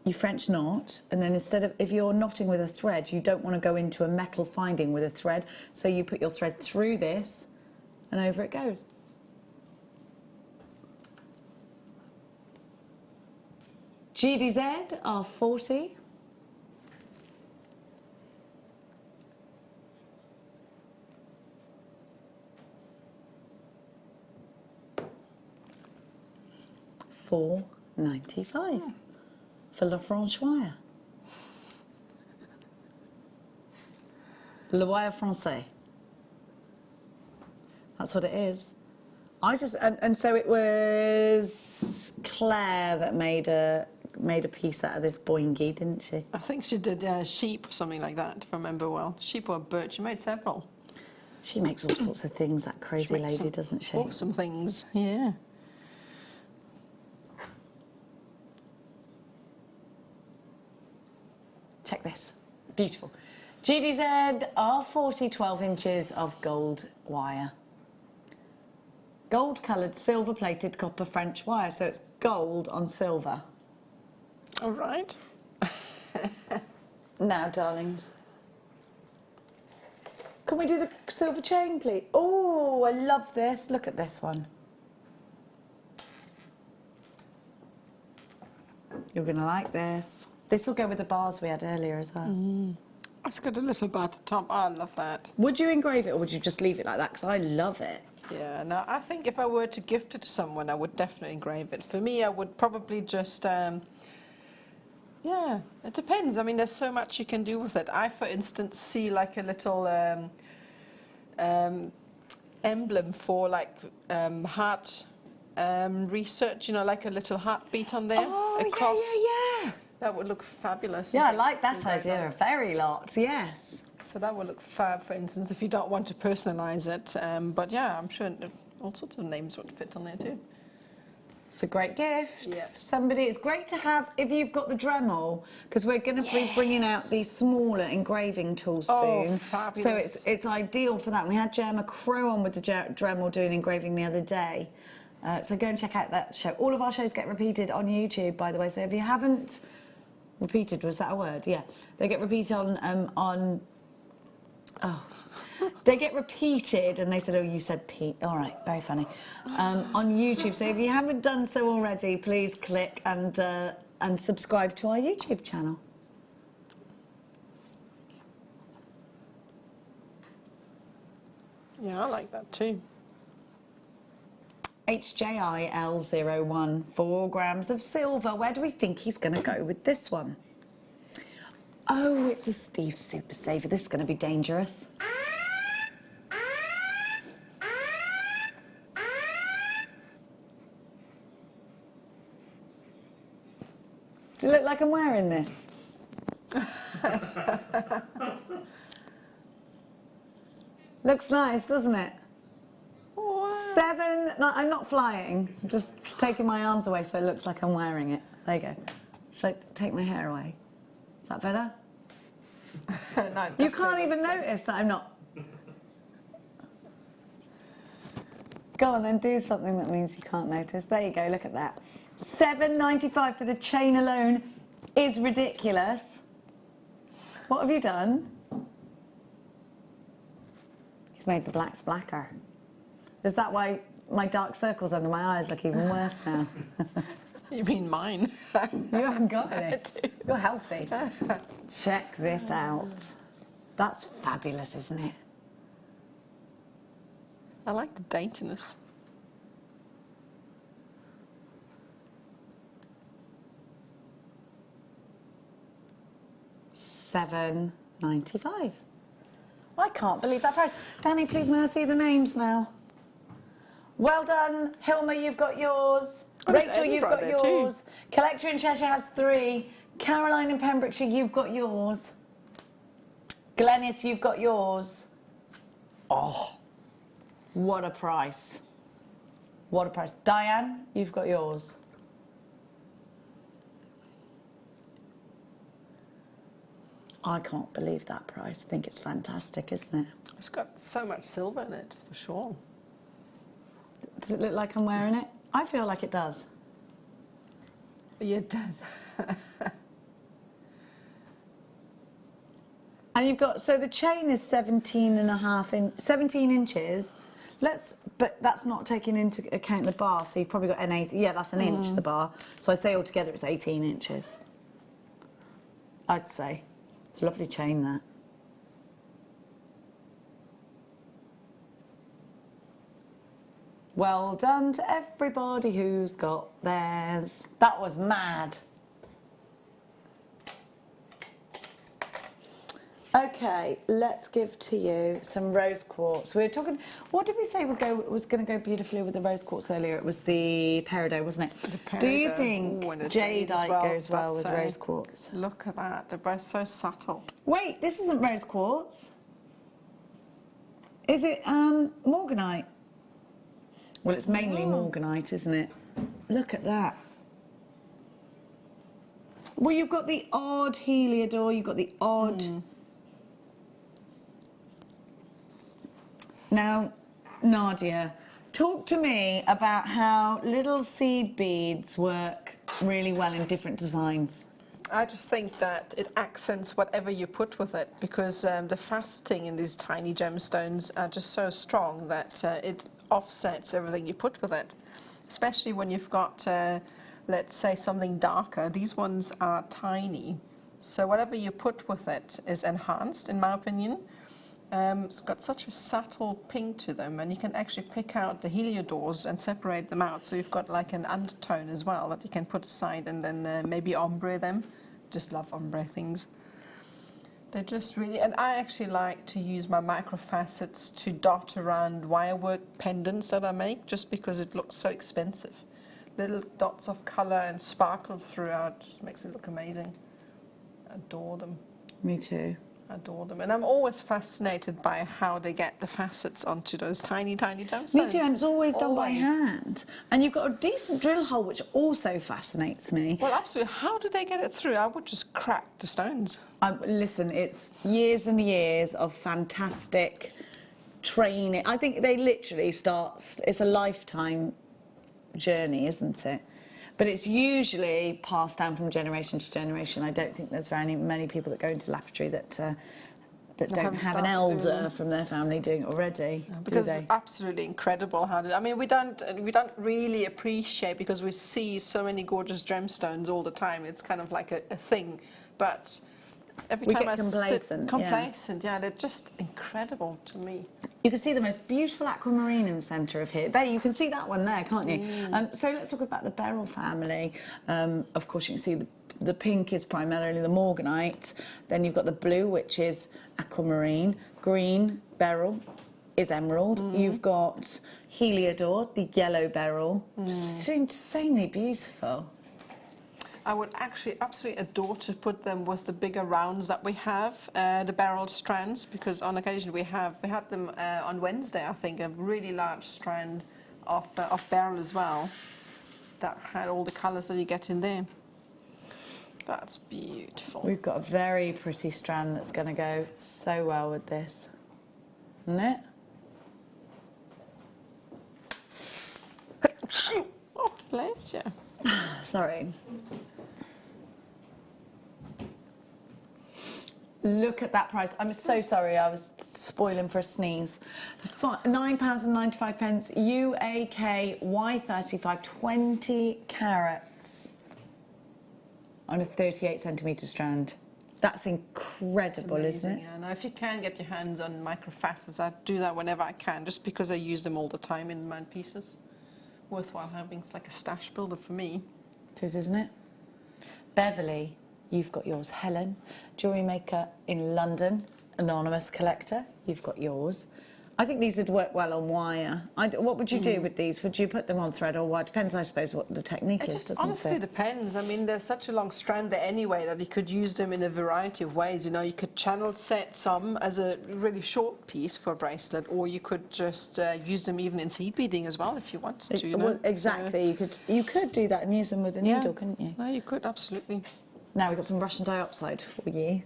you French knot, and then if you're knotting with a thread, you don't want to go into a metal finding with a thread, so you put your thread through this and over it goes. GDZ R40. $4.95 for Le French wire. Le wire français. That's what it is. And so it was Claire that made a piece out of this boingy, didn't she? I think she did sheep or something like that, if I remember well. Sheep or bird. She made several. She makes all sorts of things, that crazy lady, doesn't she? Awesome things, yeah. Check this. Beautiful. GDZ R40 12 inches of gold wire. Gold coloured silver plated copper French wire, so it's gold on silver. All right. Now, darlings. Can we do the silver chain, please? Oh, I love this. Look at this one. You're going to like this. This will go with the bars we had earlier as well. It's got a little bar at the top. I love that. Would you engrave it or would you just leave it like that? Because I love it. Yeah, no, I think if I were to gift it to someone, I would definitely engrave it. For me, I would probably just, yeah, it depends. I mean, there's so much you can do with it. I, for instance, see like a little emblem for like heart research, you know, like a little heartbeat on there. Oh, across. yeah. That would look fabulous. Yeah, I like that idea a very lot, yes. So that would look fab, for instance, if you don't want to personalise it. But yeah, I'm sure all sorts of names would fit on there too. It's a great gift for somebody. It's great to have if you've got the Dremel, because we're going to be bringing out these smaller engraving tools soon. Fabulous. So it's ideal for that. We had Gemma Crow on with the Dremel doing engraving the other day. So go and check out that show. All of our shows get repeated on YouTube, by the way. So if you haven't repeated, was that a word? Yeah, they get repeated on Oh. They get repeated, and they said, oh, you said Pete. All right, very funny. On YouTube. So if you haven't done so already, please click and subscribe to our YouTube channel. Yeah, I like that too. HJIL01, 4 grams of silver. Where do we think he's going to go with this one? Oh, it's a Steve Super Saver. This is going to be dangerous. Does it look like I'm wearing this? Looks nice, doesn't it? Wow. I'm not flying. I'm just taking my arms away so it looks like I'm wearing it. There you go. Just like take my hair away. Is that better? No, you can't even notice that I'm not. Go on then, do something that means you can't notice. There you go, look at that. £7.95 for the chain alone is ridiculous. What have you done? He's made the blacks blacker. Is that why my dark circles under my eyes look even worse now? You mean mine? You haven't got any. You're healthy. Check this out. That's fabulous, isn't it? I like the daintiness. £7.95. I can't believe that price. Danny, please may I see the names now? Well done. Hilma, you've got yours. Oh, Rachel, you've got yours. Too. Collector in Cheshire has 3. Caroline in Pembrokeshire, you've got yours. Glenys, you've got yours. Oh, what a price. What a price. Diane, you've got yours. I can't believe that price. I think it's fantastic, isn't it? It's got so much silver in it, for sure. Does it look like I'm wearing it? I feel like it does. Yeah, it does. And you've got, so the chain is 17 inches. But that's not taking into account the bar, so you've probably got an 8. Yeah, that's an inch, the bar. So I say altogether it's 18 inches. I'd say. It's a lovely chain, that. Well done to everybody who's got theirs. That was mad. Okay, let's give to you some rose quartz. We were talking, what did we say was going to go beautifully with the rose quartz earlier? It was the peridot, wasn't it? The peridot. Do you think jadeite goes well with rose quartz? Look at that, they're both so subtle. Wait, this isn't rose quartz. Is it morganite? Well, it's mainly morganite, isn't it? Look at that. Well, you've got the odd heliodor, you've got the odd... Now, Nadja, talk to me about how little seed beads work really well in different designs. I just think that it accents whatever you put with it, because the faceting in these tiny gemstones are just so strong that it offsets everything you put with it. Especially when you've got, let's say, something darker. These ones are tiny, so whatever you put with it is enhanced, in my opinion. It's got such a subtle pink to them, and you can actually pick out the heliodors and separate them out. So you've got like an undertone as well that you can put aside, and then maybe ombre them. Just love ombre things. They're just really, and I actually like to use my micro facets to dot around wirework pendants that I make, just because it looks so expensive. Little dots of color and sparkle throughout just makes it look amazing. Adore them. Me too. Adore them, and I'm always fascinated by how they get the facets onto those tiny, tiny gemstones. Me too, and it's always done by hand. And you've got a decent drill hole, which also fascinates me. Well, absolutely. How do they get it through? I would just crack the stones. Listen, it's years and years of fantastic training. I think they literally start. It's a lifetime journey, isn't it? But it's usually passed down from generation to generation. I don't think there's very many people that go into lapidary that that don't have an elder from their family doing it already, because do they? it's absolutely incredible how I mean, we don't really appreciate, because we see so many gorgeous gemstones all the time. It's kind of like a thing, but every We time get I complacent, yeah, they're just incredible to me. You can see the most beautiful aquamarine in the centre of here. There, you can see that one there, can't you? So let's talk about the beryl family. Of course, you can see the pink is primarily the morganite. Then you've got the blue, which is aquamarine. Green, beryl, is emerald. You've got heliodor, the yellow beryl. Just insanely beautiful. I would actually absolutely adore to put them with the bigger rounds that we have, the beryl strands, because on occasion we had them on Wednesday, I think, a really large strand of beryl as well that had all the colours that you get in there. That's beautiful. We've got a very pretty strand that's going to go so well with this, isn't it? Oh, bless you. Sorry. Look at that price. I'm so sorry, I was spoiling for a sneeze. £9.95, UAK Y35, 20 carats on a 38 centimetre strand. That's incredible, isn't it? Yeah, now if you can get your hands on microfacets, I do that whenever I can, just because I use them all the time in my pieces. Worthwhile having. It's like a stash builder for me. It is, isn't it? Beverly, you've got yours. Helen, Jewellery Maker in London, anonymous collector, you've got yours. I think these would work well on wire. What would you do with these? Would you put them on thread or wire? Depends, I suppose, what the technique is, doesn't it? Honestly depends. I mean, there's such a long strand there anyway that you could use them in a variety of ways. You know, you could channel set some as a really short piece for a bracelet, or you could just use them even in seed beading as well if you wanted to. You know? Well, exactly. So, you could do that and use them with a needle, couldn't you? No, you could, absolutely. Now we've got some Russian diopside for you.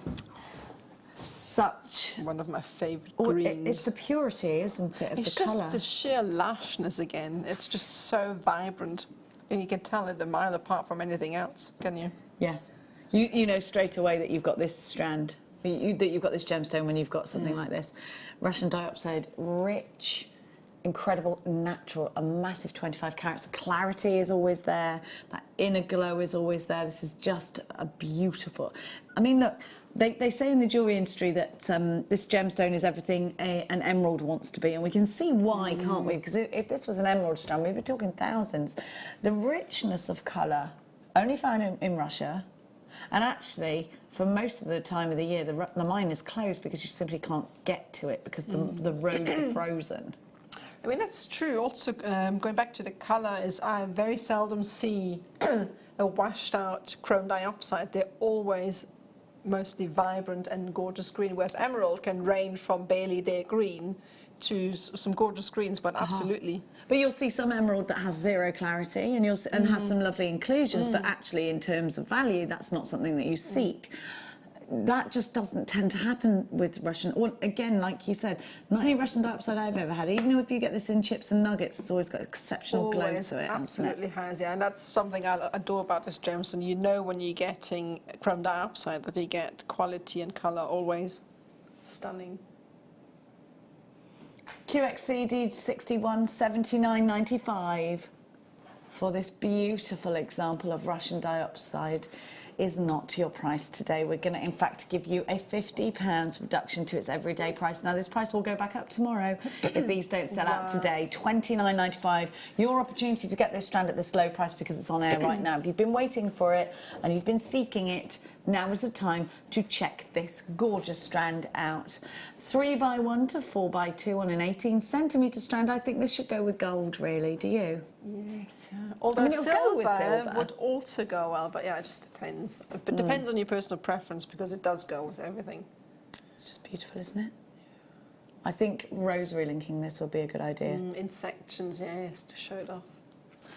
Such one of my favourite greens. It's the purity, isn't it, of the colour? It's just the sheer lushness again. It's just so vibrant, and you can tell it a mile apart from anything else, can you? Yeah, you know straight away that you've got this strand, that you've got this gemstone when you've got something like this. Russian diopside, rich, incredible, natural, a massive 25 carats. The clarity is always there. That inner glow is always there. This is just a beautiful. I mean, look. They say in the jewellery industry that this gemstone is everything an emerald wants to be, and we can see why, can't we? Because if this was an emerald strand, we'd be talking thousands. The richness of colour, only found in Russia, and actually, for most of the time of the year, the mine is closed because you simply can't get to it because the roads are frozen. I mean, that's true. Also, going back to the colour, is I very seldom see a washed out chrome diopside. They're always mostly vibrant and gorgeous green, whereas emerald can range from barely there green to some gorgeous greens, but absolutely. But you'll see some emerald that has zero clarity and has some lovely inclusions, but actually in terms of value, that's not something that you seek. That just doesn't tend to happen with Russian. Well, again, like you said, not any Russian diopside I've ever had. Even if you get this in chips and nuggets, it's always got exceptional glow to it. Absolutely has, yeah. And that's something I adore about this gemstone. You know when you're getting chrome diopside that you get quality and colour always. Stunning. QXCD 61 79.95 for this beautiful example of Russian diopside is not your price today. We're going to, in fact, give you a £50 reduction to its everyday price. Now, this price will go back up tomorrow if these don't sell out today. £29.95. Your opportunity to get this strand at this low price because it's on air right now. If you've been waiting for it and you've been seeking it, now is the time to check this gorgeous strand out. 3x1 to 4x2 on an 18cm strand. I think this should go with gold, really. Do you? Yes, yeah. Although I mean, silver would also go well, but yeah, it just depends. It depends on your personal preference because it does go with everything. It's just beautiful, isn't it? I think rosary linking this would be a good idea. In sections, yes, to show it off.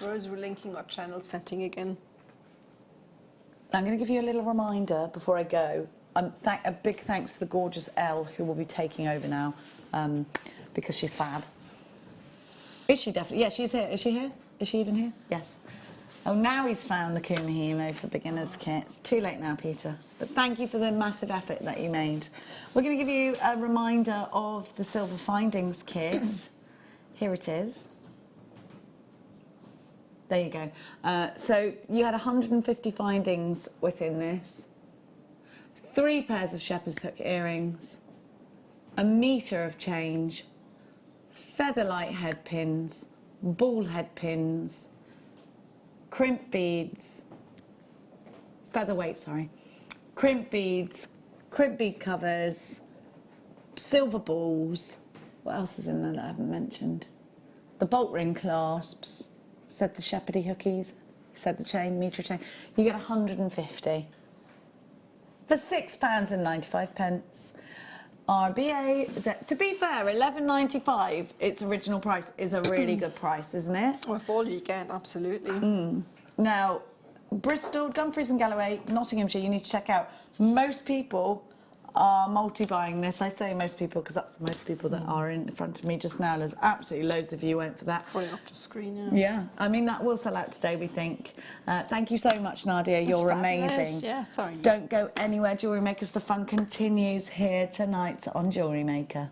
Rosary linking or channel setting again. I'm going to give you a little reminder before I go. A big thanks to the gorgeous Elle, who will be taking over now, because she's fab. Is she definitely? Yeah, she's here. Is she here? Is she even here? Yes. Oh, now he's found the Kumihimo for Beginners kit. It's too late now, Peter. But thank you for the massive effort that you made. We're going to give you a reminder of the Silver Findings kit. Here it is. There you go. So you had 150 findings within this. 3 pairs of shepherd's hook earrings, a metre of change, featherlight head pins, ball head pins, crimp beads, crimp beads, crimp bead covers, silver balls. What else is in there that I haven't mentioned? The bolt ring clasps, said the shepherdy hookies, said the chain, metre chain. You get 150 for £6.95. RBA, to be fair, £11.95, its original price, is a really good price, isn't it? With all you get, absolutely. Now, Bristol, Dumfries and Galloway, Nottinghamshire, you need to check out. Most people are multi-buying this. I say most people because that's the most people that are in front of me just now. There's absolutely loads of you went for that. Fully off the screen, yeah. Yeah, I mean, that will sell out today, we think. Thank you so much, Nadja. You're amazing. Yeah, sorry. Don't go anywhere, Jewellery Makers. The fun continues here tonight on Jewellery Maker.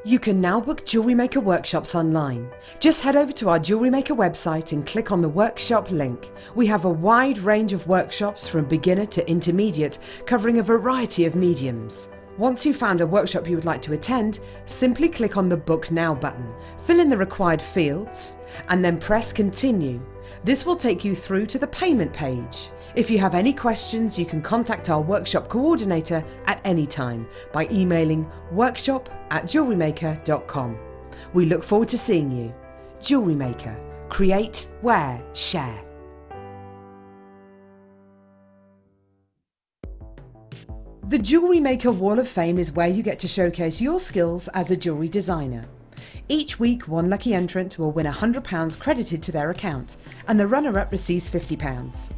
You can now book Jewellery Maker workshops online. Just head over to our Jewellery Maker website and click on the workshop link. We have a wide range of workshops from beginner to intermediate, covering a variety of mediums. Once you've found a workshop you would like to attend, simply click on the Book Now button, fill in the required fields, and then press Continue. This will take you through to the payment page. If you have any questions, you can contact our workshop coordinator at any time by emailing workshop@jewellerymaker.com. We look forward to seeing you. Jewellery Maker. Create, wear, share. The Jewellery Maker Wall of Fame is where you get to showcase your skills as a jewellery designer. Each week, one lucky entrant will win £100 credited to their account, and the runner-up receives £50.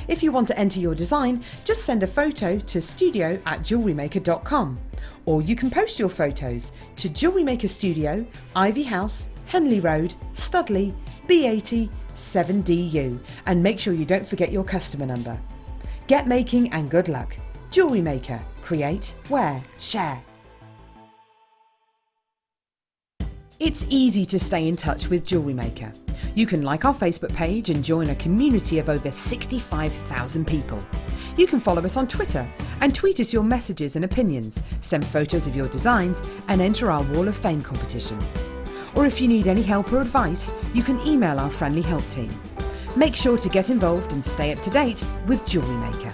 If you want to enter your design, just send a photo to studio@jewellerymaker.com, or you can post your photos to Jewellery Maker Studio, Ivy House, Henley Road, Studley, B80 7DU, and make sure you don't forget your customer number. Get making and good luck. Jewellery Maker. Create, wear, share. It's easy to stay in touch with Jewellery Maker. You can like our Facebook page and join a community of over 65,000 people. You can follow us on Twitter and tweet us your messages and opinions, send photos of your designs and enter our Wall of Fame competition. Or if you need any help or advice, you can email our friendly help team. Make sure to get involved and stay up to date with Jewellery Maker.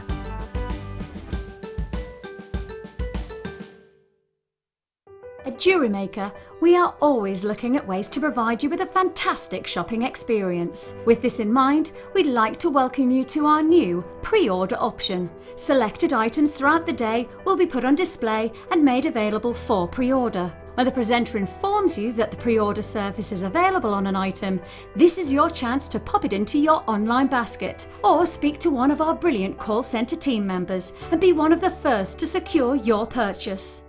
At Jewellery Maker, we are always looking at ways to provide you with a fantastic shopping experience. With this in mind, we'd like to welcome you to our new pre-order option. Selected items throughout the day will be put on display and made available for pre-order. When the presenter informs you that the pre-order service is available on an item, this is your chance to pop it into your online basket or speak to one of our brilliant call centre team members and be one of the first to secure your purchase.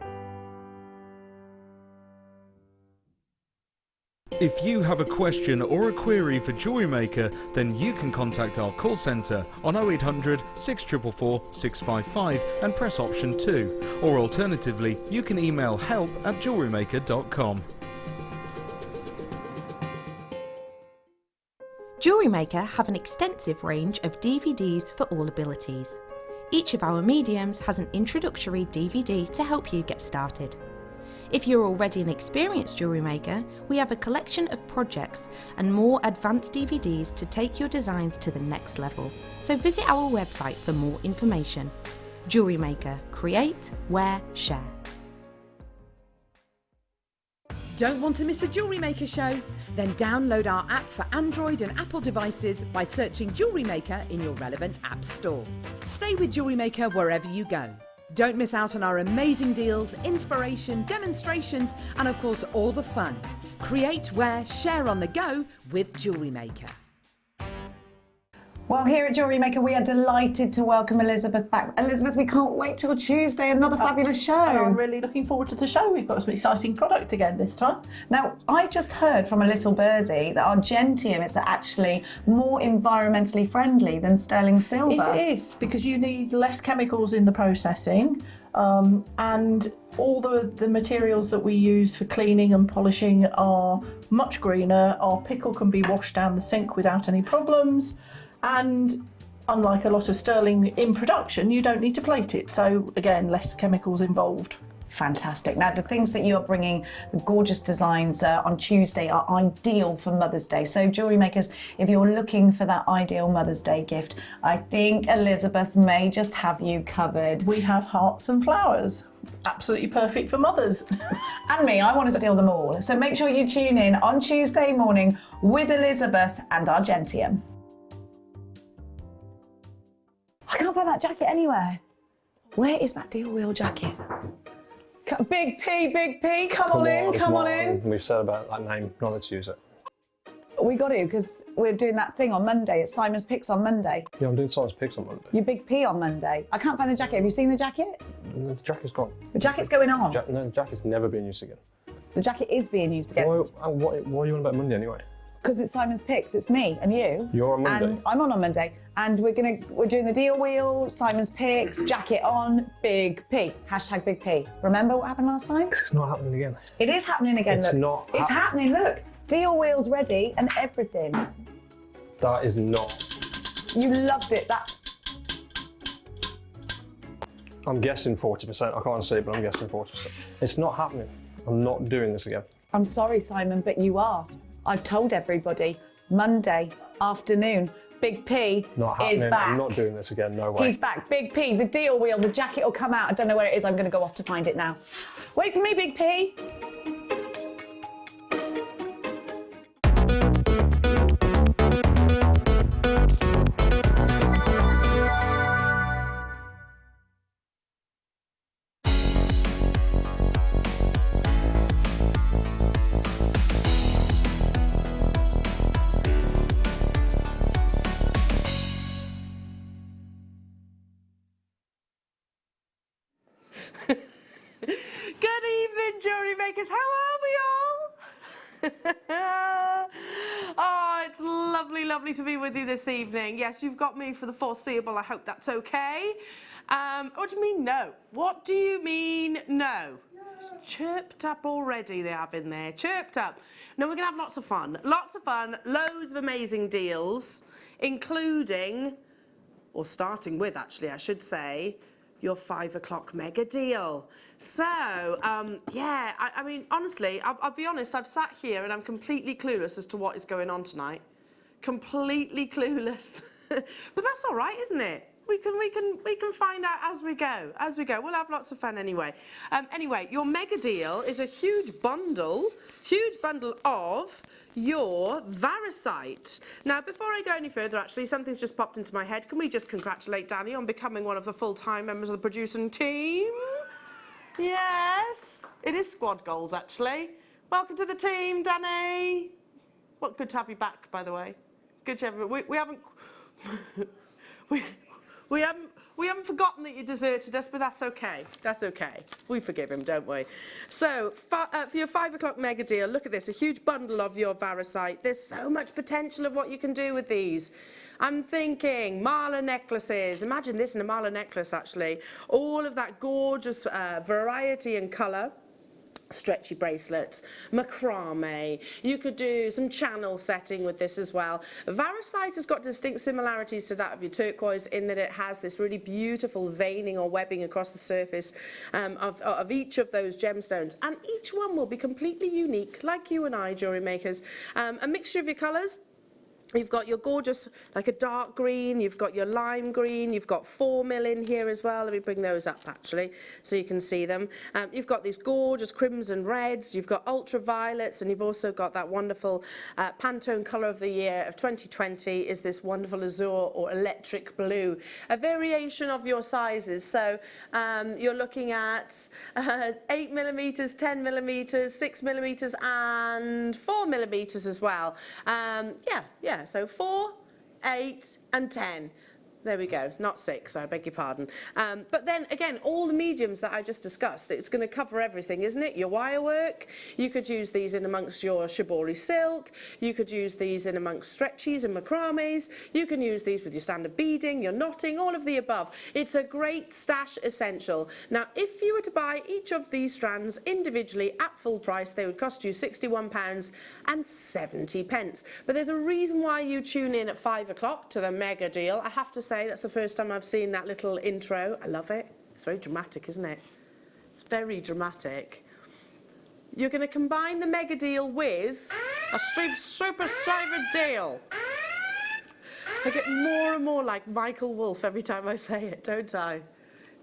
If you have a question or a query for Jewellery Maker, then you can contact our call centre on 0800 644 655 and press option 2. Or alternatively, you can email help@jewellerymaker.com. Jewellery Maker have an extensive range of DVDs for all abilities. Each of our mediums has an introductory DVD to help you get started. If you're already an experienced jewellery maker, we have a collection of projects and more advanced DVDs to take your designs to the next level. So visit our website for more information. Jewellery Maker. Create, wear, share. Don't want to miss a Jewellery Maker show? Then download our app for Android and Apple devices by searching Jewellery Maker in your relevant app store. Stay with Jewellery Maker wherever you go. Don't miss out on our amazing deals, inspiration, demonstrations, and of course all the fun. Create, wear, share on the go with Jewellery Maker. Well, here at Jewellery Maker, we are delighted to welcome Elizabeth back. Elizabeth, we can't wait till Tuesday, another fabulous show. And I'm really looking forward to the show. We've got some exciting product again this time. Now, I just heard from a little birdie that our gentium is actually more environmentally friendly than sterling silver. It is, because you need less chemicals in the processing, and all the materials that we use for cleaning and polishing are much greener. Our pickle can be washed down the sink without any problems, and unlike a lot of sterling in production, you don't need to plate it. So again, less chemicals involved. Fantastic. Now, the things that you are bringing, the gorgeous designs on Tuesday, are ideal for Mother's Day. So, jewellery makers, if you're looking for that ideal Mother's Day gift, I think Elizabeth may just have you covered. We have hearts and flowers. Absolutely perfect for mothers. And me, I want to steal them all. So make sure you tune in on Tuesday morning with Elizabeth and our gentium. I can't find that jacket anywhere. Where is that deal wheel jacket? Big P, come on in. We've said about that name, not let's use it. We got to, because we're doing that thing on Monday. It's Simon's Picks on Monday. Yeah, I'm doing Simon's Picks on Monday. Your Big P on Monday. I can't find the jacket. Have you seen the jacket? The jacket's gone. The jacket's going on. No, the jacket's never been used again. The jacket is being used again. What are you on about Monday anyway? Because it's Simon's Picks. It's me and you. You're on Monday. And I'm on Monday. And we're doing the deal wheel, Simon's Picks, jacket on, Big P. Hashtag Big P. Remember what happened last time? It's not happening again. It is happening again. It's look. not. It's happening. Look, deal wheel's ready and everything. That is not. You loved it. That. I'm guessing 40%. I can't say it, but I'm guessing 40%. It's not happening. I'm not doing this again. I'm sorry, Simon, but you are. I've told everybody. Monday afternoon. Big P Not happening. is back. I'm not doing this again, no way. He's back. Big P, the deal wheel, the jacket will come out. I don't know where it is. I'm going to go off to find it now. Wait for me, Big P. Good evening, Jewellery Makers. How are we all? Oh, it's lovely, lovely to be with you this evening. Yes, you've got me for the foreseeable. I hope that's okay. What do you mean no? What do you mean no? Chirped up already, they have in there. Chirped up. No, we're going to have lots of fun. Lots of fun. Loads of amazing deals, including, or starting with, actually, I should say, your 5 o'clock mega deal. So, yeah, I mean, honestly, I'll be honest, I've sat here and I'm completely clueless as to what is going on tonight. Completely clueless. But that's all right, isn't it? We can find out as we go. As we go, we'll have lots of fun anyway. Anyway, your mega deal is a huge bundle of your Varisite. Now, before I go any further, actually, something's just popped into my head. Can we just congratulate Danny on becoming one of the full-time members of the producing team? Yes, it is squad goals, actually. Welcome to the team, Danny. Well, good to have you back, by the way. Good to have you. We haven't. We haven't forgotten that you deserted us, but that's okay. That's okay. We forgive him, don't we? So, for your 5 o'clock mega deal, look at this, a huge bundle of your Varisite. There's so much potential of what you can do with these. I'm thinking mala necklaces. Imagine this in a mala necklace, actually. All of that gorgeous variety and colour. Stretchy bracelets, macrame. You could do some channel setting with this as well. Varisite has got distinct similarities to that of your turquoise in that it has this really beautiful veining or webbing across the surface of each of those gemstones, and each one will be completely unique, like you and I, jewellery makers. A mixture of your colours. You've got your gorgeous, like a dark green, you've got your lime green, you've got 4 mil in here as well. Let me bring those up, actually, so you can see them. You've got these gorgeous crimson reds, you've got ultraviolets, and you've also got that wonderful Pantone colour of the year of 2020 is this wonderful azure or electric blue. A variation of your sizes, so you're looking at 8 millimetres, 10 millimetres, 6 millimetres, and 4 millimetres as well. Yeah. So 4, 8 and 10. There we go, not 6, I beg your pardon. But then again, all the mediums that I just discussed, it's going to cover everything, isn't it? Your wire work, you could use these in amongst your shibori silk, you could use these in amongst stretchies and macrames, you can use these with your standard beading, your knotting, all of the above. It's a great stash essential. Now, if you were to buy each of these strands individually at full price, they would cost you £61.70. But there's a reason why you tune in at 5 o'clock to the mega deal. I have to say, that's the first time I've seen that little intro. I love it. It's very dramatic, isn't it? It's very dramatic. You're going to combine the mega deal with a super saver deal. I get more and more like Michael Wolff every time I say it, don't I?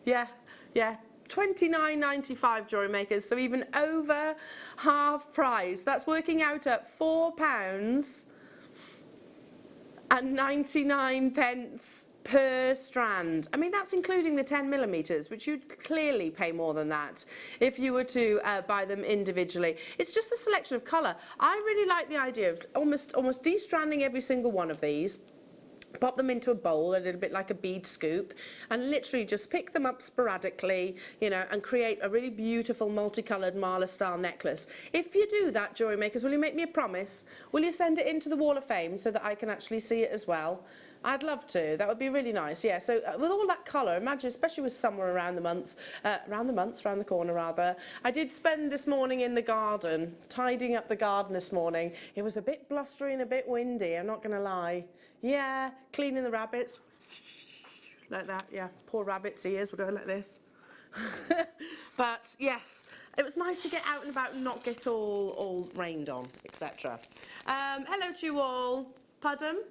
Yeah, yeah. £29.95 Jewellery Makers, so even over half price. That's working out at £4.99 per strand. I mean, that's including the 10mm, which you'd clearly pay more than that if you were to buy them individually. It's just the selection of colour. I really like the idea of almost de-stranding every single one of these. Pop them into a bowl, a little bit like a bead scoop, and literally just pick them up sporadically, you know, and create a really beautiful multicoloured mala-style necklace. If you do that, Jewellery Makers, will you make me a promise? Will you send it into the Wall of Fame so that I can actually see it as well? I'd love to. That would be really nice. Yeah, so with all that colour, imagine, especially with summer around the corner rather. I did spend this morning in the garden, tidying up the garden this morning. It was a bit blustery and a bit windy, I'm not going to lie. Yeah, cleaning the rabbits. Like that, yeah. Poor rabbits' ears were going like this. But yes, it was nice to get out and about and not get all rained on, etc. Hello to you all. Pardon?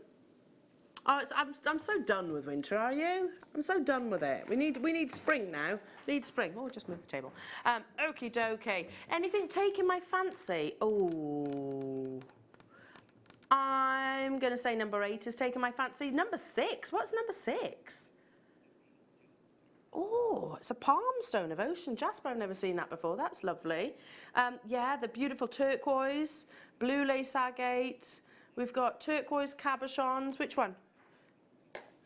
Oh, I'm so done with winter, are you? I'm so done with it. We need spring now. Need spring. Oh, just move the table. Okie dokie. Anything taking my fancy? Oh, I'm going to say number 8 is taking my fancy. Number 6. What's number 6? Oh, it's a palm stone of ocean jasper. I've never seen that before. That's lovely. Yeah, the beautiful turquoise, blue lace agate. We've got turquoise cabochons. Which one?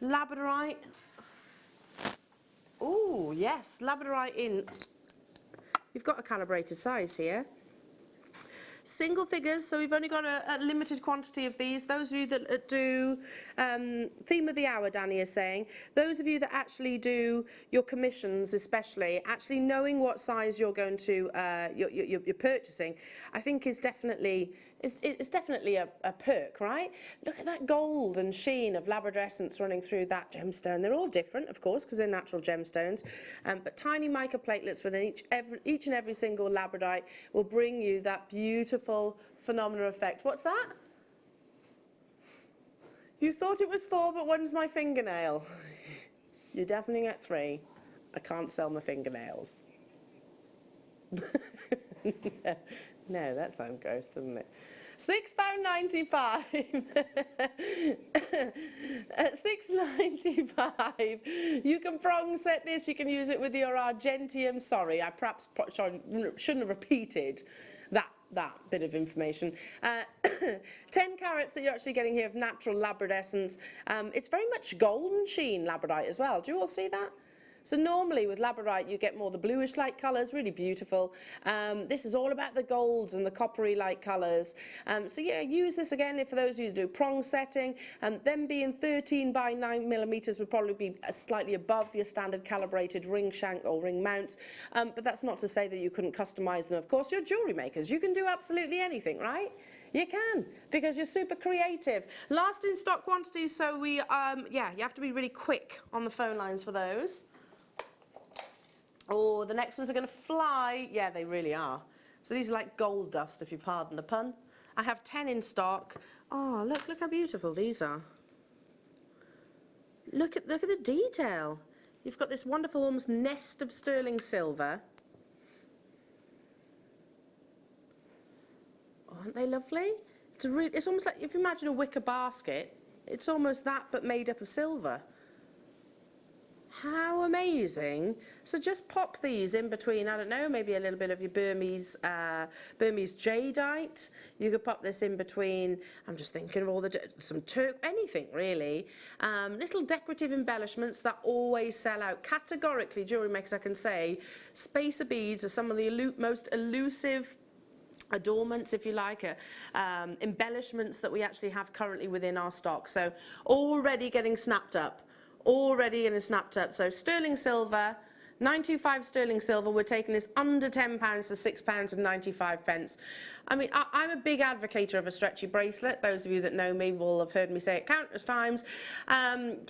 Labradorite. Oh, yes, labradorite in. You've got a calibrated size here. Single figures, so we've only got a limited quantity of these. Those of you that do theme of the hour, Danny is saying, those of you that actually do your commissions, especially, actually knowing what size you're going to you're purchasing, I think is definitely a perk, right? Look at that gold and sheen of labradescence running through that gemstone. They're all different, of course, because they're natural gemstones, but tiny mica platelets within each and every single labradite will bring you that beautiful phenomenal effect. What's that? You thought it was 4, but one's my fingernail. You're definitely at 3. I can't sell my fingernails. No, that sounds gross, doesn't it? £6.95. At £6.95. You can prong set this. You can use it with your argentium. Sorry, I perhaps shouldn't have repeated that bit of information. 10 carats that you're actually getting here of natural labradescence. It's very much golden sheen labradite as well. Do you all see that? So normally with labradite you get more the bluish light colours, really beautiful. This is all about the golds and the coppery light colours. So yeah, use this again for those of you who do prong setting. Them being 13 by 9mm would probably be slightly above your standard calibrated ring shank or ring mounts. But that's not to say that you couldn't customise them. Of course, you're jewellery makers. You can do absolutely anything, right? You can, because you're super creative. Last in stock quantities, so we, yeah, you have to be really quick on the phone lines for those. Oh, the next ones are going to fly. Yeah, they really are. So these are like gold dust, if you pardon the pun. I have 10 in stock. Oh, look how beautiful these are. Look at the detail. You've got this wonderful almost nest of sterling silver. Aren't they lovely? It's almost like, if you imagine a wicker basket, it's almost that, but made up of silver. How amazing. So just pop these in between, I don't know, maybe a little bit of your Burmese jadeite. You could pop this in between, I'm just thinking of all some anything really. Little decorative embellishments that always sell out. Categorically, jewellery makers, I can say, spacer beads are some of the most elusive adornments, if you like, embellishments that we actually have currently within our stock. So already getting snapped up. So sterling silver, 925 sterling silver, we're taking this under £10 to £6.95. I mean, I'm a big advocate of a stretchy bracelet. Those of you that know me will have heard me say it countless times. I'm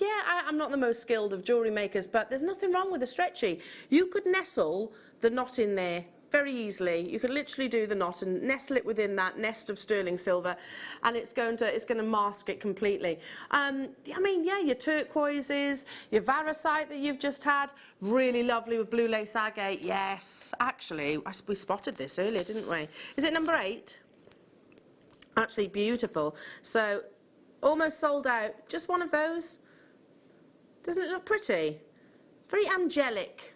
not the most skilled of jewellery makers, but there's nothing wrong with a stretchy. You could nestle the knot in there very easily. You could literally do the knot and nestle it within that nest of sterling silver, and it's going to mask it completely. I mean, yeah, your turquoises, your varicite that you've just had, really lovely with blue lace agate. Yes, actually, we spotted this earlier, didn't we? Is it number 8? Actually, beautiful. So, almost sold out. Just one of those. Doesn't it look pretty? Very angelic.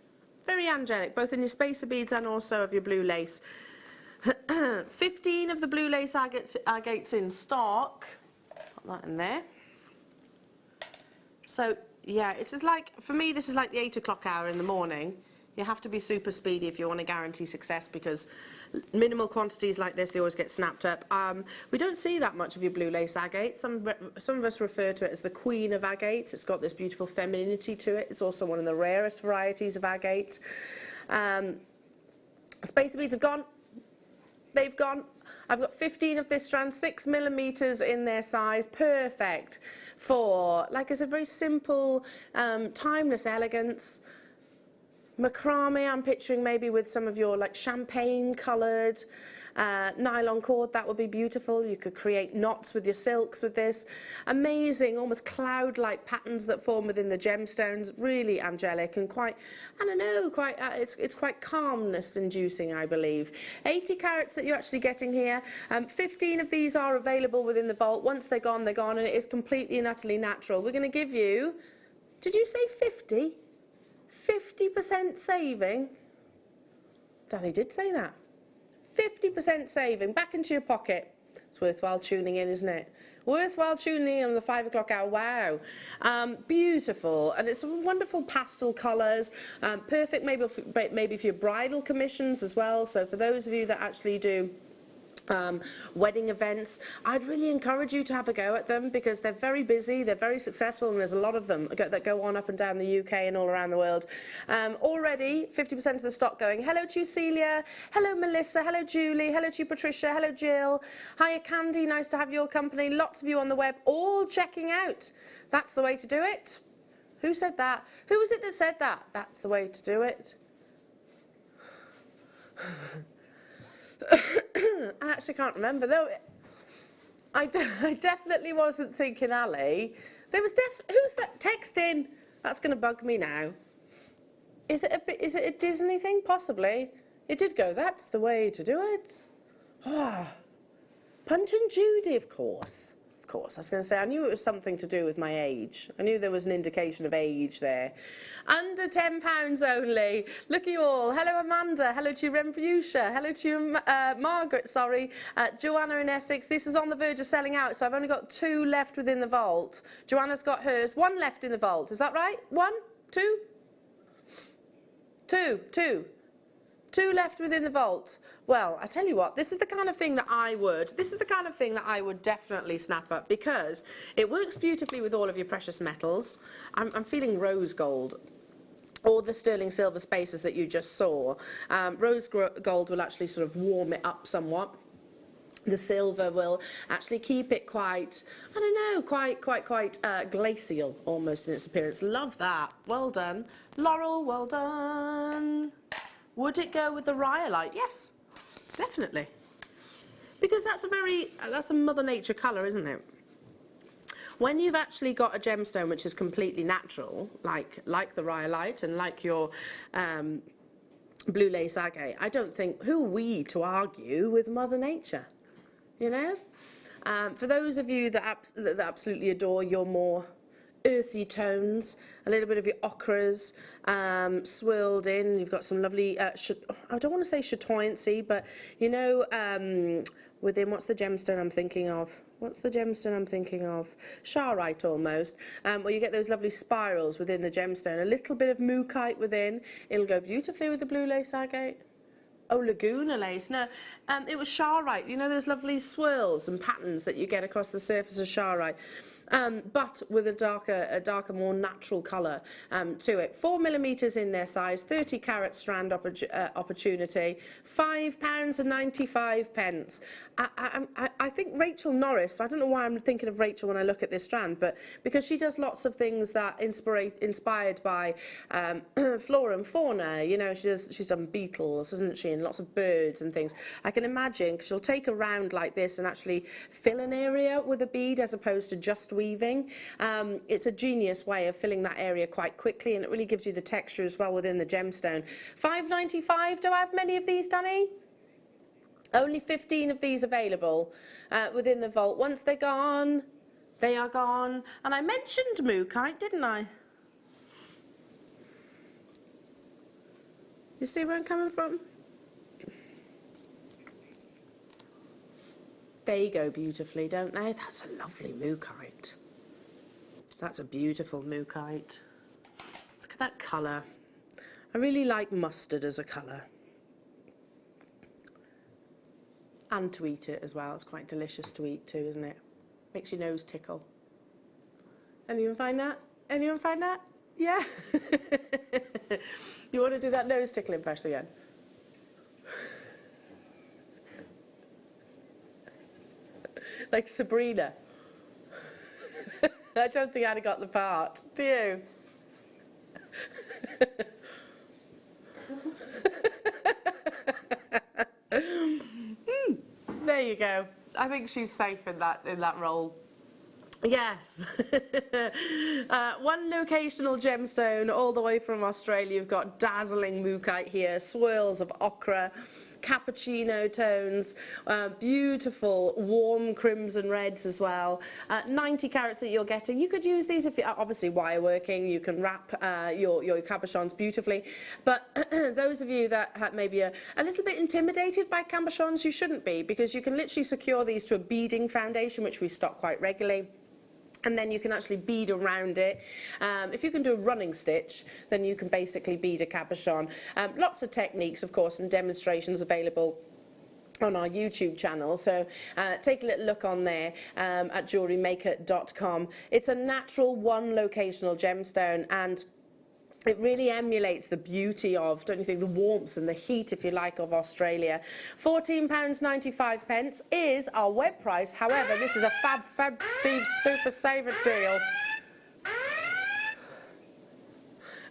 Very angelic, both in your spacer beads and also of your blue lace. 15 of the blue lace agates in stock. Put that in there. So, yeah, it's just like, for me, this is like the 8 o'clock hour in the morning. You have to be super speedy if you want to guarantee success, because minimal quantities like this, they always get snapped up. We don't see that much of your blue lace agate. Some of us refer to it as the queen of agates. It's got this beautiful femininity to it. It's also one of the rarest varieties of agate. Spacer beads have gone. They've gone. I've got 15 of this strand, 6 millimeters in their size, perfect for, like I said, very simple, timeless elegance. Macrame, I'm picturing maybe with some of your like champagne coloured nylon cord. That would be beautiful. You could create knots with your silks with this. Amazing, almost cloud-like patterns that form within the gemstones. Really angelic and quite, I don't know, quite. It's quite calmness-inducing, I believe. 80 carats that you're actually getting here. 15 of these are available within the vault. Once they're gone, and it is completely and utterly natural. We're going to give you. Did you say 50? 50% saving. Danny did say that. 50% saving back into your pocket. It's worthwhile tuning in, isn't it? Worthwhile tuning in on the 5 o'clock hour. Wow. Beautiful. And it's wonderful pastel colours. Perfect maybe for your bridal commissions as well. So for those of you that actually do wedding events, I'd really encourage you to have a go at them, because they're very busy, they're very successful, and there's a lot of them that go on up and down the UK and all around the world. Already 50% of the stock going. Hello to you, Celia. Hello, Melissa. Hello, Julie. Hello to you, Patricia. Hello, Jill. Hiya, Candy. Nice to have your company. Lots of you on the web, all checking out. That's the way to do it. Who said that? Who was it that said that? That's the way to do it. I actually can't remember, though. I definitely wasn't thinking Ali. There was who's that? Text in. That's going to bug me now. Is it a Disney thing? Possibly. It did go. That's the way to do it. Ah, Punch and Judy, of course. Of course. I was going to say, I knew it was something to do with my age. I knew there was an indication of age there. Under £10 only. Look at you all. Hello, Amanda. Hello to you, Remfusha. Hello to you, Margaret, sorry. Joanna in Essex. This is on the verge of selling out, so I've only got 2 left within the vault. Joanna's got hers. 1 left in the vault. Is that right? 1? 2? 2 left within the vault. Well, I tell you what, this is the kind of thing that I would definitely snap up, because it works beautifully with all of your precious metals. I'm feeling rose gold, or the sterling silver spacers that you just saw. Rose gold will actually sort of warm it up somewhat. The silver will actually keep it quite, I don't know, quite glacial almost in its appearance. Love that. Well done. Laurel, well done. Would it go with the rhyolite? Yes, definitely. Because that's a Mother Nature colour, isn't it? When you've actually got a gemstone which is completely natural, like the rhyolite and like your blue lace agate, I don't think, who are we to argue with Mother Nature? You know? For those of you that absolutely adore your more earthy tones, a little bit of your ochres swirled in. You've got some lovely, I don't want to say chatoyancy, but you know, within, what's the gemstone I'm thinking of? What's the gemstone I'm thinking of? Charoite almost, where you get those lovely spirals within the gemstone. A little bit of mookaite within. It'll go beautifully with the blue lace agate. Oh, Laguna lace. No, it was charoite. You know those lovely swirls and patterns that you get across the surface of charoite. But with a darker, more natural colour to it. 4mm in their size, 30 carat strand opportunity, £5.95. I think Rachel Norris, I don't know why I'm thinking of Rachel when I look at this strand, but because she does lots of things that inspired by flora and fauna, you know, she's done beetles, hasn't she, and lots of birds and things. I can imagine, because she'll take a round like this and actually fill an area with a bead as opposed to just weaving. It's a genius way of filling that area quite quickly, and it really gives you the texture as well within the gemstone. £5.95. Do I have many of these, Danny? Only 15 of these available within the vault. Once they're gone, they are gone. And I mentioned mookaite, didn't I? You see where I'm coming from? They go beautifully, don't they? That's a lovely mookaite. That's a beautiful mookaite. Look at that colour. I really like mustard as a colour. And to eat it as well. It's quite delicious to eat too, isn't it? Makes your nose tickle. Anyone find that? Anyone find that? Yeah? You want to do that nose tickle impression again? Like Sabrina. I don't think I'd have got the part, do you? There you go. I think she's safe in that role. Yes. One locational gemstone all the way from Australia. You've got dazzling mookaite here, swirls of ochre, cappuccino tones, beautiful warm crimson reds as well. 90 carats that you're getting. You could use these if you're obviously wire working. You can wrap your cabochons beautifully. But those of you that maybe are a little bit intimidated by cabochons, you shouldn't be, because you can literally secure these to a beading foundation, which we stock quite regularly. And then you can actually bead around it. If you can do a running stitch, then you can basically bead a cabochon. Lots of techniques, of course, and demonstrations available on our YouTube channel, so take a little look on there at JewelleryMaker.com. It's a natural one locational gemstone, and it really emulates the beauty of, don't you think, the warmth and the heat, if you like, of Australia. £14.95 is our web price. However, this is a Fab Steve Super Saver deal.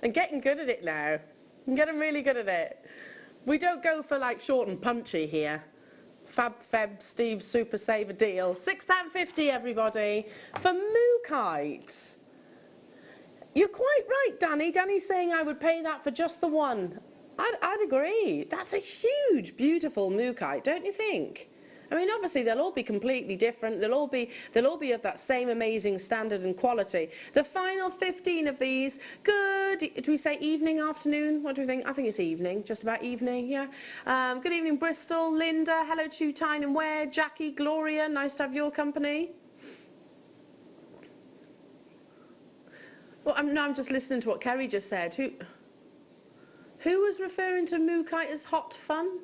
I'm getting good at it now. I'm getting really good at it. We don't go for like short and punchy here. Fab Steve Super Saver deal. £6.50, everybody, for mookaite. You're quite right, Danny. Danny's saying I would pay that for just the one. I'd agree. That's a huge, beautiful mookaite, don't you think? I mean, obviously they'll all be completely different. They'll all be of that same amazing standard and quality. The final 15 of these. Good. Do we say evening, afternoon? What do we think? I think it's evening. Just about evening. Yeah. Good evening, Bristol. Linda. Hello to Tyne and Ware. Jackie. Gloria. Nice to have your company. Well, I'm just listening to what Kerry just said. Who was referring to mookaite as hot fun?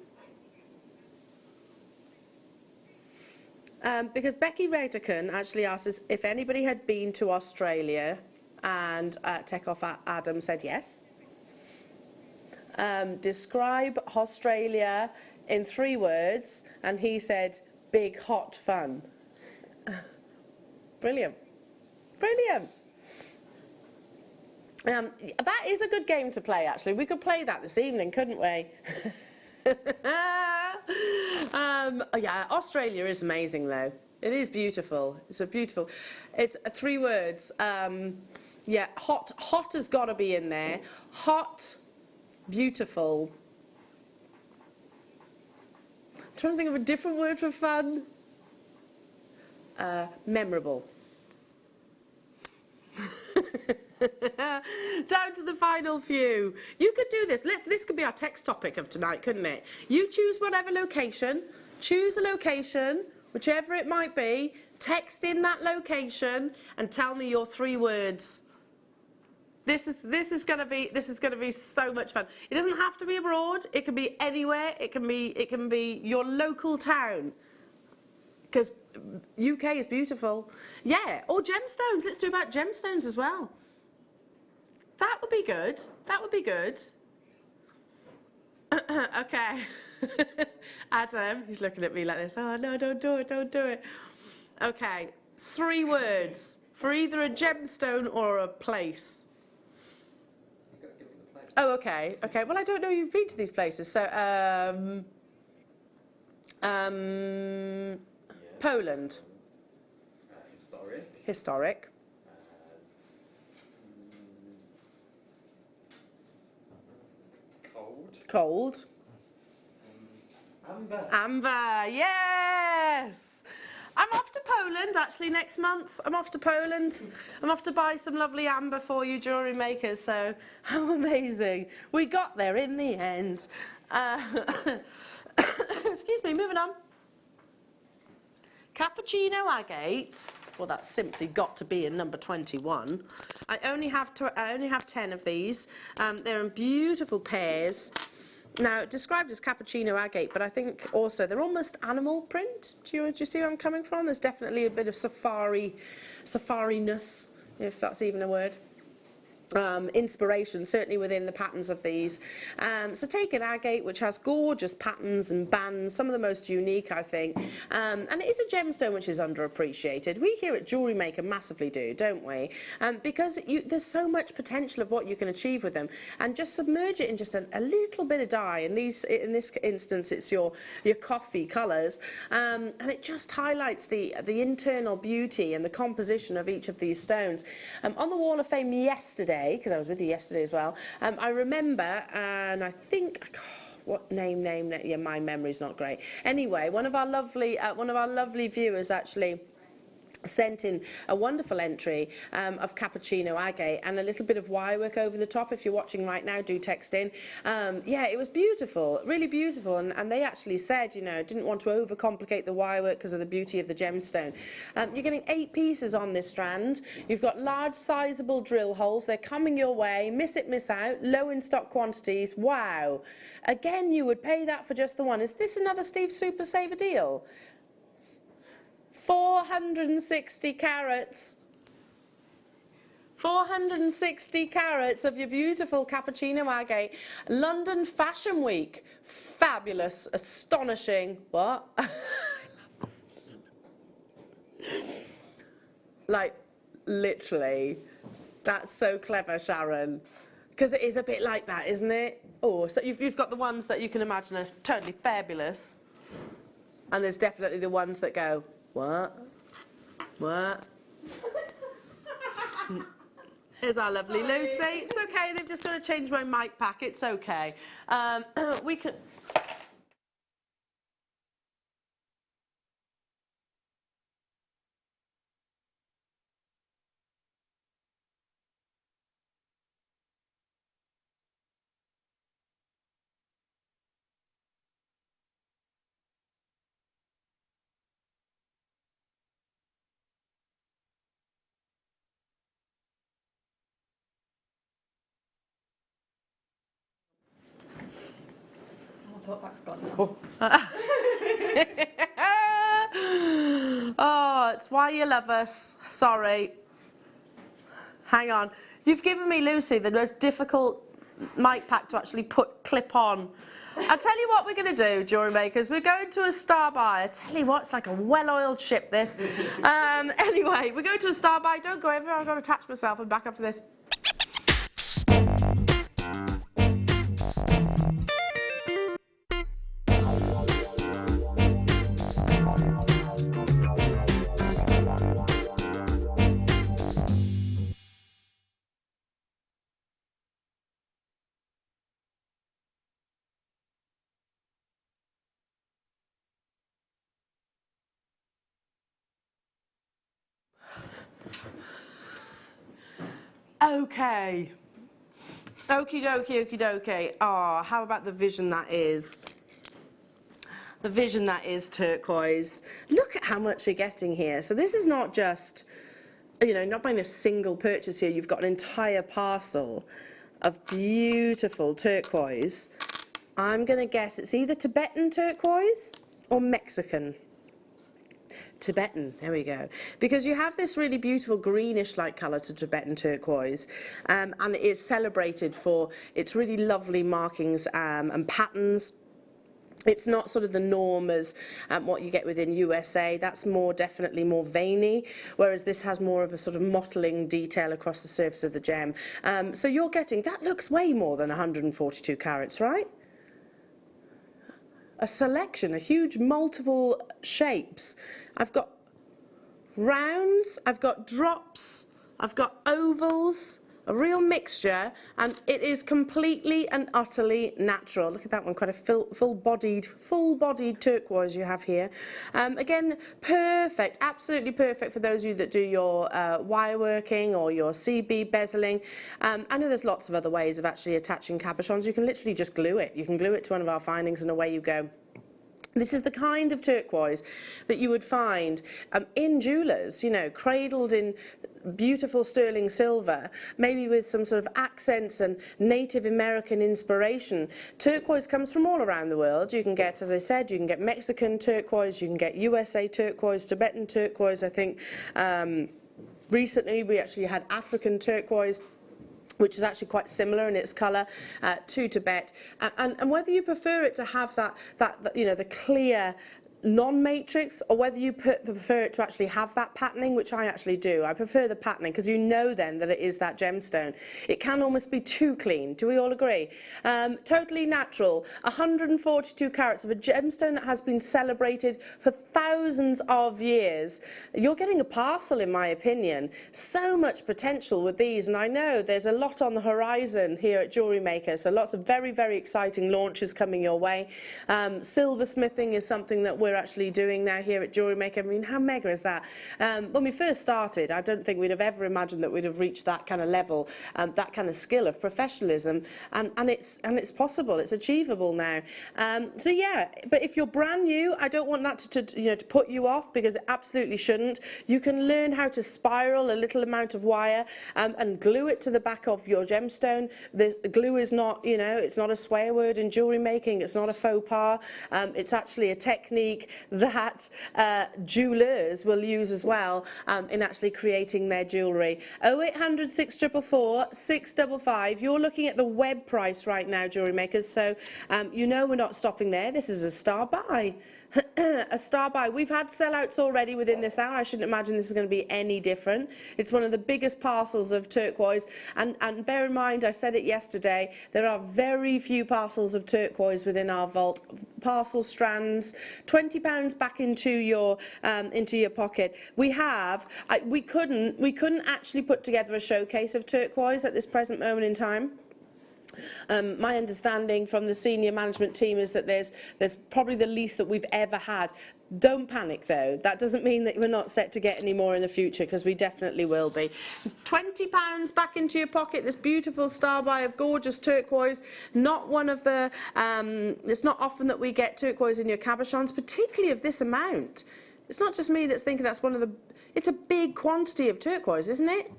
Because Becky Redican actually asked us if anybody had been to Australia, and Takeoff Adam said yes. Describe Australia in 3 words, and he said big hot fun. Brilliant. Brilliant. That is a good game to play, actually. We could play that this evening, couldn't we? Yeah, Australia is amazing, though. It is beautiful. It's 3 words. Yeah, hot has got to be in there. Hot, beautiful. I'm trying to think of a different word for fun. Memorable. Down to the final few. You could do this. This could be our text topic of tonight, couldn't it? You choose whatever location. Choose a location, whichever it might be. Text in that location and tell me your 3 words. This is gonna be so much fun. It doesn't have to be abroad. It can be anywhere. It can be your local town. Because UK is beautiful. Yeah, or gemstones. Let's do about gemstones as well. That would be good. That would be good. Okay. Adam, he's looking at me like this. Oh no, don't do it, don't do it. Okay, 3 words for either a gemstone or a place. Oh, okay, okay. Well, I don't know you've been to these places, so Poland. Historic. Historic. Cold. Cold. Amber. Amber, yes! I'm off to Poland actually next month. I'm off to Poland. I'm off to buy some lovely amber for you, jewellery makers, so how amazing. We got there in the end. Excuse me, moving on. Cappuccino agate. Well, that's simply got to be in number 21. I only have 10 of these. They're in beautiful pairs. Now, described as cappuccino agate, but I think also they're almost animal print. Do you see where I'm coming from? There's definitely a bit of safari-ness, if that's even a word. Inspiration, certainly within the patterns of these. So take an agate, which has gorgeous patterns and bands, some of the most unique, I think. And it is a gemstone which is underappreciated. We here at Jewellery Maker massively do, don't we? Because there's so much potential of what you can achieve with them. And just submerge it in just a little bit of dye. In this instance, it's your coffee colours. And it just highlights the internal beauty and the composition of each of these stones. On the Wall of Fame yesterday, because I was with you yesterday as well, I remember, and I think, what name, yeah, my memory's not great. Anyway, one of our lovely viewers actually sent in a wonderful entry of cappuccino agate and a little bit of wire work over the top. If you're watching right now, do text in. Yeah, it was beautiful, really beautiful, and they actually said, you know, didn't want to overcomplicate the wire work because of the beauty of the gemstone. You're getting 8 pieces on this strand. You've got large sizable drill holes. They're coming your way. Miss it, miss out. Low in stock quantities. Wow. Again, you would pay that for just the one. Is this another Steve Super Saver deal? 460 carats. 460 carats of your beautiful cappuccino agate. London Fashion Week. Fabulous, astonishing. What? Like, literally. That's so clever, Sharon. Because it is a bit like that, isn't it? Oh, so you've got the ones that you can imagine are totally fabulous. And there's definitely the ones that go, what? What? Here's our lovely Lucy. It's okay, they've just got to change my mic pack. It's okay. We can... Talkback's gone now. Oh. Oh, it's why you love us. Sorry. Hang on. You've given me, Lucy, the most difficult mic pack to actually clip on. I'll tell you what we're going to do, Jewellery Makers. We're going to a star by. I tell you what, it's like a well-oiled ship, this. Anyway, we're going to a star by. Don't go everywhere. I've got to attach myself and back up to this. Okay. Okie dokie, okie dokie. Oh, how about the vision that is? The vision that is turquoise. Look at how much you're getting here. So this is not just, you know, not buying a single purchase here. You've got an entire parcel of beautiful turquoise. I'm going to guess it's either Tibetan turquoise or Mexican. Tibetan, there we go. Because you have this really beautiful greenish-like colour to Tibetan turquoise, and it is celebrated for its really lovely markings and patterns. It's not sort of the norm as what you get within USA. That's more definitely more veiny, whereas this has more of a sort of mottling detail across the surface of the gem. So you're getting, that looks way more than 142 carats, right? A selection, a huge multiple shapes. I've got rounds, I've got drops, I've got ovals, a real mixture, and it is completely and utterly natural. Look at that one, quite a full-bodied turquoise you have here. Again, perfect, absolutely perfect for those of you that do your wire working or your CB bezeling. I know there's lots of other ways of actually attaching cabochons. You can literally just glue it. You can glue it to one of our findings and away you go. This is the kind of turquoise that you would find in jewellers, you know, cradled in beautiful sterling silver, maybe with some sort of accents and Native American inspiration. Turquoise comes from all around the world. You can get, as I said, you can get Mexican turquoise, you can get USA turquoise, Tibetan turquoise. I think recently we actually had African turquoise, which is actually quite similar in its colour to Tibet, and whether you prefer it to have that you know, the clear non-matrix, or whether you prefer it to actually have that patterning, which I actually do. I prefer the patterning because you know then that it is that gemstone. It can almost be too clean. Do we all agree? Totally natural. 142 carats of a gemstone that has been celebrated for thousands of years. You're getting a parcel, in my opinion. So much potential with these, and I know there's a lot on the horizon here at Jewellery Maker, so lots of very, very exciting launches coming your way. Silversmithing is something that we're actually doing now here at Jewellery Maker. I mean, how mega is that? When we first started, I don't think we'd have ever imagined that we'd have reached that kind of level, that kind of skill of professionalism, and it's possible, it's achievable now. So yeah, but if you're brand new, I don't want that to put you off, because it absolutely shouldn't. You can learn how to spiral a little amount of wire and glue it to the back of your gemstone. This glue is not, you know, it's not a swear word in jewellery making. It's not a faux pas. It's actually a technique that jewellers will use as well in actually creating their jewellery. 0800 644 655. You're looking at the web price right now, Jewellery Makers, so you know we're not stopping there. This is a star buy. A star buy. We've had sellouts already within this hour. I shouldn't imagine this is going to be any different. It's one of the biggest parcels of turquoise, and bear in mind, I said it yesterday, there are very few parcels of turquoise within our vault. Parcel strands, £20 back into your pocket. We couldn't actually put together a showcase of turquoise at this present moment in time. My understanding from the senior management team is that there's probably the least that we've ever had. Don't panic though, that doesn't mean that we're not set to get any more in the future, because we definitely will be. £20 back into your pocket, this beautiful star buy of gorgeous turquoise. Not one of the, it's not often that we get turquoise in your cabochons, particularly of this amount. It's not just me that's thinking that's one of the, it's a big quantity of turquoise, isn't it?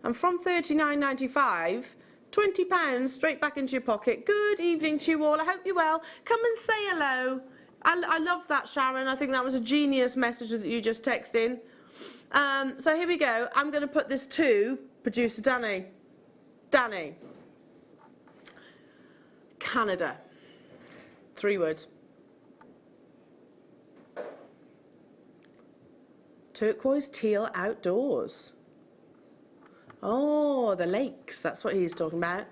And from £39.95, £20 straight back into your pocket. Good evening to you all. I hope you're well. Come and say hello. I love that, Sharon. I think that was a genius message that you just texted in. So here we go. I'm going to put this to producer Danny. Danny. Canada. 3 words. Turquoise teal outdoors. Oh, the lakes, that's what he's talking about.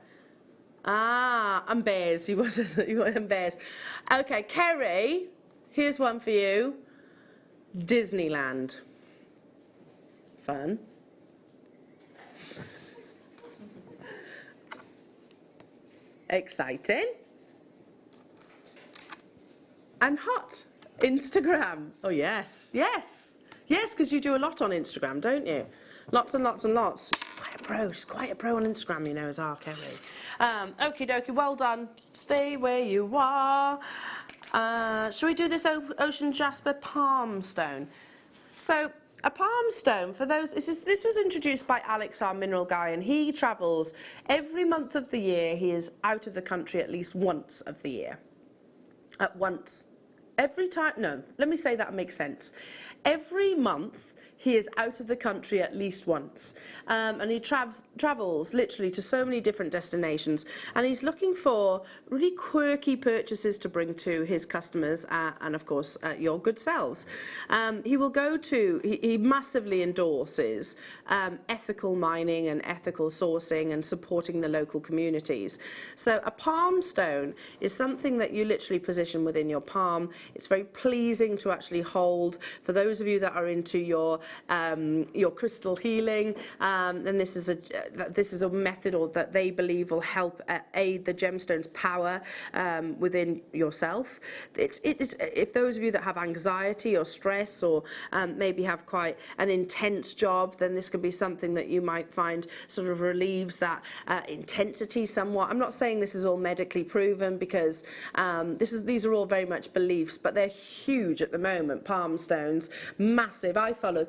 Ah, and bears, he wanted bears. Okay, Kerry, here's one for you. Disneyland. Fun. Exciting. And hot. Instagram. Oh, yes, yes. Yes, because you do a lot on Instagram, don't you? Lots and lots and lots. It's quite a pro. She's quite a pro on Instagram, you know, as our Kerry. Okie dokie, well done. Stay where you are. Shall we do this ocean jasper palm stone? So a palm stone, for those, this was introduced by Alex, our mineral guy, and he travels every month of the year. He is out of the country at least once of the year. At once. Every time, no, let me say that makes sense. Every month he is out of the country at least once. And he travels literally to so many different destinations. And he's looking for really quirky purchases to bring to his customers and, of course, your good selves. He will go to, he massively endorses ethical mining and ethical sourcing and supporting the local communities. So a palm stone is something that you literally position within your palm. It's very pleasing to actually hold. For those of you that are into your crystal healing, then this is a method or that they believe will help aid the gemstone's power within yourself. If those of you that have anxiety or stress or maybe have quite an intense job, then this could be something that you might find sort of relieves that intensity somewhat. I'm not saying this is all medically proven, because these are all very much beliefs, but they're huge at the moment. Palm stones, massive. I follow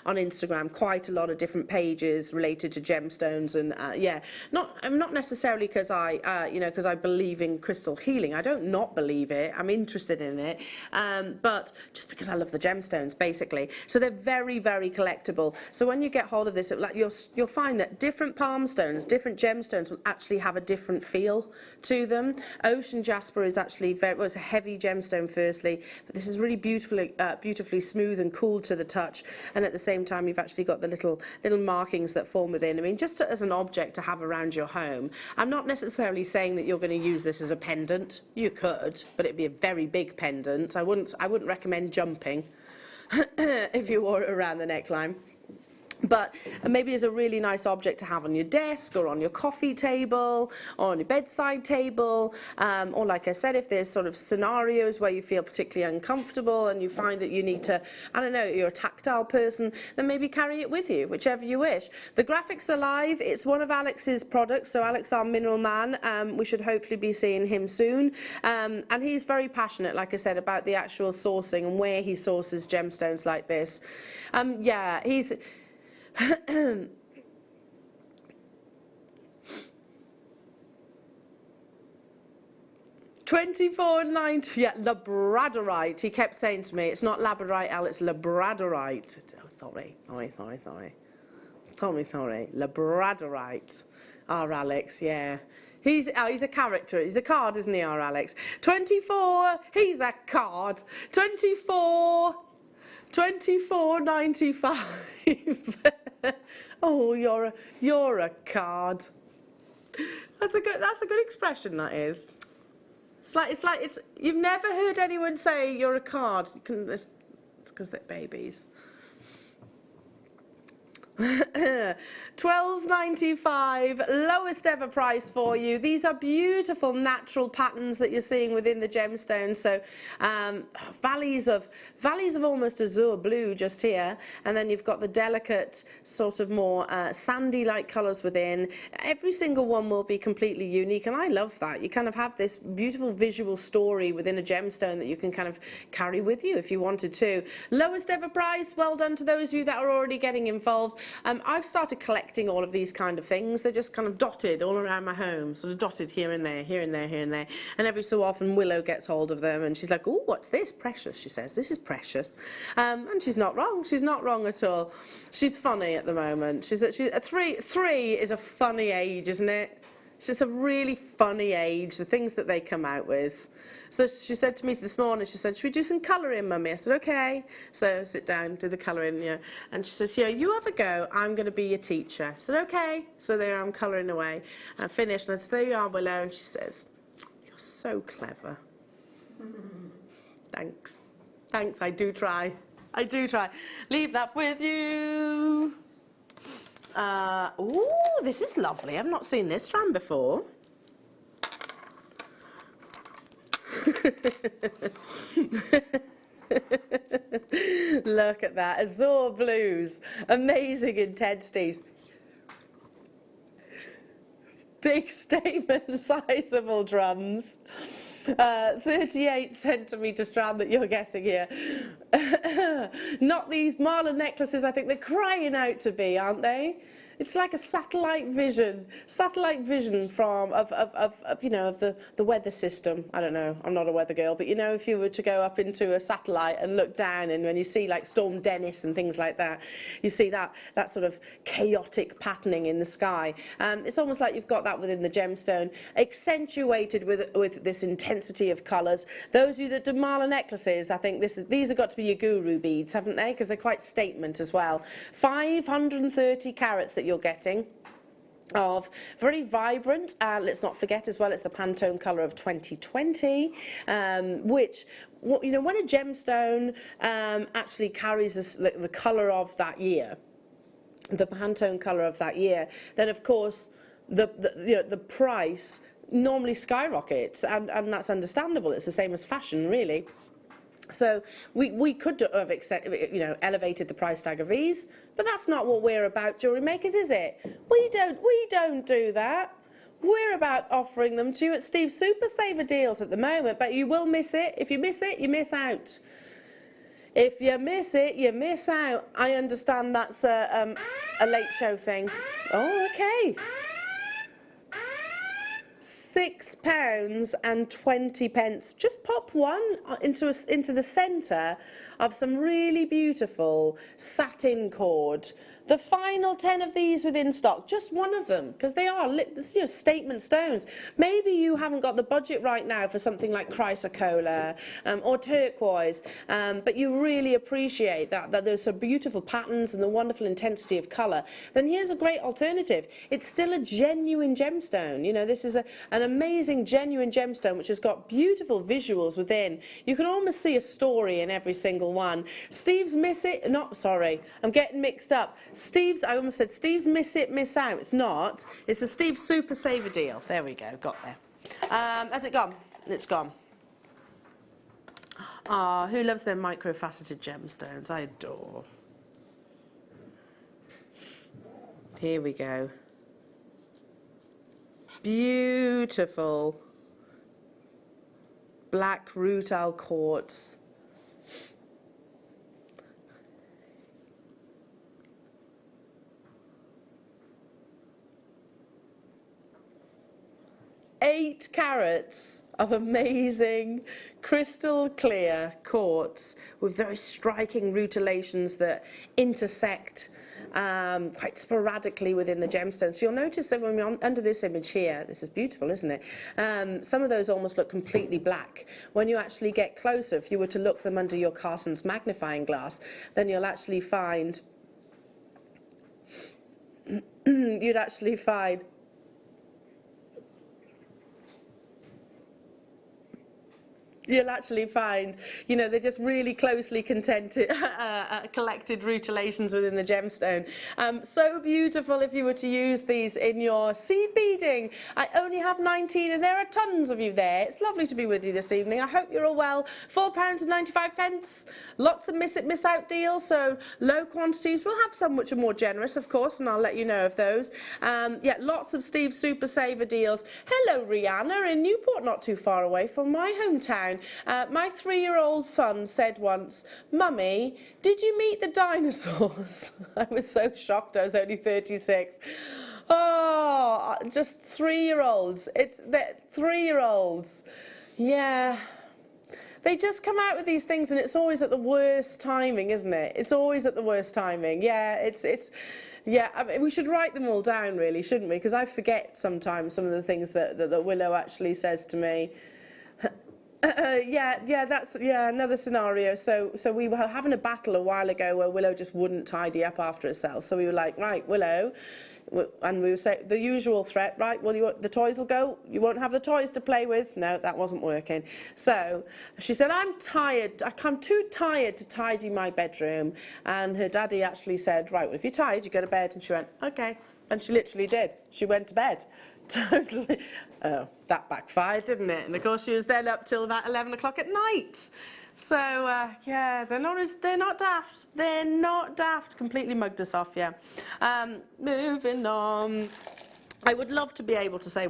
on Instagram quite a lot of different pages related to gemstones, and not necessarily because I believe in crystal healing. I don't not believe it. I'm interested in it, but just because I love the gemstones, basically. So they're very, very collectible. So when you get hold of this, you'll find that different palm stones, different gemstones will actually have a different feel to them. Ocean jasper is actually it's a heavy gemstone firstly, but this is really beautifully smooth and cool to the touch, and at the same time you've actually got the little markings that form within. I mean, just as an object to have around your home. I'm not necessarily saying that you're going to use this as a pendant. You could, but it'd be a very big pendant. I wouldn't recommend jumping if you wore it around the neckline. But maybe as a really nice object to have on your desk or on your coffee table or on your bedside table, or like I said, if there's sort of scenarios where you feel particularly uncomfortable and you find that you need to, I don't know, you're a tactile person, then maybe carry it with you, whichever you wish. The graphic's are live. It's one of Alex's products, so Alex, our mineral man, we should hopefully be seeing him soon, and he's very passionate, like I said, about the actual sourcing and where he sources gemstones like this. He's $24.90. Yeah, labradorite. He kept saying to me, it's not labradorite, Al, it's labradorite. Oh, sorry. Labradorite. Our Alex, yeah. He's a character. He's a card, isn't he, our Alex? 24. He's a card. 24.95. Oh, you're a card. That's a good expression, that is. It's like you've never heard anyone say you're a card. It's because they're babies. $12.95, lowest ever price for you. These are beautiful natural patterns that you're seeing within the gemstones. So valleys of almost azure blue just here, and then you've got the delicate sort of more sandy-like colours within. Every single one will be completely unique, and I love that. You kind of have this beautiful visual story within a gemstone that you can kind of carry with you if you wanted to. Lowest ever price. Well done to those of you that are already getting involved. I've started collecting all of these kind of things. They're just kind of dotted all around my home, sort of dotted here and there, here and there, here and there. And every so often Willow gets hold of them and she's like, oh, what's this? Precious, she says. This is precious. And she's not wrong. She's not wrong at all. She's funny at the moment. She's three is a funny age, isn't it? It's just a really funny age, the things that they come out with. So she said to me this morning, she said, should we do some colouring, Mummy? I said, okay. So sit down, do the colouring, yeah. And she says, yeah, you have a go. I'm going to be your teacher. I said, okay. So there I'm colouring away. I finished, and I said, there you are, Willow. And she says, you're so clever. Thanks. Thanks, I do try. I do try. Leave that with you. Ooh, this is lovely. I've not seen this strand before. Look at that. Azure blues. Amazing intensities. big statement-sizable drums. 38 centimetre strand that you're getting here. Not these Marla necklaces, I think they're crying out to be, aren't they? It's like a satellite vision from the weather system. I don't know, I'm not a weather girl, but you know, if you were to go up into a satellite and look down, and when you see like Storm Dennis and things like that, you see that sort of chaotic patterning in the sky. It's almost like you've got that within the gemstone, accentuated with this intensity of colours. Those of you that do Marla necklaces, I think these have got to be your guru beads, haven't they? Because they're quite statement as well. 530 carats that you're getting of very vibrant, let's not forget as well, it's the Pantone colour of 2020, which, you know, when a gemstone actually carries the colour of that year, the Pantone colour of that year, then of course the price normally skyrockets, and that's understandable. It's the same as fashion, really. So we could have elevated the price tag of these, but that's not what we're about, jewellery makers, is it? We don't do that. We're about offering them to you at Steve's Super Saver deals at the moment, but you will miss it. If you miss it, you miss out. If you miss it, you miss out. I understand that's a late show thing. Oh, okay. £6.20. Just pop one into the centre of some really beautiful satin cord. The final 10 of these within stock, just one of them, because they are statement stones. Maybe you haven't got the budget right now for something like chrysocolla or turquoise, but you really appreciate that there's some beautiful patterns and the wonderful intensity of colour. Then here's a great alternative. It's still a genuine gemstone. You know, this is an amazing genuine gemstone which has got beautiful visuals within. You can almost see a story in every single one. Steve's Miss It, not sorry, I'm getting mixed up. I almost said Steve's Miss It, Miss Out. It's not. It's the Steve's Super Saver deal. There we go. Got there. Has it gone? It's gone. Ah, who loves their micro-faceted gemstones? I adore. Here we go. Beautiful. Black rutile quartz. Eight carats of amazing crystal clear quartz with very striking rutilations that intersect quite sporadically within the gemstone. So you'll notice that when we're under this image here, this is beautiful, isn't it? Some of those almost look completely black. When you actually get closer, if you were to look them under your Carson's magnifying glass, then you'll actually find you'll actually find, you know, they're just really closely collected rutilations within the gemstone. So beautiful if you were to use these in your seed beading. I only have 19 and there are tons of you there. It's lovely to be with you this evening. I hope you're all well. £4.95. Lots of miss it, miss out deals, so low quantities. We'll have some which are more generous, of course, and I'll let you know of those. Yeah, lots of Steve's Super Saver deals. Hello, Rihanna, in Newport, not too far away from my hometown. My 3-year-old son said once, "Mummy, did you meet the dinosaurs?" I was so shocked. I was only 36. Oh, just 3-year-olds. It's the 3-year-olds. Yeah. They just come out with these things and it's always at the worst timing, isn't it? It's always at the worst timing. Yeah, yeah, I mean, we should write them all down, really, shouldn't we? Because I forget sometimes some of the things that Willow actually says to me. That's another scenario. So we were having a battle a while ago where Willow just wouldn't tidy up after herself. So we were like, right, Willow, and we would say the usual threat, right? Well, the toys will go. You won't have the toys to play with. No, that wasn't working. So she said, "I'm tired. I'm too tired to tidy my bedroom." And her daddy actually said, "Right, well, if you're tired, you go to bed." And she went, "Okay," and she literally did. She went to bed. Totally. Oh, that backfired, didn't it? And of course she was then up till about 11 o'clock at night. So yeah, they're not daft. They're not daft. Completely mugged us off. Yeah. Moving on. I would love to be able to say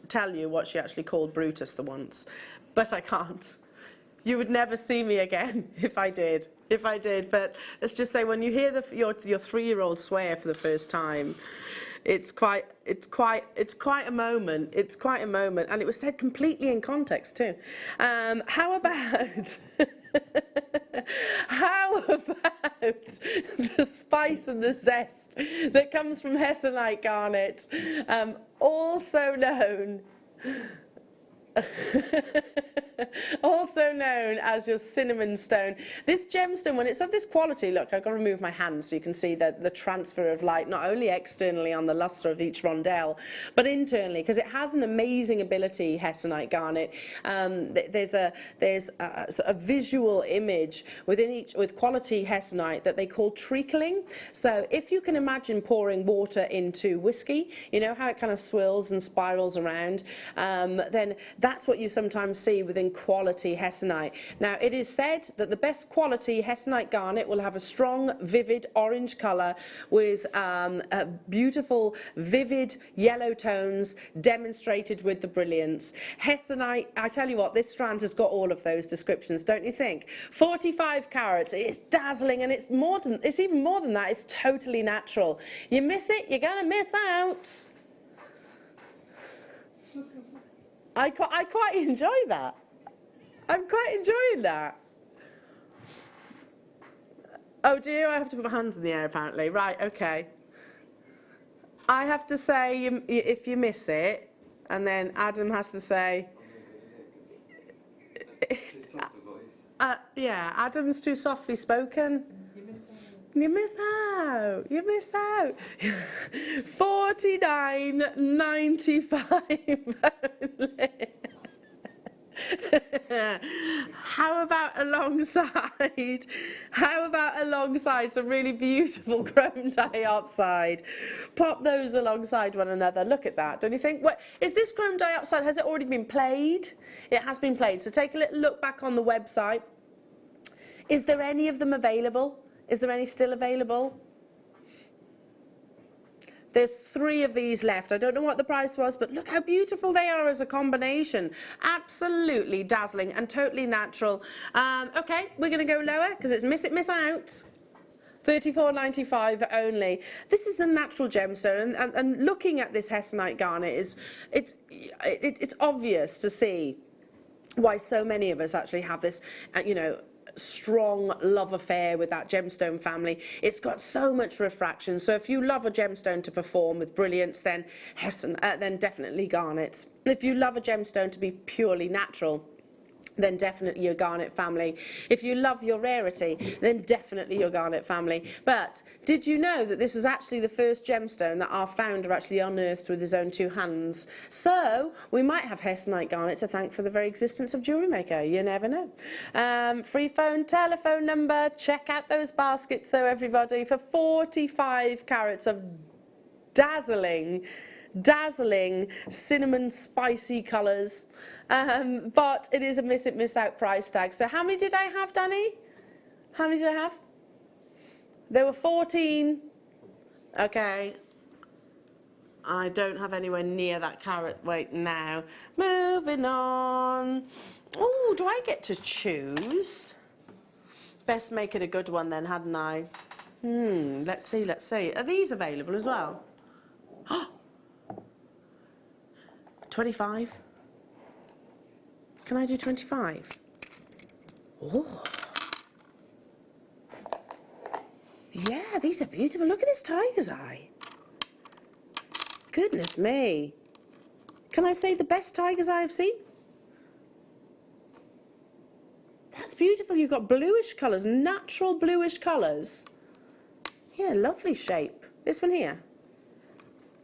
tell you what she actually called Brutus the once, but I can't. You would never see me again if I did. But let's just say when you hear your 3-year-old swear for the first time, it's quite a moment. It's quite a moment, and it was said completely in context too. How about the spice and the zest that comes from hessonite garnet, also known as your cinnamon stone. This gemstone, when it's of this quality, look, I've got to remove my hand so you can see the transfer of light, not only externally on the luster of each rondelle, but internally, because it has an amazing ability, hessonite garnet. There's a visual image with quality hessonite that they call treacling. So if you can imagine pouring water into whiskey, you know how it kind of swirls and spirals around, then that's what you sometimes see within quality hessonite. Now, it is said that the best quality hessonite garnet will have a strong, vivid orange colour with beautiful, vivid yellow tones demonstrated with the brilliance. Hessonite, I tell you what, this strand has got all of those descriptions, don't you think? 45 carats, it's dazzling, and it's even more than that, it's totally natural. You miss it, you're going to miss out. I quite enjoy that. I'm quite enjoying that. Oh, do you? I have to put my hands in the air, apparently. Right, okay. I have to say if you miss it, and then Adam has to say... yeah, Adam's too softly spoken. You miss out. You miss out. $49.95 only. How about alongside some really beautiful chrome diopside? Pop those alongside one another. Look at that. Don't you think? What is this chrome diopside? Has it already been played? It has been played. So take a little look back on the website. Is there any of them available? Is there any still available? There's 3 of these left. I don't know what the price was, but look how beautiful they are as a combination. Absolutely dazzling and totally natural. Okay, we're going to go lower because it's miss out. $34.95 only. This is a natural gemstone, and looking at this hessonite garnet it's obvious to see why so many of us actually have this, strong love affair with that gemstone family. It's got so much refraction, so if you love a gemstone to perform with brilliance, then definitely garnets. If you love a gemstone to be purely natural, then definitely your garnet family. If you love your rarity, then definitely your garnet family. But did you know that this was actually the first gemstone that our founder actually unearthed with his own 2 hands? So we might have hessonite garnet to thank for the very existence of Jewellery Maker. You never know. Free phone, telephone number. Check out those baskets though, everybody, for 45 carats of dazzling cinnamon spicy colours, but it is a miss out price tag. So how many did I have, Danny? How many did I have? There were 14. Okay, I don't have anywhere near that carat weight now. Moving on. Oh, do I get to choose? Best make it a good one then, hadn't I? Let's see. Are these available as well? 25? Can I do 25? Oh. Yeah, these are beautiful. Look at this tiger's eye. Goodness me. Can I say the best tiger's eye I've seen? That's beautiful. You've got bluish colours, natural bluish colours. Yeah, lovely shape. This one here.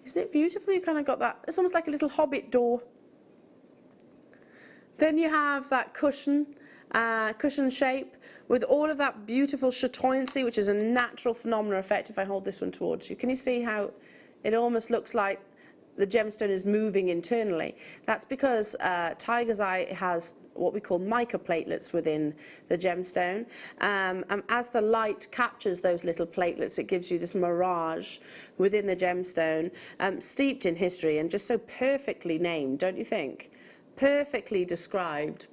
Isn't it beautiful? You kind of got that, it's almost like a little hobbit door. Then you have that cushion shape with all of that beautiful chatoyancy, which is a natural phenomena effect. If I hold this one towards you, can you see how it almost looks like the gemstone is moving internally? That's because tiger's eye has what we call microplatelets within the gemstone. As the light captures those little platelets, it gives you this mirage within the gemstone, steeped in history and just so perfectly named, don't you think? Perfectly described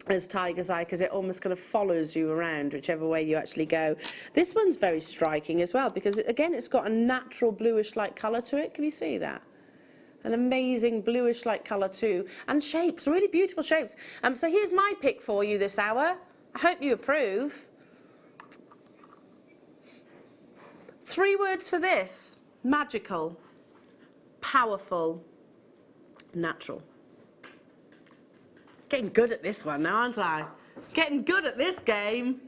as tiger's eye, because it almost kind of follows you around whichever way you actually go. This one's very striking as well, because again, it's got a natural bluish light colour to it. Can you see that? An amazing bluish light colour too, and shapes, really beautiful shapes. So here's my pick for you this hour. I hope you approve. 3 words for this: magical, powerful, natural. Getting good at this one now, aren't I? Getting good at this game.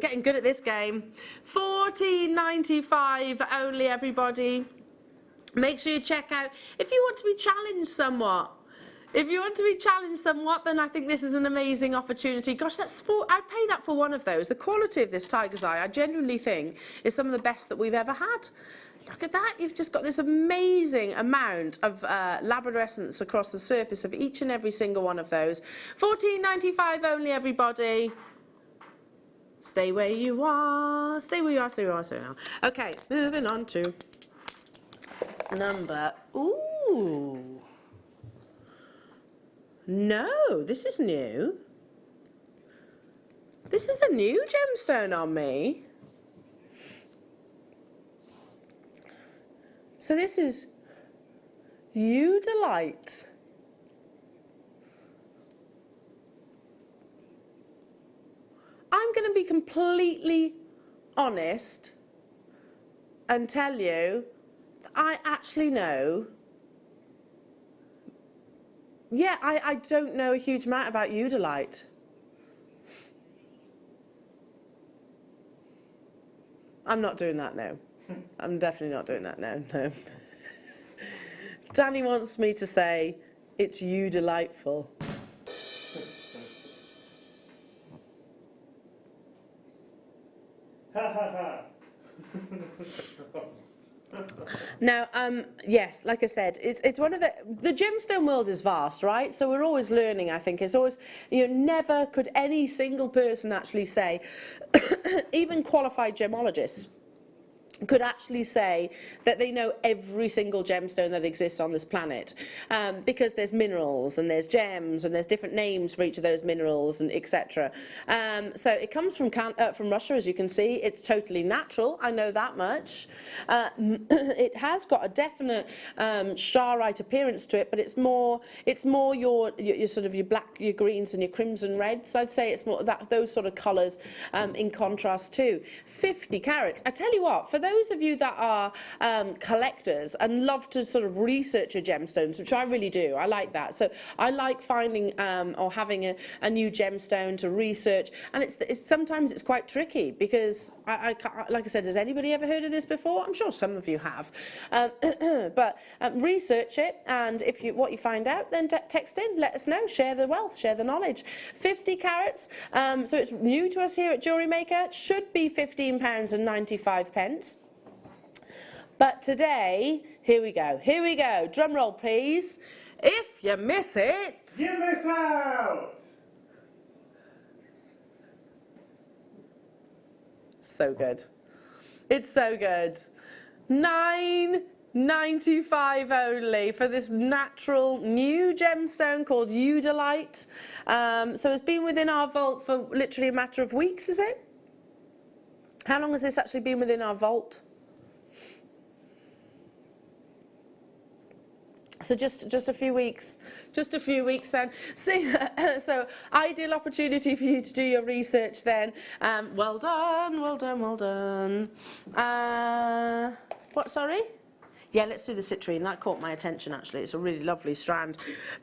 Getting good at this game. $14.95 only, everybody. Make sure you check out, if you want to be challenged somewhat. If you want to be challenged somewhat, then I think this is an amazing opportunity. Gosh, I'd pay that for one of those. The quality of this tiger's eye, I genuinely think, is some of the best that we've ever had. Look at that, you've just got this amazing amount of labradorescence across the surface of each and every single one of those. $14.95 only, everybody. Stay where you are, stay where you are, stay where you are, stay where you are. Okay, moving on to number, ooh. No, this is new. This is a new gemstone on me. So this is Udilite. I'm going to be completely honest and tell you that I actually know. Yeah, I don't know a huge amount about Udilite. I'm not doing that now. I'm definitely not doing that now, no. Danny wants me to say, it's you delightful. Now, yes, like I said, it's one of the gemstone world is vast, right? So we're always learning, I think. It's always, never could any single person actually say, even qualified gemologists, could actually say that they know every single gemstone that exists on this planet, because there's minerals and there's gems and there's different names for each of those minerals and etc. So it comes from Russia, as you can see. It's totally natural, I know that much. It has got a definite Charite appearance to it, but it's more your sort of your black, your greens and your crimson reds. I'd say it's more those sort of colours in contrast to 50 carats. I tell you what, for those of you that are collectors and love to sort of research your gemstones, which I really do, I like that. So I like finding or having a new gemstone to research, and it's sometimes it's quite tricky because like I said, has anybody ever heard of this before? I'm sure some of you have, but research it, and what you find out, then text in, let us know, share the wealth, share the knowledge. 50 carats, so it's new to us here at Jewellery Maker. It should be £15.95. But today, here we go, drum roll please. If you miss it, you miss out! So good. It's so good. $9.95 only for this natural new gemstone called Udilite. So it's been within our vault for literally a matter of weeks, is it? How long has this actually been within our vault? So just a few weeks, then. So ideal opportunity for you to do your research then. Well done. What, sorry? Yeah, let's do the citrine. That caught my attention actually. It's a really lovely strand.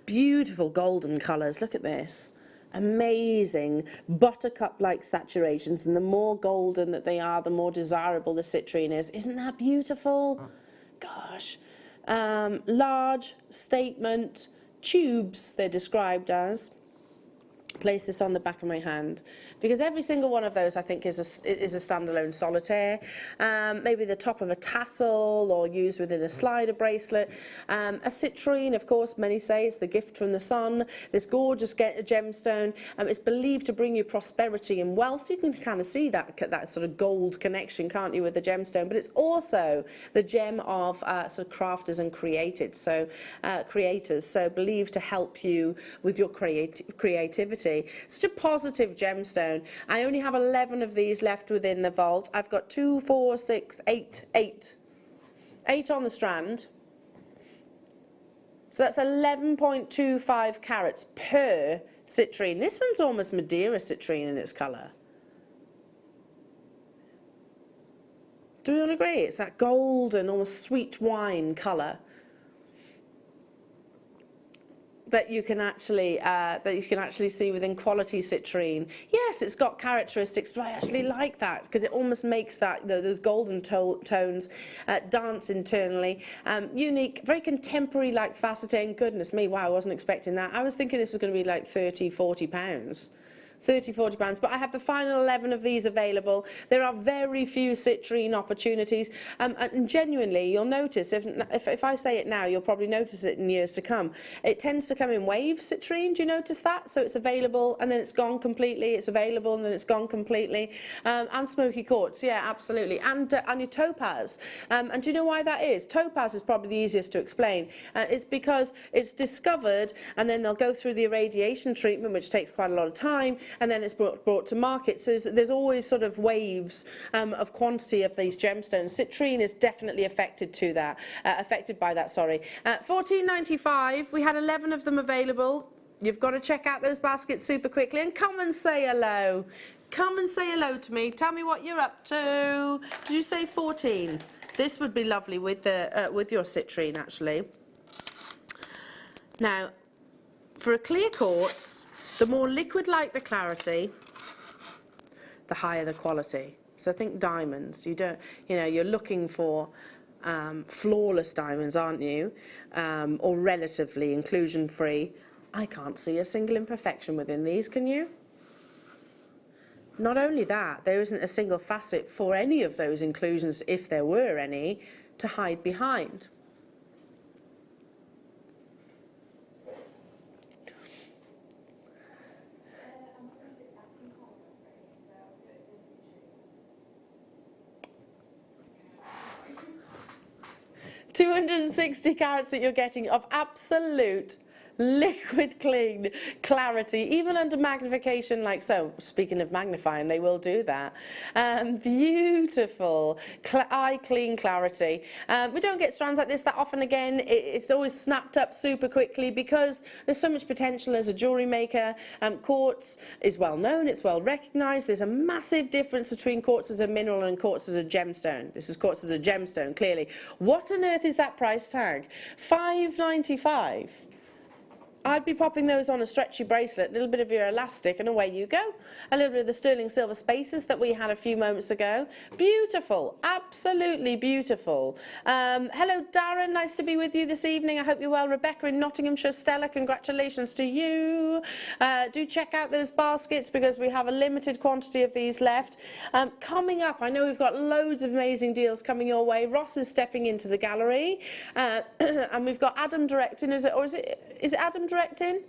Beautiful golden colours, look at this. Amazing buttercup-like saturations, and the more golden that they are, the more desirable the citrine is. Isn't that beautiful? Gosh. Large statement tubes, they're described as. place this on the back of my hand, because every single one of those I think is a standalone solitaire. Maybe the top of a tassel or used within a slider bracelet. A citrine, of course, many say it's the gift from the sun. This gorgeous gemstone. It's believed to bring you prosperity and wealth. So you can kind of see that sort of gold connection, can't you, with the gemstone? But it's also the gem of sort of crafters and creators. So believed to help you with your creativity. Such a positive gemstone. I only have 11 of these left within the vault. I've got 2, 4, 6, 8 on the strand. So that's 11.25 carats per citrine. This one's almost Madeira citrine in its colour. Do we all agree? It's that golden, almost sweet wine colour that you can actually see within quality citrine. Yes, it's got characteristics, but I actually like that because it almost makes that those golden tones dance internally. Unique, very contemporary, like faceting. Goodness me, wow, I wasn't expecting that. I was thinking this was going to be like £30–40. 30–40 pounds, but I have the final 11 of these available. There are very few citrine opportunities, and genuinely you'll notice, if I say it now, you'll probably notice it in years to come. It tends to come in wave citrine, do you notice that? So it's available and then it's gone completely, it's available and then it's gone completely. And smoky quartz, yeah, absolutely. And your topaz. And do you know why that is? Topaz is probably the easiest to explain. It's because it's discovered and then they'll go through the irradiation treatment, which takes quite a lot of time, and then it's brought to market. So there's always sort of waves of quantity of these gemstones. Citrine is definitely affected by that. Sorry. $14.95. We had 11 of them available. You've got to check out those baskets super quickly and come and say hello. Come and say hello to me. Tell me what you're up to. Did you say 14? This would be lovely with your citrine, actually. Now, for a clear quartz, the more liquid-like the clarity, the higher the quality. So think diamonds. You're looking for flawless diamonds, aren't you? Or relatively inclusion-free. I can't see a single imperfection within these, can you? Not only that, there isn't a single facet for any of those inclusions, if there were any, to hide behind. $260 carats that you're getting of absolute liquid clean clarity, even under magnification like so. Speaking of magnifying, they will do that. Beautiful eye clean clarity. We don't get strands like this that often. Again, it's always snapped up super quickly because there's so much potential as a jewellery maker. Quartz is well known, it's well recognised. There's a massive difference between quartz as a mineral and quartz as a gemstone. This is quartz as a gemstone, clearly. What on earth is that price tag? $5.95. I'd be popping those on a stretchy bracelet, a little bit of your elastic, and away you go. A little bit of the sterling silver spaces that we had a few moments ago. Beautiful, absolutely beautiful. Hello, Darren, nice to be with you this evening. I hope you're well. Rebecca in Nottinghamshire, Stella, congratulations to you. Do check out those baskets because we have a limited quantity of these left. Coming up, I know we've got loads of amazing deals coming your way. Ross is stepping into the gallery, and we've got Adam directing. Is it Adam directing?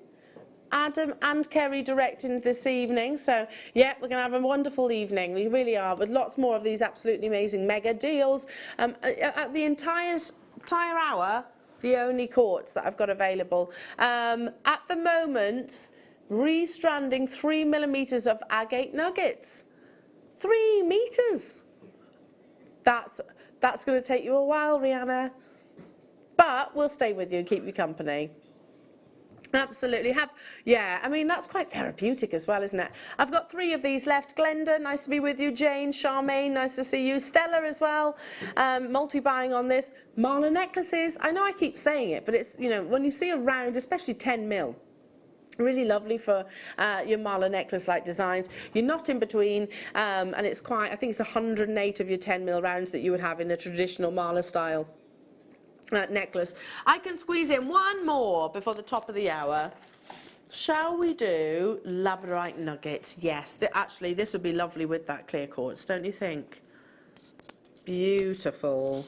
Adam and Kerry directing this evening. So, yeah, we're going to have a wonderful evening. We really are, with lots more of these absolutely amazing mega deals. At the entire hour, the only quartz that I've got available. At the moment, restranding 3mm of agate nuggets. 3 meters. That's going to take you a while, Rihanna. But we'll stay with you and keep you company. Absolutely. I mean, that's quite therapeutic as well, isn't it? I've got 3 of these left. Glenda, nice to be with you. Jane, Charmaine, nice to see you. Stella as well. Multi-buying on this. Mala necklaces. I know I keep saying it, but it's, when you see a round, especially 10 mil, really lovely for your mala necklace-like designs. You're not in between, and it's quite, I think it's 108 of your 10 mil rounds that you would have in a traditional mala style necklace. I can squeeze in one more before the top of the hour. Shall we do labradorite nuggets? Yes, actually this would be lovely with that clear quartz, don't you think? Beautiful.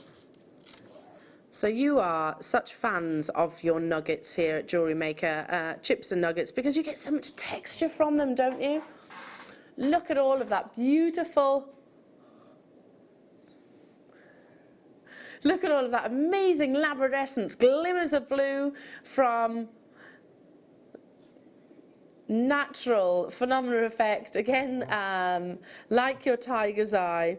So you are such fans of your nuggets here at Jewellery Maker, chips and nuggets, because you get so much texture from them, don't you? Look at all of that beautiful. Look at all of that amazing labradescence, glimmers of blue from natural phenomenal effect. Again, like your tiger's eye.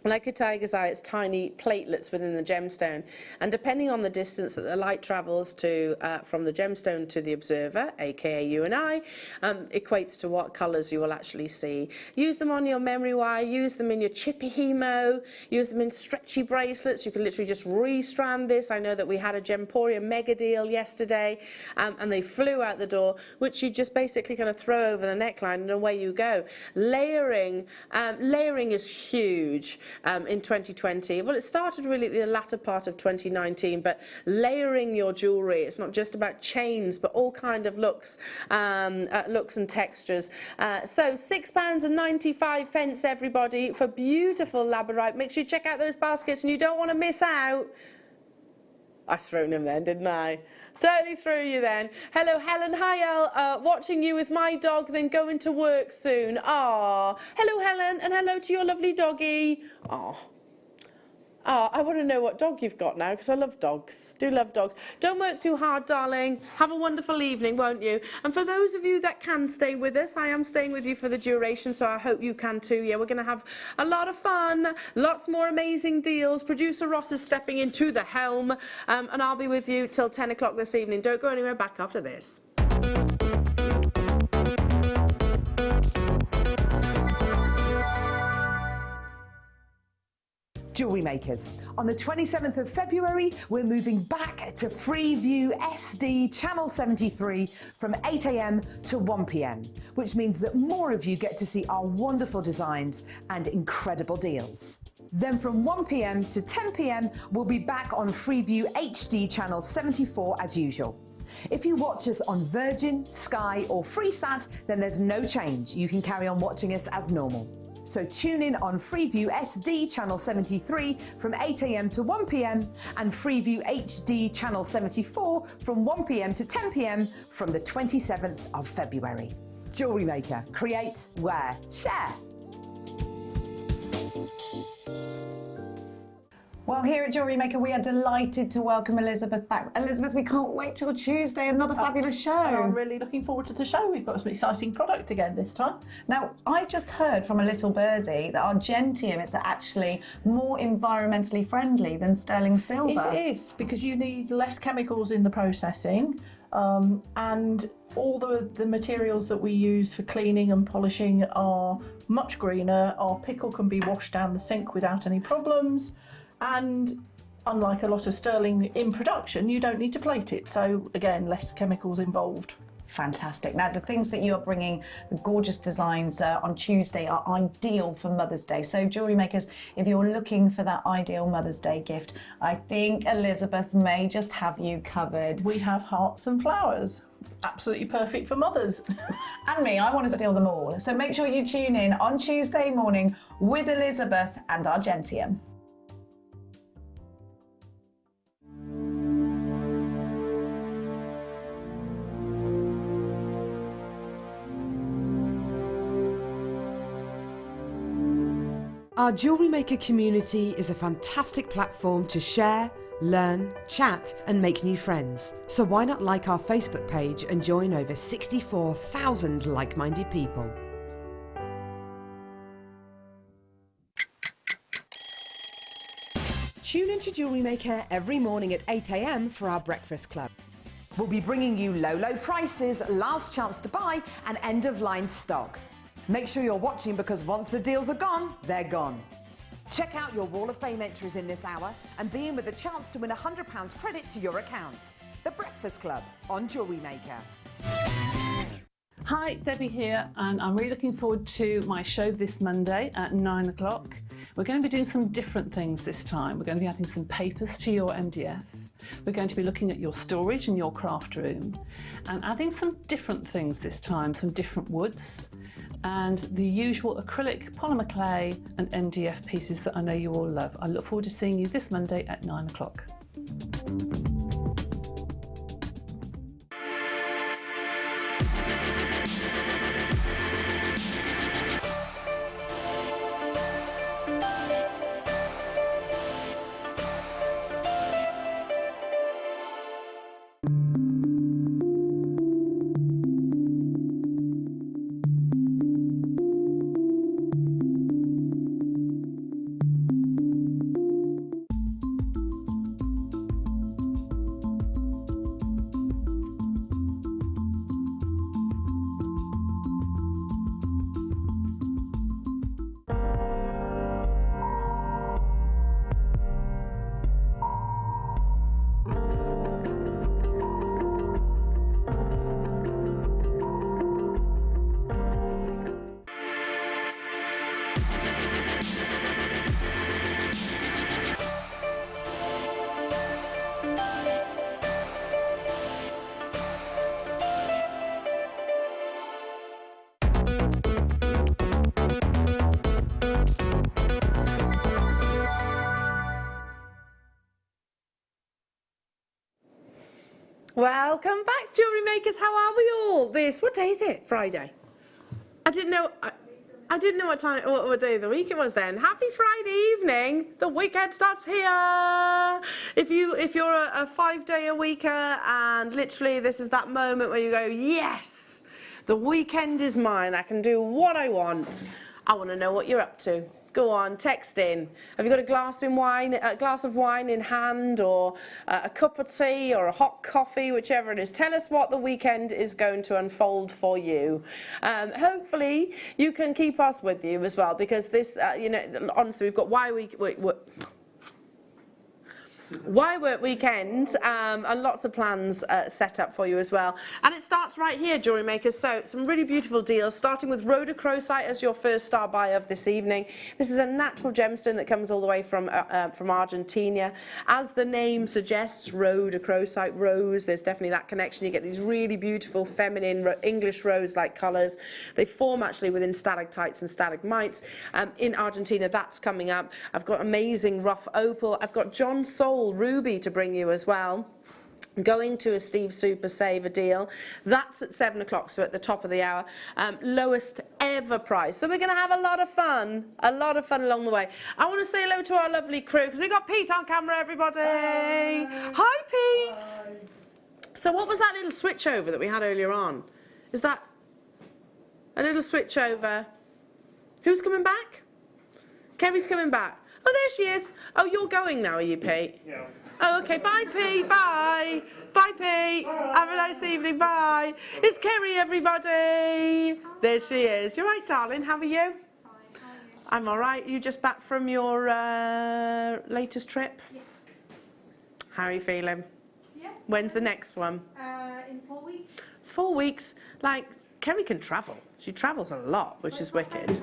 Like a tiger's eye, it's tiny platelets within the gemstone, and depending on the distance that the light travels to from the gemstone to the observer, aka you and I, equates to what colours you will actually see. Use them on your memory wire, use them in your chippy hemo, use them in stretchy bracelets. You can literally just restrand this. I know that we had a Gemporia mega deal yesterday, and they flew out the door, which you just basically kind of throw over the neckline and away you go. Layering is huge. In 2020. Well, it started really at the latter part of 2019, but layering your jewellery, it's not just about chains, but all kind of looks and textures. So £6.95 everybody for beautiful labradorite. Make sure you check out those baskets and you don't want to miss out. I've thrown him then, didn't I? Totally threw you then. Hello, Helen. Hi, Elle. Watching you with my dog, then going to work soon. Ah. Hello, Helen, and hello to your lovely doggy. Ah. I want to know what dog you've got now, because I love dogs. Do love dogs. Don't work too hard, darling. Have a wonderful evening, won't you? And for those of you that can stay with us, I am staying with you for the duration, so I hope you can too. Yeah, we're going to have a lot of fun, lots more amazing deals. Producer Ross is stepping into the helm, and I'll be with you till 10 o'clock this evening. Don't go anywhere, back after this. Jewellery Makers. On the 27th of February, we're moving back to Freeview SD Channel 73 from 8 AM to 1 PM, which means that more of you get to see our wonderful designs and incredible deals. Then from 1 PM to 10 PM, we'll be back on Freeview HD Channel 74 as usual. If you watch us on Virgin, Sky or Freesat, then there's no change. You can carry on watching us as normal. So tune in on Freeview SD Channel 73 from 8 AM to 1 PM and Freeview HD Channel 74 from 1 PM to 10 PM from the 27th of February. Jewellery Maker. Create, wear, share. Well, here at Jewellery Maker, we are delighted to welcome Elizabeth back. Elizabeth, we can't wait till Tuesday, another fabulous show. I'm really looking forward to the show. We've got some exciting product again this time. Now, I just heard from a little birdie that our Gentium is actually more environmentally friendly than sterling silver. It is, because you need less chemicals in the processing, and all the materials that we use for cleaning and polishing are much greener. Our pickle can be washed down the sink without any problems. And unlike a lot of sterling in production, you don't need to plate it. So again, less chemicals involved. Fantastic. Now, the things that you are bringing, the gorgeous designs on Tuesday, are ideal for Mother's Day. So, Jewellery Makers, if you're looking for that ideal Mother's Day gift, I think Elizabeth may just have you covered. We have hearts and flowers. Absolutely perfect for mothers. And me, I want to steal them all. So make sure you tune in on Tuesday morning with Elizabeth and our Gentium. Our Jewellery Maker community is a fantastic platform to share, learn, chat and make new friends. So why not like our Facebook page and join over 64,000 like-minded people. Tune into Jewellery Maker every morning at 8 AM for our breakfast club. We'll be bringing you low prices, last chance to buy and end-of-line stock. Make sure you're watching, because once the deals are gone, they're gone. Check out your Wall of Fame entries in this hour and be in with a chance to win £100 credit to your account. The Breakfast Club on Jewellery Maker. Hi, Debbie here, and I'm really looking forward to my show this Monday at 9 o'clock. We're going to be doing some different things this time. We're going to be adding some papers to your MDF. We're going to be looking at your storage in your craft room and adding some different things this time, some different woods and the usual acrylic, polymer clay and MDF pieces that I know you all love. I look forward to seeing you this Monday at 9 o'clock. Welcome back, Jewellery Makers. How are we all? What day is it? Friday. I didn't know what day of the week it was then. Happy Friday evening. The weekend starts here. If you're a 5-day-a-weeker and literally this is that moment where you go, yes, the weekend is mine. I can do what I want. I want to know what you're up to. Go on, text in. Have you got a glass of wine in hand, or a cup of tea, or a hot coffee, whichever it is? Tell us what the weekend is going to unfold for you. Hopefully, you can keep us with you as well, because this, honestly, we've got Why Work Weekend and lots of plans set up for you as well. And it starts right here, Jewellery Makers. So some really beautiful deals, starting with rhodochrosite as your first star buy of this evening. This is a natural gemstone that comes all the way from Argentina. As the name suggests, rhodochrosite, rose, there's definitely that connection. You get these really beautiful feminine English rose-like colours. They form actually within stalactites and stalagmites. In Argentina, that's coming up. I've got amazing rough opal. I've got John Soul ruby to bring you as well. Going to a Steve Super Saver deal. That's at 7 o'clock, so at the top of the hour. Lowest ever price. So we're going to have a lot of fun along the way. I want to say hello to our lovely crew, because we've got Pete on camera, everybody. Hi, Pete. Hi. So what was that little switch over that we had earlier on? Is that a little switch over? Who's coming back? Kerry's coming back. Oh, there she is. Oh, you're going now, are you, Pete? Yeah. Oh, okay. Bye, Pete. Bye. Bye, Pete. Bye. Have a nice evening. Bye. It's Kerry, everybody. There she is. You're right, darling. How are you? Fine. How are you? I'm all right. You just back from your latest trip? Yes. How are you feeling? Yeah. When's the next one? In 4 weeks. 4 weeks. Like, Kerry can travel. She travels a lot, which is wicked.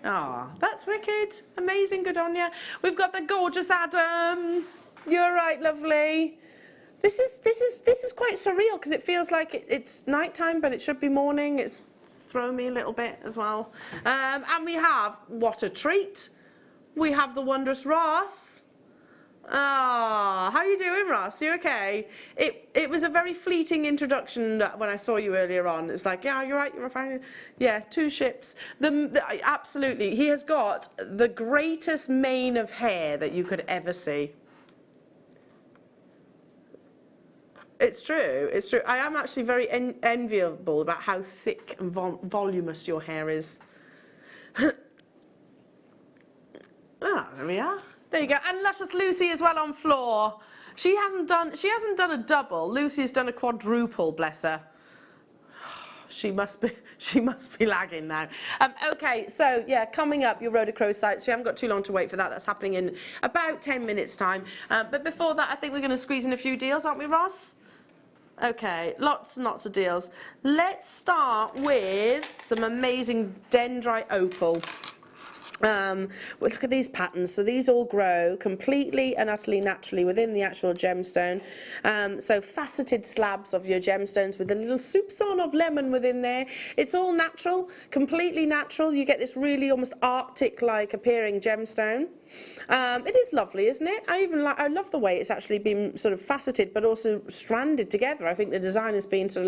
Ah, oh, that's wicked. Amazing, good on you. We've got the gorgeous Adam. You're right, lovely. This is quite surreal, because it feels like it's nighttime, but it should be morning. It's thrown me a little bit as well. And we have, what a treat, we have the wondrous Ross. Ah, how are you doing, Ross? You okay? It was a very fleeting introduction when I saw you earlier on. It's like, yeah, you're right, you're fine. Yeah, 2 ships. Absolutely, he has got the greatest mane of hair that you could ever see. It's true, it's true. I am actually very enviable about how thick and voluminous your hair is. Ah, there we are. There you go. And luscious Lucy as well on floor. She hasn't done a double. Lucy has done a quadruple, bless her. She must be lagging now. Okay, so yeah, coming up, your rhodochrosite. So you haven't got too long to wait for that. That's happening in about 10 minutes' time. But before that, I think we're going to squeeze in a few deals, aren't we, Ross? Okay, lots and lots of deals. Let's start with some amazing dendrite opal. Well, look at these patterns. So these all grow completely and utterly naturally within the actual gemstone. So faceted slabs of your gemstones with a little soupçon of lemon within there. It's all natural, completely natural. You get this really almost Arctic-like appearing gemstone. It is lovely, isn't it? I love the way it's actually been sort of faceted but also stranded together. I think the design has been sort of